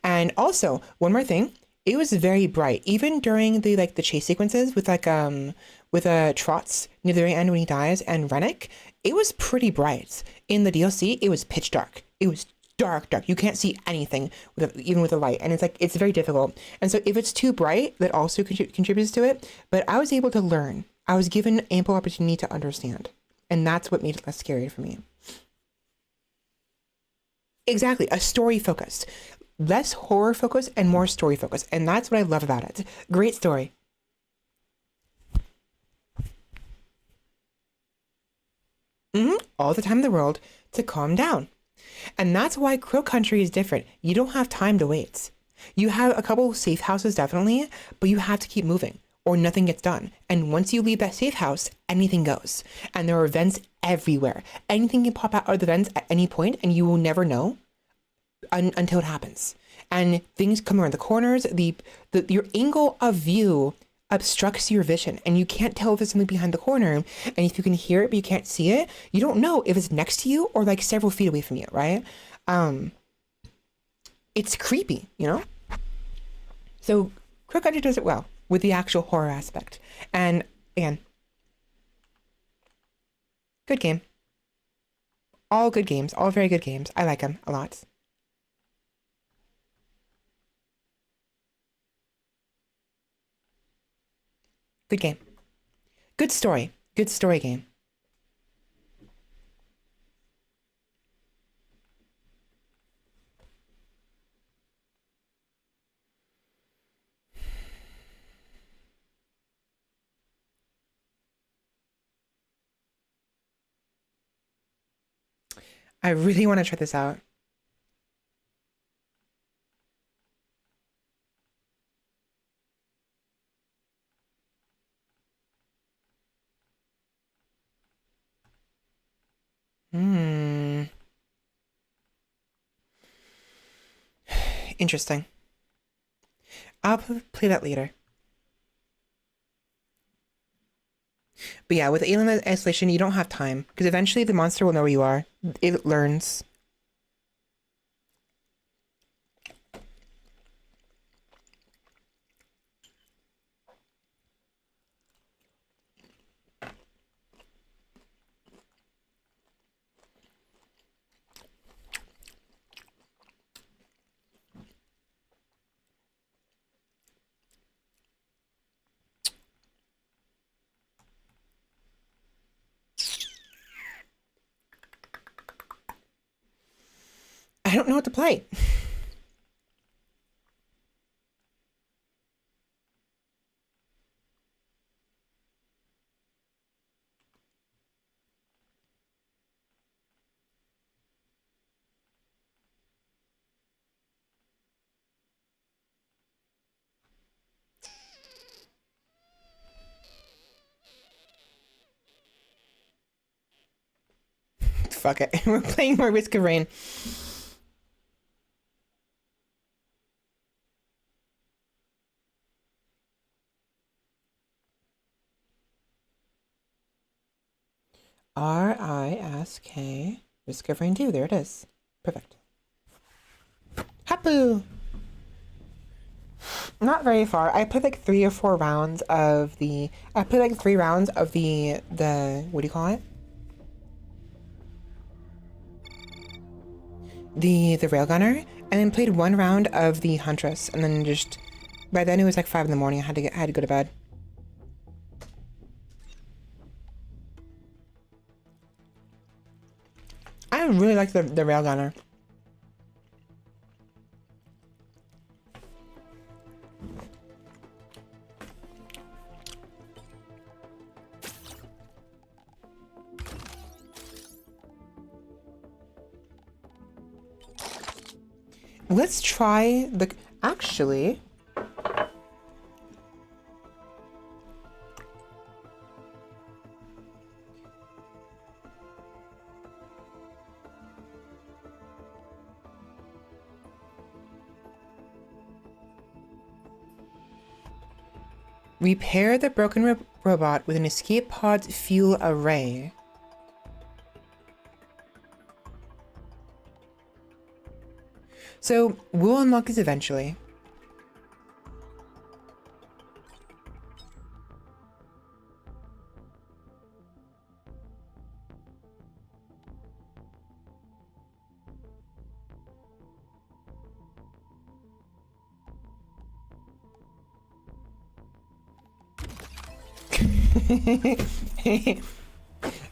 And also, one more thing, it was very bright. Even during the chase sequences with Trotz near the very end when he dies and Rennick, it was pretty bright. In the DLC, it was pitch dark. It was dark. You can't see anything even with the light, and it's very difficult. And so if it's too bright, that also contributes to it. But I was able to learn. I was given ample opportunity to understand, and that's what made it less scary for me. Exactly, a story focused, less horror focused and more story focused, and that's what I love about it. Great story. All the time in the world to calm down. And that's why Crow Country is different. You don't have time to wait. You have a couple of safe houses, definitely, but you have to keep moving or nothing gets done. And once you leave that safe house, anything goes. And there are vents everywhere. Anything can pop out of the vents at any point, and you will never know until it happens. And things come around the corners. Your angle of view obstructs your vision, and you can't tell if there's something behind the corner. And if you can hear it but you can't see it, you don't know if it's next to you or several feet away from you, right? It's creepy, you know? So Crow Country does it well with the actual horror aspect. And again, good game. All good games, all very good games. I like them a lot. Good game. Good story. Good story game. I really want to try this out. Interesting. I'll play that later. But yeah, with Alien Isolation, you don't have time because eventually the monster will know where you are. It learns. I don't know what to play. Fuck it. We're playing more Risk of Rain. RISK. Risk of Rain 2. There it is. Perfect. Hapu! Not very far. I played like 3 or 4 rounds of the... I played like 3 rounds of the... What do you call it? The Railgunner. And then played 1 round of the Huntress. And then just... By then it was like 5 in the morning. I had to go to bed. I really like the Railgunner. Let's try the... Actually... Repair the broken robot with an escape pod's fuel array. So, we'll unlock this eventually.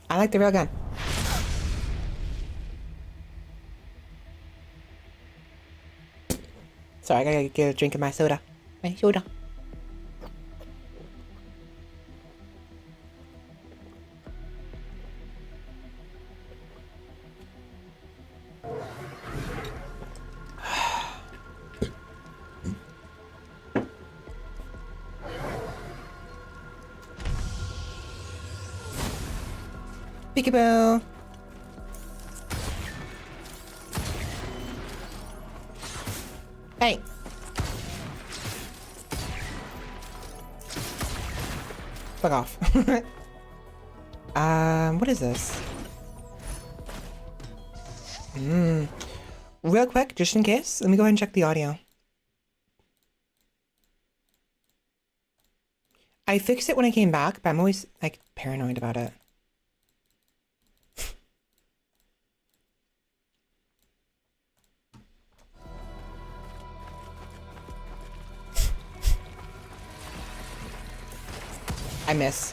I like the railgun. Sorry, I gotta get a drink of my soda. My soda. Peekaboo. Hey. Fuck off. What is this? Real quick, just in case, let me go ahead and check the audio. I fixed it when I came back, but I'm always, like, paranoid about it. I miss.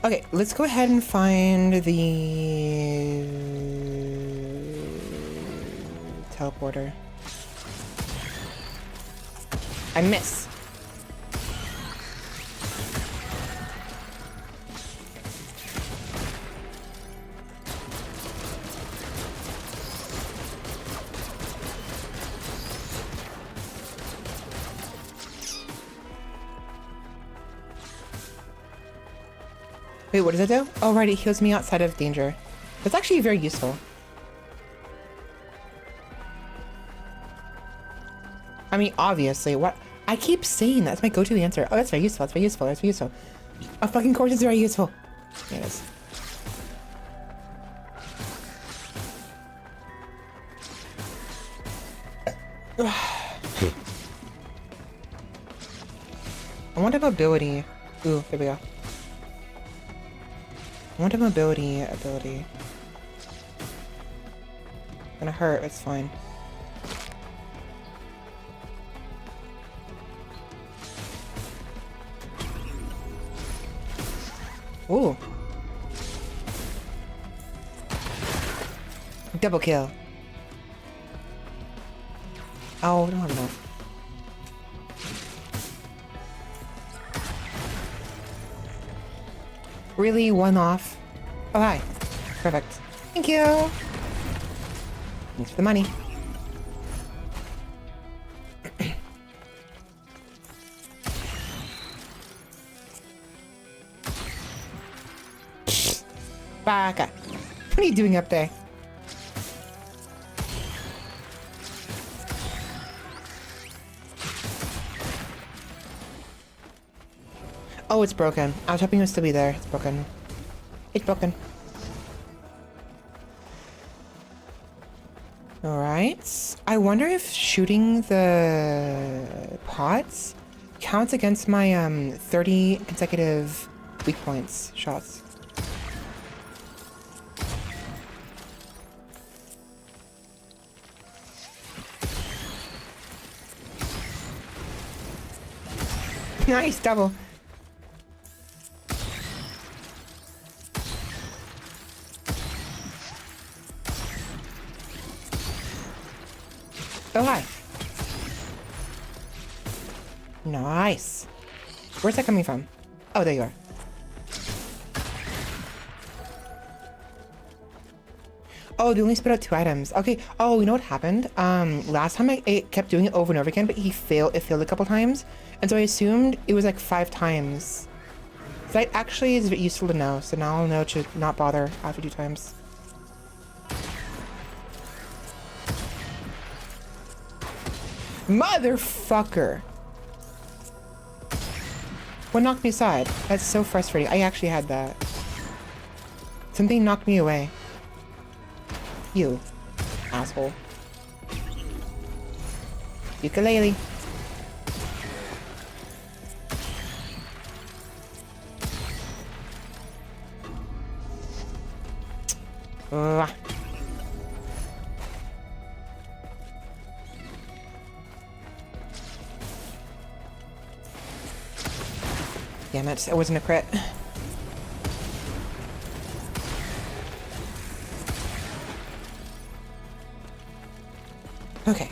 Okay, let's go ahead and find the teleporter. I miss. Wait, what does it do? Oh, right, it heals me outside of danger. That's actually very useful. I mean, obviously, what? I keep saying that's my go-to answer. Oh, that's very useful, that's very useful, that's very useful. A fucking course is very useful. There it is. I want a mobility. Ooh, there we go. I want a mobility ability. Gonna hurt, it's fine. Ooh. Double kill. Oh, I don't have enough. Really? One off? Oh, hi. Perfect. Thank you. Thanks for the money. Baka. What are you doing up there? Oh, it's broken. I was hoping it would still be there. It's broken. It's broken. Alright. I wonder if shooting the pots counts against my 30 consecutive weak points shots. Nice, double. Oh, hi. Nice. Where's that coming from? Oh, there you are. Oh, they only spit out 2 items. Okay. Oh, you know what happened? Last time I kept doing it over and over again, but it failed a couple times. And so I assumed it was like 5 times. So that actually is useful to know. So now I'll know to not bother after 2 times. Motherfucker! What knocked me aside? That's so frustrating. I actually had that. Something knocked me away. You. Asshole. Ukulele. Damn it, it wasn't a crit. Okay.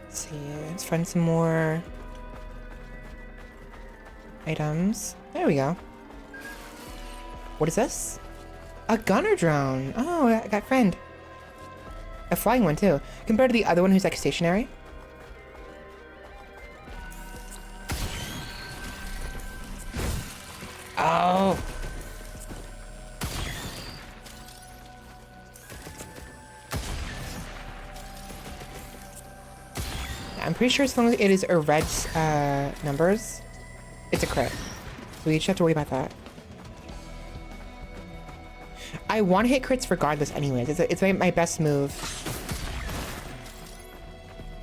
Let's see, let's find some more items. There we go. What is this? A gunner drone. Oh, I got friend. A flying one too. Compared to the other one who's like stationary. Oh. I'm pretty sure as long as it is a red numbers, it's a crit. So we each have to worry about that. I want to hit crits regardless anyways. It's my best move.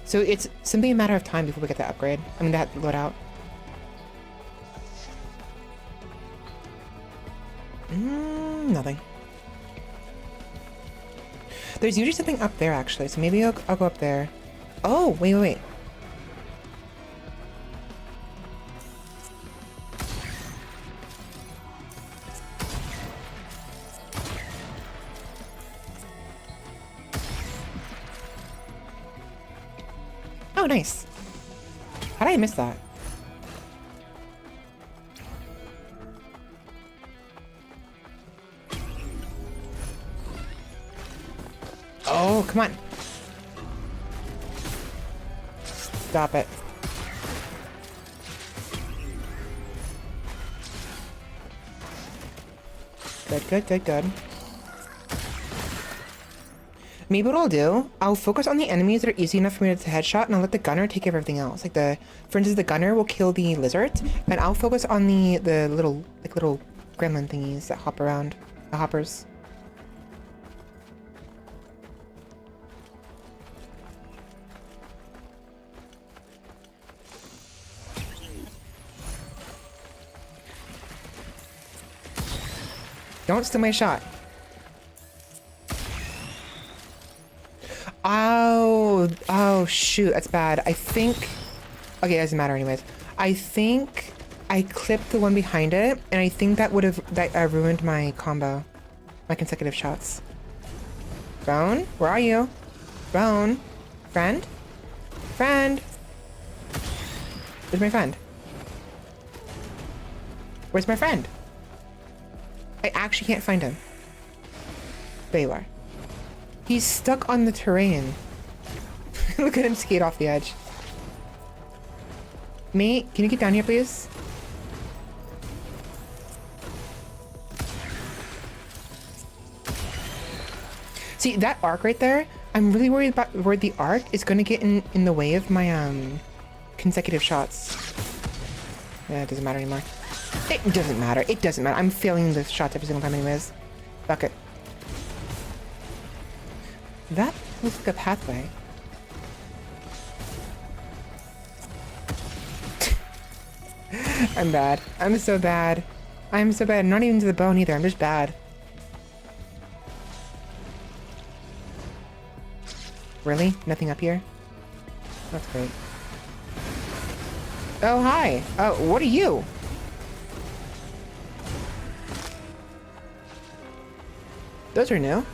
So it's simply a matter of time before we get that upgrade. I mean, that loadout. Nothing. There's usually something up there, actually. So maybe I'll go up there. Oh, wait. Oh, nice. How did I miss that? Oh, come on. Stop it. Good. Maybe what I'll do, I'll focus on the enemies that are easy enough for me to headshot, and I'll let the gunner take care of everything else. Like for instance, the gunner will kill the lizards, and I'll focus on the little gremlin thingies that hop around, the hoppers. Don't steal my shot. Oh shoot, that's bad. I think, okay, it doesn't matter anyways. I think I clipped the one behind it, and I think that would have ruined my combo, my consecutive shots. Bone, where are you? Bone, friend? Where's my friend? Where's my friend? I actually can't find him. There you are. He's stuck on the terrain. Look at him skate off the edge. Mate, can you get down here, please? See, that arc right there, I'm really worried about where the arc is going to get in the way of my consecutive shots. Yeah, it doesn't matter anymore. It doesn't matter. It doesn't matter. I'm failing the shots every single time anyways. Fuck it. That looks like a pathway. I'm bad. I'm so bad. I'm so bad. Not even to the bone either. I'm just bad. Really? Nothing up here? That's great. Oh, hi. Oh, what are you? Those are new.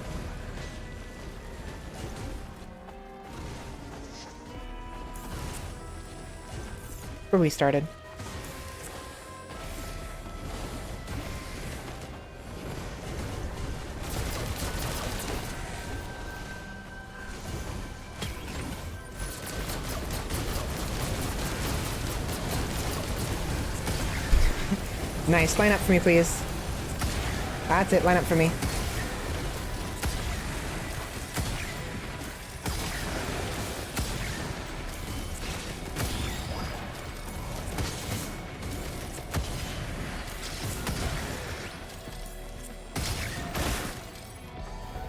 Where we started. Nice. Line up for me, please. That's it. Line up for me.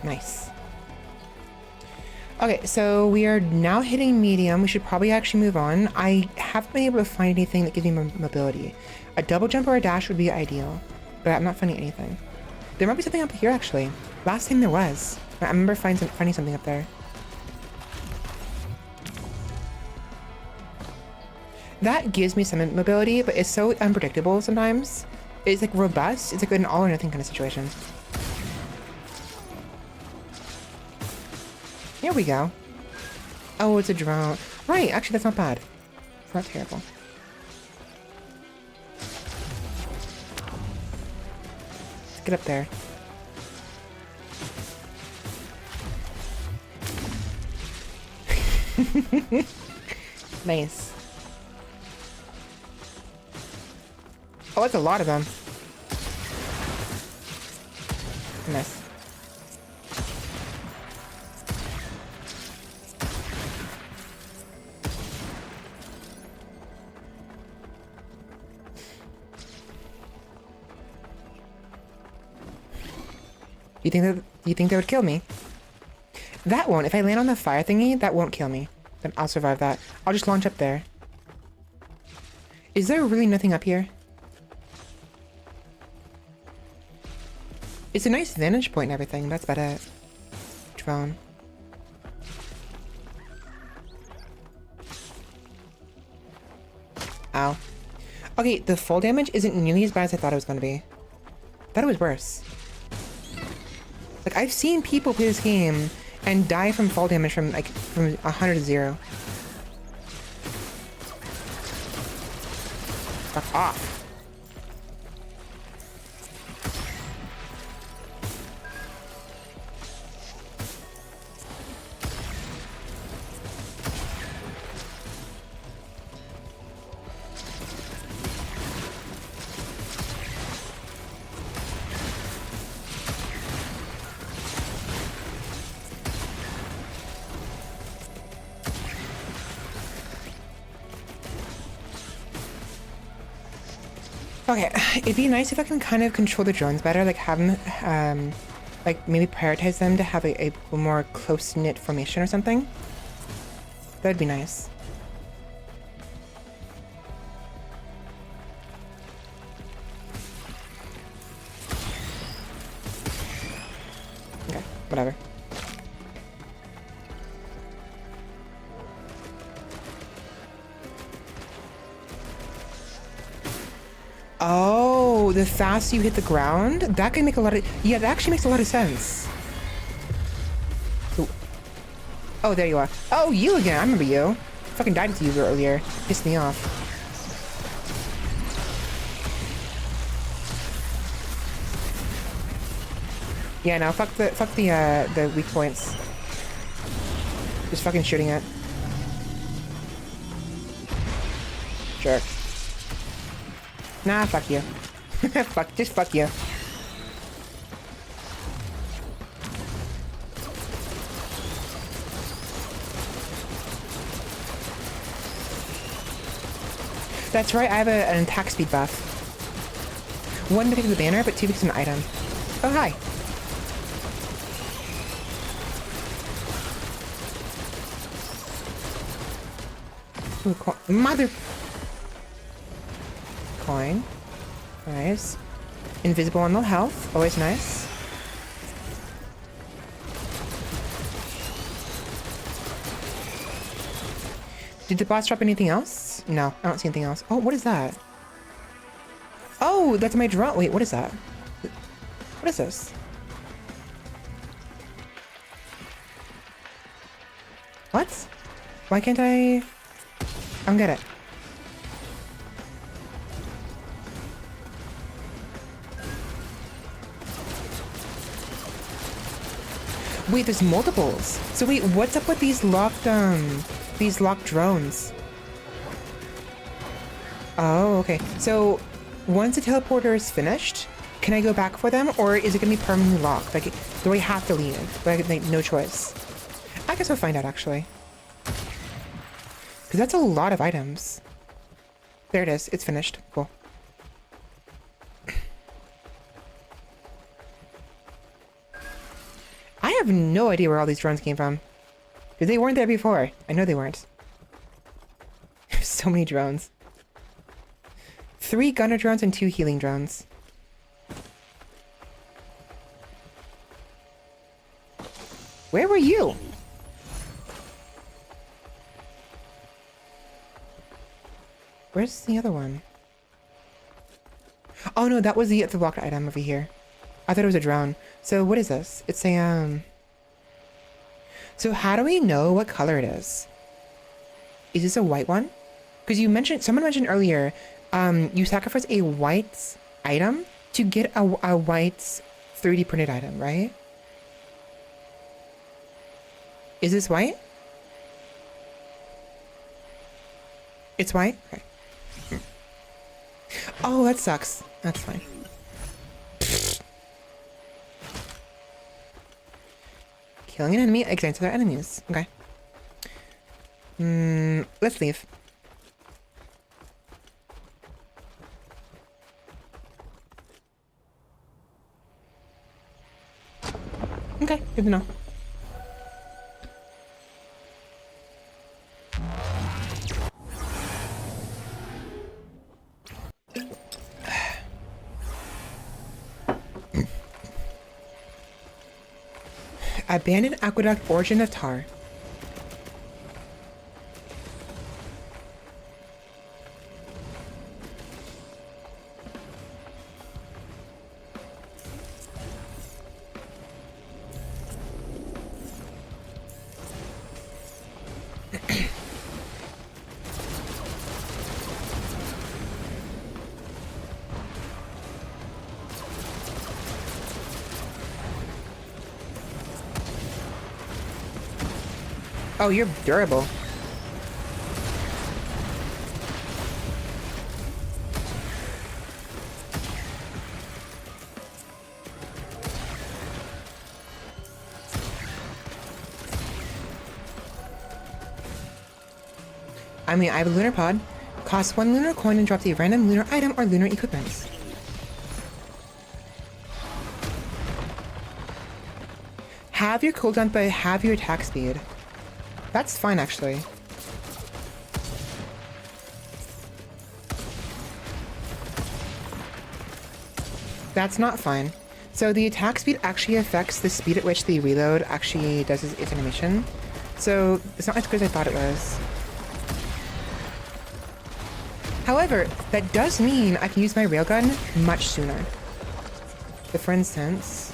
Nice. Okay, so we are now hitting medium. We should probably actually move on. I haven't been able to find anything that gives me mobility. A double jump or a dash would be ideal, but I'm not finding anything. There might be something up here, actually. Last time there was. I remember finding something up there. That gives me some mobility, but it's so unpredictable sometimes. It's like robust. It's like an all or nothing kind of situation. Here we go. Oh, it's a drone. Right, actually that's not bad. It's not terrible. Let's get up there. Nice. Oh, that's a lot of them. Nice. Do you think that would kill me? That won't. If I land on the fire thingy, that won't kill me. Then I'll survive that. I'll just launch up there. Is there really nothing up here? It's a nice vantage point and everything. That's about it. Drone. Ow. Okay, the full damage isn't nearly as bad as I thought it was going to be. I thought it was worse. Like, I've seen people play this game and die from fall damage from 100 to 0. Fuck off. Okay, it'd be nice if I can kind of control the drones better, like have them, like maybe prioritize them to have a more close-knit formation or something. That'd be nice. Okay, whatever. Oh, the faster you hit the ground? That can make a lot of... Yeah, that actually makes a lot of sense. Ooh. Oh, there you are. Oh, you again. I remember you. Fucking died to you earlier. Pissed me off. Yeah, no, fuck the weak points. Just fucking shooting it. Jerk. Nah, fuck you. Just fuck you. That's right, I have an attack speed buff. 1 because of the banner, but 2 because of an item. Oh, hi. Ooh, mother... Coin. Nice. Invisible on low health. Always nice. Did the boss drop anything else? No, I don't see anything else. Oh, what is that? Oh, that's my drone. Wait, what is that? What is this? What? Why can't I don't get it. Wait, there's multiples. So wait, what's up with these locked drones? Oh, okay. So once the teleporter is finished, can I go back for them, or is it gonna be permanently locked? Like, do I have to leave? Like, no choice. I guess we'll find out, actually. Because that's a lot of items. There it is. It's finished. Cool. I have no idea where all these drones came from. Because they weren't there before. I know they weren't. So many drones. 3 gunner drones and 2 healing drones. Where were you? Where's the other one? Oh no, that was the locked item over here. I thought it was a drone. So what is this? It's a So how do we know what color it is? Is this a white one? Because someone mentioned earlier, you sacrifice a white item to get a white 3D printed item, right? Is this white? It's white? Okay. Oh, that sucks. That's fine. Killing an enemy ignites other enemies. Okay. Let's leave. Okay, good to know. Abandoned aqueduct, origin of tar. Oh, you're durable. I mean, I have a lunar pod. Costs 1 lunar coin and drops a random lunar item or lunar equipment. Have your cooldown, but have your attack speed. That's fine, actually. That's not fine. So the attack speed actually affects the speed at which the reload actually does its animation. So it's not as good as I thought it was. However, that does mean I can use my railgun much sooner. So for instance...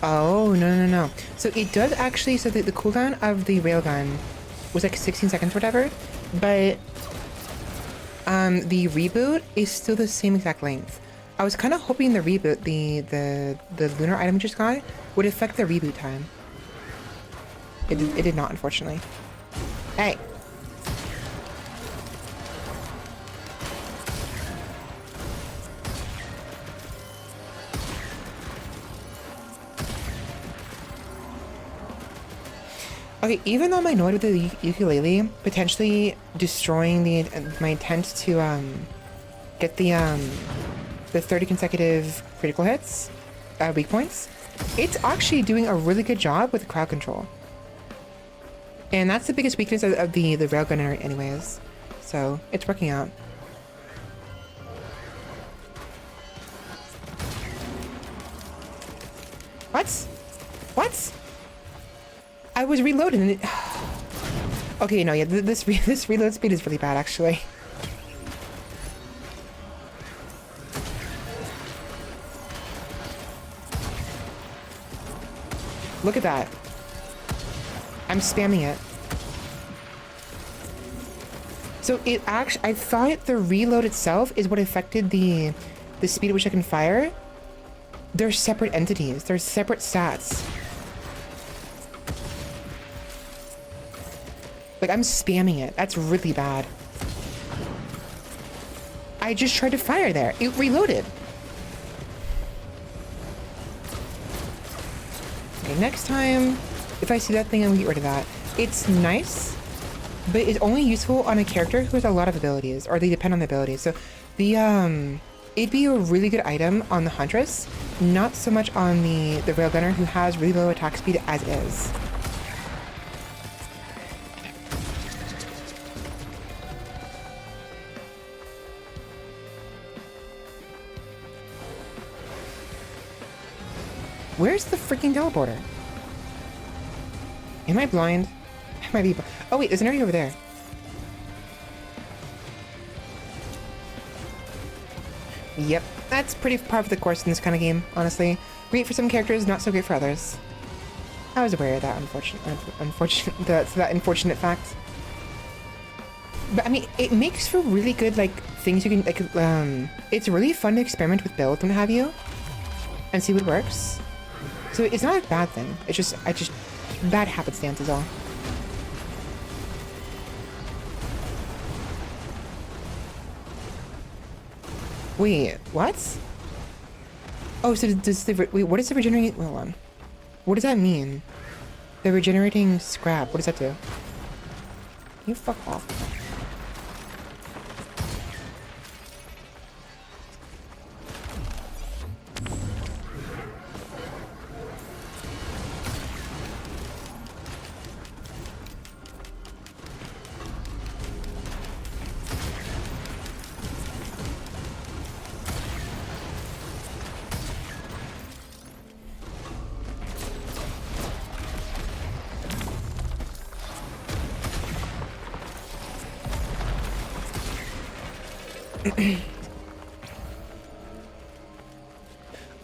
Oh, no, no, no. So it does actually, so the cooldown of the railgun was like 16 seconds or whatever, but the reboot is still the same exact length. I was kind of hoping the reboot, the lunar item we just got, would affect the reboot time. It did not, unfortunately. Hey! Okay, even though I'm annoyed with the ukulele potentially destroying my intent to get the 30 consecutive critical hits, weak points, it's actually doing a really good job with crowd control. And that's the biggest weakness of the railgun anyways. So it's working out. What? What? I was reloading and it... Okay, no, yeah, this reload speed is really bad, actually. Look at that. I'm spamming it. So it actually... I thought the reload itself is what affected the speed at which I can fire. They're separate entities. They're separate stats. Like, I'm spamming it. That's really bad. I just tried to fire there. It reloaded. Okay, next time, if I see that thing, I'm gonna get rid of that. It's nice, but it's only useful on a character who has a lot of abilities, or they depend on the abilities. So, it'd be a really good item on the Huntress, not so much on the Railgunner, who has really low attack speed as is. Where's the freaking teleporter? Am I blind? I might be. Oh wait, there's an area over there. Yep, that's pretty par for the course in this kind of game, honestly. Great for some characters, not so great for others. I was aware of that that unfortunate fact. But I mean, it makes for really good like things you can like. It's really fun to experiment with builds and what have you, and see what works. So it's not a bad thing. It's just, bad happenstance is all. Wait, what? Oh, so does the, wait, what is the regenerating, hold on. What does that mean? The regenerating scrap, what does that do? You fuck off.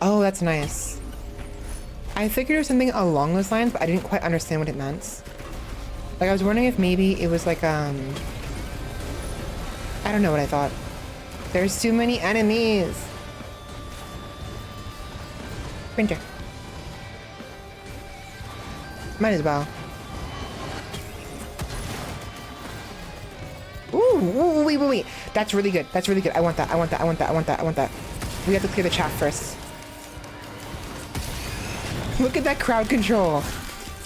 Oh, that's nice. I figured it was something along those lines, but I didn't quite understand what it meant. Like, I was wondering if maybe it was like, I don't know what I thought. There's too many enemies. Printer. Might as well. Ooh, wait. That's really good. That's really good. I want that. We have to clear the chaff first. Look at that crowd control.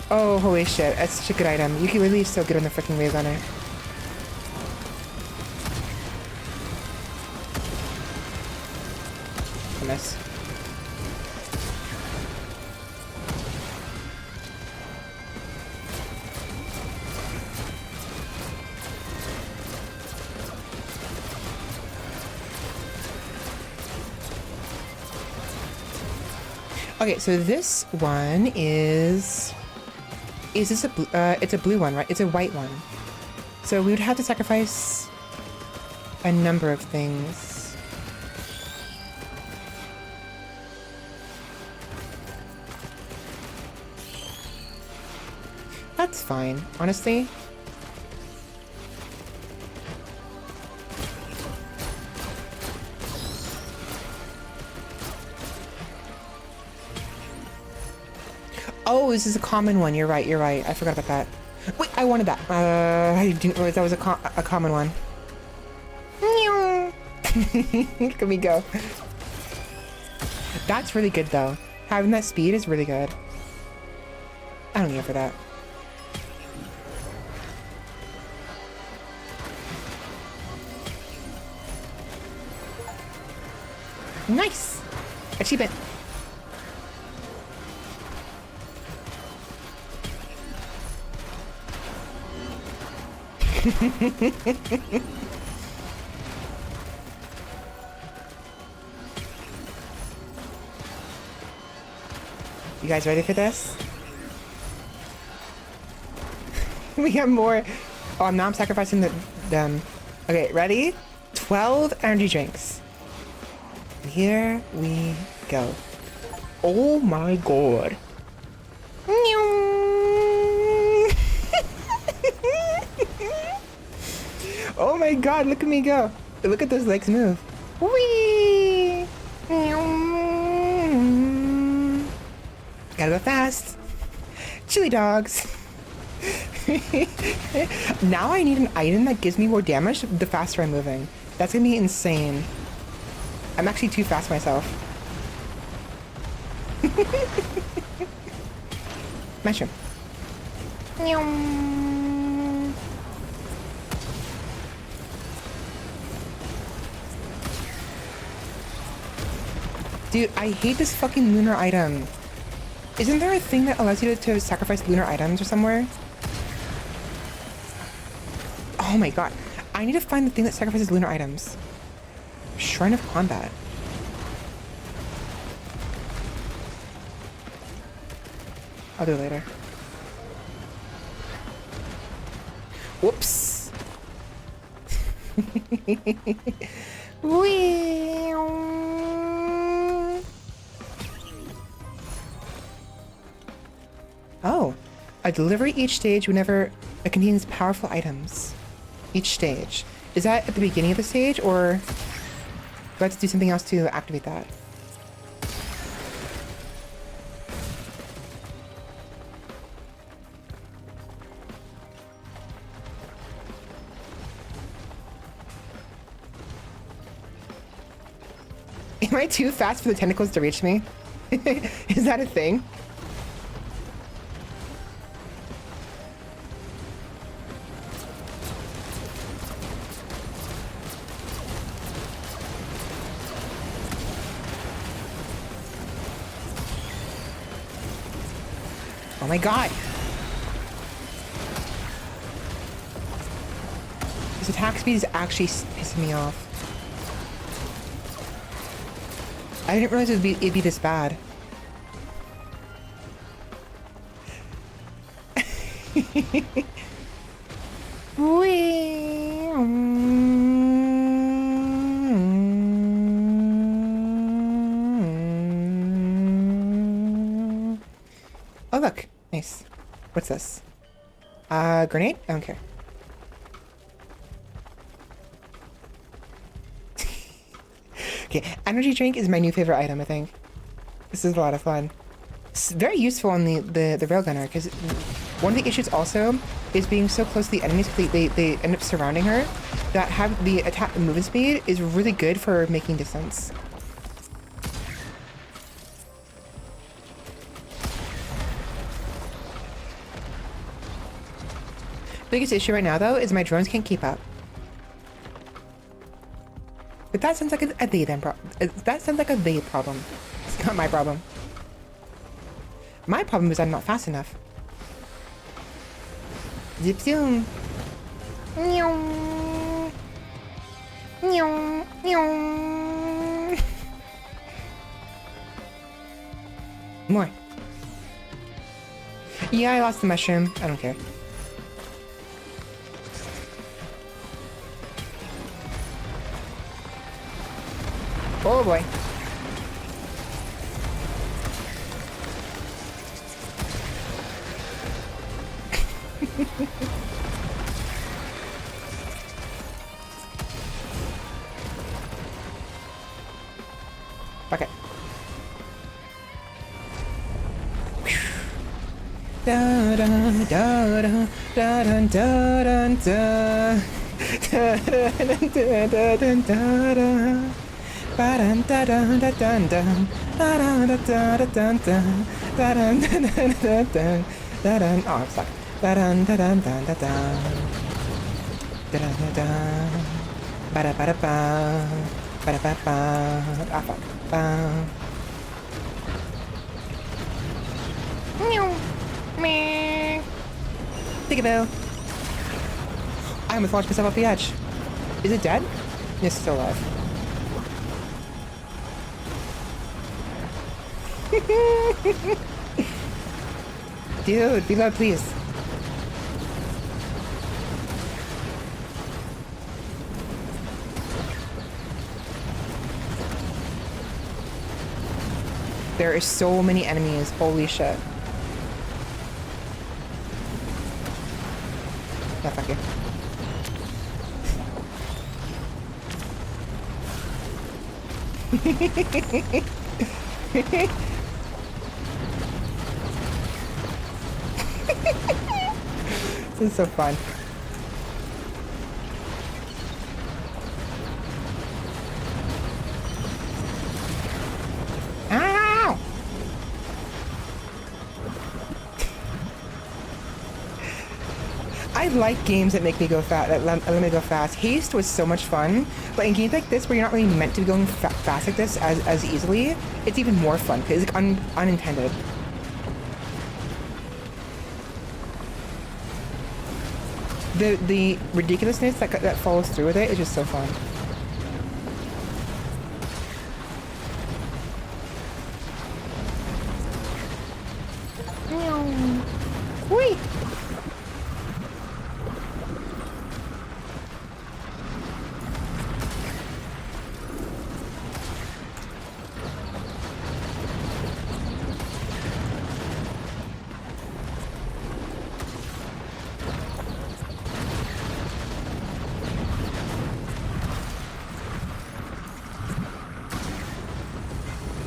Oh, holy shit. That's such a good item. Ukulele is so good on the freaking Railgunner. I miss. Okay, so this one is this a blue, it's a blue one, right? It's a white one. So we would have to sacrifice a number of things. That's fine, honestly. Oh, this is a common one. You're right. You're right. I forgot about that. Wait, I wanted that. I didn't realize that was a common one. Look at me go. That's really good, though. Having that speed is really good. I don't care for that. Nice! Achievement. You guys ready for this? We have more. Oh, now I'm sacrificing them. Okay, ready? 12 energy drinks. Here we go. Oh my god. Oh my god, look at me go. Look at those legs move. Whee! Gotta go fast. Chili dogs. Now I need an item that gives me more damage the faster I'm moving. That's gonna be insane. I'm actually too fast myself. Mushroom. Dude, I hate this fucking lunar item. Isn't there a thing that allows you to sacrifice lunar items or somewhere? Oh my god. I need to find the thing that sacrifices lunar items. Shrine of Combat. I'll do it later. Whoops. Whee. Oh, a delivery each stage whenever it contains powerful items. Each stage. Is that at the beginning of the stage, or do I have to do something else to activate that? Am I too fast for the tentacles to reach me? Is that a thing? Oh my god! His attack speed is actually pissing me off. I didn't realize it'd be this bad. Oh look, nice. What's this? Grenade? I don't care. Okay, energy drink is my new favorite item, I think. This is a lot of fun. It's very useful on the railgunner, because one of the issues also is being so close to the enemies, they end up surrounding her, that have the attack movement speed is really good for making distance. Biggest issue right now, though, is my drones can't keep up. But that sounds like a they then that sounds like a they problem. It's not my problem. My problem is I'm not fast enough. Zip zoom. Meow. Meow. Meow. More. Yeah, I lost the mushroom. I don't care. Oh boy. Okay. Da da da da da da da da da da da da da. Ba-dun, da-dun, da-dun, dun. Da-dun, da-dun, da-dun, dun. Da-dun, da-dun, da-dun, da-dun. Oh, I'm stuck. Da-dun, da-dun, dun, da-dun. Da-dun, da-dun. Ba-da-ba-da-ba. Ba-da-ba-ba. Ah, fuck. Ba. Meow. Meh. Peekaboo. I almost launched myself off the edge. Is it dead? It's still alive. Dude, be loud, please. There are so many enemies. Holy shit. Yeah, fuck you. This is so fun. Ow! I like games that make me go fast, that let me go fast. Haste was so much fun, but in games like this where you're not really meant to be going fast like this as easily, it's even more fun because it's like unintended. The ridiculousness that follows through with it is just so fun. Whee!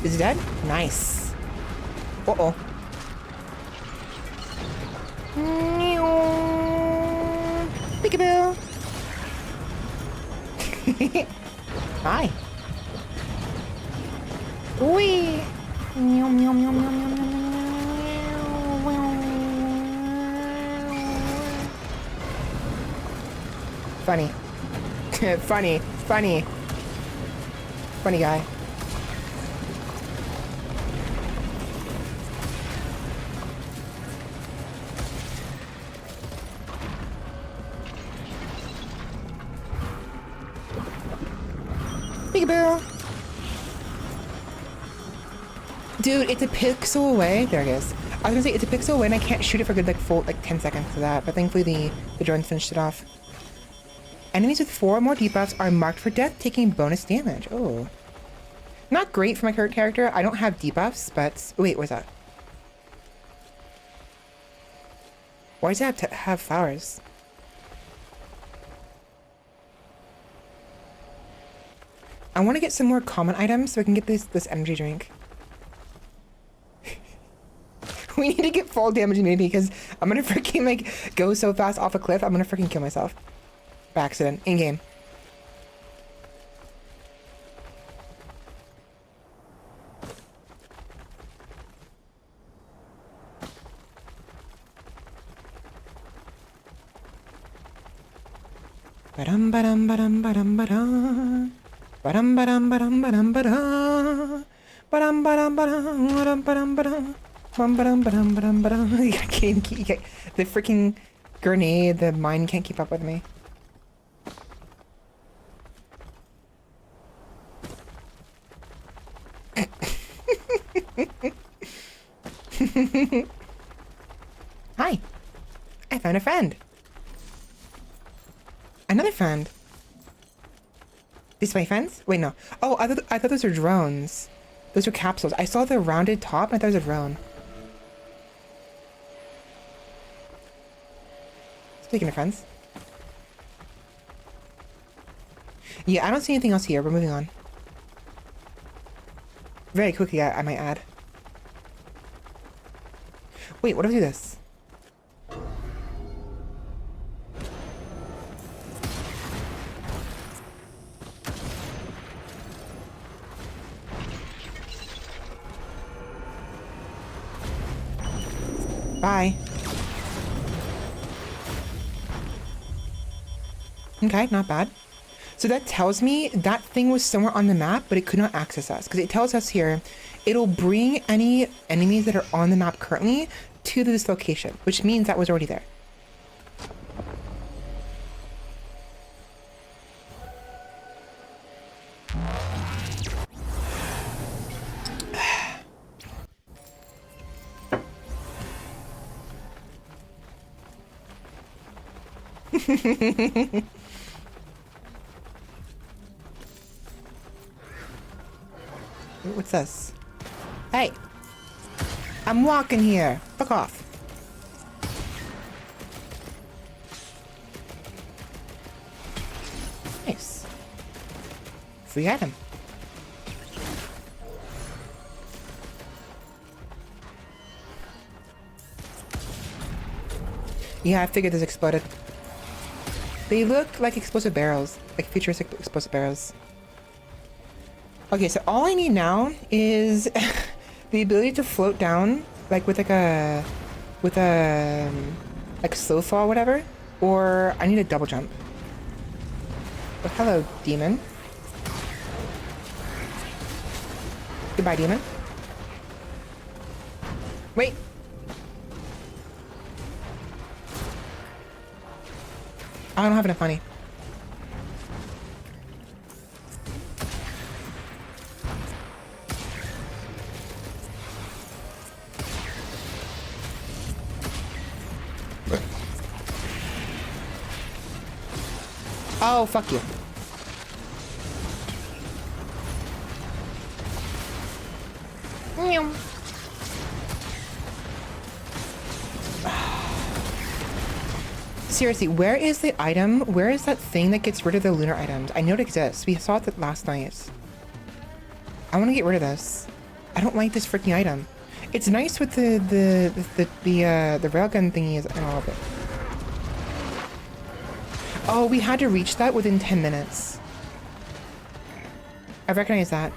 Is he dead? Nice. Uh-oh. Peekaboo. Hi. Wee. Yum, yum, yum, yum, yum, yum, funny. Funny. Funny. Funny guy. Peekaboo! Dude, it's a pixel away. There it is. I was gonna say it's a pixel away and I can't shoot it for a good like 10 seconds for that, but thankfully the drone finished it off. Enemies with 4 or more debuffs are marked for death, taking bonus damage. Oh. Not great for my current character. I don't have debuffs, but... Oh, wait, where's that? Why does it have to have flowers? I want to get some more common items so I can get this energy drink. We need to get full damage immunity because I'm gonna freaking like go so fast off a cliff. I'm gonna freaking kill myself. By accident. In game. Ba-dum ba-dum ba-dum ba-dum ba-dum. Ba-dum ba-dum ba-dum ba-dum ba-dum. Ba-dum ba-dum ba-dum ba-dum ba-dum ba-dum. Ba-dum ba-dum ba-dum ba-dum. The freaking grenade, the mine can't keep up with me. Hi. I found a friend. Another friend. These my friends? Wait, no. Oh, I thought those were drones. Those were capsules. I saw the rounded top and I thought it was a drone. Speaking of friends. Yeah, I don't see anything else here. We're moving on. Very quickly, I might add. Wait, what if I do this? Bye. Okay, not bad. So that tells me that thing was somewhere on the map, but it could not access us. Because it tells us here, it'll bring any enemies that are on the map currently to this location, which means that was already there. What's this? Hey! I'm walking here! Fuck off! Nice. Free item. Yeah, I figured this exploded. They look like explosive barrels. Like futuristic explosive barrels. Okay, so all I need now is the ability to float down, like with like a, like slow fall or whatever, or I need a double jump. Oh, hello, demon. Goodbye, demon. Wait. I don't have enough money. Oh, fuck you. Seriously, where is the item? Where is that thing that gets rid of the lunar items? I know it exists. We saw it last night. I want to get rid of this. I don't like this freaking item. It's nice with the railgun thingies and all of it. Oh, we had to reach that within 10 minutes. I recognize that.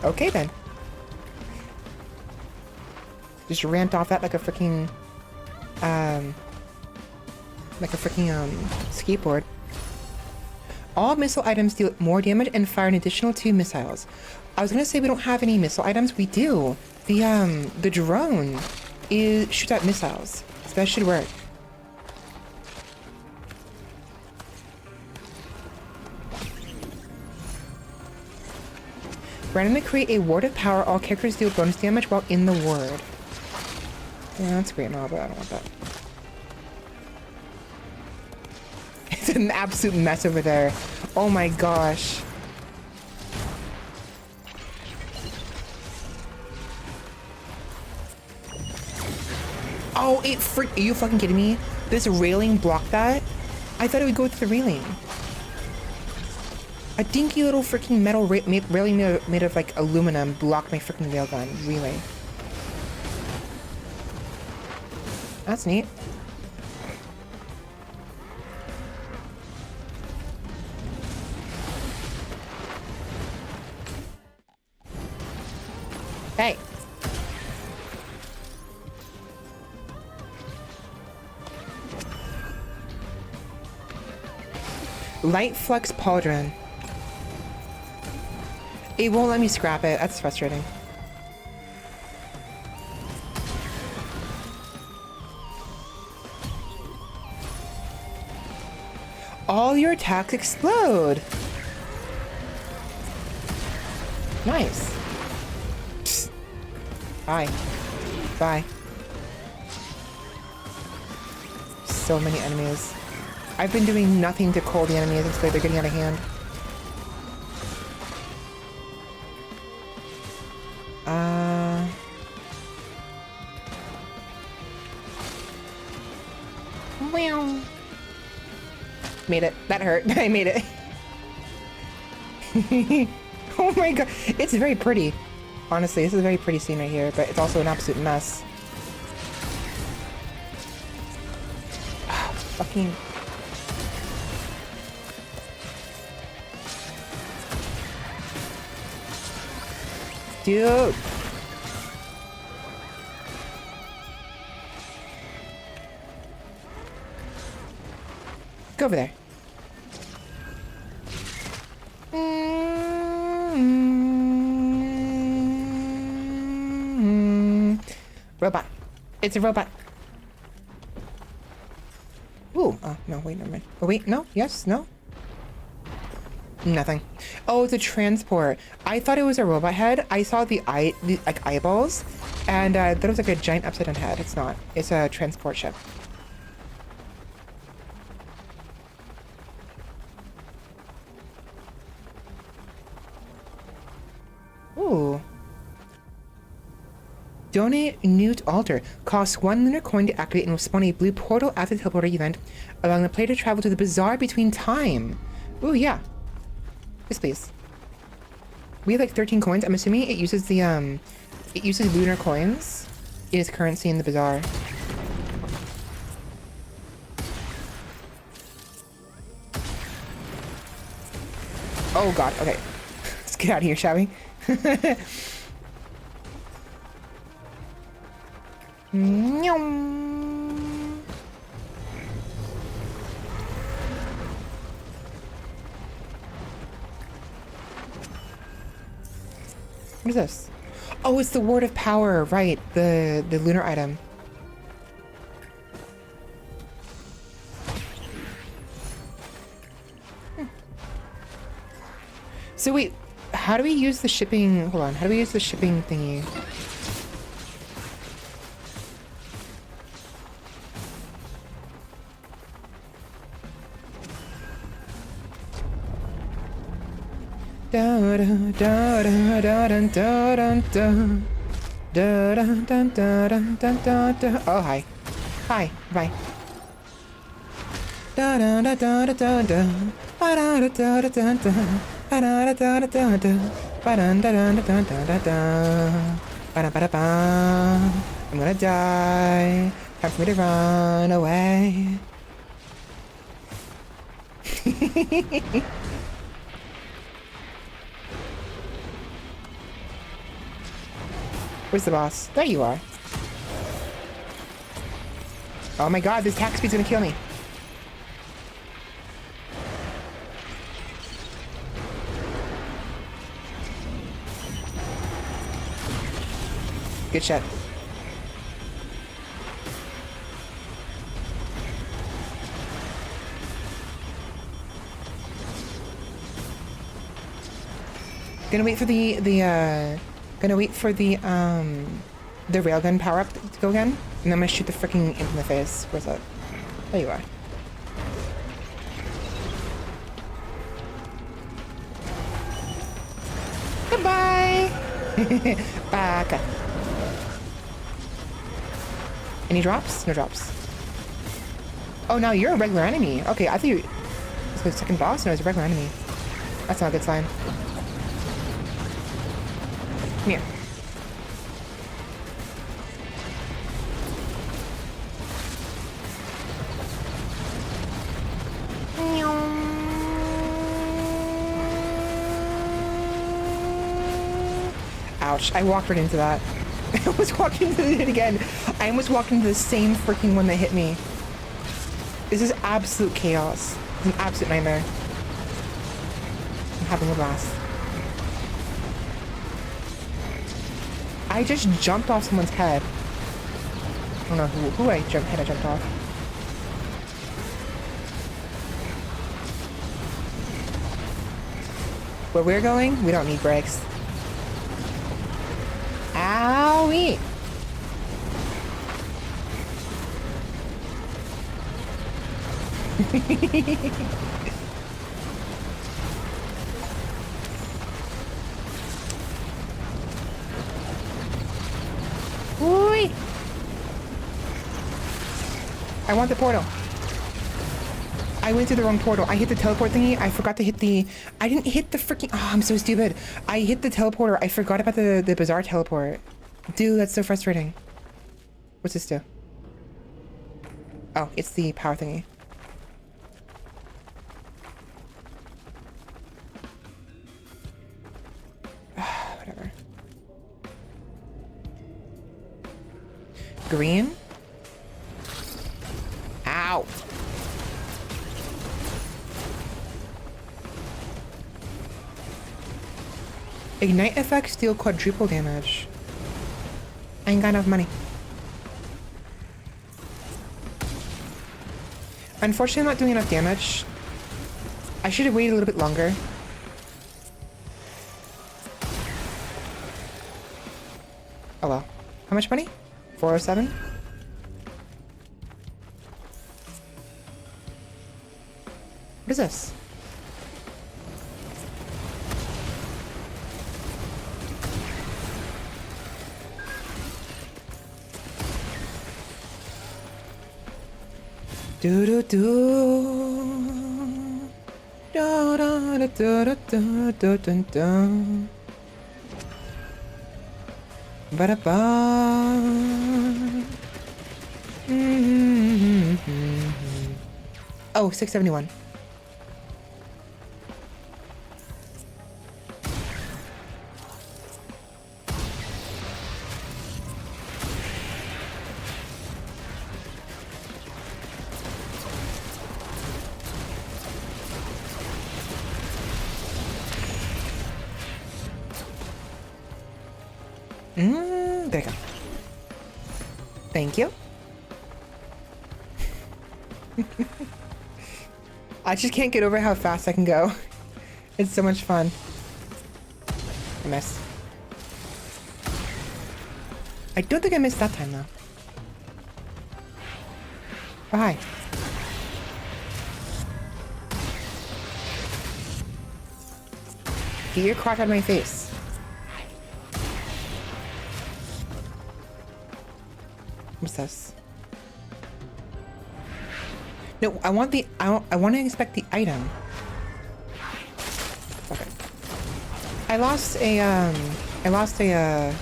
Okay then. Just ramped off that like a freaking skateboard. All missile items deal more damage and fire an additional 2 missiles. I was gonna say we don't have any missile items. We do. The drone shoots out missiles, so that should work. Randomly create a ward of power. All characters deal bonus damage while in the ward. Yeah, that's great and all, but I don't want that. It's an absolute mess over there. Oh my gosh. Oh, are you fucking kidding me? This railing blocked that? I thought it would go through the railing. A dinky little freaking metal railing made of like aluminum blocked my freaking railgun. Really? That's neat. Hey. Light flux pauldron. It won't let me scrap it. That's frustrating. All your attacks explode. Nice. Psst. Bye. Bye. So many enemies. I've been doing nothing to call the enemies until they're getting out of hand. Made it. That hurt. I made it. Oh my god. It's very pretty. Honestly, this is a very pretty scene right here, but it's also an absolute mess. Fucking... Dude! Go over there. Robot. It's a robot. Ooh. Oh, no, wait, never mind. Oh, wait, no? Yes? No? Nothing. Oh, it's a transport. I thought it was a robot head. I saw the like eyeballs, and that was like a giant upside down head. It's not. It's a transport ship. Ooh. Donate Newt Altar. Costs 1 lunar coin to activate and will spawn a blue portal after the teleporter event, allowing the player to travel to the bazaar between time. Ooh, yeah. Yes, please. We have like 13 coins. I'm assuming it uses the, it uses lunar coins in its currency in the bazaar. Oh god, okay. Let's get out of here, shall we? What is this? Oh, it's the Word of Power, right? The lunar item. So wait, how do we use the shipping? Hold on, how do we use the shipping thingy? Da da da da da da da da da da da da da. Oh, hi. Hi, bye. Da da da da da da da da da da da da da. Da da da da da da. Ba da da da da da da da. Ba da ba da ba. I'm gonna die. Time for me to run away. Where's the boss? There you are. Oh my god, this attack speed's gonna kill me. Good shot. Gonna wait for the railgun power up to go again, and then I'm gonna shoot the freaking imp in the face. Where's that? There you are. Goodbye. Back. Any drops? No drops. Oh, now you're a regular enemy. Okay, I thought you was the second boss. No, it's a regular enemy. That's not a good sign. Come here. Ouch, I walked right into that. I almost walked into it again. I almost walked into the same freaking one that hit me. This is absolute chaos. It's an absolute nightmare. I'm having a blast. I just jumped off someone's head. I don't know who I jumped off. Where we're going, we don't need brakes. Owie! Ooh! I want the portal. I went through the wrong portal. I hit the teleport thingy. I forgot to hit the... I didn't hit the freaking... Oh, I'm so stupid. I hit the teleporter. I forgot about the bizarre teleport. Dude, that's so frustrating. What's this do? Oh, it's the power thingy. Whatever. Green? Ow! Ignite effects deal quadruple damage. I ain't got enough money. Unfortunately, I'm not doing enough damage. I should have waited a little bit longer. Oh well. How much money? 407? What is this? Do do do. Da da da da da da da da. Ba da ba. Oh, 671. There you go. Thank you. I just can't get over how fast I can go. It's so much fun. I missed. I don't think I missed that time though. Oh, hi. Get your crotch out of my face. What's this? No, I want the... I want to inspect the item. Okay. I lost a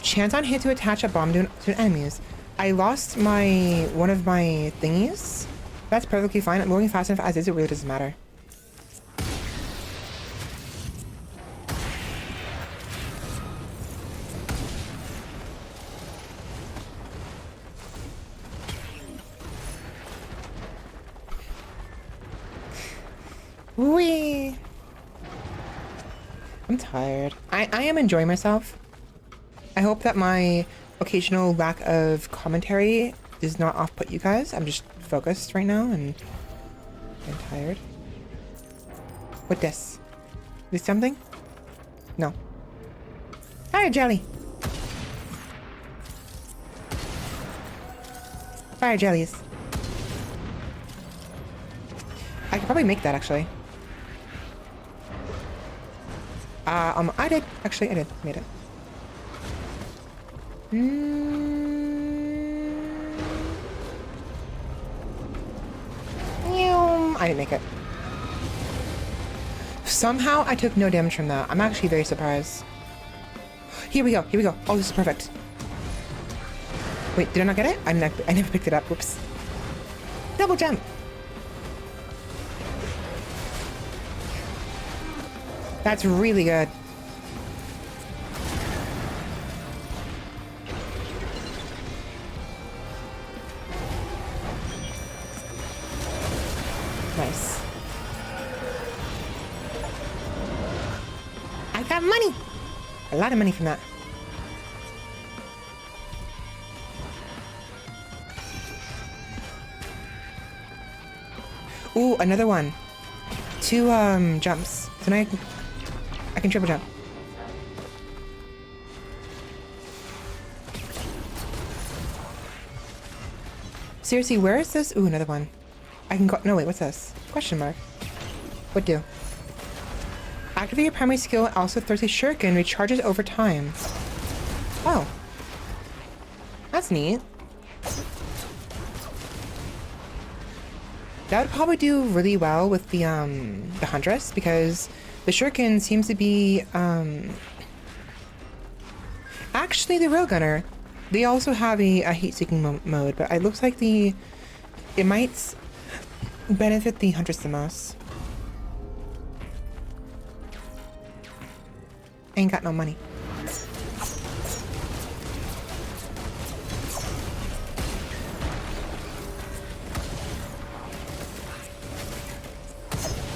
chance on hit to attach a bomb to enemies. I lost one of my thingies. That's perfectly fine. I'm going fast enough as is. It really doesn't matter. Whee! I'm tired. I am enjoying myself. I hope that my occasional lack of commentary does not off-put you guys. I'm just focused right now and I'm tired. What this? This something? No. Fire jelly! Fire jellies. I could probably make that actually. I did. Actually, I did. Made it. I didn't make it. Somehow I took no damage from that. I'm actually very surprised. Here we go. Here we go. Oh, this is perfect. Wait, did I not get it? I never picked it up. Whoops. Double jump. That's really good. Nice. I got money! A lot of money from that. Ooh, another one. 2 jumps. So now I can triple jump. Seriously, where is this? Ooh, another one. I can go. No, wait, what's this? Question mark. What do? Activate your primary skill and also throws a shuriken, recharges over time. Oh. That's neat. That would probably do really well with the Huntress, because the Shuriken seems to be, actually the Railgunner. They also have a heat-seeking mode, but it looks like it might benefit the Huntress the most. Ain't got no money.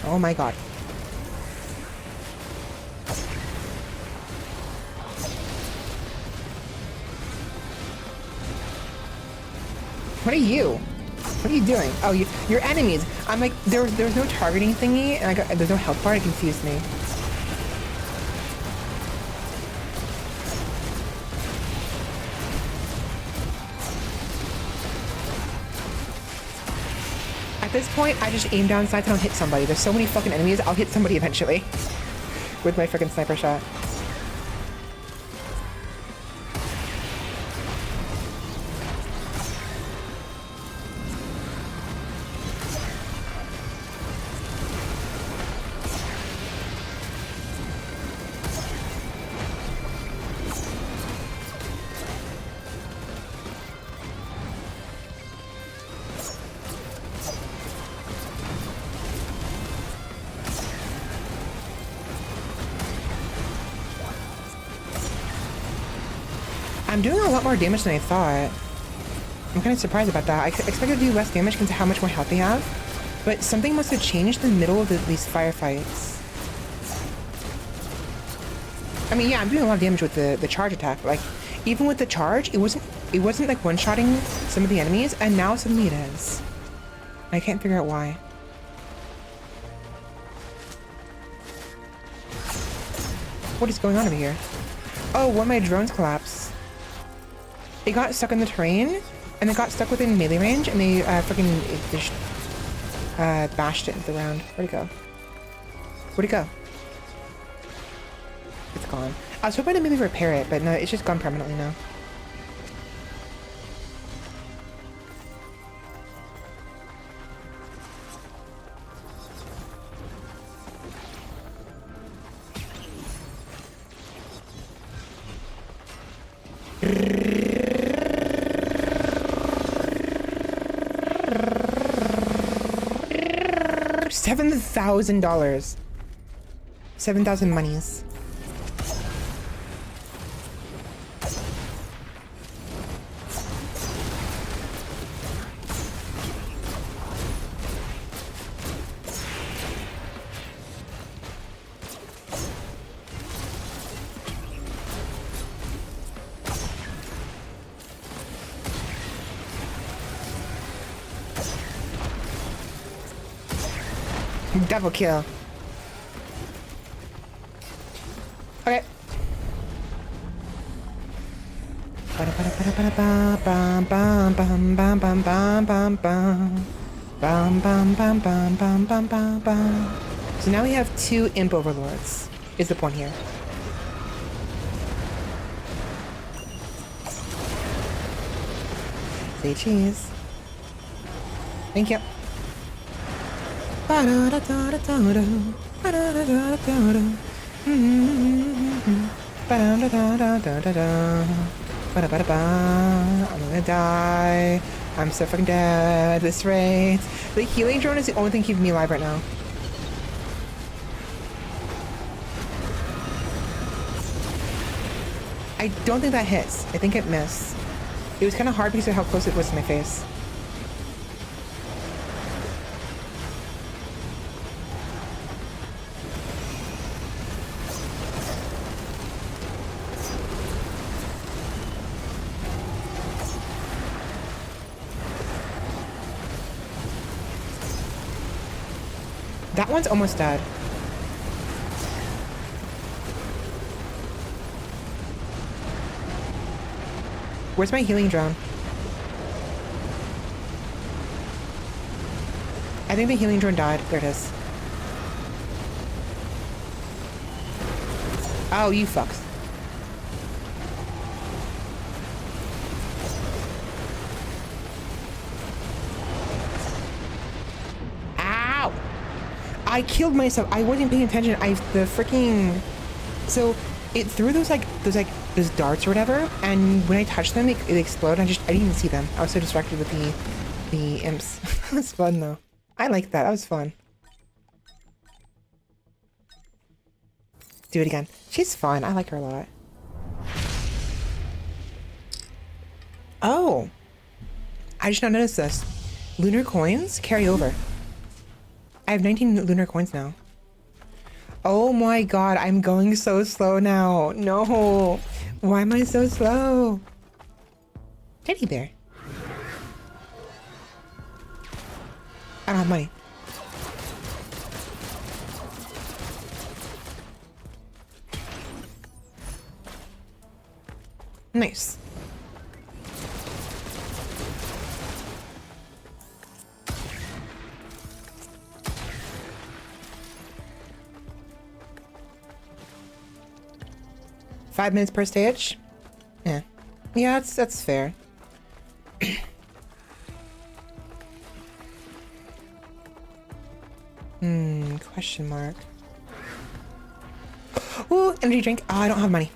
Oh my god. What are you? What are you doing? Oh, you're enemies. I'm like, there's no targeting thingy, and there's no health bar. It confused me. At this point, I just aim down sights and I'll hit somebody. There's so many fucking enemies, I'll hit somebody eventually. With my freaking sniper shot. I'm doing a lot more damage than I thought. I'm kind of surprised about that. I expected to do less damage because of how much more health they have, but something must have changed in the middle of these firefights. I mean, yeah, I'm doing a lot of damage with the charge attack. Like, even with the charge, it wasn't like one-shotting some of the enemies, and now suddenly it is. I can't figure out why. What is going on over here? Oh, one of my drones collapsed. It got stuck in the terrain, and it got stuck within melee range, and they freaking just bashed it into the ground. Where'd it go? Where'd it go? It's gone. I was hoping to maybe repair it, but no, it's just gone permanently now. $7,000. 7,000 monies. Double kill. Okay. So now we have 2 imp overlords, is the point here. Say cheese. Thank you. I'm gonna die. I'm so fucking dead at this rate. The healing drone is the only thing keeping me alive right now. I don't think that hits. I think it missed. It was kind of hard because of how close it was to my face. That one's almost dead. Where's my healing drone? I think the healing drone died. There it is. Oh, you fucks. I killed myself. I wasn't paying attention. The freaking, so it threw those darts or whatever, and when I touched them, it exploded. I didn't even see them. I was so distracted with the imps. It was fun though. I liked that. That was fun. Do it again. She's fun. I like her a lot. Oh, I just not noticed this. Lunar coins carry over. I have 19 lunar coins now. Oh my god, I'm going so slow now. No. Why am I so slow? Teddy bear. I don't have money. Nice. $5 per stage? Yeah. Yeah, that's fair. Question mark. Ooh, energy drink. Oh, I don't have money.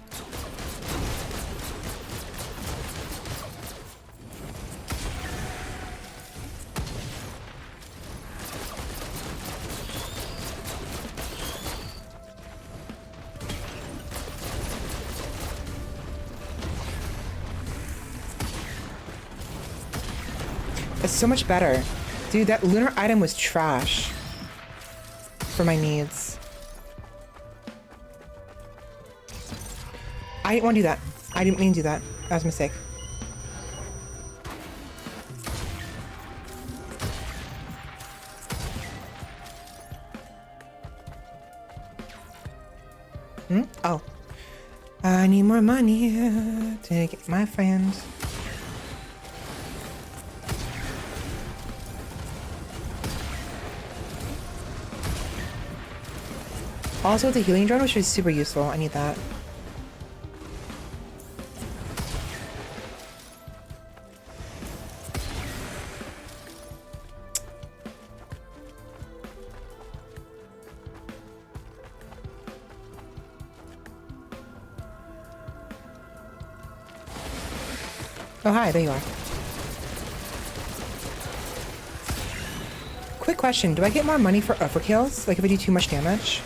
It's so much better. Dude, that lunar item was trash for my needs. I didn't want to do that. I didn't mean to do that. That was a mistake. Oh. I need more money to get my friends. Also, the healing drone, which is super useful. I need that. Oh, hi, there you are. Quick question, do I get more money for overkills? Like if I do too much damage?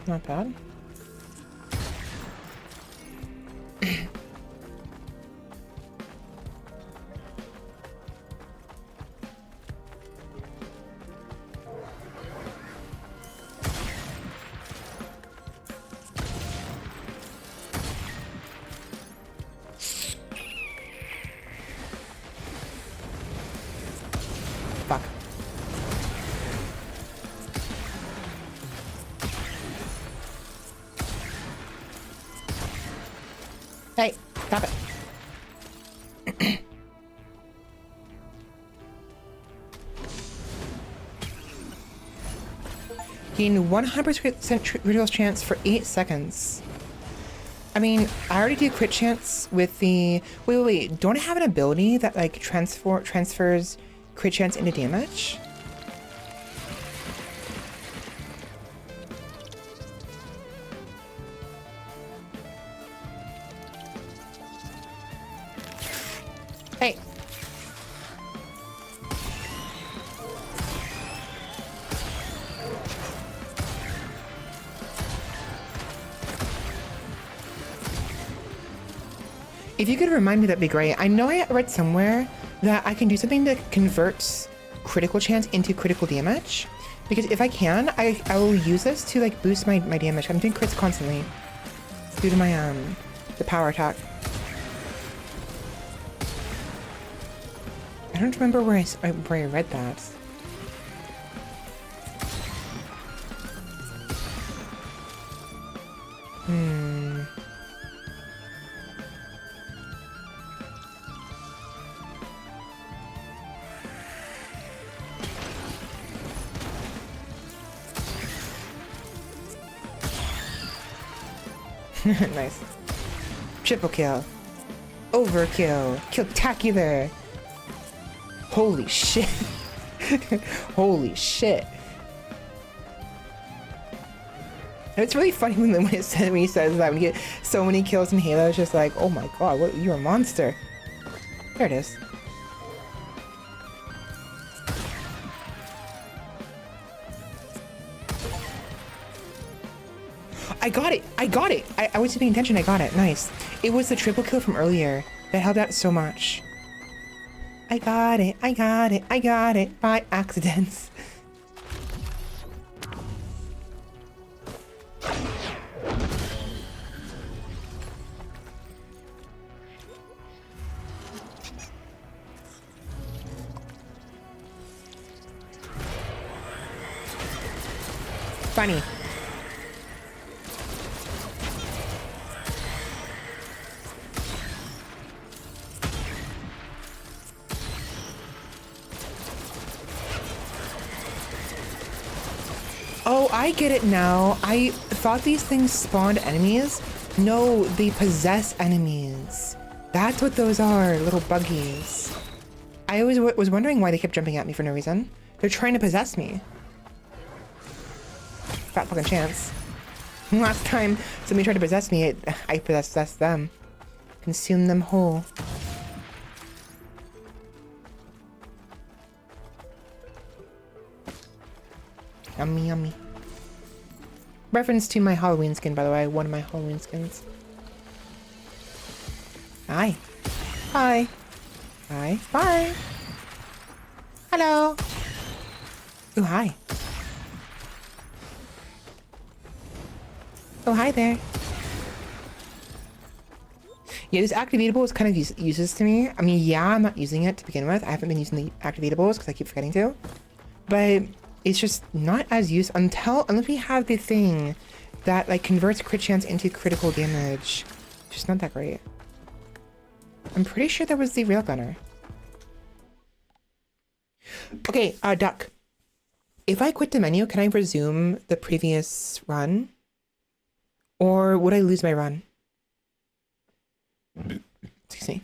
Not bad. Fuck. Hey, stop it. Gain 100% critical chance for 8 seconds. I mean, I already do crit chance with the... Wait. Don't I have an ability that, like, transfers crit chance into damage? Hey. If you could remind me, that'd be great. I know I read somewhere that I can do something that converts critical chance into critical damage. Because if I can, I will use this to like boost my damage. I'm doing crits constantly due to my the power attack. I don't remember where I read that. Nice. Triple kill. Overkill. Killtacular. Holy shit. Holy shit. It's really funny when he says that, when you get so many kills in Halo, it's just like, oh my god, what, you're a monster. There it is. I got it! I got it! I wasn't paying attention, I got it. Nice. It was the triple kill from earlier that helped out so much. I got it, I got it, I got it by accident. Funny. Oh, I get it now. I thought these things spawned enemies. No, they possess enemies. That's what those are, little buggies. I always was wondering why they kept jumping at me for no reason. They're trying to possess me. Fat fucking chance. Last time somebody tried to possess me, I possessed them. Consume them whole. Yummy, yummy. Reference to my Halloween skin, by the way. One of my Halloween skins. Hi. Hi. Hi. Bye. Hello. Oh, hi. Oh, hi there. Yeah, this activatable is kind of useless to me. I mean, yeah, I'm not using it to begin with. I haven't been using the activatables because I keep forgetting to. But it's just not as used unless we have the thing that like converts crit chance into critical damage. It's just not that great. I'm pretty sure that was the railgunner. Okay, Duck. If I quit the menu, can I resume the previous run? Or would I lose my run? Excuse me.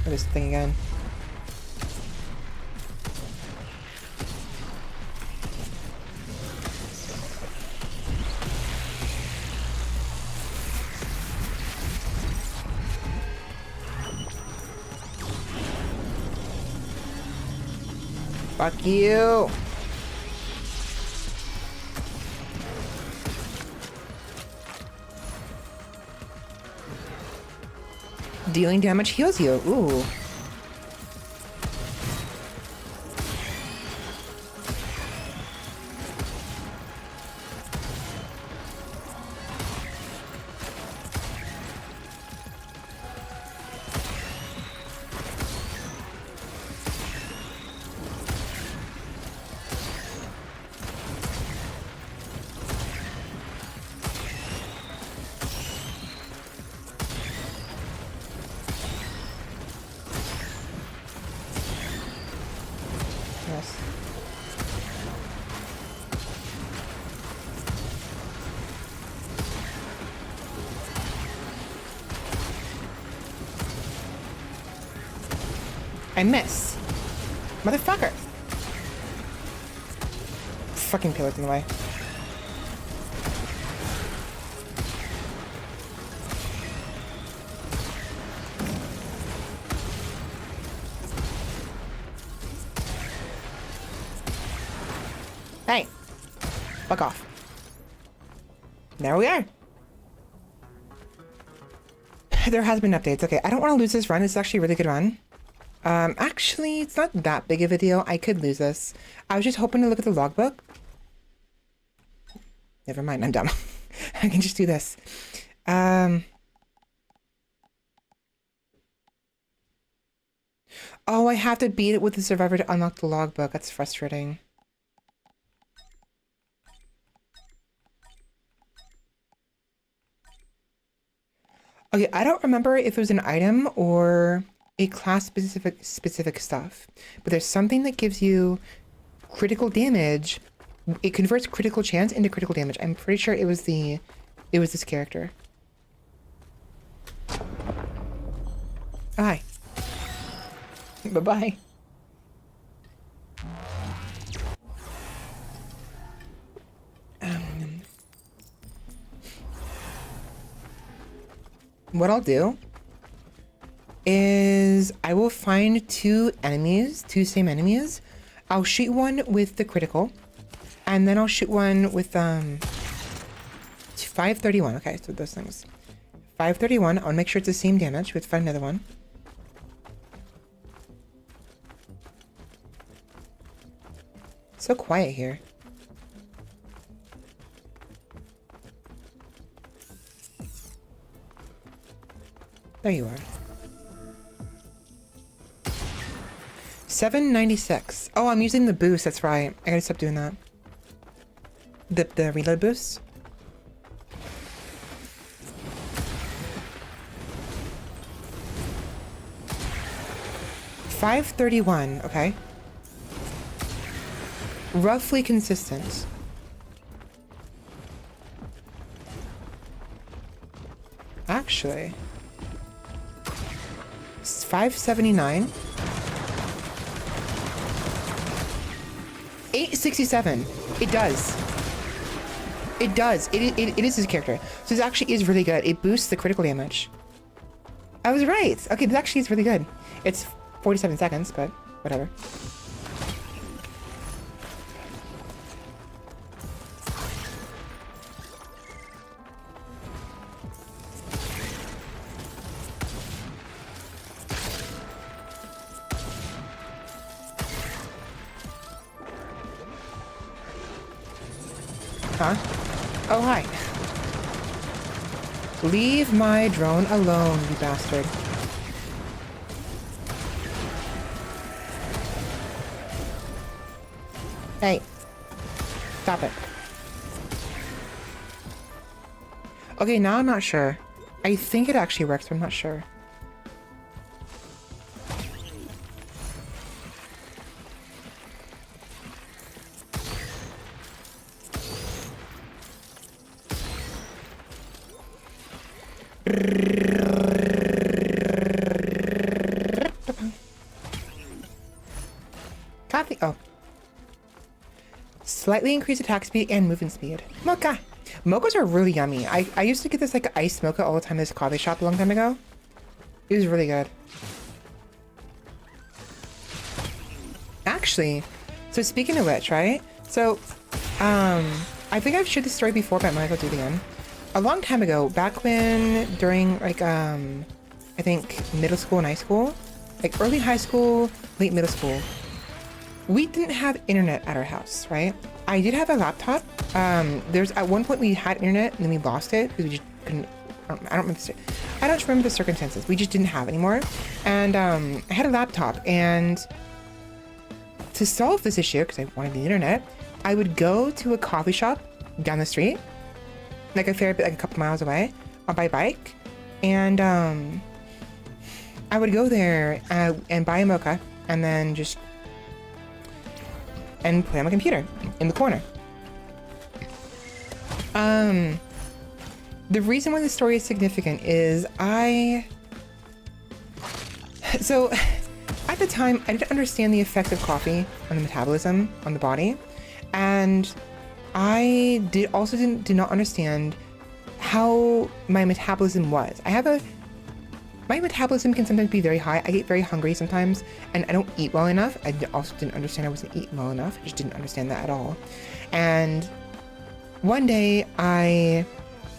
This thing again. Fuck you! Dealing damage heals you. Ooh. I miss. Motherfucker. Fucking pillars in the way. Hey. Fuck off. There we are. There has been updates. Okay, I don't want to lose this run. It's actually a really good run. Actually, it's not that big of a deal. I could lose this. I was just hoping to look at the logbook. Never mind, I'm dumb. I can just do this. Oh, I have to beat it with the survivor to unlock the logbook. That's frustrating. Okay, I don't remember if it was an item or a class specific stuff, but there's something that gives you critical damage. It converts critical chance into critical damage. I'm pretty sure it was this character. Oh, hi. Bye-bye. What I'll do is I will find two same enemies. I'll shoot one with the critical, and then I'll shoot one with 531. Okay, so those things. 531. I'll make sure it's the same damage. We'll find another one. So quiet here. There you are. 796. Oh, I'm using the boost. That's right. I gotta stop doing that. The reload boost. $531. Okay. Roughly consistent. Actually. 579. 867. It does. It does. It is his character. So this actually is really good. It boosts the critical damage. I was right. Okay, this actually is really good. It's 47 seconds, but whatever. Huh? Oh, hi. Leave my drone alone, you bastard. Hey. Stop it. Okay, now I'm not sure. I think it actually works, but I'm not sure. Coffee. Oh. Slightly increased attack speed and movement speed. Mocha. Mochas are really yummy. I used to get this like iced mocha all the time at this coffee shop a long time ago. It was really good. Actually, so speaking of which, right? So, I think I've shared this story before, but I might as well do it again. A long time ago, back when, during like, I think middle school and high school, like early high school, late middle school, we didn't have internet at our house, right? I did have a laptop. There's at one point we had internet and then we lost it because we just couldn't. I don't remember the circumstances. We just didn't have it anymore. And I had a laptop, and to solve this issue, because I wanted the internet, I would go to a coffee shop down the street, like a fair bit, like a couple miles away, by bike, and I would go there and buy a mocha, and then just play on my computer in the corner. The reason why this story is significant is so at the time I didn't understand the effects of coffee on the metabolism on the body, and I did not understand how my metabolism was. My metabolism can sometimes be very high. I get very hungry sometimes, and I don't eat well enough. I also didn't understand I wasn't eating well enough. I just didn't understand that at all. And one day I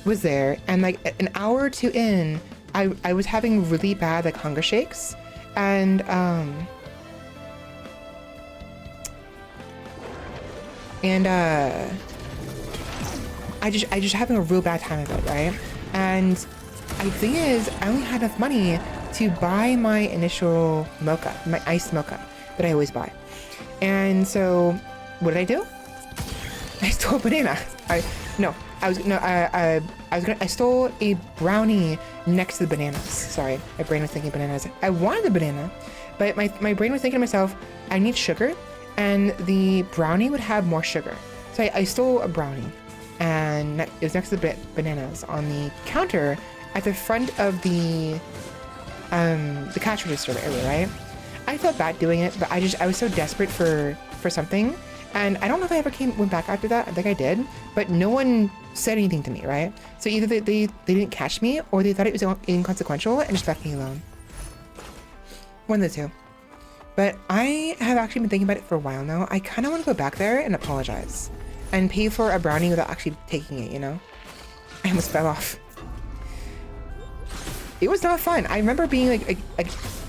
was there, and like an hour or two in, I was having really bad like hunger shakes, and I just having a real bad time of it, right? And the thing is, I only had enough money to buy my initial mocha, my iced mocha that I always buy. And so, what did I do? I stole a banana. I stole a brownie next to the bananas. Sorry, my brain was thinking bananas. I wanted the banana, but my brain was thinking to myself, I need sugar, and the brownie would have more sugar. So I stole a brownie, and it was next to the bananas on the counter at the front of the cash register area, right? I felt bad doing it, but I was so desperate for something. And I don't know if I ever went back after that. I think I did, but no one said anything to me, right? So either they didn't catch me, or they thought it was inconsequential and just left me alone. One of the two. But I have actually been thinking about it for a while now. I kind of want to go back there and apologize. And pay for a brownie without actually taking it, you know? I almost fell off. It was not fun. I remember being like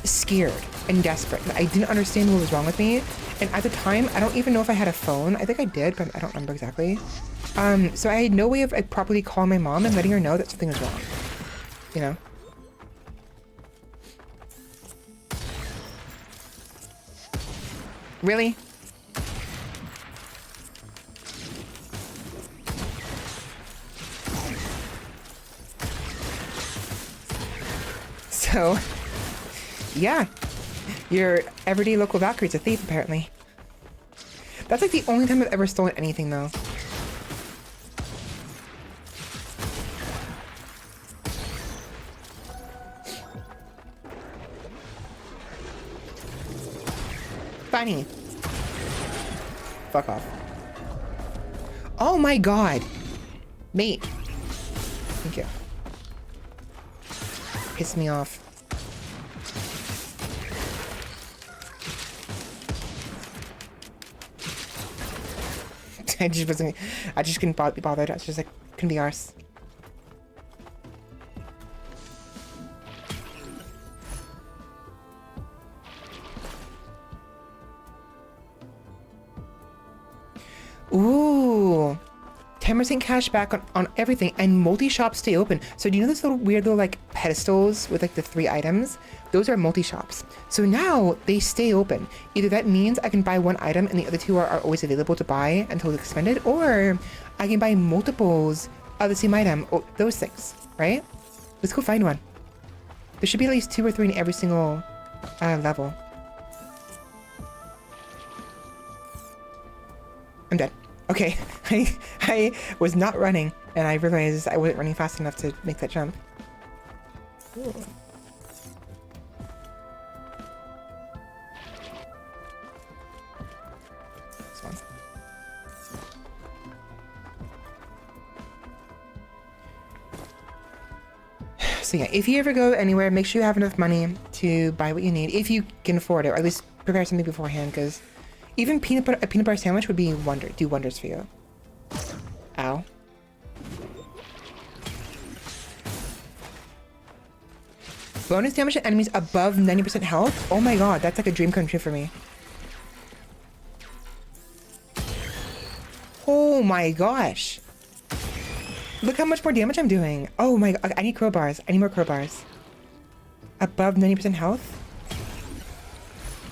scared and desperate. I didn't understand what was wrong with me. And at the time, I don't even know if I had a phone. I think I did, but I don't remember exactly. So I had no way of like, properly calling my mom and letting her know that something was wrong. You know? Really? So, yeah. Your everyday local Valkyrie's a thief, apparently. That's like the only time I've ever stolen anything, though. Funny. Fuck off. Oh my god. Mate. Thank you. Piss me off. I just couldn't be bothered. I was just like, couldn't be arse. Ooh. 10% cash back on everything, and multi-shops stay open. So do you know those little weird little like pedestals with like the 3 items? Those are multi-shops. So now they stay open. Either that means I can buy 1 item and the other 2 are always available to buy until it's expended, or I can buy multiples of the same item, or those things, right? Let's go find one. There should be at least 2 or 3 in every single level. I'm dead. Okay, I was not running, and I realized I wasn't running fast enough to make that jump. Ooh. This one. So yeah, if you ever go anywhere, make sure you have enough money to buy what you need, if you can afford it, or at least prepare something beforehand, because even a peanut butter sandwich would do wonders for you. Ow. Bonus damage to enemies above 90% health? Oh my god, that's like a dream come true for me. Oh my gosh. Look how much more damage I'm doing. Oh my god, I need crowbars. I need more crowbars. Above 90% health?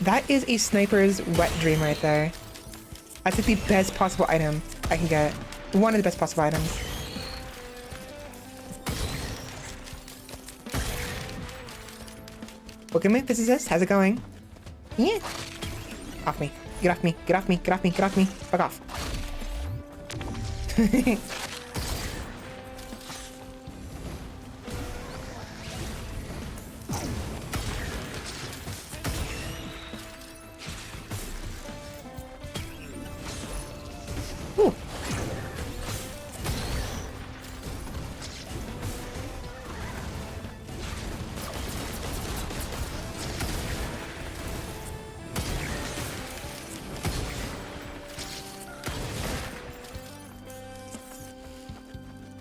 That is a sniper's wet dream right there. That's like the best possible item I can get. One of the best possible items. Welcome in, physicist. How's it going? Yeah. Off me. Get off me. Get off me. Get off me. Get off me. Fuck off.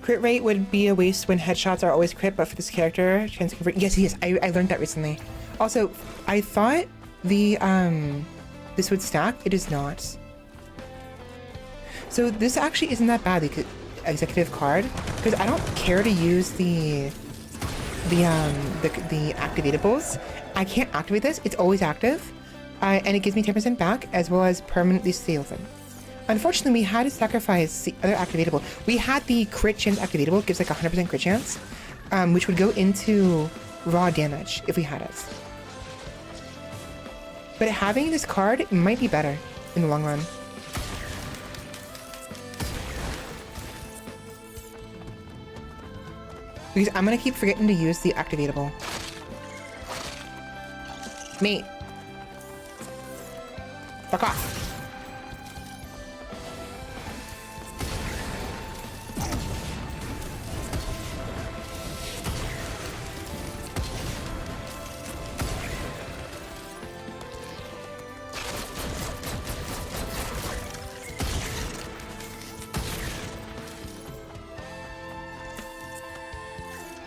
Crit rate would be a waste when headshots are always crit, but for this character, chance to convert. Yes, I learned that recently. Also, I thought the this would stack. It is not. So this actually isn't that bad. The executive card, because I don't care to use the activatables. I can't activate this. It's always active, and it gives me 10% back as well as permanently stay open. Unfortunately, we had to sacrifice the other activatable. We had the crit chance activatable, gives like 100% crit chance, which would go into raw damage if we had it. But having this card might be better in the long run. Because I'm gonna keep forgetting to use the activatable. Mate. Fuck off.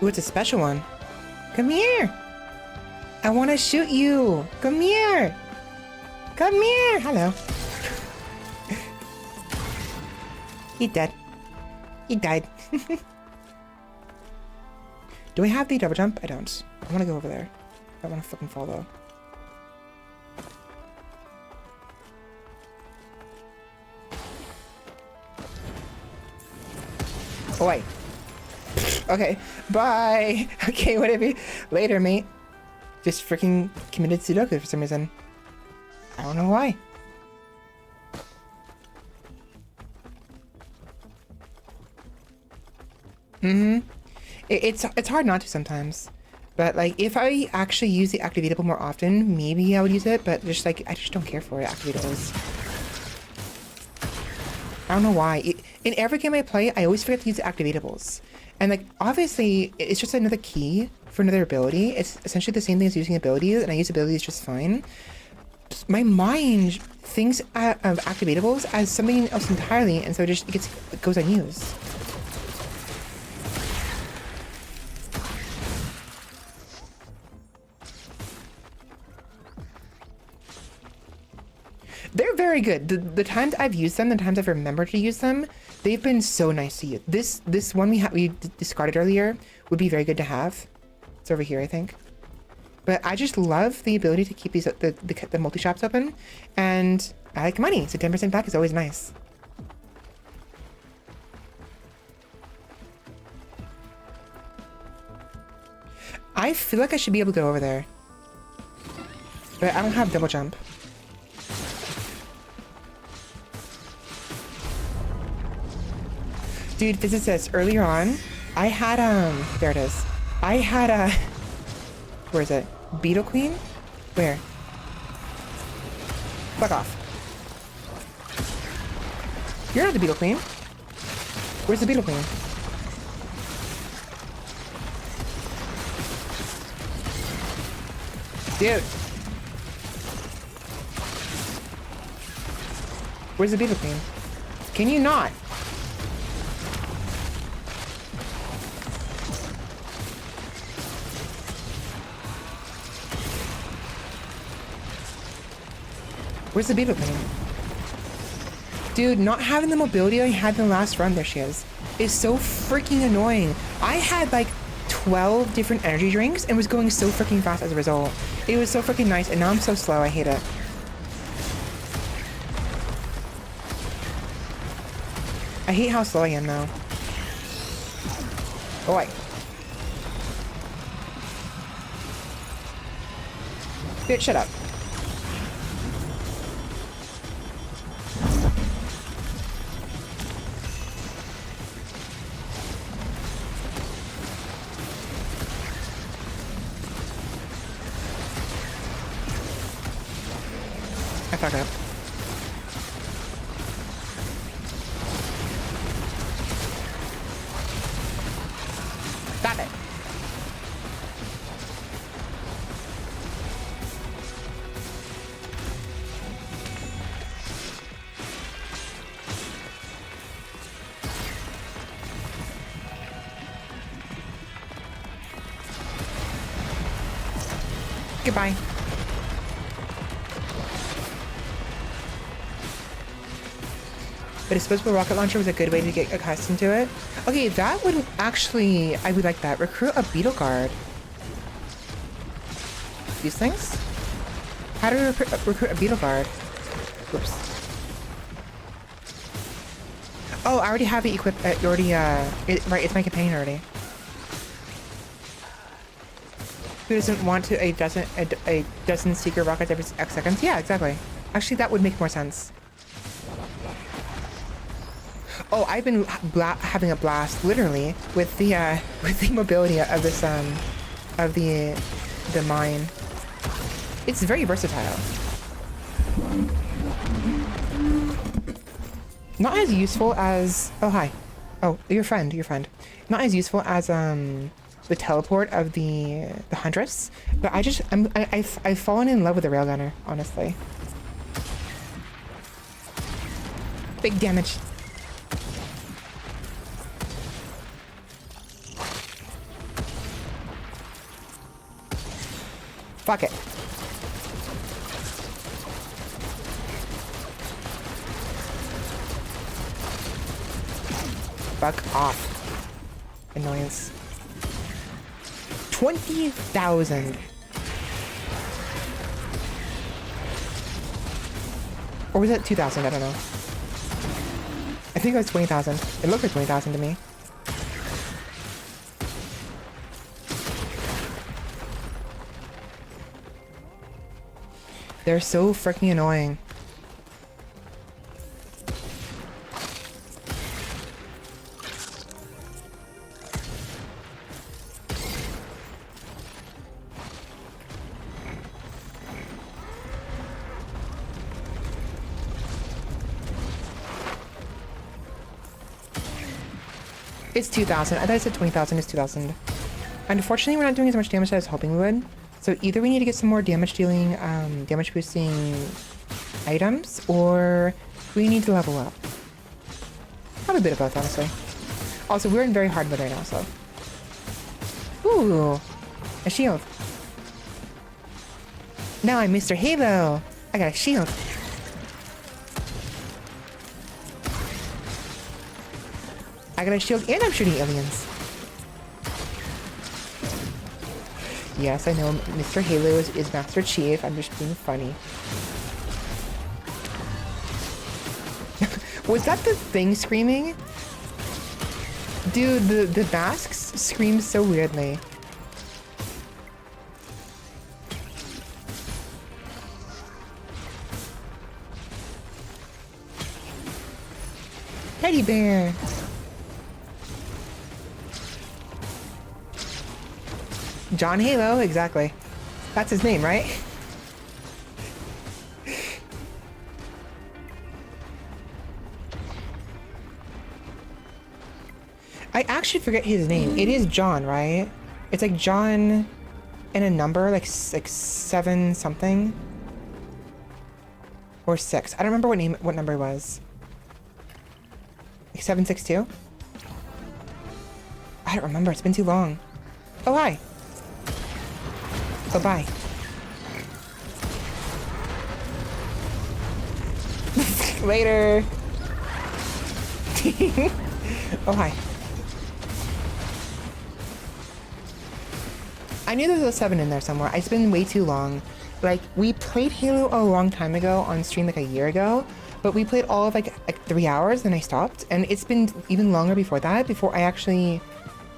Ooh, it's a special one. Come here. I want to shoot you. Come here. Come here. Hello. He dead. He died. Do I have the double jump? I don't. I want to go over there. I want to fucking fall though. Oh wait. Okay, bye. Okay, whatever. Later, mate. Just freaking committed Sudoku for some reason. I don't know why. It's hard not to sometimes. But like, if I actually use the activatable more often, maybe I would use it. But just like, I just don't care for it, activatables. I don't know why. In every game I play, I always forget to use the activatables. And like, obviously, it's just another key for another ability. It's essentially the same thing as using abilities, and I use abilities just fine. My mind thinks of activatables as something else entirely, and so it goes unused. They're very good. The times I've used them, the times I've remembered to use them, they've been so nice to use. This one we discarded earlier would be very good to have. It's over here, I think. But I just love the ability to keep these the multi-shops open, and I like money, so 10% back is always nice. I feel like I should be able to go over there, but I don't have double jump. Dude, physicist, earlier on, I had, there it is. I had where is it? Beetle Queen? Where? Fuck off. You're not the Beetle Queen. Where's the Beetle Queen? Dude. Where's the Beetle Queen? Can you not? Where's the Beetle Queen? Dude, not having the mobility I had in the last run, there she is so freaking annoying. I had like 12 different energy drinks and was going so freaking fast as a result. It was so freaking nice, and now I'm so slow, I hate it. I hate how slow I am now. Oh, wait. Bitch, shut up. I fucked up. Stop it. Goodbye. But a disposable rocket launcher was a good way to get accustomed to it. Okay, that would actually, I would like that. Recruit a beetle guard. These things? How do we recruit a beetle guard? Oops. Oh, I already have it equipped. Right, it's my companion already. Who doesn't want to a dozen secret rockets every X seconds? Yeah, exactly. Actually, that would make more sense. Oh, I've been having a blast, literally, with the mobility of this of the mine. It's very versatile. Not as useful as hi. Oh, your friend. Not as useful as the teleport of the Huntress, but I've fallen in love with the railgunner, honestly. Big damage. Fuck it. Fuck off. Annoyance. 20,000. Or was it 2,000? I don't know. I think it was 20,000. It looked like 20,000 to me. They're so freaking annoying. It's 2,000. I thought I said 20,000. It's 2,000. Unfortunately, we're not doing as much damage as I was hoping we would. So either we need to get some more damage dealing, damage boosting items, or we need to level up. Probably a bit of both, honestly. Also, we're in very hard mode right now, so. Ooh, a shield. Now I'm Mr. Halo. I got a shield. I got a shield and I'm shooting aliens. Yes, I know Mr. Halo is Master Chief. I'm just being funny. Was that the thing screaming? Dude, the masks scream so weirdly. Teddy bear. John Halo, exactly. That's his name, right? I actually forget his name. It is John, right? It's like John and a number, like 7 something. Or 6. I don't remember what number it was. Like 762? I don't remember. It's been too long. Oh, hi. Oh, bye. Later. Oh, hi. I knew there was a 7 in there somewhere. It's been way too long. Like, we played Halo a long time ago on stream, like a year ago, but we played all of like 3 hours, then I stopped, and it's been even longer before that, before I actually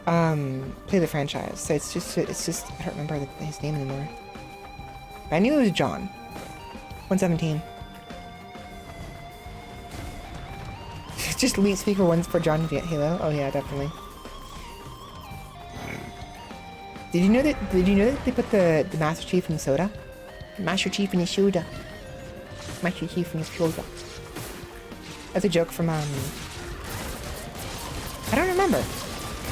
play the franchise. So it's just I don't remember his name anymore. But I knew it was John. 117. Just lead speaker ones for John Halo. Oh yeah, definitely. Did you know that they put the Master Chief in the soda? Master Chief in the soda. Master Chief in the soda. That's a joke from I don't remember.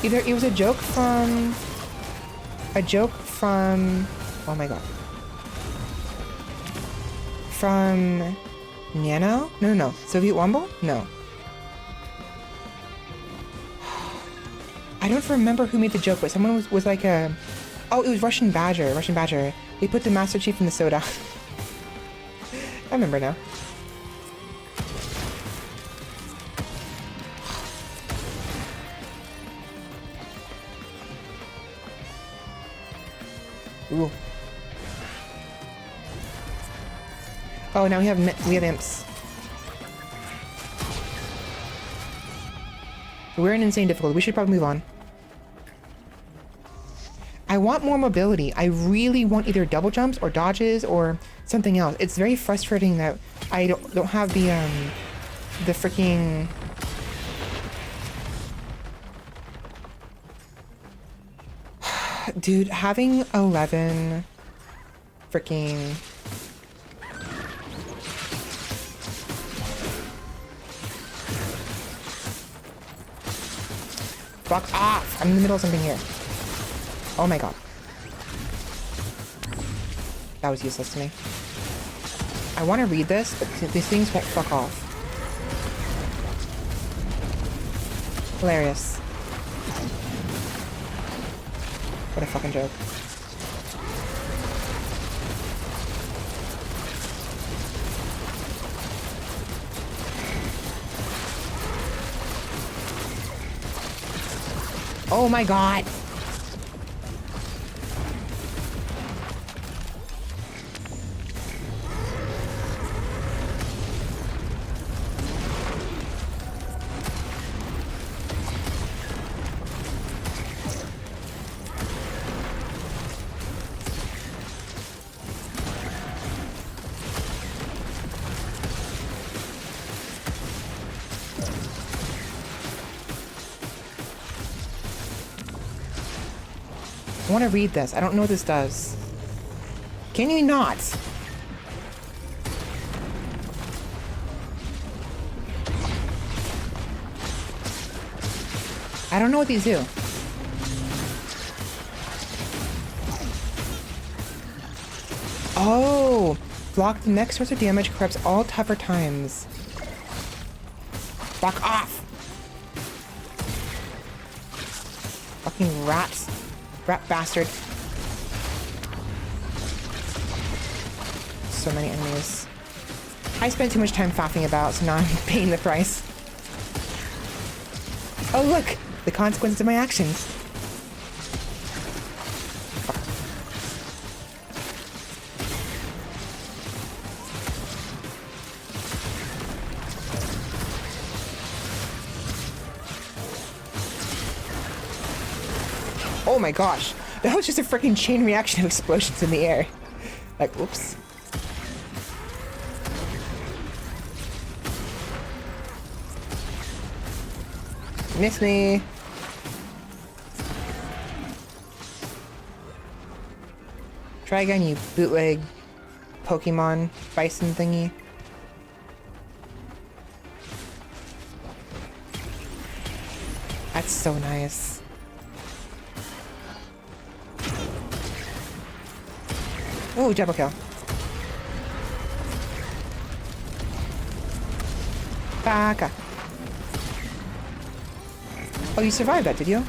Either it was a joke from oh my god. From Nano? No. Soviet Womble? No. I don't remember who made the joke, but someone was like a... Oh, it was Russian Badger. They put the Master Chief in the soda. I remember now. Ooh. Oh, now we have imps. So we're in insane difficulty. We should probably move on. I want more mobility. I really want either double jumps or dodges or something else. It's very frustrating that I don't have the freaking... Dude, having 11 freaking... Fuck off! I'm in the middle of something here. Oh my god. That was useless to me. I want to read this, but these things won't fuck off. Hilarious. What a fucking joke. Oh my god! I want to read this. I don't know what this does. Can you not? I don't know what these do. Oh! Block the next source of damage, corrupts all tougher times. Fuck off! Fucking rats. Rat bastard. So many enemies. I spent too much time faffing about, so now I'm paying the price. Oh look! The consequences of my actions. Oh my gosh, that was just a freaking chain reaction of explosions in the air. Like, whoops. Miss me. Try again, you bootleg Pokemon bison thingy. That's so nice. Oh, double kill. Baka. Oh, you survived that, did you?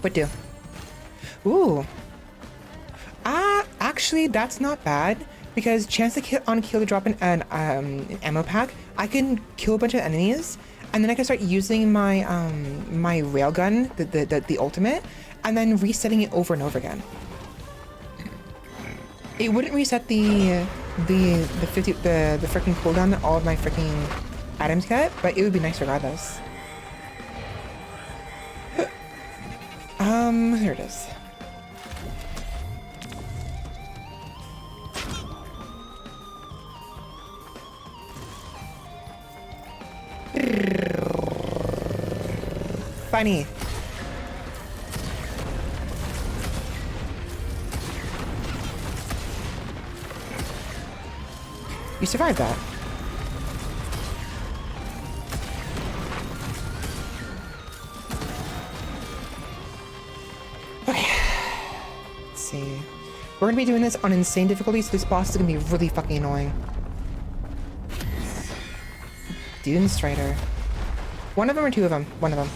What do? Ooh. Actually, that's not bad. Because chance to kill to drop an ammo pack, I can kill a bunch of enemies, and then I can start using my my railgun, the ultimate, and then resetting it over and over again. It wouldn't reset the freaking cooldown that all of my freaking items get, but it would be nice regardless. Here it is. Funny. You survived that. Okay. Let's see. We're gonna be doing this on insane difficulty, so this boss is gonna be really fucking annoying. Dune Strider. One of them or two of them? One of them.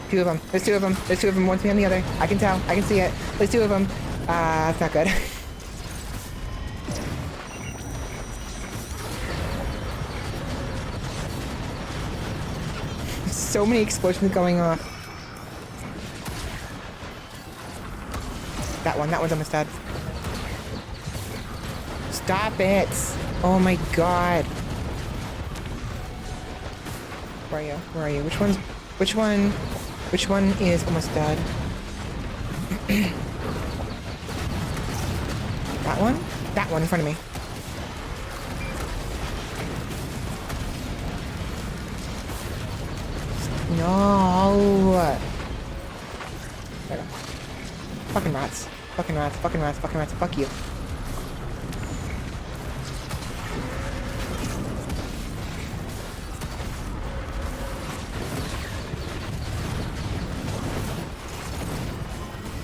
Two of them. There's two of them. There's two of them. One's behind the other. I can tell. I can see it. There's two of them. That's not good. So many explosions going off. That one's almost dead. Stop it. Oh my god. Where are you? Where are you? Which one is almost dead? That one? That one in front of me. No. There we go. Fucking rats. Fucking rats. Fucking rats. Fucking rats. Fuck you.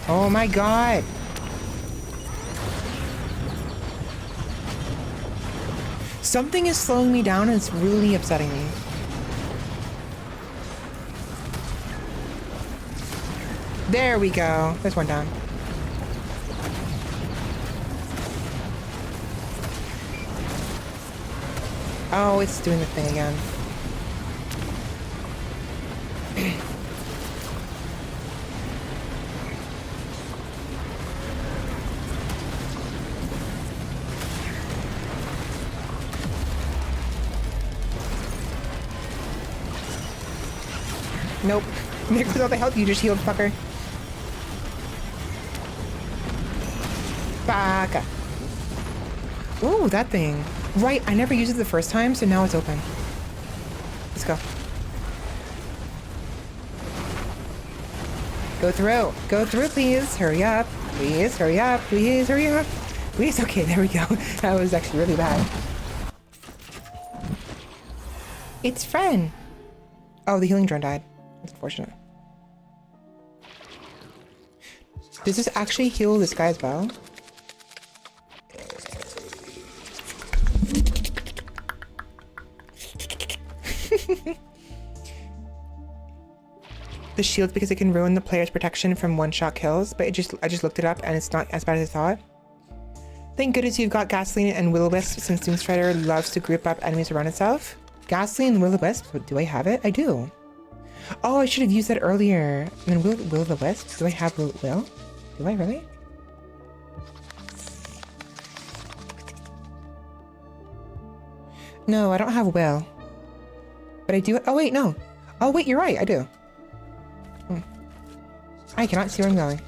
Oh my god. Something is slowing me down and it's really upsetting me. There we go. There's one down. Oh, it's doing the thing again. Nope. There goes all the health you just healed, fucker. Baka. Ooh, that thing. Right, I never used it the first time, so now it's open. Let's go. Go through. Go through, please. Hurry up. Please, hurry up. Please, hurry up. Please. Okay, there we go. That was actually really bad. It's Fren. Oh, the healing drone died. That's unfortunate. Does this actually heal this guy as well? The shield because it can ruin the player's protection from one-shot kills, but I just looked it up and it's not as bad as I thought. Thank goodness you've got Gasoline and Will-O-Wisp since Doomstrider loves to group up enemies around itself. Gasoline and Will-O-Wisp, do I have it? I do. Oh, I should have used that earlier. And then Will-O-Wisp, do I have Will? Do I really? No, I don't have Will. But I do. Oh wait, no. Oh wait, you're right, I do. I cannot see where I'm going.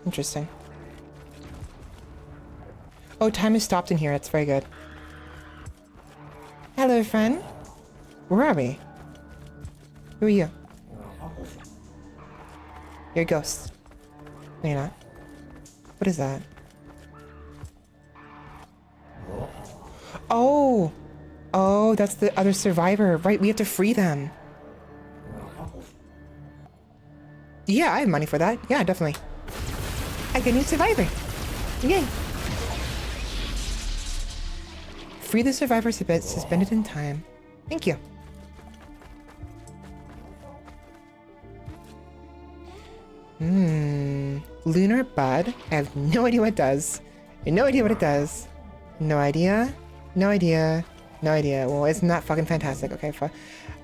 Interesting. Oh, time is stopped in here. That's very good. Hello, friend. Where are we? Who are you? You're a ghost. No, you're not. What is that? Oh! Oh, that's the other survivor. Right, we have to free them. Yeah, I have money for that. Yeah, definitely. I get a new survivor. Yay! Free the survivors a bit suspended in time. Thank you. Lunar Bud. I have no idea what it does. No idea what it does. No idea. No idea. No idea. Well, isn't that fucking fantastic? Okay,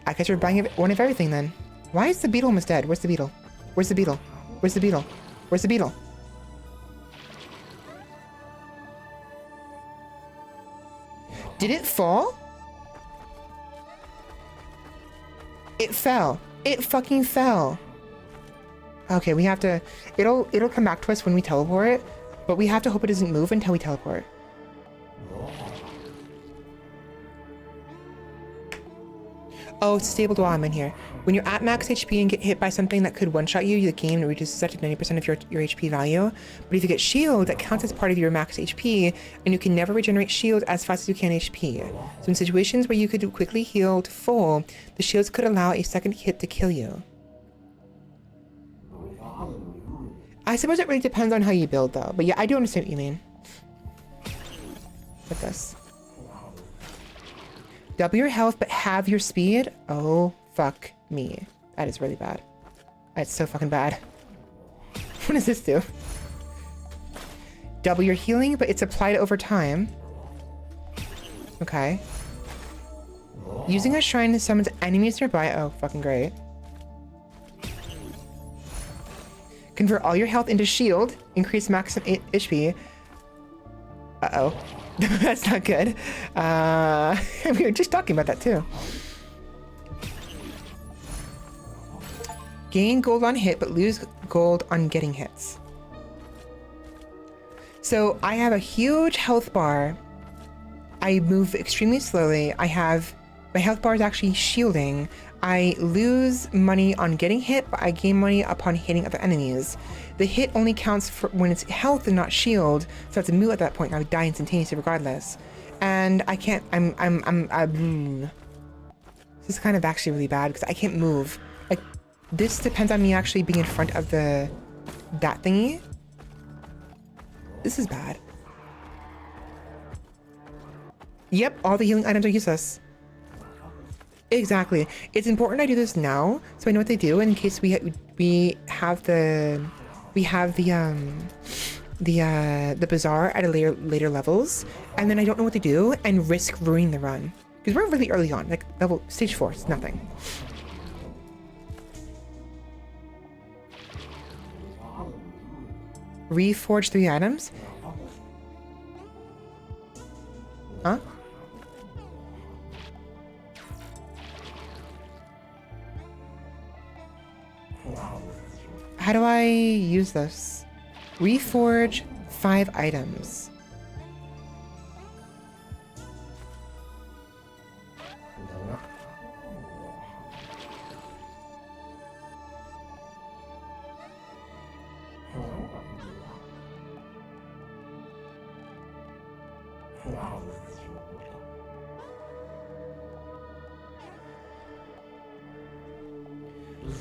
I guess we're buying one of everything then. Why is the beetle almost dead? Where's the beetle? Where's the beetle? Where's the beetle? Where's the beetle? Did it fall? It fell. It fucking fell. Okay, we have to... It'll come back to us when we teleport, but we have to hope it doesn't move until we teleport. Oh, it's disabled while I'm in here. When you're at max HP and get hit by something that could one-shot you, the game reduces that to 90% of your HP value. But if you get shield, that counts as part of your max HP, and you can never regenerate shield as fast as you can HP. So in situations where you could quickly heal to full, the shields could allow a second hit to kill you. I suppose it really depends on how you build though, but yeah, I do understand what you mean. With this. Double your health, but have your speed? Oh, fuck me. That is really bad. That's so fucking bad. What does this do? Double your healing, but it's applied over time. Okay. Using a shrine to summon enemies nearby. Oh, fucking great. Convert all your health into shield. Increase maximum HP. Uh-oh. That's not good. We were just talking about that too. Gain gold on hit, but lose gold on getting hits. So I have a huge health bar. I move extremely slowly. My health bar is actually shielding. I lose money on getting hit, but I gain money upon hitting other enemies. The hit only counts for when it's health and not shield, so I have to move at that point. I would die instantaneously regardless. And I can't, this is kind of actually really bad because I can't move. Like, this depends on me actually being in front of that thingy. This is bad. Yep, all the healing items are useless. Exactly. It's important I do this now so I know what they do in case we have the bazaar at a later levels, and then I don't know what to do and risk ruining the run because we're really early on, like stage 4. It's nothing. Reforge 3 items. Huh? How do I use this? Reforge 5 items.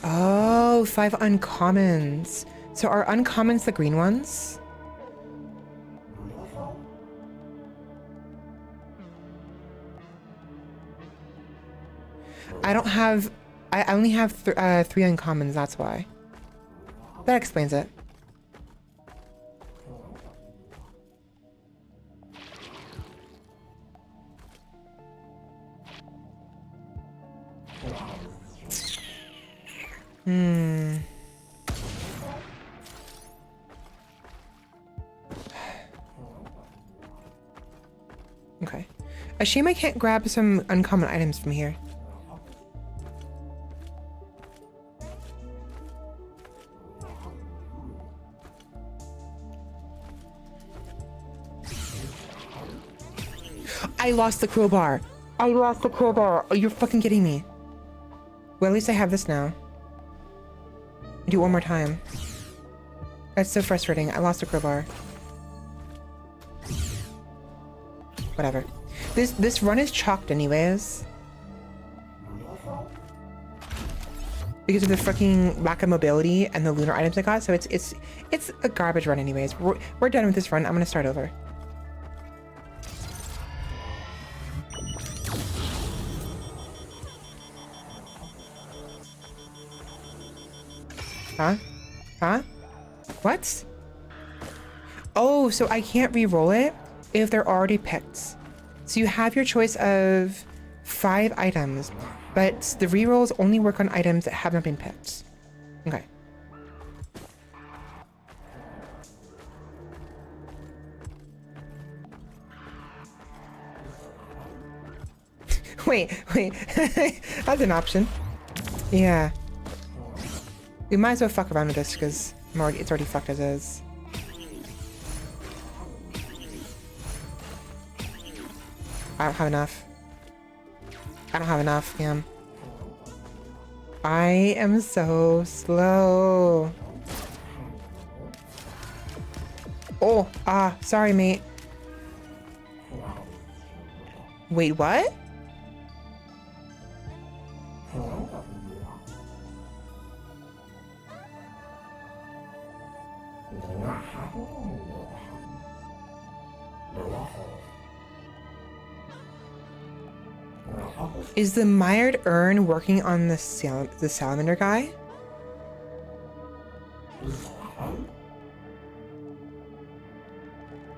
Oh, 5 uncommons. So are uncommons the green ones? I only have 3 uncommons, that's why. That explains it. Okay. A shame I can't grab some uncommon items from here. I lost the crowbar. I lost the crowbar. Oh, you're fucking kidding me. Well, at least I have this now. Do it one more time. That's so frustrating. I lost a crowbar. Whatever. This run is chalked anyways. Because of the fucking lack of mobility and the lunar items I got, so it's a garbage run anyways. We're done with this run. I'm gonna start over. Huh? Huh? What? Oh, so I can't re-roll it if they're already picked. So you have your choice of 5 items, but the re-rolls only work on items that have not been picked. Okay. wait. That's an option. Yeah. We might as well fuck around with this because it's already fucked as is. I don't have enough. I don't have enough, damn. I am so slow. Oh, sorry, mate. Wait, what? Is the mired urn working on the salamander guy?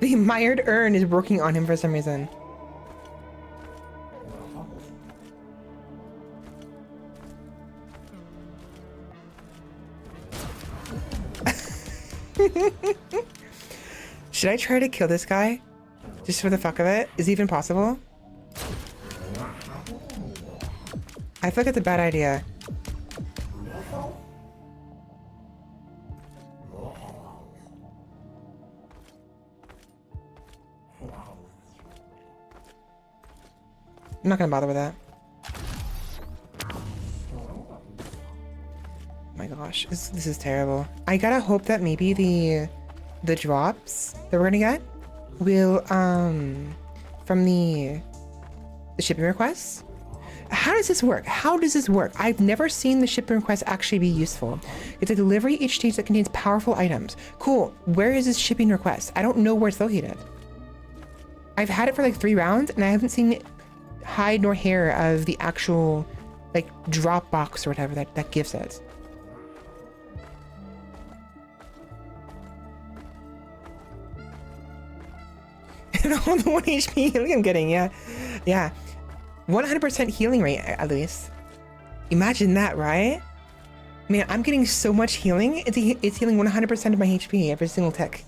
The mired urn is working on him for some reason. Should I try to kill this guy? Just for the fuck of it? Is it even possible? I feel like it's a bad idea. I'm not gonna bother with that. Oh my gosh, this is terrible. I gotta hope that maybe the drops that we're gonna get will from the shipping requests. How does this work? How does this work? I've never seen the shipping request actually be useful. It's a delivery each stage that contains powerful items. Cool. Where is this shipping request? I don't know where it's located. I've had it for like 3 rounds and I haven't seen hide nor hair of the actual like drop box or whatever that gives it. And all the 1 HP healing I'm getting, yeah. 100% healing rate at least. Imagine that, right? Man, I'm getting so much healing. It's healing 100% of my HP every single tick.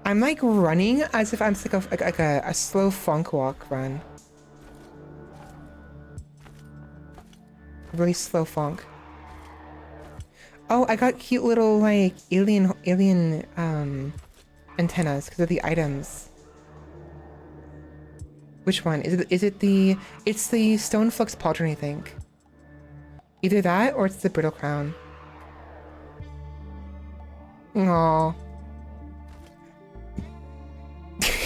I'm like running as if I'm like a slow funk walk run. Really slow funk. Oh, I got cute little like alien antennas because of the items. Which one? Is it the it's the stone flux pauldron, I think. Either that or it's the brittle crown. Aww.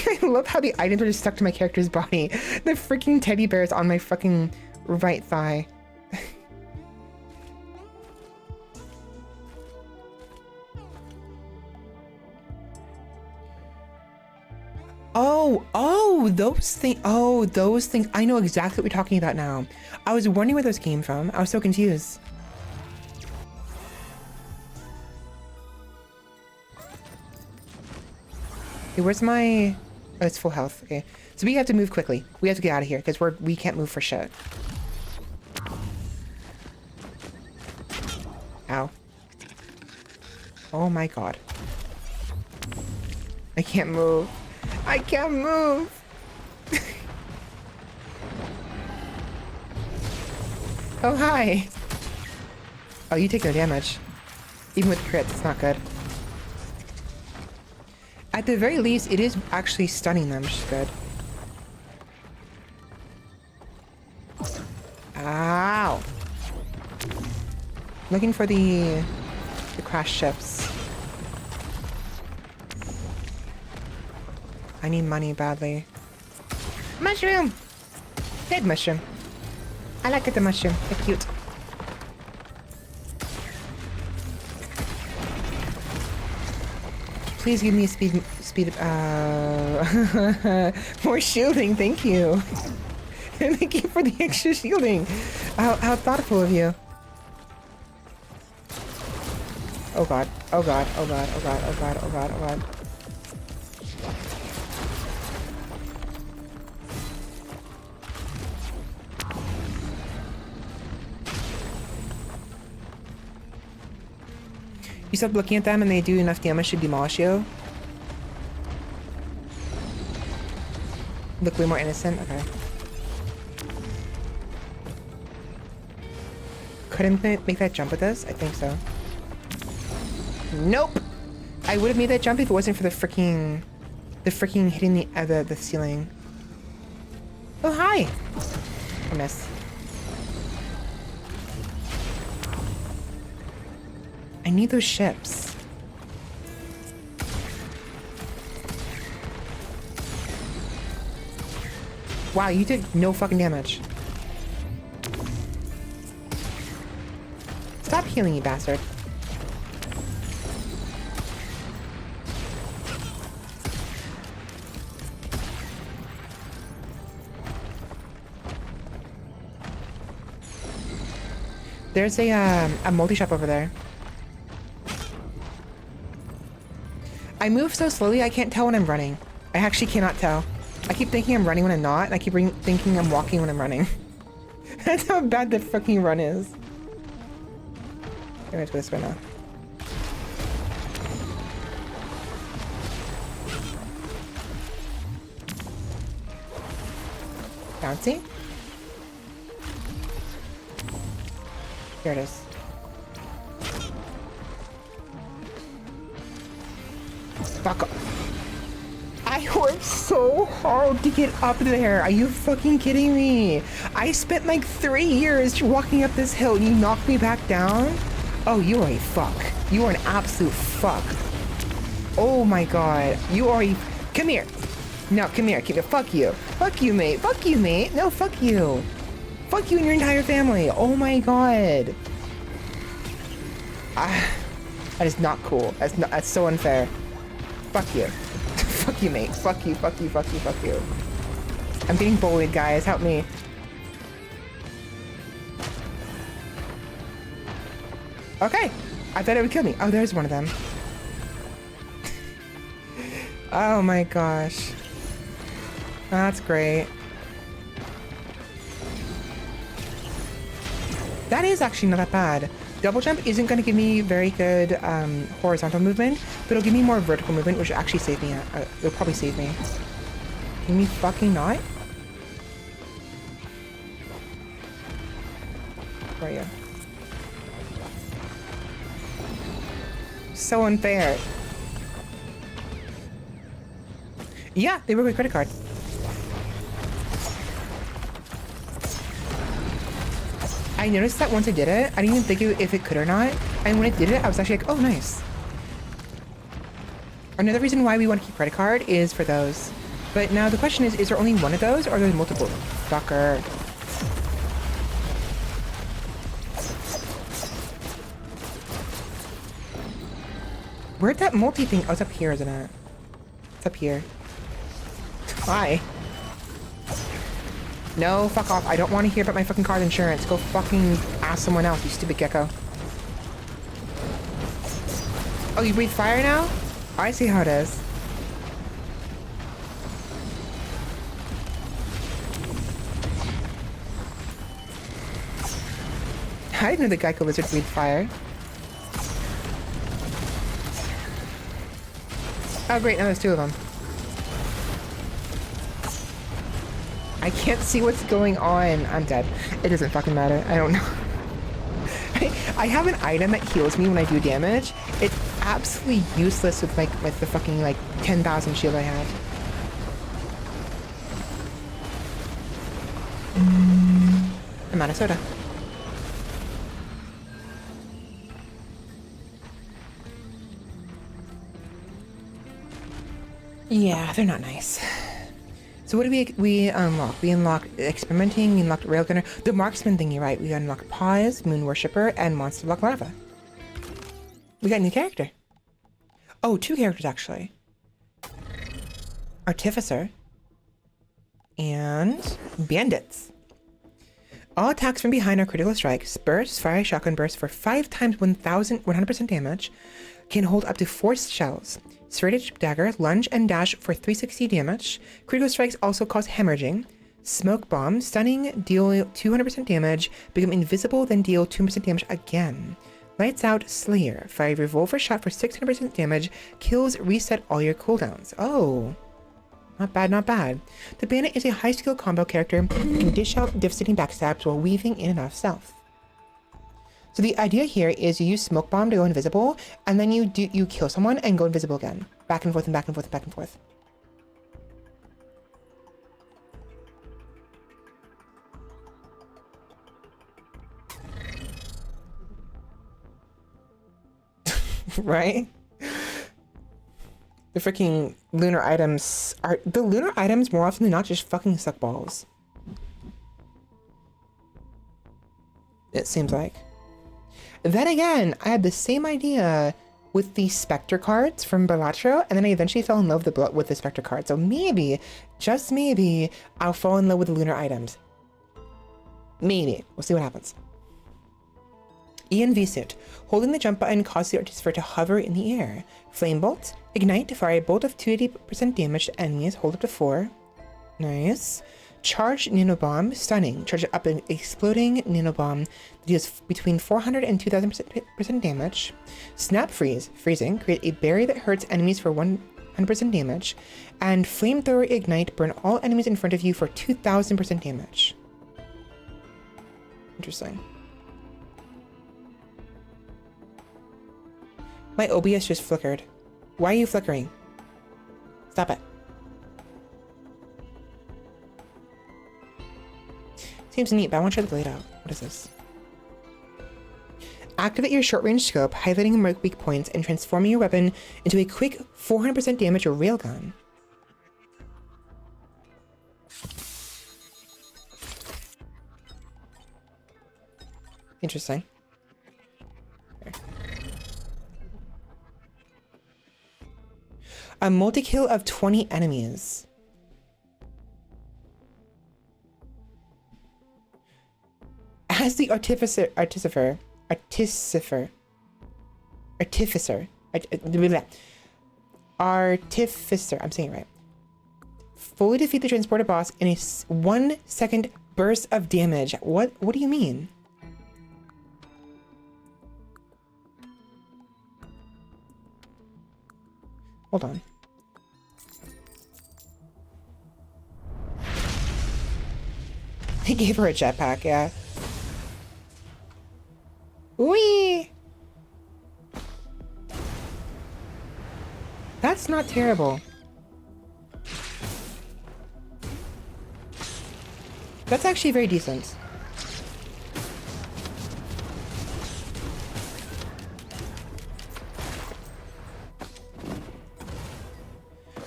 I love how the items are just stuck to my character's body. The freaking teddy bear is on my fucking right thigh. Those things. I know exactly what we're talking about now. I was wondering where those came from. I was so confused. Okay, where's my... Oh, it's full health. Okay. So we have to move quickly. We have to get out of here because we can't move for shit. Ow. Oh my god. I can't move. I can't move. Oh, hi. Oh, you take no damage. Even with crits, it's not good. At the very least, it is actually stunning them, which is good. Ow. Looking for the crash ships. I need money badly. Mushroom! Dead mushroom. I like the mushroom. They're cute. Please give me speed, more shielding, thank you. Thank you for the extra shielding. How thoughtful of you. Oh god, oh god, oh god, oh god, oh god, oh god, oh god. You stop looking at them and they do enough damage to demolish you. Look way more innocent? Okay. Couldn't make that jump with this? I think so. Nope! I would have made that jump if it wasn't for the freaking hitting the ceiling. Oh, hi! I missed. I need those ships. Wow, you did no fucking damage. Stop healing, you bastard. There's a multi-shop over there. I move so slowly I can't tell when I'm running. I actually cannot tell. I keep thinking I'm running when I'm not, and I keep thinking I'm walking when I'm running. That's how bad the fucking run is. let's go this way now. Bouncy? Here it is. Fuck off. I worked so hard to get up there. Are you fucking kidding me? I spent like 3 years walking up this hill and you knocked me back down? Oh, you are a fuck. You are an absolute fuck. Oh my god. You are a... Come here. No, come here. Fuck you. Fuck you, mate. Fuck you, mate. No, fuck you. Fuck you and your entire family. Oh my god. That is not cool. That's so unfair. Fuck you. Fuck you, mate. Fuck you, fuck you, fuck you, fuck you. I'm getting bullied, guys. Help me. Okay. I thought it would kill me. Oh, there's one of them. Oh my gosh. That's great. That is actually not that bad. Double jump isn't going to give me very good horizontal movement, but it'll give me more vertical movement, which will actually save me. It'll probably save me. Can you fucking not? Where are you? So unfair. Yeah, they work with credit card. I noticed that once I did it, I didn't even think if it could or not. And when it did it, I was actually like, oh, nice. Another reason why we want to keep credit card is for those. But now the question is there only one of those or are there multiple? Fucker. Where'd that multi thing? Oh, it's up here, isn't it? It's up here. Hi. No, fuck off. I don't want to hear about my fucking car insurance. Go fucking ask someone else, you stupid gecko. Oh, you breathe fire now? I see how it is. I didn't know the Geico lizard breathed fire. Oh great, now there's 2 of them. I can't see what's going on. I'm dead. It doesn't fucking matter. I don't know. I have an item that heals me when I do damage. It's absolutely useless with the fucking like 10,000 shield I have. I'm out of soda. Yeah, they're not nice. So what do we unlock? We unlocked experimenting, we unlocked railgunner, the marksman thing, you're right. We unlocked pause, moon worshipper, and monster block larva. We got a new character. Oh, 2 characters actually. Artificer. And bandits. All attacks from behind are critical strikes. Burst, fire shotgun burst for 5 times 100% damage. Can hold up to 4 shells. Straight dagger, lunge and dash for 360 damage. Critical strikes also cause hemorrhaging. Smoke bomb, stunning, deal 200% damage, become invisible, then deal 200% damage again. Lights out, Slayer, fire a revolver shot for 600% damage, kills, reset all your cooldowns. Oh, not bad, not bad. The bandit is a high skill combo character who can dish out devastating backstabs while weaving in and out of stealth. So the idea here is you use smoke bomb to go invisible, and then you kill someone and go invisible again. Back and forth and back and forth and back and forth. Right? The freaking lunar items are... The lunar items more often than not just fucking suck balls. It seems like. Then again, I had the same idea with the Spectre cards from Balatro, and then I eventually fell in love with the Spectre card. So maybe, just maybe, I'll fall in love with the lunar items. Maybe. We'll see what happens. ENV suit. Holding the jump button causes the artificer to hover in the air. Flame bolt. Ignite to fire a bolt of 280% damage to enemies. Hold up to 4. Nice. Charged nanobomb, stunning. Charge up an exploding nanobomb that deals between 400 and 2000% damage. Snap freeze, freezing. Create a barrier that hurts enemies for 100% damage. And flamethrower ignite, burn all enemies in front of you for 2000% damage. Interesting. My OBS just flickered. Why are you flickering? Stop it. Seems neat, but I want to try the blade out. What is this? Activate your short-range scope, highlighting mark weak points, and transforming your weapon into a quick 400% damage railgun. Interesting. Here. A multi-kill of 20 enemies. As the artificer, I'm saying it right. Fully defeat the transporter boss in a 1 second burst of damage. What do you mean? Hold on. He gave her a jetpack, yeah. Whee! That's not terrible. That's actually very decent.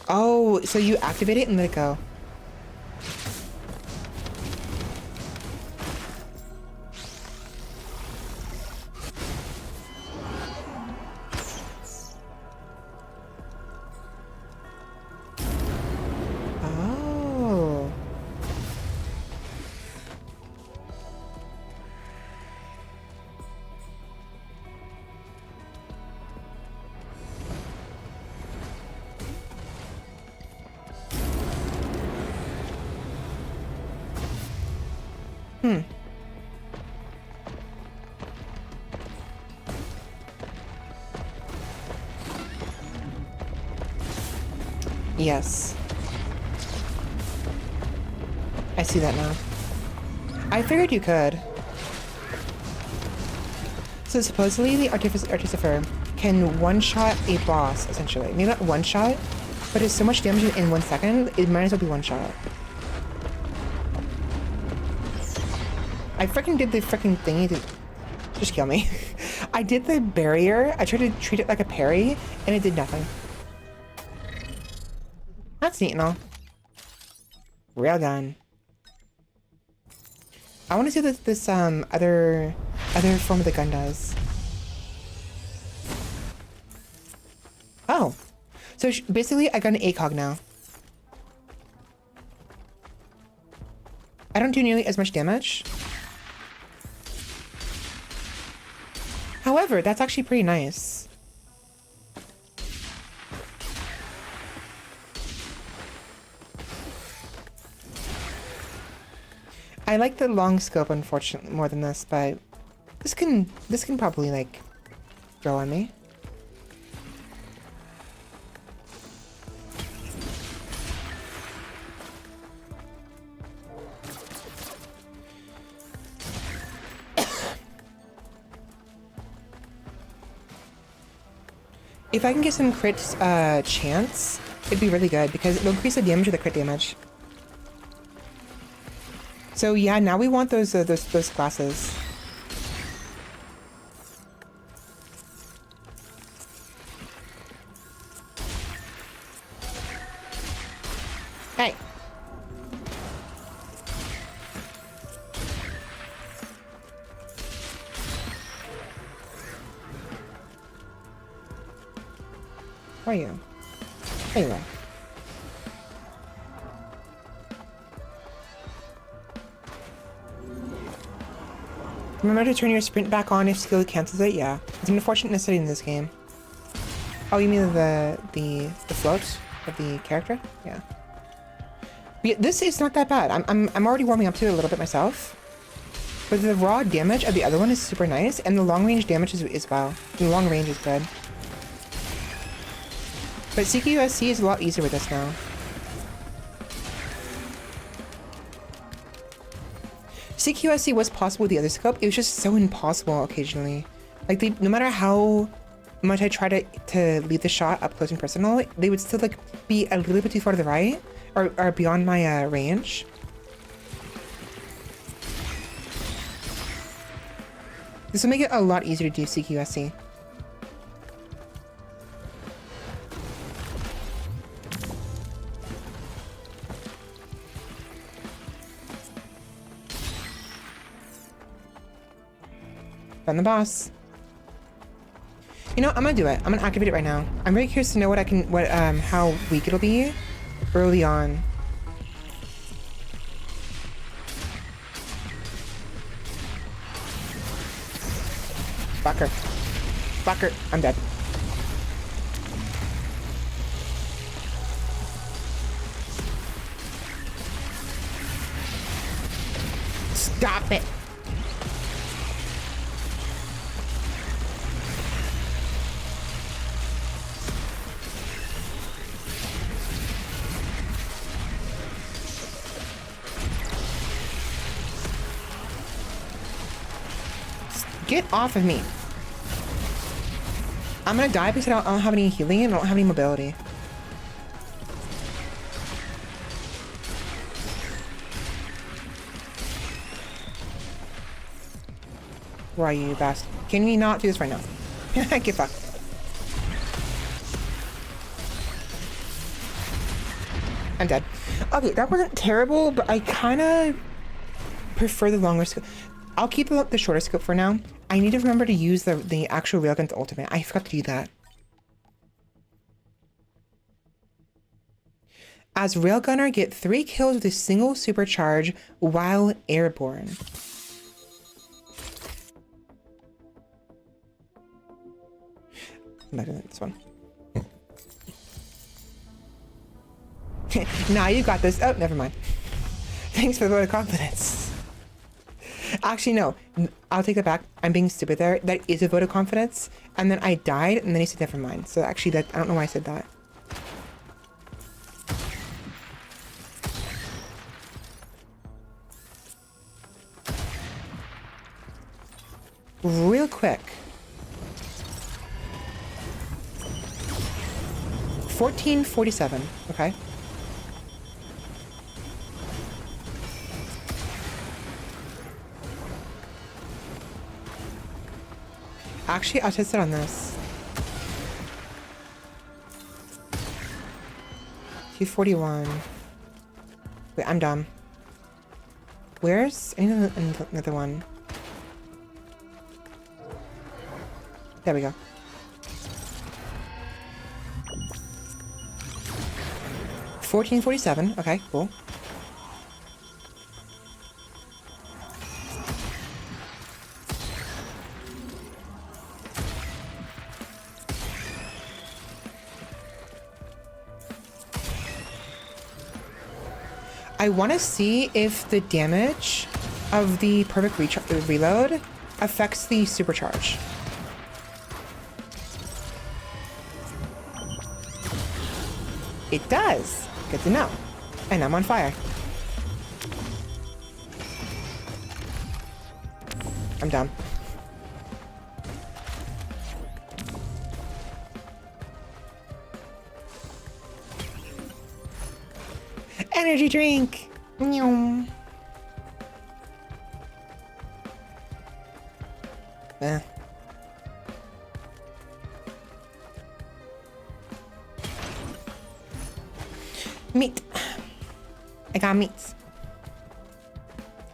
Oh, so you activate it and let it go. Oh. Yes. I see that now. I figured you could. So supposedly the Artificer can one-shot a boss, essentially. Maybe not one-shot, but it's so much damage in 1 second, it might as well be one-shot. I freaking did the freaking thingy to just kill me. I did the barrier, I tried to treat it like a parry, and it did nothing. That's neat and all. Railgun. I want to see what this other form of the gun does. Oh, so basically I got an ACOG now. I don't do nearly as much damage. However, that's actually pretty nice. I like the long scope, unfortunately, more than this, but this can probably like grow on me. If I can get some crit chance, it'd be really good because it'll increase the damage with the crit damage. So yeah, now we want those glasses. Hey. Where are you? There you are. Remember to turn your sprint back on if skill cancels it? Yeah. It's an unfortunate necessity in this game. Oh, you mean the float of the character? Yeah. But yeah, this is not that bad. I'm already warming up to it a little bit myself. But the raw damage of the other one is super nice, and the long range damage is wow. The long range is good. But CQSC is a lot easier with this now. CQSC was possible with the other scope. It was just so impossible occasionally. Like no matter how much I try to leave the shot up close and personal, they would still like be a little bit too far to the right or beyond my range. This will make it a lot easier to do CQSC. Done the boss. You know, I'm gonna do it. I'm gonna activate it right now. I'm very curious to know how weak it'll be early on. Fucker. Fucker. I'm dead. Stop it. Get off of me. I'm gonna die because I don't have any healing and I don't have any mobility. Where are you, bastard? Can we not do this right now? Get fucked. I'm dead. Okay, that wasn't terrible, but I kind of prefer the longer scope. I'll keep the shorter scope for now. I need to remember to use the actual Railgun's ultimate. I forgot to do that. As Railgunner, get 3 kills with a single supercharge while airborne. I'm better than this one. Nah, you got this. Oh, never mind. Thanks for the vote of confidence. Actually, no. I'll take that back. I'm being stupid there. That is a vote of confidence. And then I died, and then he said never mind. So actually, I don't know why I said that. Real quick. 1447. Okay. Actually, I'll test it on this. 241. Wait, I'm dumb. Where's... I need another one. There we go. $14.47. Okay, cool. I want to see if the damage of the perfect reload affects the supercharge. It does. Good to know. And I'm on fire. I'm dumb. Energy drink. Meow. Meat. I got meats.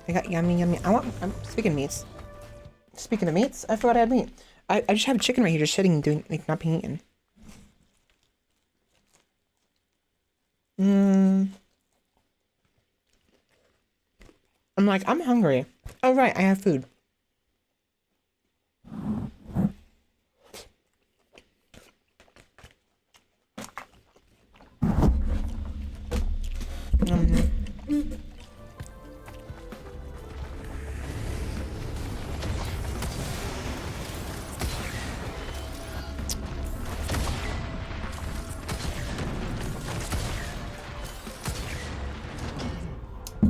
I got yummy. I'm speaking of meats. Speaking of meats, I forgot I had meat. I just have chicken right here, just sitting, doing like not being eaten. I'm like, I'm hungry. Oh right, I have food.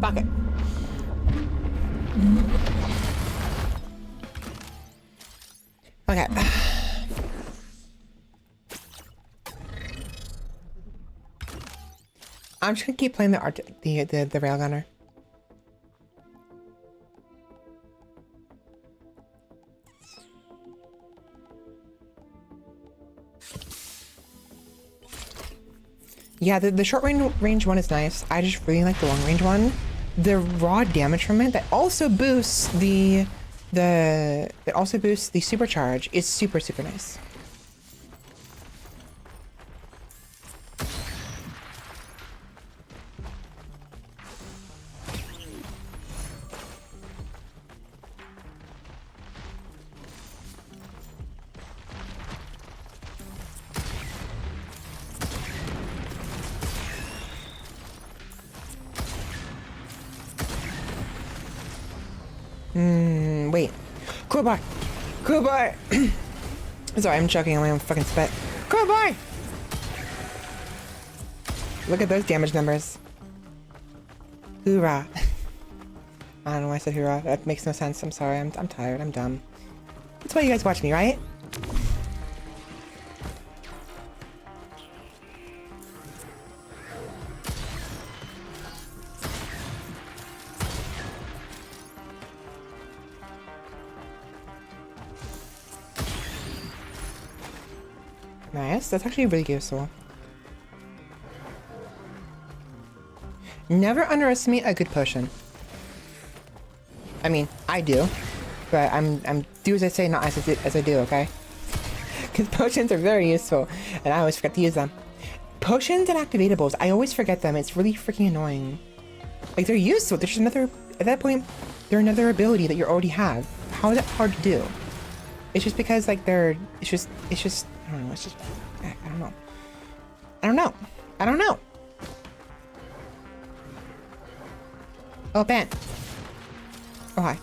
Fuck it. Okay. I'm just gonna keep playing the railgunner. Yeah, the short range one is nice. I just really like the long range one. The raw damage from it that also boosts the supercharge is super nice. Wait. Crowbar! Crowbar! Sorry, I'm choking on my own fucking spit. Crowbar! Look at those damage numbers. Hoorah. I don't know why I said hoorah. That makes no sense. I'm sorry. I'm tired. I'm dumb. That's why you guys watch me, right? Nice. That's actually really useful. Never underestimate a good potion. I mean, I do, but I'm do as I say, not as I do, okay? Because potions are very useful, and I always forget to use them. Potions and activatables, I always forget them. It's really freaking annoying. Like, they're useful. There's just another, at that point, they're another ability that you already have. How is it hard to do? It's just because, like, it's just, I don't know, it's just, I don't know. I don't know. Oh, Ben. Oh, hi.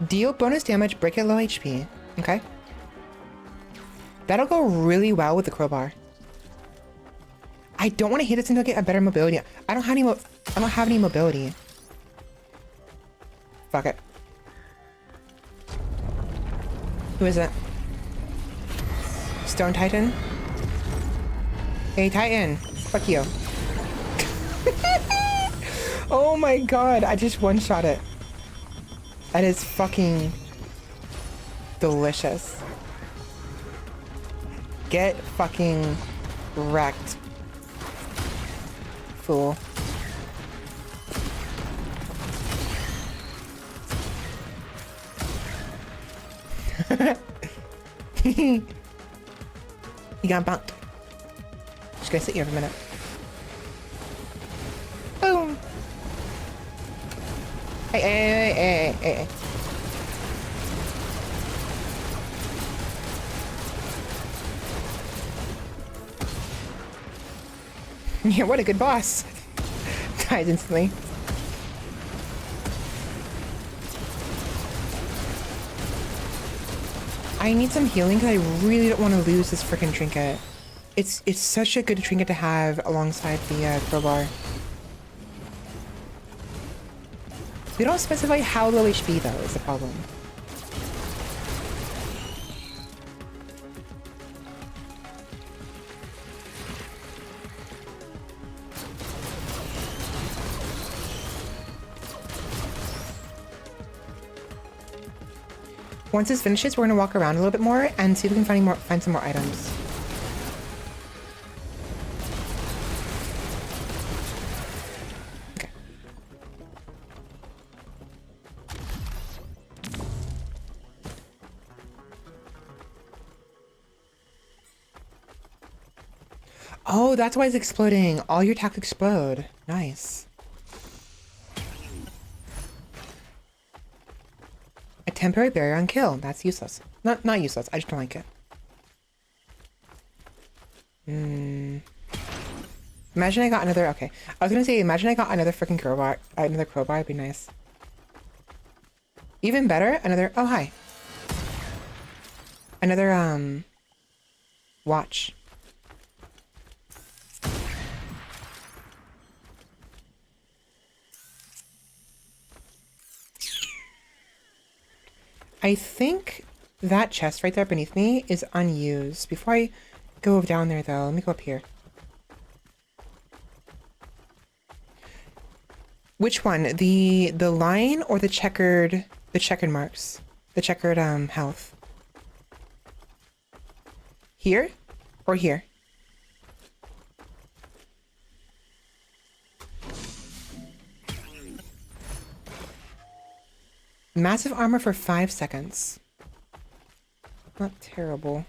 Deal bonus damage, break at low HP. Okay. That'll go really well with the crowbar. I don't want to hit this until I get a better mobility. I don't have any mobility. Fuck it. Who is it? Stone Titan? Hey, Titan. Fuck you. Oh my god, I just one-shot it. That is fucking delicious. Get fucking wrecked, fool. He got bunked. Just gonna sit here for a minute. Boom. Hey. Yeah, what a good boss. Dies instantly. I need some healing because I really don't want to lose this freaking trinket. It's such a good trinket to have alongside the crowbar. They don't specify how low HP though, is the problem. Once this finishes, we're gonna walk around a little bit more and see if we can find some more items. Okay. Oh, that's why it's exploding. All your attacks explode. Nice. A temporary barrier on kill. That's useless. Not useless. I just don't like it. Imagine I got another. Okay, I was gonna say, imagine I got another freaking crowbar. Another crowbar would be nice. Even better, another. Oh hi. Another watch. I think that chest right there beneath me is unused. Before I go down there though, let me go up here. Which one? The line or the checkered marks? The checkered health. Here or here? Massive armor for 5 seconds. Not terrible.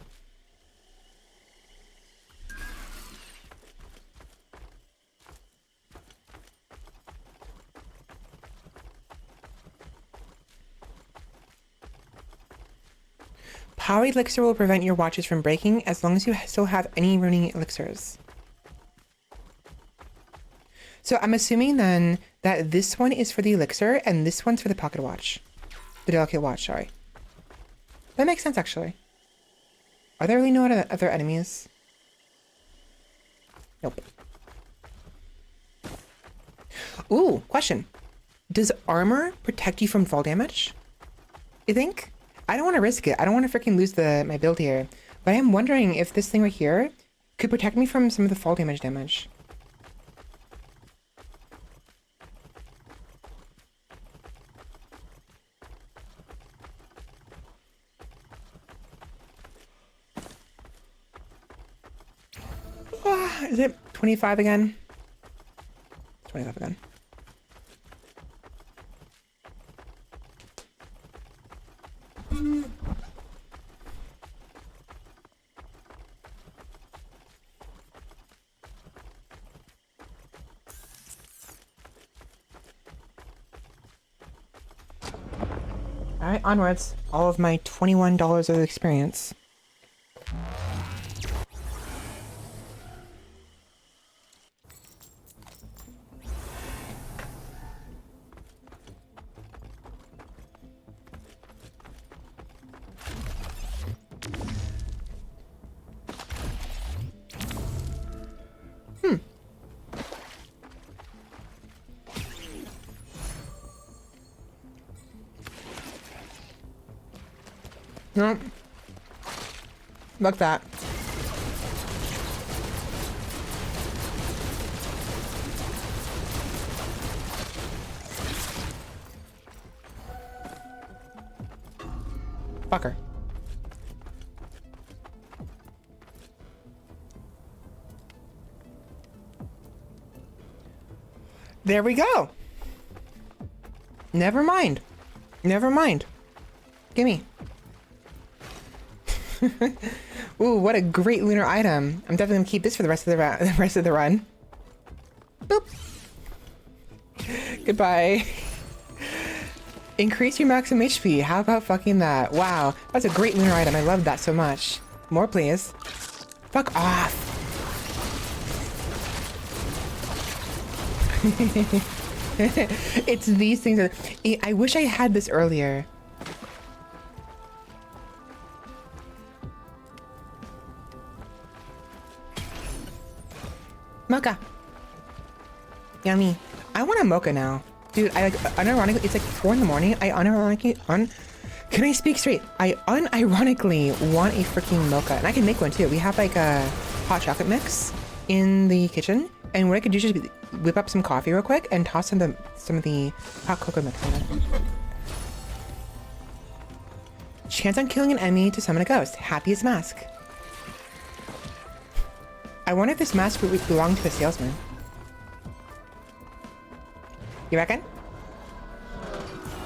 Power elixir will prevent your watches from breaking as long as you still have any remaining elixirs. So I'm assuming then that this one is for the elixir and this one's for the pocket watch. The delicate watch, sorry. That makes sense, actually. Are there really no other enemies? Nope. Ooh, question. Does armor protect you from fall damage? You think? I don't want to risk it. I don't want to freaking lose my build here. But I am wondering if this thing right here could protect me from some of the fall damage. Is it 25 again? 25 again. Alright, onwards. All of my $21 of experience. No. Fuck that. Fucker. There we go. Never mind. Never mind. Gimme. Ooh, what a great lunar item. I'm definitely gonna keep this for the rest of the run. Boop. Goodbye. Increase your maximum HP. How about fucking that? Wow, that's a great lunar item. I love that so much. More, please. Fuck off. It's these things that I wish I had this earlier. Mocha. Yummy. I want a mocha now. Dude, I like, unironically, it's like 4 in the morning. Can I speak straight? I unironically want a freaking mocha. And I can make one too. We have like a hot chocolate mix in the kitchen. And what I could do is just whip up some coffee real quick and toss some of the hot cocoa mix in it. Chance on killing an enemy to summon a ghost. Happiest mask. I wonder if this mask would belong to the salesman. You reckon?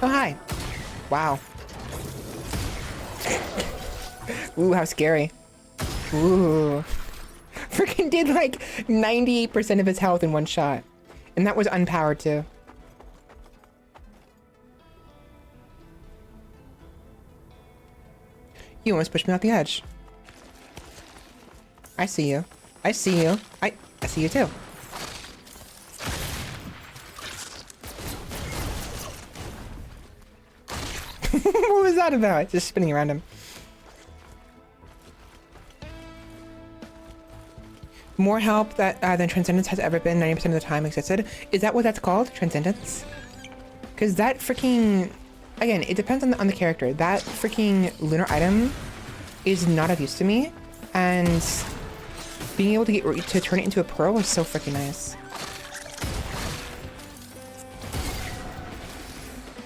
Oh, hi. Wow. Ooh, how scary. Ooh. Freaking did like 98% of his health in one shot. And that was unpowered too. You almost pushed me off the edge. I see you. I see you. I see you too. What was that about? Just spinning around him. More help than Transcendence has ever been 90% of the time existed. Is that what that's called? Transcendence? Because that freaking... Again, it depends on the character. That freaking lunar item is not of use to me. And being able to turn it into a pearl was so freaking nice.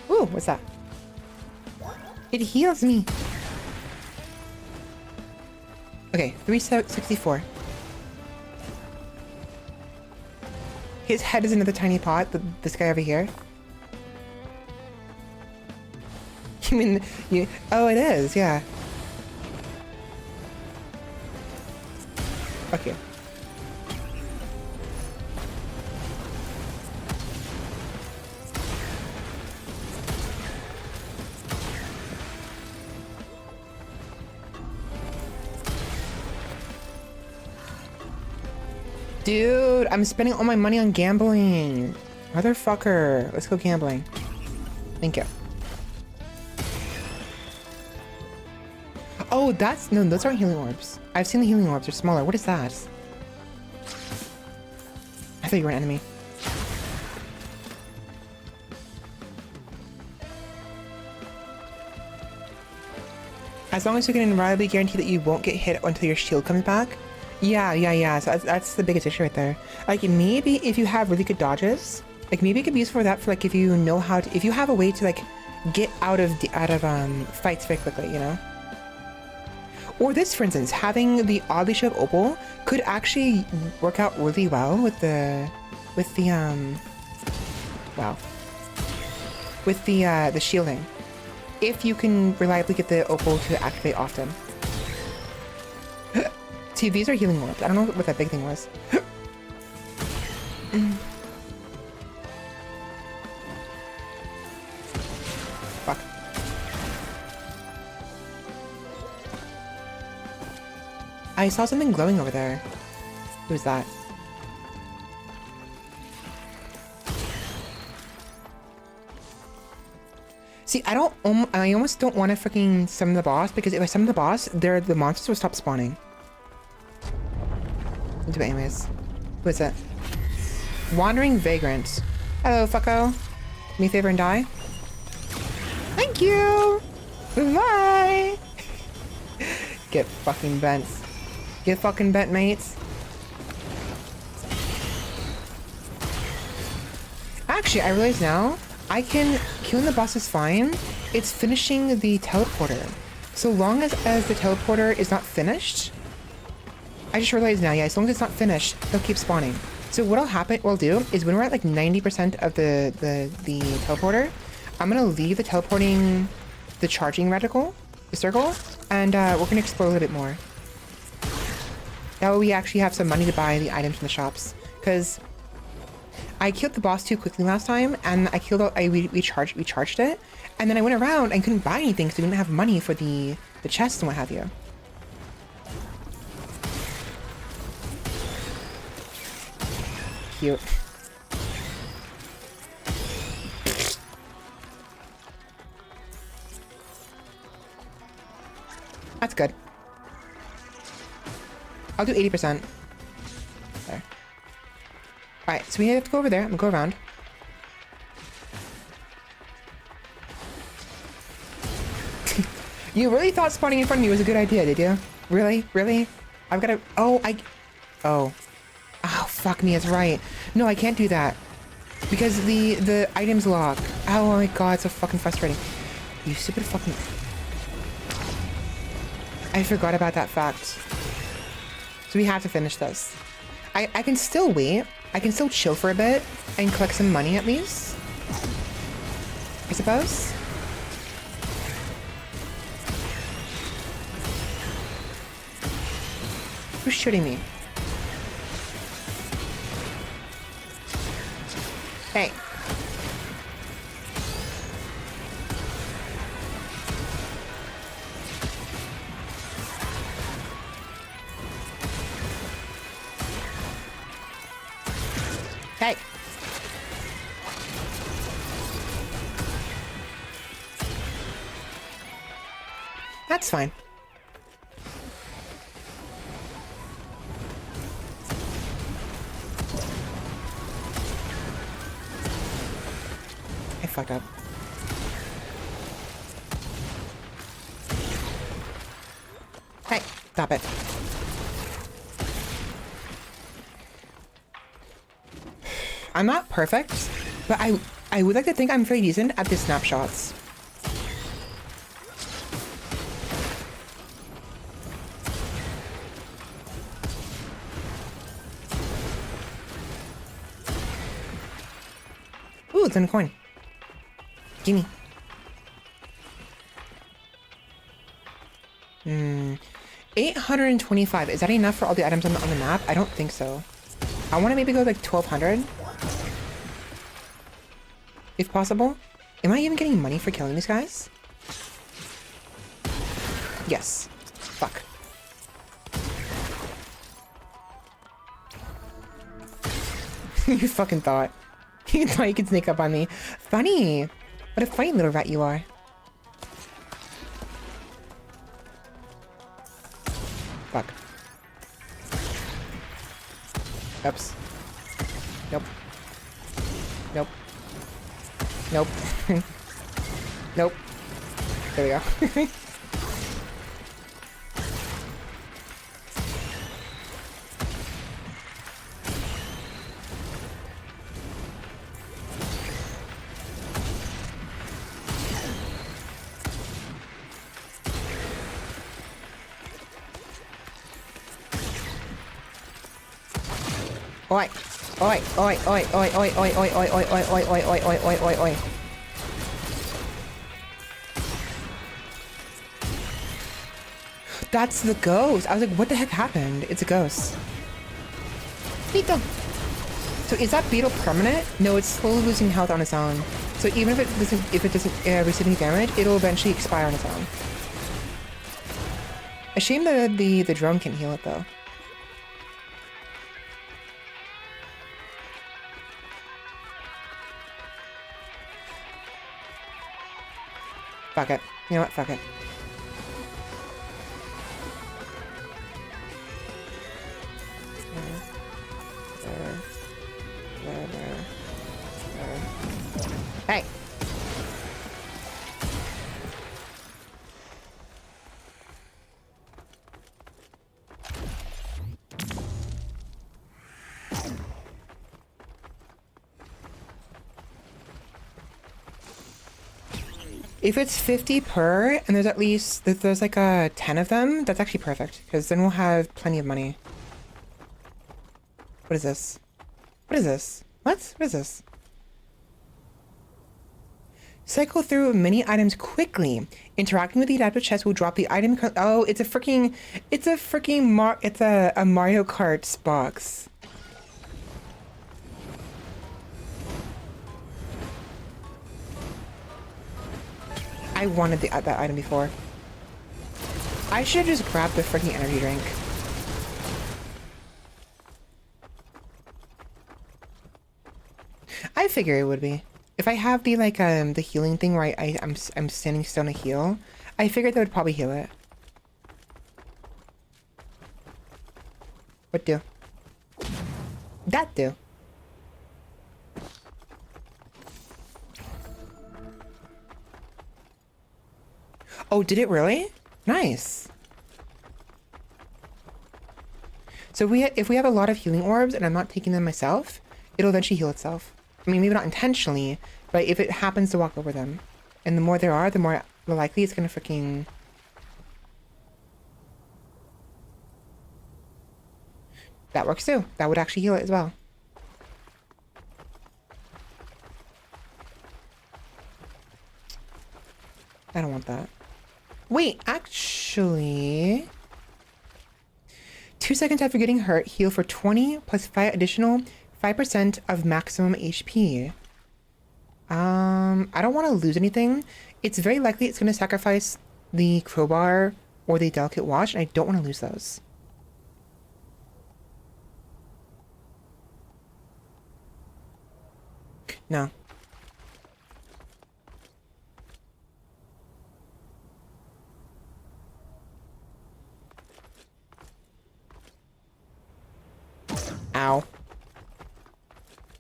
Ooh, what's that? It heals me. Okay, 364. His head is another tiny pot, this guy over here. You mean, oh, it is, yeah. Okay. Dude, I'm spending all my money on gambling. Motherfucker. Let's go gambling. Thank you. Oh, no, those aren't healing orbs. I've seen the healing orbs. They're smaller. What is that? I thought you were an enemy. As long as you can reliably guarantee that you won't get hit until your shield comes back. Yeah. So that's the biggest issue right there. Like, maybe if you have really good dodges, like maybe it could be useful for that, for like if you know how to, if you have a way to like get out of fights very quickly, you know. Or this, for instance, having the oddly shaped opal could actually work out really well with the shielding, if you can reliably get the opal to activate often. See, these are healing orbs. I don't know what that big thing was. Fuck. I saw something glowing over there. Who's that? See, I almost don't want to freaking summon the boss, because if I summon the boss, the monsters will stop spawning. I'll do it anyways. Who is it? Wandering Vagrant. Hello, fucko. Do me a favor and die. Thank you! Bye! Get fucking bent. Get fucking bent, mates. Actually, I realize now, killing the boss is fine. It's finishing the teleporter. So long as the teleporter is not finished, I just realized now, yeah, as long as it's not finished, they'll keep spawning. So what I'll do is when we're at like 90% of the teleporter, I'm gonna leave the teleporting, the charging reticle, the circle, and we're gonna explore a little bit more. That way we actually have some money to buy the items in the shops. Because I killed the boss too quickly last time, and we charged it, and then I went around and couldn't buy anything because we didn't have money for the chests and what have you. Cute. That's good. I'll do 80%. There. Alright, so we have to go over there. I'm gonna go around. You really thought spawning in front of me was a good idea, did you? Really? Really? I've gotta... Oh, Oh, fuck me, it's right. No, I can't do that. Because the items lock. Oh my god, it's so fucking frustrating. You stupid fucking... I forgot about that fact. So we have to finish this. I can still wait. I can still chill for a bit and collect some money at least, I suppose. Who's shooting me? Hey. Hey. That's fine. I fucked up. Hey, stop it. I'm not perfect, but I would like to think I'm very decent at the snapshots. Ooh, it's in a coin. Gimme. 825. Is that enough for all the items on the map? I don't think so. I want to maybe go like 1200. If possible. Am I even getting money for killing these guys? Yes. Fuck. You fucking thought. You thought you could sneak up on me. Funny. What a funny little rat you are. Fuck. Oops. Nope. Nope. Nope. Nope. There we go. Oi! Oi! Oi! Oi! Oi! Oi! Oi! Oi! Oi! Oi! Oi! Oi! Oi! Oi! Oi! Oi! Oi! That's the ghost. I was like, what the heck happened? It's a ghost. Beetle. So is that beetle permanent? No, it's slowly losing health on its own. So even if it doesn't receive any damage, it'll eventually expire on its own. A shame that the drone can heal it though. Fuck it. You know what? Fuck it. Hey! If it's 50 per, and there's at least, there's like 10 of them, that's actually perfect, because then we'll have plenty of money. What is this? What is this? What? What is this? Cycle through many items quickly. Interacting with the adaptive chest will drop the item. Oh, it's a freaking Mario Kart box. I wanted that item before. I should have just grabbed the freaking energy drink. I figure it would be. If I have the the healing thing where I'm standing still to heal, I figured that would probably heal it. What do? That do. Oh, did it really? Nice. So if we have a lot of healing orbs and I'm not taking them myself, it'll eventually heal itself. I mean, maybe not intentionally, but if it happens to walk over them. And the more there are, the more likely it's gonna freaking... That works too. That would actually heal it as well. I don't want that. Wait, actually... 2 seconds after getting hurt, heal for 20 plus 5 additional 5% of maximum HP. I don't want to lose anything. It's very likely it's going to sacrifice the crowbar or the delicate watch, and I don't want to lose those. No. Ow.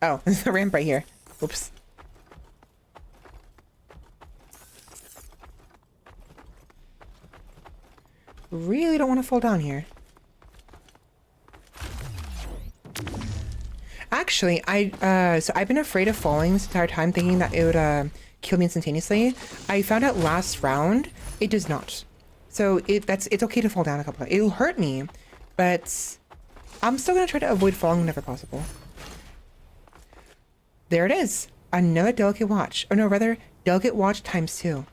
Oh, there's a ramp right here. Oops. Really don't want to fall down here. Actually, so I've been afraid of falling this entire time, thinking that it would kill me instantaneously. I found out last round it does not. So it's okay to fall down a couple times. It'll hurt me, but I'm still gonna try to avoid falling whenever possible. There it is. Another delicate watch. Or no, rather, delicate watch ×2.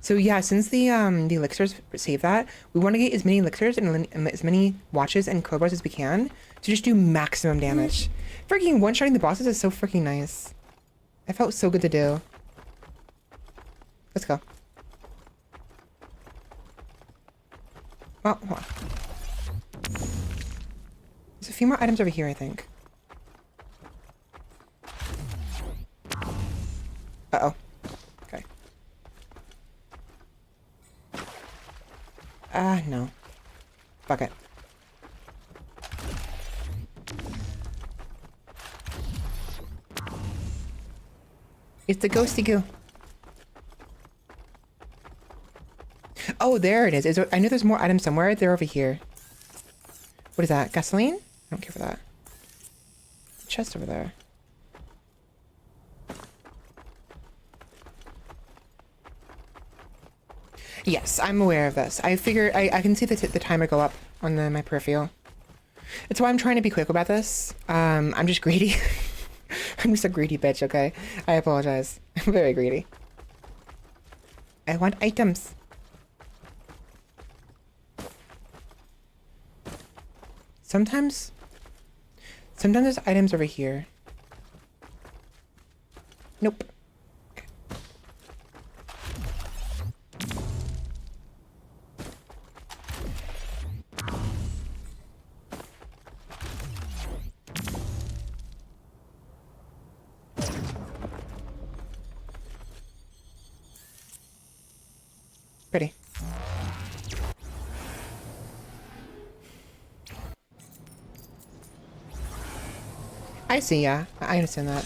So yeah, since the elixirs save that, we want to get as many elixirs and as many watches and crowbars as we can to just do maximum damage. Freaking one-shotting the bosses is so freaking nice. It felt so good to do. Let's go. Well, hold on. There's a few more items over here, I think. Uh-oh. Okay. No. Fuck it. It's the ghosty goo. Oh, there it is. I know there's more items somewhere. They're over here. What is that? Gasoline? I don't care for that. Chest over there. Yes, I'm aware of this. I figure I can see the timer go up on my peripheral. It's why I'm trying to be quick about this. I'm just greedy. I'm just a greedy bitch, okay? I apologize. I'm very greedy. I want items. Sometimes there's items over here. Nope. Pretty. I see, yeah. I understand that.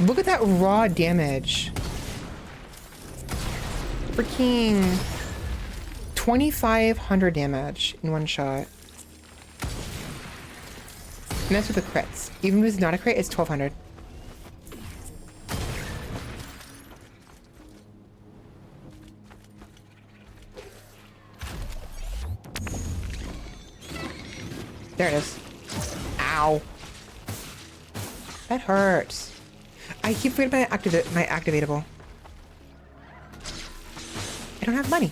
Look at that raw damage. Freaking 2,500 damage in one shot. And that's with the crits. Even if it's not a crit, it's 1,200. There it is. Ow. That hurts. I keep forgetting my activatable. I don't have money.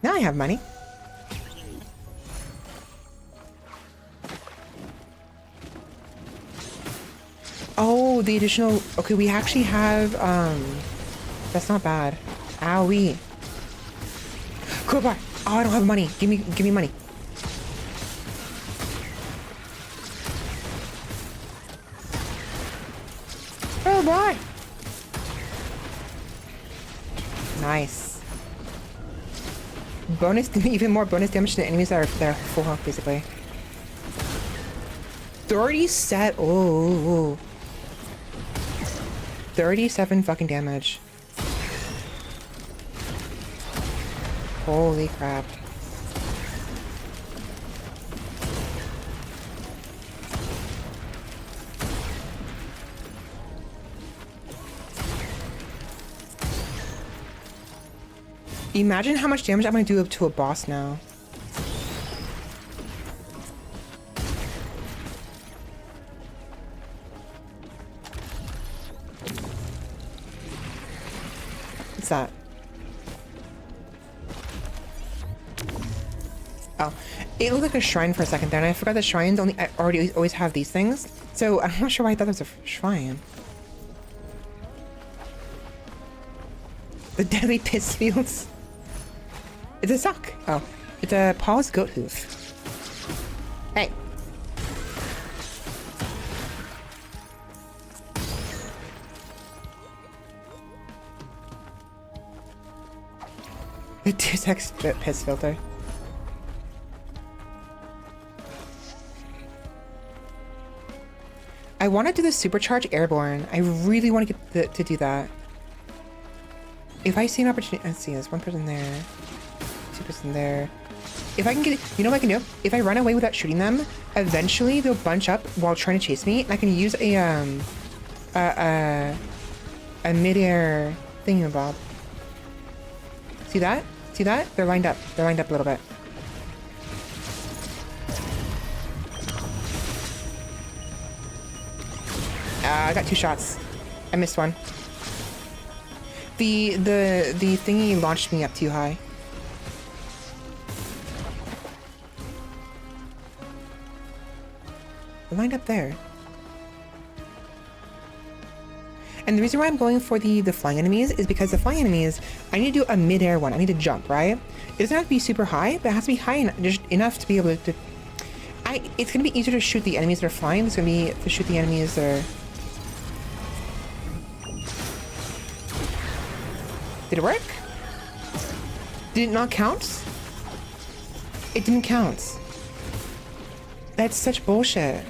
Now I have money. Oh, the additional... Okay, we actually have, that's not bad. Owie. Crowbar. Oh, I don't have money. Give me money. Oh, boy. Nice. Bonus, even more bonus damage to enemies that are full health, basically. 37. Oh. 37 fucking damage. Holy crap. Imagine how much damage I'm gonna do up to a boss now. What's that? Oh, it looked like a shrine for a second there, and I forgot that shrines already always have these things. So I'm not sure why I thought it was a shrine. The deadly piss fields. It's a sock. Oh, it's a Paul's goat hoof. Hey. The 2-sex piss filter. I want to do the supercharge airborne. I really want to get to do that. If I see an opportunity, let's see, there's one person there, 2 person there. If I can get, you know what I can do? If I run away without shooting them, eventually they'll bunch up while trying to chase me, and I can use a mid-air thingamabob. See that? See that? They're lined up. They're lined up a little bit. I got 2 shots. I missed one. The thingy launched me up too high. They're lined up there. And the reason why I'm going for the flying enemies is because the flying enemies, I need to do a mid-air one. I need to jump, right? It doesn't have to be super high, but it has to be high enough, just enough to be able to... It's going to be easier to shoot the enemies that are flying. It's going to be to shoot the enemies that are... Did it work? Did it not count? It didn't count. That's such bullshit.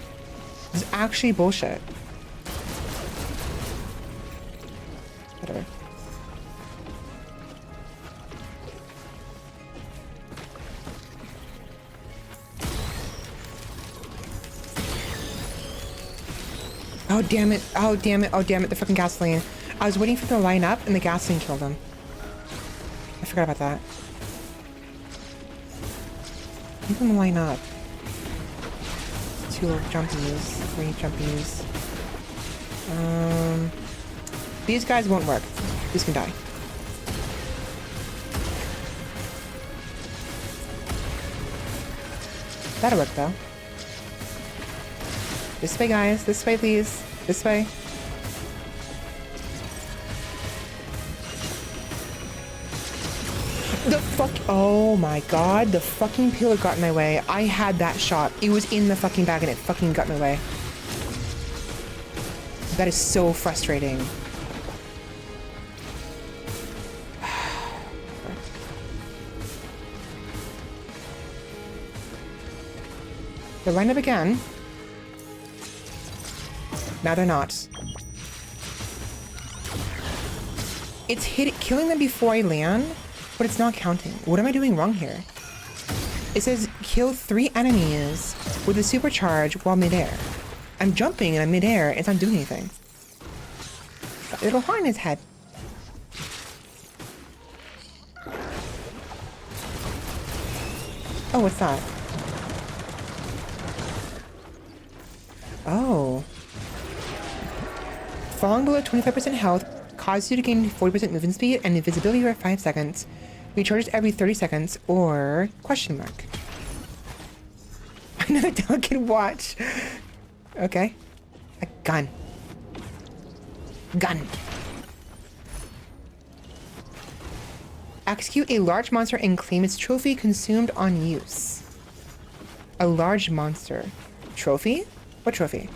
It's actually bullshit. Whatever. Oh damn it, oh damn it, oh damn it, the fucking gasoline. I was waiting for them to line up and the gasoline killed them. I forgot about that. Leave them line up. 2 jumpies, 3 jumpies. These guys won't work. These can die. That'll work though. This way, guys. This way, please. This way. The fuck. Oh my god. The fucking pillar got in my way. I had that shot. It was in the fucking bag and it fucking got in my way. That is so frustrating. They're lined up again. Now they're not. It's killing them before I land, but it's not counting. What am I doing wrong here? It says kill 3 enemies with a supercharge while midair. I'm jumping and I'm midair. It's not doing anything. Got a little heart in his head. Oh, what's that? Oh. Falling below 25% health causes you to gain 40% movement speed and invisibility for 5 seconds. Recharges every 30 seconds, or question mark. Another delicate watch. Okay. A gun. Gun. Execute a large monster and claim its trophy consumed on use. A large monster. Trophy? What trophy?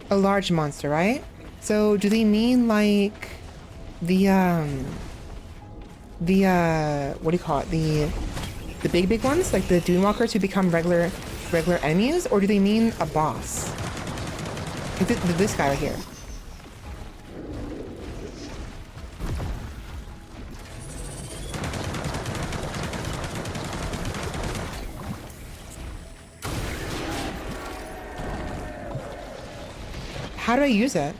A large monster, right? So do they mean like the what do you call it? The big ones, like the Doomwalkers who become regular enemies, or do they mean a boss? Like this guy right here. How do I use it?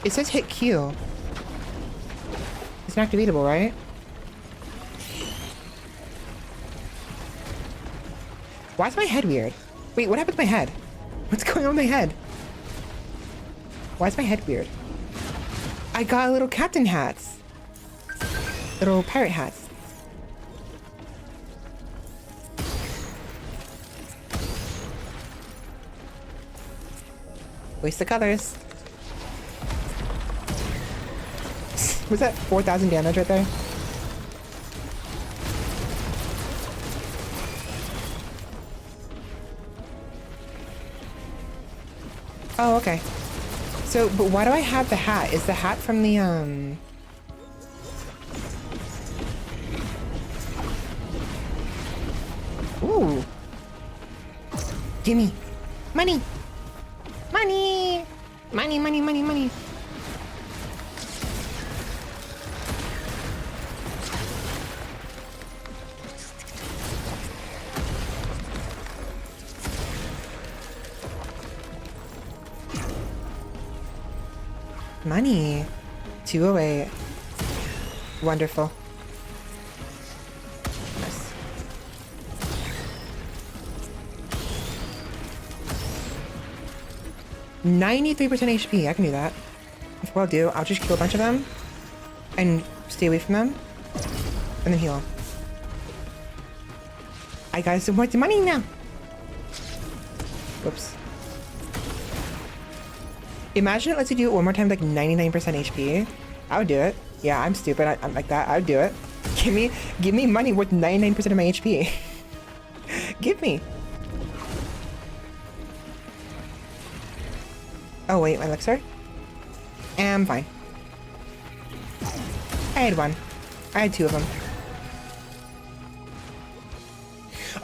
It says hit Q. It's not activatable, right? Why is my head weird? Wait, what happened to my head? What's going on with my head? Why is my head weird? I got little captain hats. Little pirate hats. Waste the colors. Was that 4,000 damage right there? Oh, okay. So, but why do I have the hat? Is the hat from the, Ooh. Gimme. Money. Money. Money, money, money, money. Money. 208. Wonderful. Nice. $93% HP. I can do that. That's what I'll do. I'll just kill a bunch of them and stay away from them and then heal them. I got so much money now. Whoops. Imagine it lets you do it one more time, like 99% HP. I would do it. Yeah, I'm stupid. I'm like that. I would do it. Give me money worth 99% of my HP. Give me. Oh wait, my elixir? I'm fine. I had one. I had 2 of them.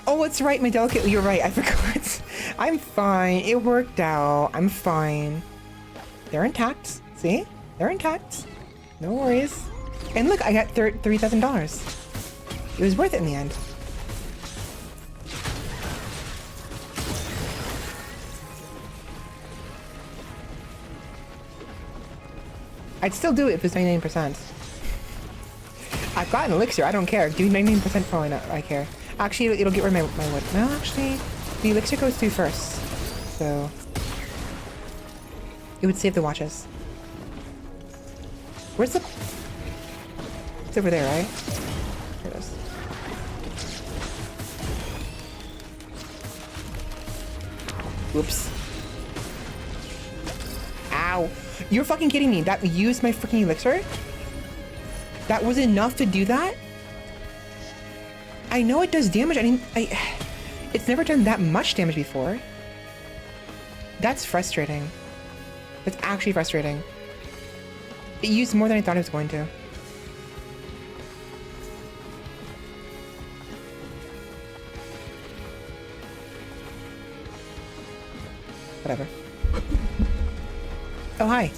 Oh, it's right, my delicate. You're right. I forgot. I'm fine. It worked out. I'm fine. They're intact. See? They're intact. No worries. And look, I got $3,000. It was worth it in the end. I'd still do it if it's 99%. I've got an elixir. I don't care. Do 99%, probably not. I care. Actually, it'll get rid of my wood. No, actually, the elixir goes through first. So it would save the watches. Where's the... It's over there, right? There it is. Whoops. Ow. You're fucking kidding me. That used my freaking elixir? That was enough to do that? I know it does damage. It's never done that much damage before. That's frustrating. That's actually frustrating. It used more than I thought it was going to. Whatever. Oh, hi.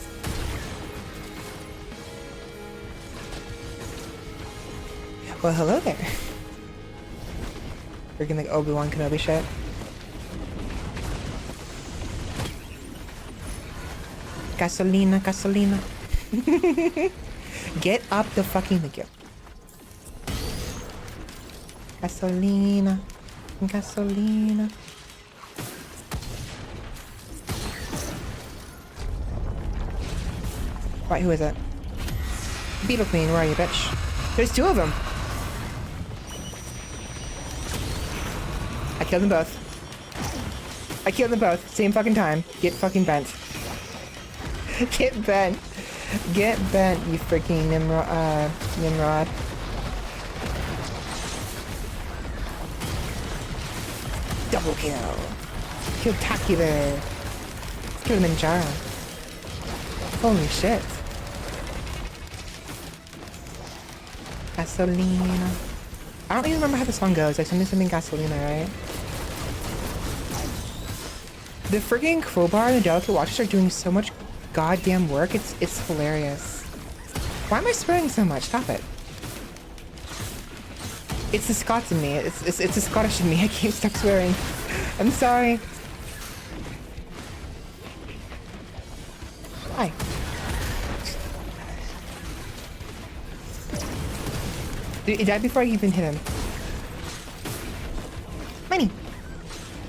Well, hello there. Freaking like Obi-Wan Kenobi shit. Gasolina, gasolina. Get up the fucking... Thank you. Gasolina. Gasolina. Right, who is it? Beetle Queen, where are you, bitch? There's 2 of them. I killed them both. I killed them both. Same fucking time. Get fucking bent. Get bent. Get bent, you freaking Nimrod. Double kill. Kill Taki there. Kill the Manjaro. Holy shit. Gasolina. I don't even remember how the song goes. Like something Gasolina, right? The freaking crowbar and the delicate watches are doing so much goddamn work. It's hilarious. Why am I swearing so much? Stop it. It's the Scots in me. It's the Scottish in me. I can't stop swearing. I'm sorry. Hi. Dude, he died before I even hit him. Money.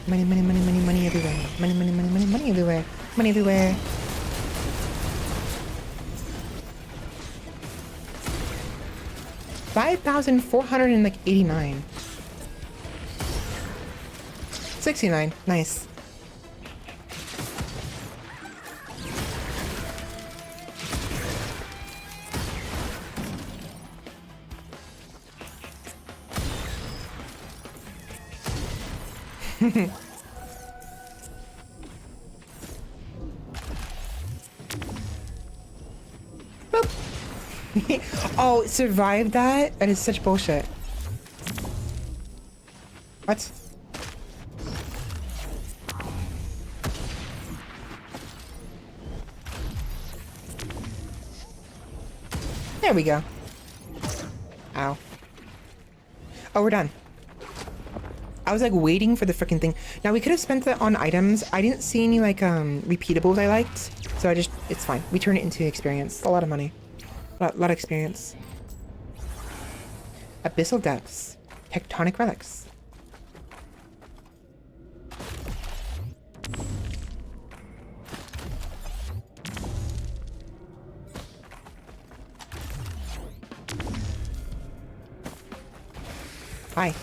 Money, money, money, money, money everywhere. Money, money, money, money, money everywhere. Money everywhere. $5,489. 69. Nice. Oh, survived that? That is such bullshit. What? There we go. Ow. Oh, we're done. I was like waiting for the freaking thing. Now we could have spent that on items. I didn't see any like repeatables I liked. So it's fine. We turn it into experience. A lot of money. A lot of experience. Abyssal depths. Tectonic relics. Hi.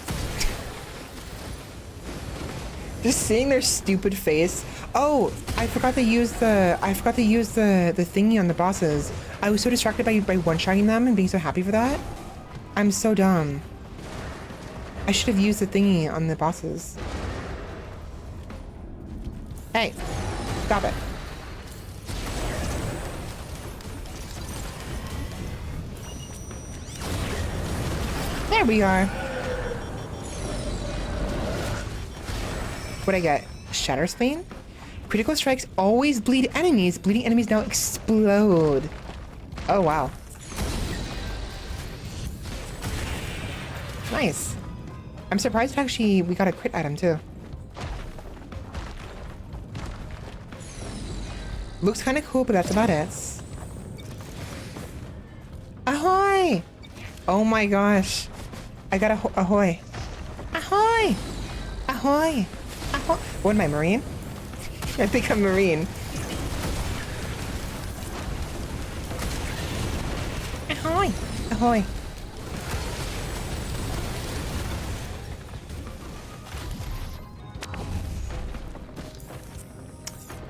Just seeing their stupid face. Oh, I forgot to use the thingy on the bosses. I was so distracted by one-shotting them and being so happy for that. I'm so dumb. I should have used the thingy on the bosses. Hey, stop it. There we are. What'd I get? Shatter Spleen? Critical strikes always bleed enemies. Bleeding enemies now explode. Oh, wow. Nice. I'm surprised actually we got a crit item too. Looks kind of cool, but that's about it. Ahoy! Oh my gosh. I got a ahoy. Ahoy! Ahoy! Ahoy! What am I, Marine? I think I'm Marine. Ahoy! Ahoy!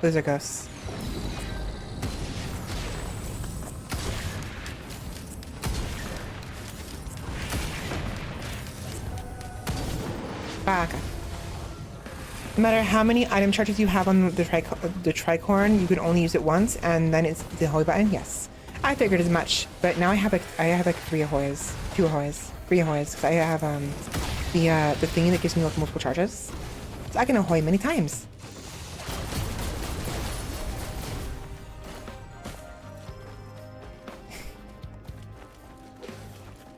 Those are ghosts. Ah, okay. No matter how many item charges you have on the tricorn, you can only use it once, and then it's the holy button. Yes, I figured as much. But now I have like 3 ahoys, 2 ahoys, 3 ahoys. Because I have the thingy that gives me like multiple charges, so I can ahoy many times.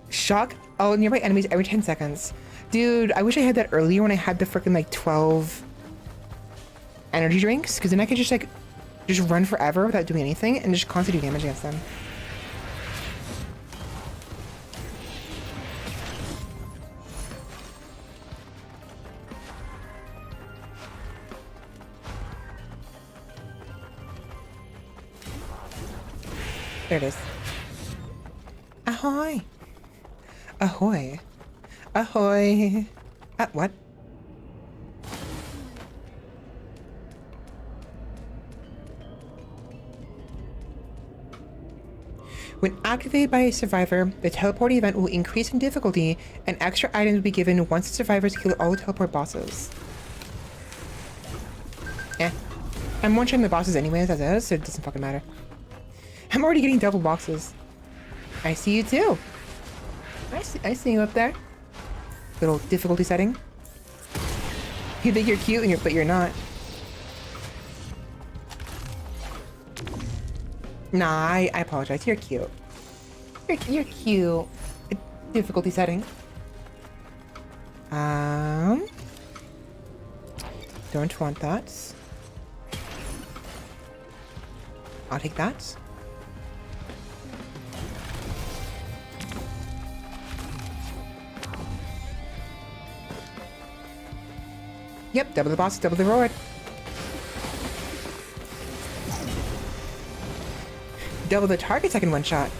Shock all nearby enemies every 10 seconds. Dude, I wish I had that earlier when I had the freaking like 12 energy drinks, because then I could just run forever without doing anything and just constantly do damage against them. There it is. Ahoy! Ahoy! Ahoy! What? When activated by a survivor, the teleporting event will increase in difficulty, and extra items will be given once the survivors kill all the teleport bosses. Eh. I'm one-shotting the bosses anyways as is, so it doesn't fucking matter. I'm already getting double boxes. I see you too. I see you up there. Little difficulty setting. You think you're cute, but you're not. Nah, I apologize. You're cute. You're cute. Difficulty setting. Don't want that. I'll take that. Yep, double the boss, double the reward. Double the targets I can one-shot.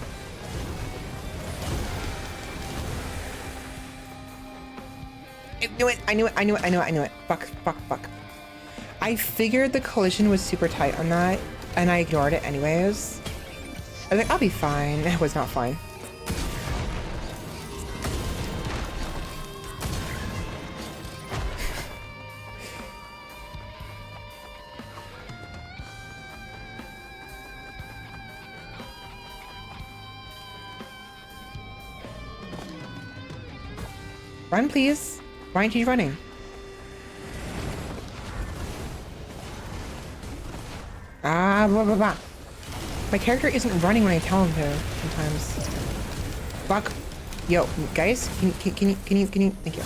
I knew it, I knew it, I knew it, I knew it, I knew it. Fuck, fuck, fuck. I figured the collision was super tight on that, and I ignored it anyways. I was like, I'll be fine. It was not fine. Run, please. Why aren't you running? Ah, blah, blah, blah. My character isn't running when I tell him to, sometimes. Fuck. Yo, guys, can you, thank you.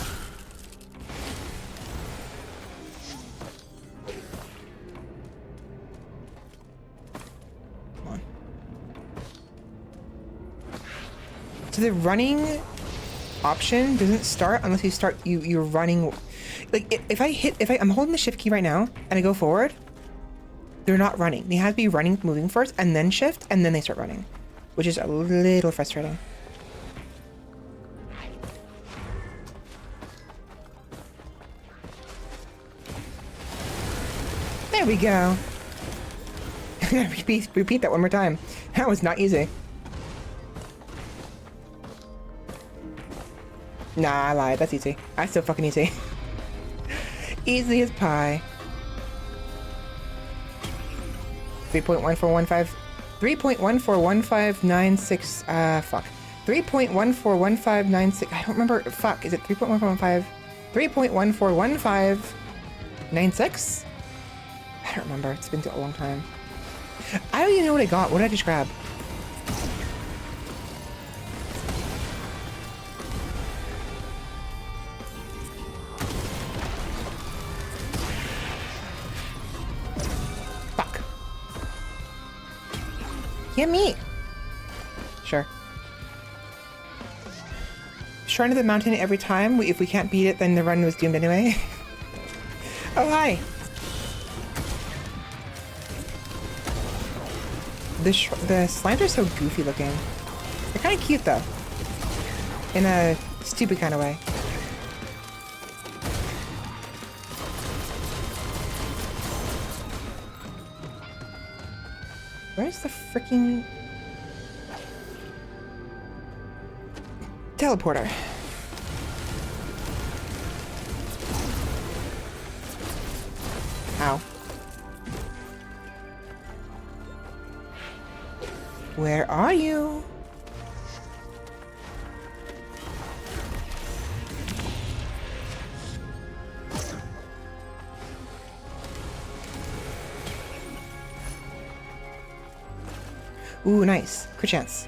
Come on. So the running option doesn't start unless you start, you're running. Like, if I'm holding the shift key right now, and I go forward, they're not running. They have to be running, moving first, and then shift, and then they start running. Which is a little frustrating. There we go. repeat that one more time. That was not easy. Nah, I lied. That's easy. That's so fucking easy. Easy as pie. 3.1415. 3.141596. Fuck. 3.141596. I don't remember. Fuck. Is it 3.1415? 3.141596? I don't remember. It's been a long time. I don't even know what I got. What did I just grab? Fuck. Get me. Sure. Shrine of the Mountain every time. If we can't beat it, then the run was doomed anyway. Oh, hi. The slimes are so goofy looking. They're kind of cute though. In a stupid kind of way. Where's the freaking teleporter? Ow. Where are you? Ooh, nice. Crit chance.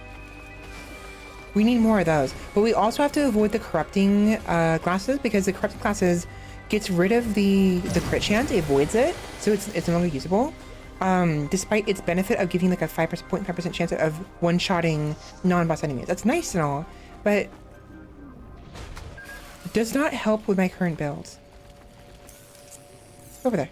We need more of those. But we also have to avoid the corrupting glasses, because the corrupting glasses gets rid of the crit chance. It avoids it, so it's no longer usable. Despite its benefit of giving like a 0.5% chance of one-shotting non-boss enemies. That's nice and all, but does not help with my current build. Over there.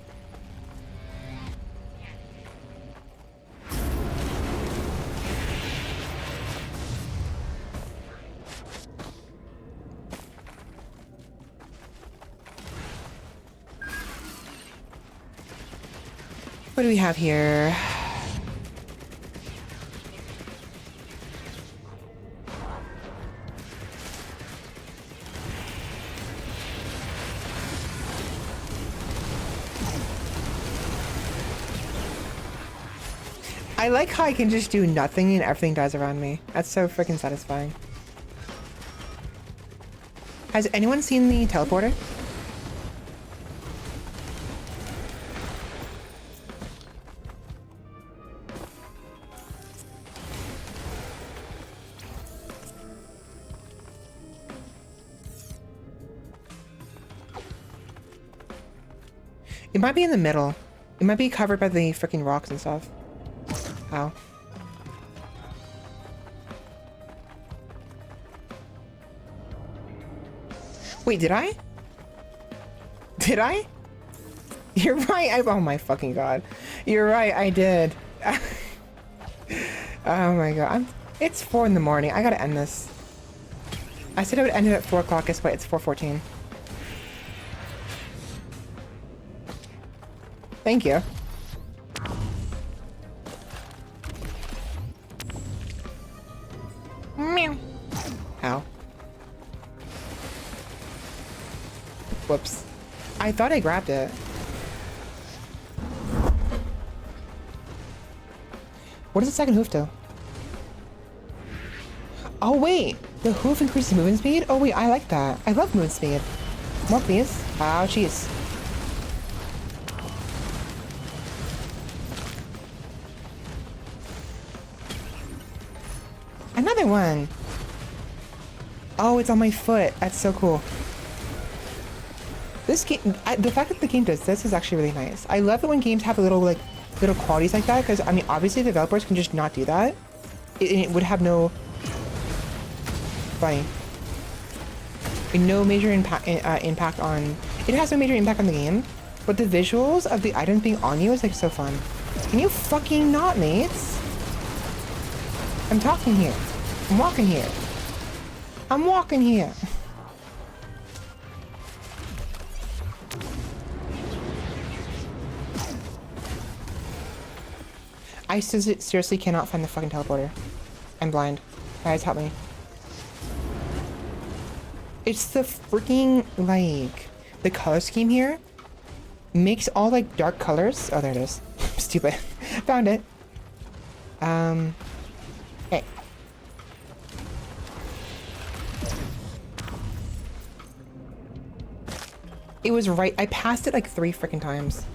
What do we have here? I like how I can just do nothing and everything dies around me. That's so freaking satisfying. Has anyone seen the teleporter? It might be in the middle. It might be covered by the freaking rocks and stuff. How? Wait, did I? Did I? You're right. Oh my fucking god. You're right. I did. Oh my god. It's 4 in the morning. I gotta end this. I said I would end it at 4 o'clock. Guess what? It's 4:14. Thank you. Meow. Ow. Whoops. I thought I grabbed it. What does the second hoof do? Oh wait, the hoof increases movement speed? Oh wait, I like that. I love movement speed. More please. Oh jeez. Another one. Oh, it's on my foot. That's so cool. This game, the fact that the game does this is actually really nice. I love it when games have a little qualities like that, because I mean, obviously developers can just not do that. It would have no funny. No major impact on. It has no major impact on the game, but the visuals of the items being on you is like so fun. Can you fucking not, mates? I'm talking here. I'm walking here. I'm walking here. I seriously cannot find the fucking teleporter. I'm blind. Guys, help me. It's the freaking, like, the color scheme here makes all, like, dark colors. Oh, there it is. Stupid. Found it. Hey. It was right. I passed it, like, 3 freaking times.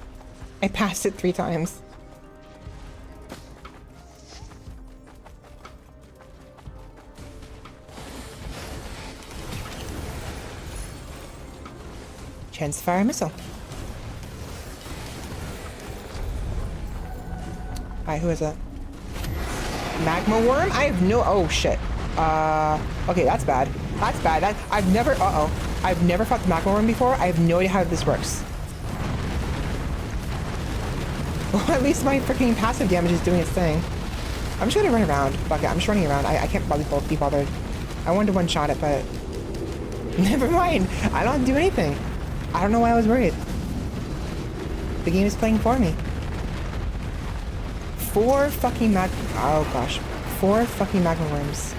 I passed it 3 times. Chance to fire a missile. Hi, who is that? Magma worm? I have no. Oh shit. Okay, that's bad. That's bad. I've never. I've never fought the magma worm before. I have no idea how this works. Well, at least my freaking passive damage is doing its thing. I'm just gonna run around. Fuck it. I'm just running around. I can't be bothered. I wanted to one-shot it, but never mind. I don't do anything. I don't know why I was worried. The game is playing for me. 4 fucking oh gosh. 4 fucking magma worms.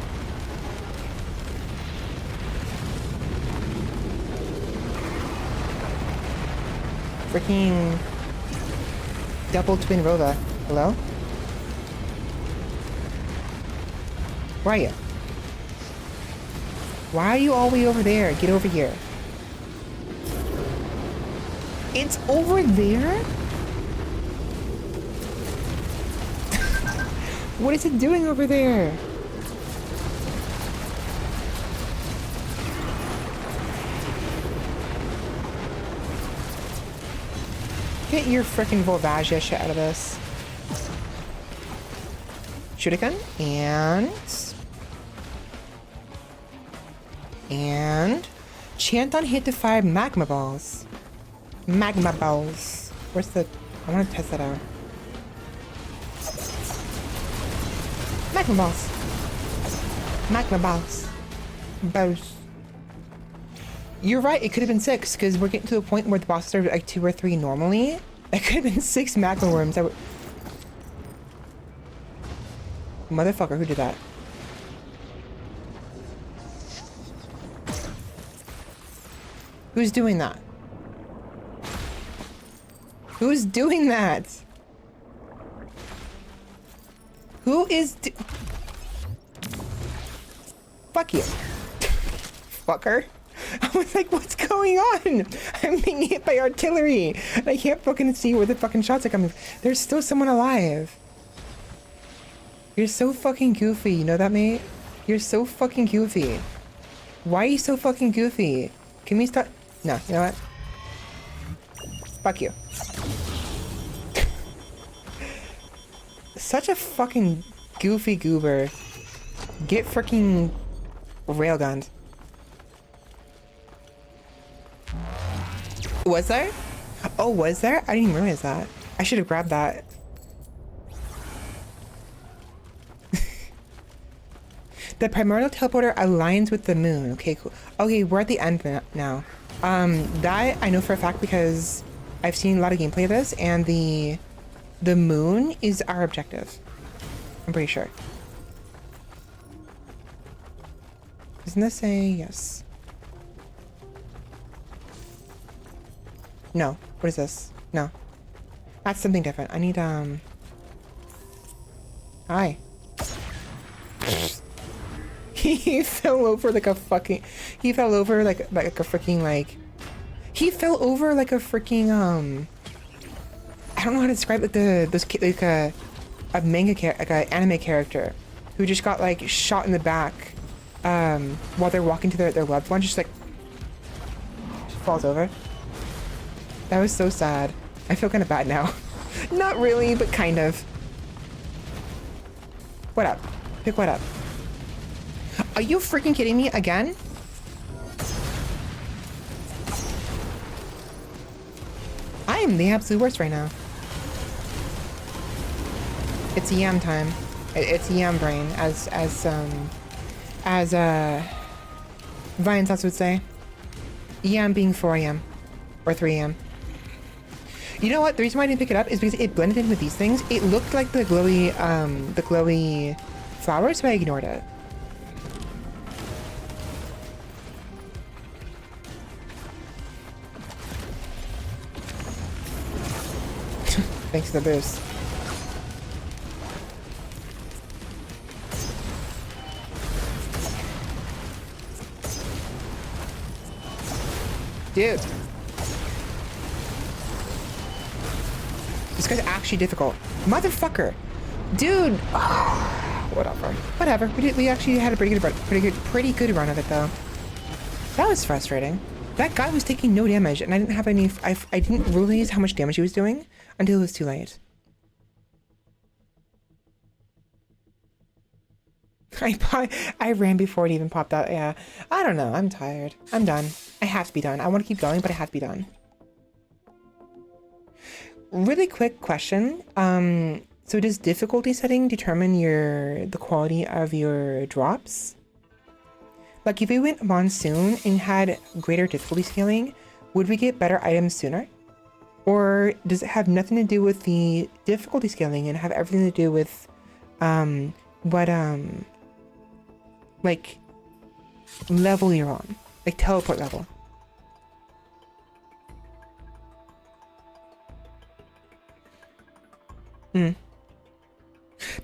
Freaking double twin Rova. Hello? Where are you? Why are you all the way over there? Get over here. It's over there? What is it doing over there? Get your frickin' Volvagia shit out of this. Shuriken, and chant on hit to fire magma balls. Magma balls. Where's the... I want to test that out. Magma balls. Magma balls. Balls. You're right, it could have been 6, because we're getting to a point where the bosses are like 2 or 3 normally. It could have been 6 magma worms that would... Motherfucker, who did that? Who's doing that? Who's doing that? Who is Fuck you. Fucker. I was like, what's going on? I'm being hit by artillery. And I can't fucking see where the fucking shots are coming from. There's still someone alive. You're so fucking goofy, you know that, mate? You're so fucking goofy. Why are you so fucking goofy? Can we start? No, you know what? Fuck you. Such a fucking goofy goober. Get freaking railgunned. Was there? Oh, was there? I didn't even realize that. I should have grabbed that. The primordial teleporter aligns with the moon. Okay, cool. Okay, we're at the end now. That I know for a fact because I've seen a lot of gameplay of this, and the moon is our objective. I'm pretty sure. Doesn't this say yes? No. What is this? No. That's something different. I need, Hi. He fell over like a fucking... He fell over like a freaking, like... He fell over like a freaking, I don't know how to describe it, like a manga like an anime character who just got like shot in the back while they're walking to their loved one, just like falls over. That was so sad. I feel kind of bad now. Not really, but kind of. What up? Pick what up? Are you freaking kidding me again? I am the absolute worst right now. It's yam time. It's yam brain, as Vine Sauce would say. Yam being 4 a.m. or 3 a.m. You know what? The reason why I didn't pick it up is because it blended in with these things. It looked like the glowy flower, so I ignored it. Thanks to the boost. Dude. This guy's actually difficult. Motherfucker. Dude. Oh, whatever. Whatever. We actually had a pretty good run of it though. That was frustrating. That guy was taking no damage and I didn't have any I didn't realize how much damage he was doing until it was too late. I ran before it even popped out. Yeah. I don't know. I'm tired. I'm done. I have to be done. I want to keep going, but I have to be done. Really quick question. So does difficulty setting determine the quality of your drops? Like if we went monsoon and had greater difficulty scaling, would we get better items sooner? Or does it have nothing to do with the difficulty scaling and have everything to do with like level you're on, like teleport level?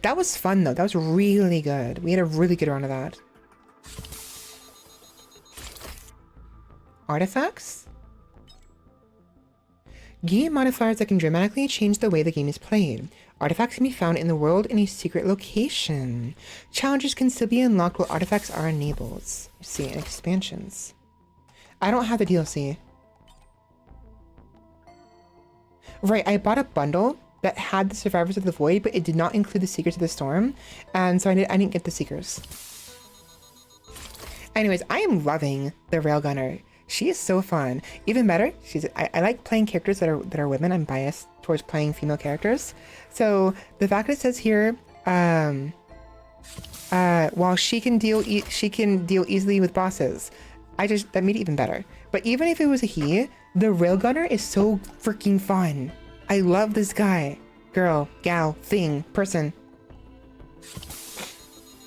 That was fun though. That was really good. We had a really good run of that. Artifacts? Game modifiers that can dramatically change the way the game is played. Artifacts can be found in the world in a secret location. Challenges can still be unlocked while artifacts are enabled. Let's see, and expansions. I don't have the DLC. Right, I bought a bundle that had the Survivors of the Void, but it did not include the Seekers of the Storm, and so I didn't get the Seekers. Anyways, I am loving the Railgunner. She is so fun. Even better, I like playing characters that are women. I'm biased towards playing female characters. So the fact that it says here, while she can deal easily with bosses, that made it even better. But even if it was a he, the Railgunner is so freaking fun. I love this guy, girl, gal, thing, person.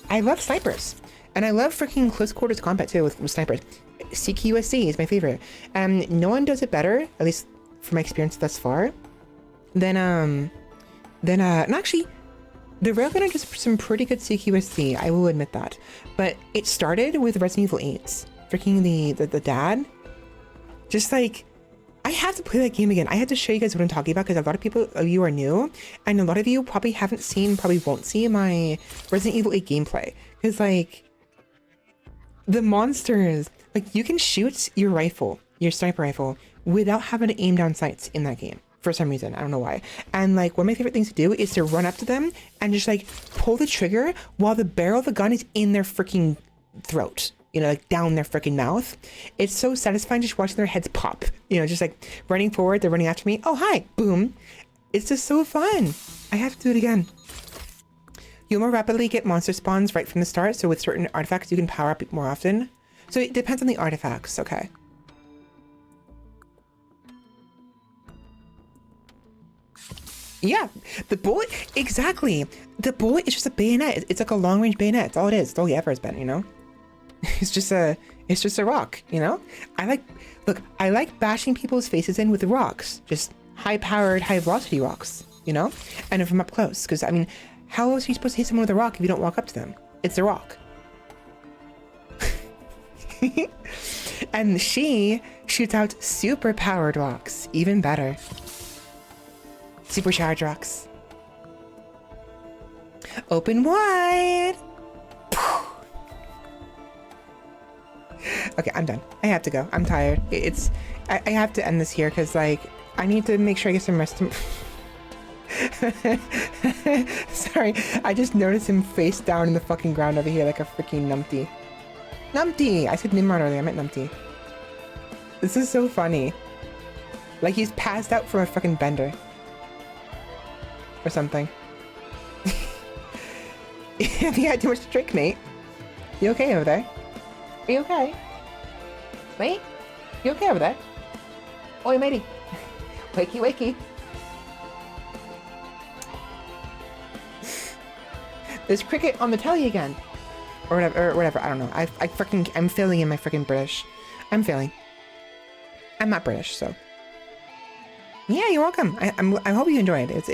I love snipers, and I love freaking close quarters combat too with snipers. CQSC is my favorite. No one does it better, at least from my experience thus far, than and actually, the Railgunner does some pretty good CQSC, I will admit that. But it started with Resident Evil 8, freaking the dad. Just like, I have to play that game again. I had to show you guys what I'm talking about because a lot of you are new, and a lot of you probably haven't seen, probably won't see my Resident Evil 8 gameplay. Because like, the monsters, like you can shoot your rifle, your sniper rifle, without having to aim down sights in that game. For some reason, I don't know why. And like, one of my favorite things to do is to run up to them and just like pull the trigger while the barrel of the gun is in their freaking throat. you know, like down their freaking mouth. It's so satisfying just watching their heads pop, you know, just like running forward. They're running after me. Oh, hi. Boom. It's just so fun. I have to do it again. You'll more rapidly get monster spawns right from the start. So with certain artifacts, you can power up more often. So it depends on the artifacts. Okay. Yeah, the bullet, exactly. The bullet is just a bayonet. It's like a long range bayonet. It's all it is. It's all he ever has been, you know? It's just a rock, you know? I like bashing people's faces in with the rocks. Just high powered, high velocity rocks, you know? And from up close. Because, I mean, how else are you supposed to hit someone with a rock if you don't walk up to them? It's a rock. And she shoots out super powered rocks. Even better. Supercharged rocks. Open wide. Okay, I'm done. I have to go. I'm tired. I have to end this here because, like, I need to make sure I get some rest. Sorry, I just noticed him face down in the fucking ground over here like a freaking numpty. Numpty! I said Nimrod earlier, I meant numpty. This is so funny. Like he's passed out from a fucking bender. Or something. Have you had too much to drink, mate? You okay over there? Are you okay? Mate? You okay over there? Oi, matey. Wakey, wakey. There's cricket on the telly again. Or whatever, I don't know. I'm failing in my freaking British. I'm failing. I'm not British, so. Yeah, you're welcome. I hope you enjoyed it.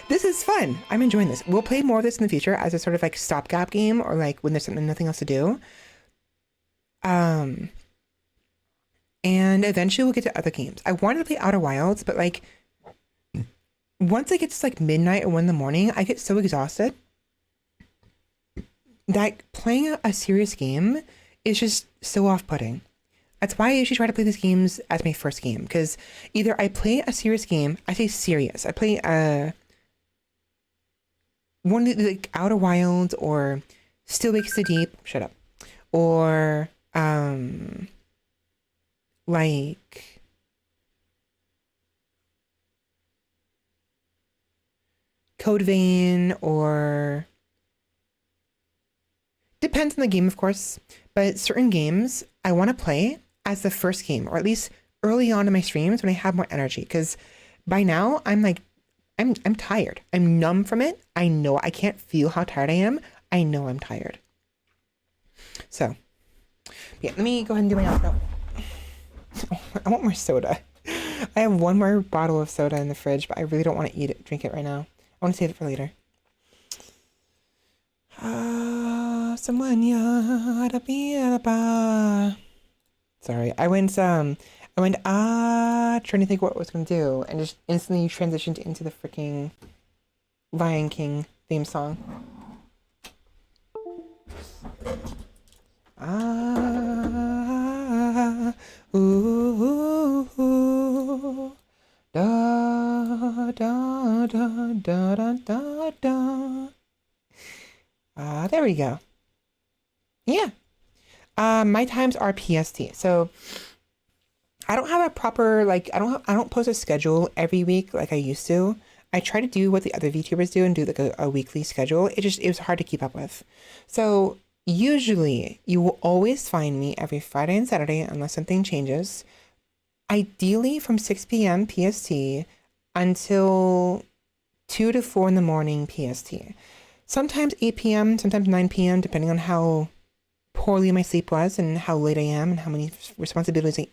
This is fun. I'm enjoying this. We'll play more of this in the future as a sort of like stopgap game or like when there's nothing else to do. And eventually we'll get to other games. I wanted to play Outer Wilds, but like once it gets like midnight or 1 in the morning, I get so exhausted that playing a serious game is just so off-putting. That's why I usually try to play these games as my first game, because either I play a serious game, I say serious, I play one of the like Outer Wilds or Still Wakes the Deep, shut up, or like Code Vein, or depends on the game, of course, but certain games I want to play as the first game, or at least early on in my streams when I have more energy, because by now I'm like, I'm tired. I'm numb from it. I know I can't feel how tired I am. I know I'm tired. So, yeah, let me go ahead and do my outro. I want more soda. I have one more bottle of soda in the fridge, but I really don't want to drink it right now. I want to save it for later. Someone you to be at a bar. Sorry, I went trying to think what I was gonna do, and just instantly transitioned into the freaking Lion King theme song. Ooh, da da da da da da da. There we go. Yeah. My times are PST. So I don't have a proper, like, I don't post a schedule every week like I used to. I try to do what the other VTubers do and do like a weekly schedule. It was hard to keep up with. So usually you will always find me every Friday and Saturday unless something changes. Ideally from 6 p.m. PST until 2 to 4 in the morning PST. Sometimes 8 p.m., sometimes 9 p.m., depending on how poorly my sleep was and how late I am and how many responsibilities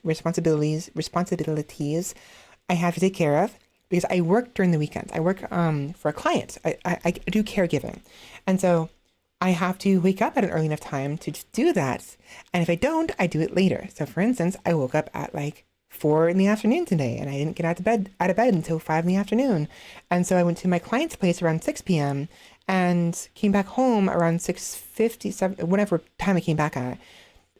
I have to take care of, because I work during the weekends. I work for a client. I do caregiving. And so I have to wake up at an early enough time to do that. And if I don't, I do it later. So for instance, I woke up at like 4 in the afternoon today, and I didn't get out of bed until 5 in the afternoon. And so I went to my client's place around 6 p.m. and came back home around 6:57, whatever time I came back at.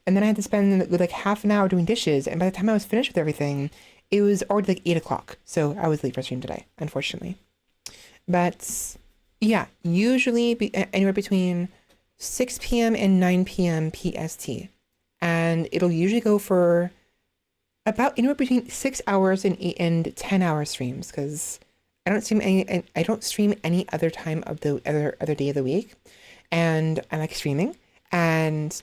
And then I had to spend like half an hour doing dishes. And by the time I was finished with everything, it was already like 8 o'clock. So I was late for stream today, unfortunately. But yeah, usually anywhere between 6 p.m. and 9 p.m. PST and it'll usually go for about anywhere between 6 hours and 10-hour streams, because I don't stream any other time of the other day of the week, and I like streaming. And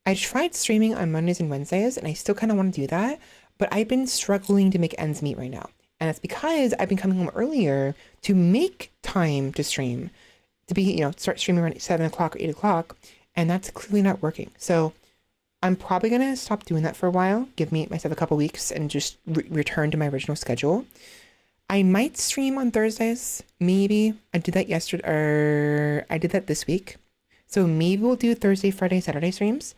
I tried streaming on Mondays and Wednesdays, and I still kind of want to do that, but I've been struggling to make ends meet right now, and it's because I've been coming home earlier to make time to stream, to be start streaming around 7 o'clock or 8 o'clock, and that's clearly not working. So I'm probably gonna stop doing that for a while, give myself a couple weeks, and just return to my original schedule. I might stream on Thursdays, maybe. I did that yesterday, or I did that this week. So maybe we'll do Thursday, Friday, Saturday streams.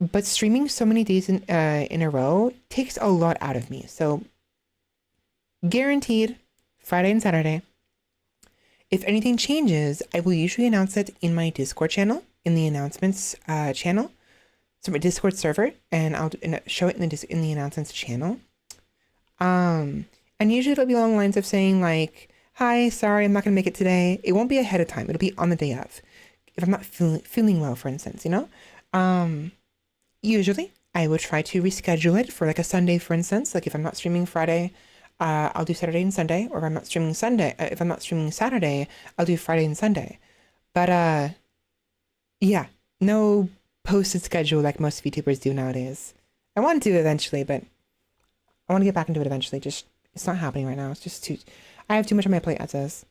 But streaming so many days in a row takes a lot out of me. So guaranteed Friday and Saturday. If anything changes, I will usually announce it in my Discord channel, in the announcements channel. So my Discord server, and I'll show it in the announcements channel. And usually it'll be along the lines of saying like, "Hi, sorry, I'm not gonna make it today." It won't be ahead of time. It'll be on the day of, if I'm not feeling well, for instance. Usually I would try to reschedule it for like a Sunday, for instance. Like if I'm not streaming Friday, I'll do Saturday and Sunday. Or if I'm not streaming Saturday, I'll do Friday and Sunday. But yeah, no posted schedule like most VTubers do nowadays. I want to eventually, but I want to get back into it eventually. Just it's not happening right now. It's just I have too much on my plate as is.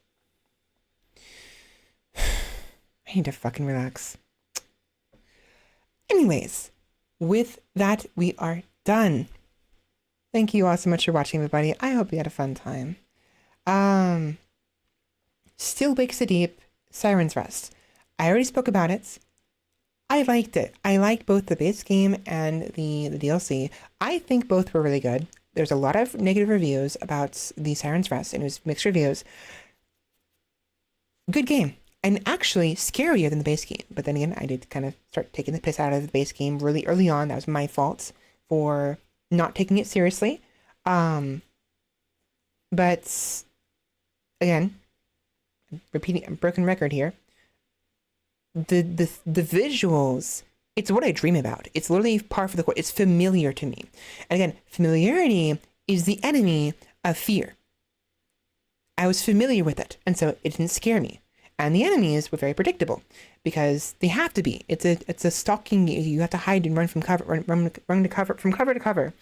I need to fucking relax. Anyways, with that, we are done. Thank you all so much for watching, everybody. I hope you had a fun time. Still Wakes the Deep, Siren's Rest. I already spoke about it. I liked it. I liked both the base game and the DLC. I think both were really good. There's a lot of negative reviews about the Siren's Rest, and it was mixed reviews. Good game. And actually scarier than the base game. But then again, I did kind of start taking the piss out of the base game really early on. That was my fault for not taking it seriously. But again, repeating a broken record here. The visuals, it's what I dream about. It's literally par for the course. It's familiar to me. And again, familiarity is the enemy of fear. I was familiar with it, and so it didn't scare me. And the enemies were very predictable because they have to be. It's a stalking. You have to hide and run from cover, run to cover, from cover to cover.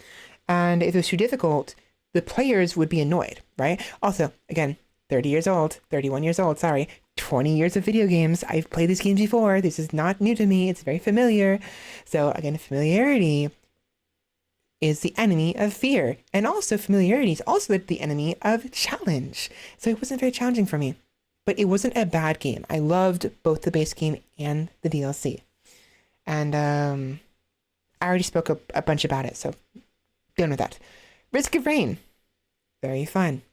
And if it was too difficult, the players would be annoyed, right? Also, again, 30 years old, 31 years old, sorry, 20 years of video games. I've played these games before. This is not new to me. It's very familiar. So again, familiarity is the enemy of fear. And also familiarity is also the enemy of challenge. So it wasn't very challenging for me. But it wasn't a bad game. I loved both the base game and the DLC. And I already spoke a bunch about it, so done with that. Risk of Rain. Very fun.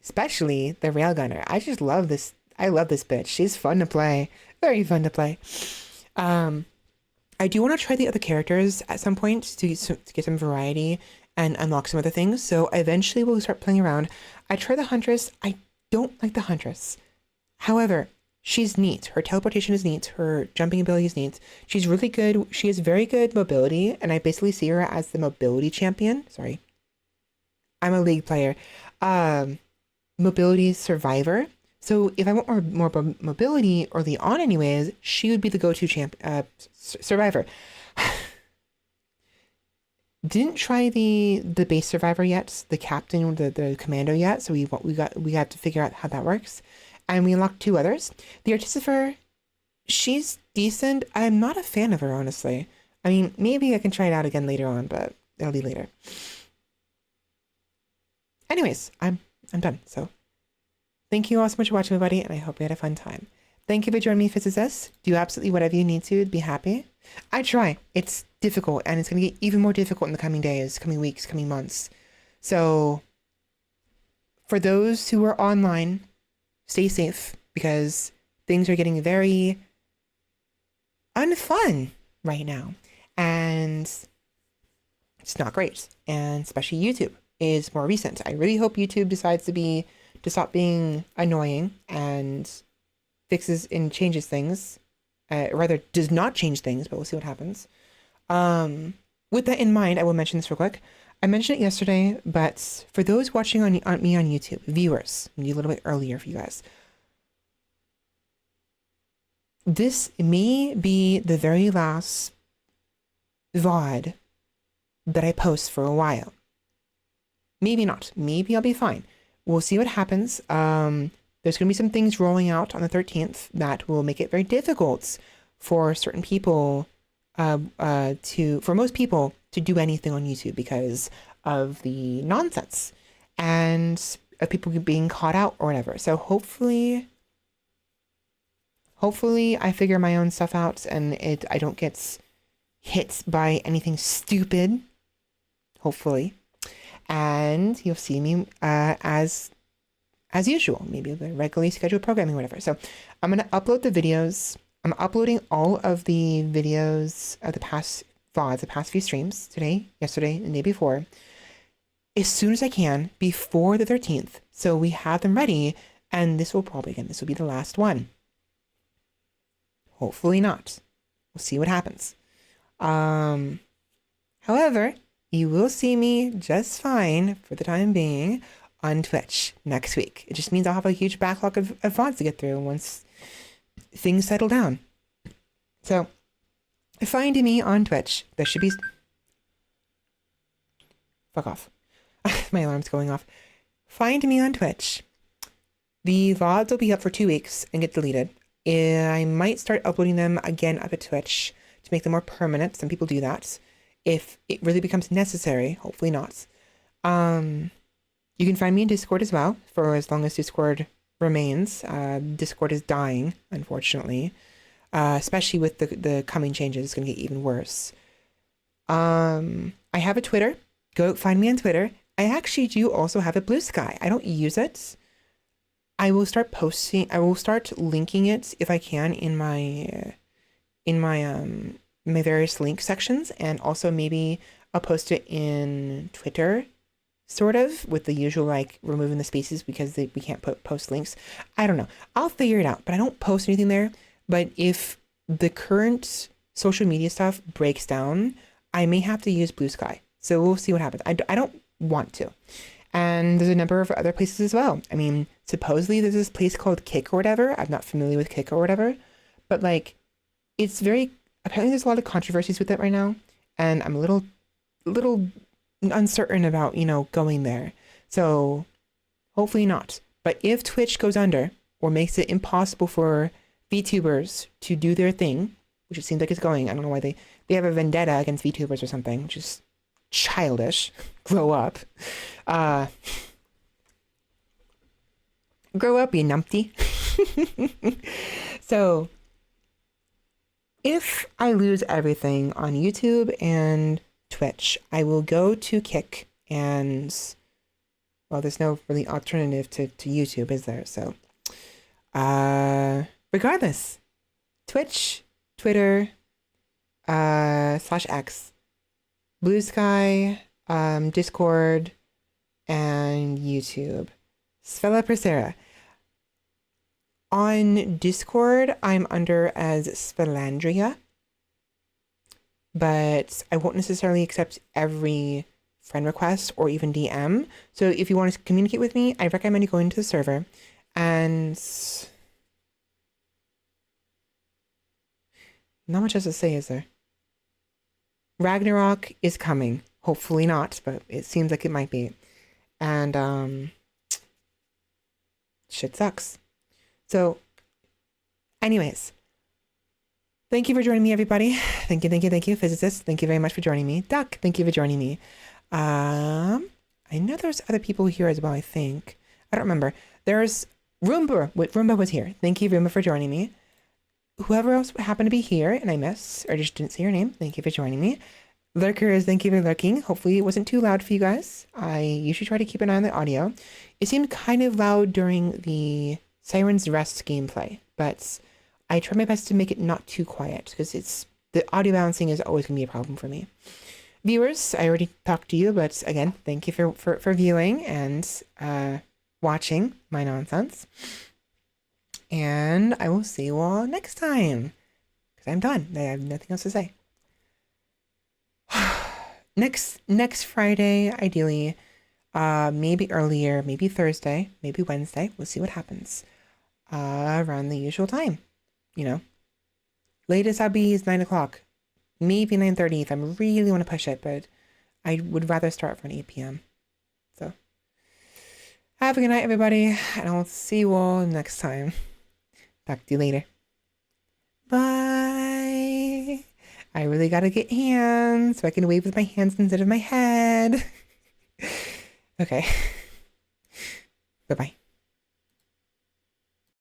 Especially the Railgunner. I just love this. I love this bitch. She's fun to play. Very fun to play. I do want to try the other characters at some point to get some variety and unlock some other things. So eventually we'll start playing around. I tried the Huntress. I don't like the Huntress. However, she's neat. Her teleportation is neat. Her jumping ability is neat. She's really good. She has very good mobility, and I basically see her as the mobility champion. Sorry. I'm a League player. Mobility survivor. So if I want more mobility early on anyways, she would be the go-to survivor. Didn't try the base survivor yet, the captain or the commando yet, so we got to figure out how that works. And we unlocked 2 others. The Artificer, she's decent. I'm not a fan of her, honestly. I mean, maybe I can try it out again later on, but it'll be later. Anyways, I'm done. So thank you all so much for watching, everybody, and I hope you had a fun time. Thank you for joining me, Physicist. Do absolutely whatever you need to be happy. I try. It's difficult, and it's going to get even more difficult in the coming days, coming weeks, coming months. So for those who are online, stay safe, because things are getting very unfun right now, and it's not great. And especially YouTube is more recent. I really hope YouTube decides to stop being annoying and fixes and changes things. Rather, does not change things, but we'll see what happens. With that in mind, I will mention this real quick. I mentioned it yesterday, but for those watching on me on YouTube, viewers, a little bit earlier for you guys, this may be the very last VOD that I post for a while. Maybe not. Maybe I'll be fine. We'll see what happens. There's going to be some things rolling out on the 13th that will make it very difficult for certain people, for most people to do anything on YouTube because of the nonsense and of people being caught out or whatever. So hopefully I figure my own stuff out and I don't get hit by anything stupid. Hopefully. And you'll see me as usual, maybe the regularly scheduled programming, whatever. So I'm going to upload the videos. I'm uploading all of the videos of the past VODs, the past few streams, today, yesterday, and the day before, as soon as I can before the 13th. So we have them ready, and this will be the last one. Hopefully not. We'll see what happens. However, you will see me just fine for the time being on Twitch next week. It just means I'll have a huge backlog of VODs to get through once things settle down. So, find me on Twitch. There should be... Fuck off. My alarm's going off. Find me on Twitch. The VODs will be up for 2 weeks and get deleted. I might start uploading them again up at Twitch to make them more permanent. Some people do that. If it really becomes necessary, hopefully not. You can find me in Discord as well, for as long as Discord remains. Discord is dying, unfortunately. Especially with the coming changes, it's going to get even worse. I have a Twitter. Go find me on Twitter. I actually do also have a Blue Sky. I don't use it. I will start linking it if I can in my my various link sections, and also maybe I'll post it in Twitter, sort of, with the usual, like, removing the spaces because we can't post links. I don't know. I'll figure it out, but I don't post anything there. But if the current social media stuff breaks down, I may have to use Blue Sky. So we'll see what happens. I don't want to. And there's a number of other places as well. I mean, supposedly there's this place called Kick or whatever. I'm not familiar with Kick or whatever. But, like, it's very... Apparently there's a lot of controversies with it right now, and I'm a little uncertain about, going there. So hopefully not. But if Twitch goes under or makes it impossible for VTubers to do their thing, which it seems like it's going, I don't know why they have a vendetta against VTubers or something, which is childish. Grow up. Grow up, you numpty. So... if I lose everything on YouTube and Twitch, I will go to Kick and, well, there's no really alternative to YouTube, is there? So, regardless, Twitch, Twitter, /X, Blue Sky, Discord, and YouTube. Svela Persera. On Discord, I'm under as Svelandria, but I won't necessarily accept every friend request or even DM. So if you want to communicate with me, I recommend you going to the server. And not much else to say, is there? Ragnarok is coming. Hopefully not, but it seems like it might be. And shit sucks. So, anyways, thank you for joining me, everybody. Thank you, physicists. Thank you very much for joining me. Duck, thank you for joining me. I know there's other people here as well, I think. I don't remember. There's Roomba. Roomba was here. Thank you, Roomba, for joining me. Whoever else happened to be here and I missed or just didn't say your name, thank you for joining me. Lurkers, thank you for lurking. Hopefully it wasn't too loud for you guys. I usually try to keep an eye on the audio. It seemed kind of loud during the Siren's Rest gameplay, but I try my best to make it not too quiet because the audio balancing is always going to be a problem for me. Viewers, I already talked to you, but again, thank you for viewing and watching my nonsense. And I will see you all next time because I'm done. I have nothing else to say. next Friday, ideally. Maybe earlier, maybe Thursday, maybe Wednesday. We'll see what happens. Around the usual time, you know. Latest I'll be is 9 o'clock. Maybe 9:30 if I really want to push it, but I would rather start for an 8 p.m. So have a good night, everybody, and I'll see you all next time. Talk to you later. Bye. I really gotta get hands so I can wave with my hands instead of my head. Okay. Bye-bye.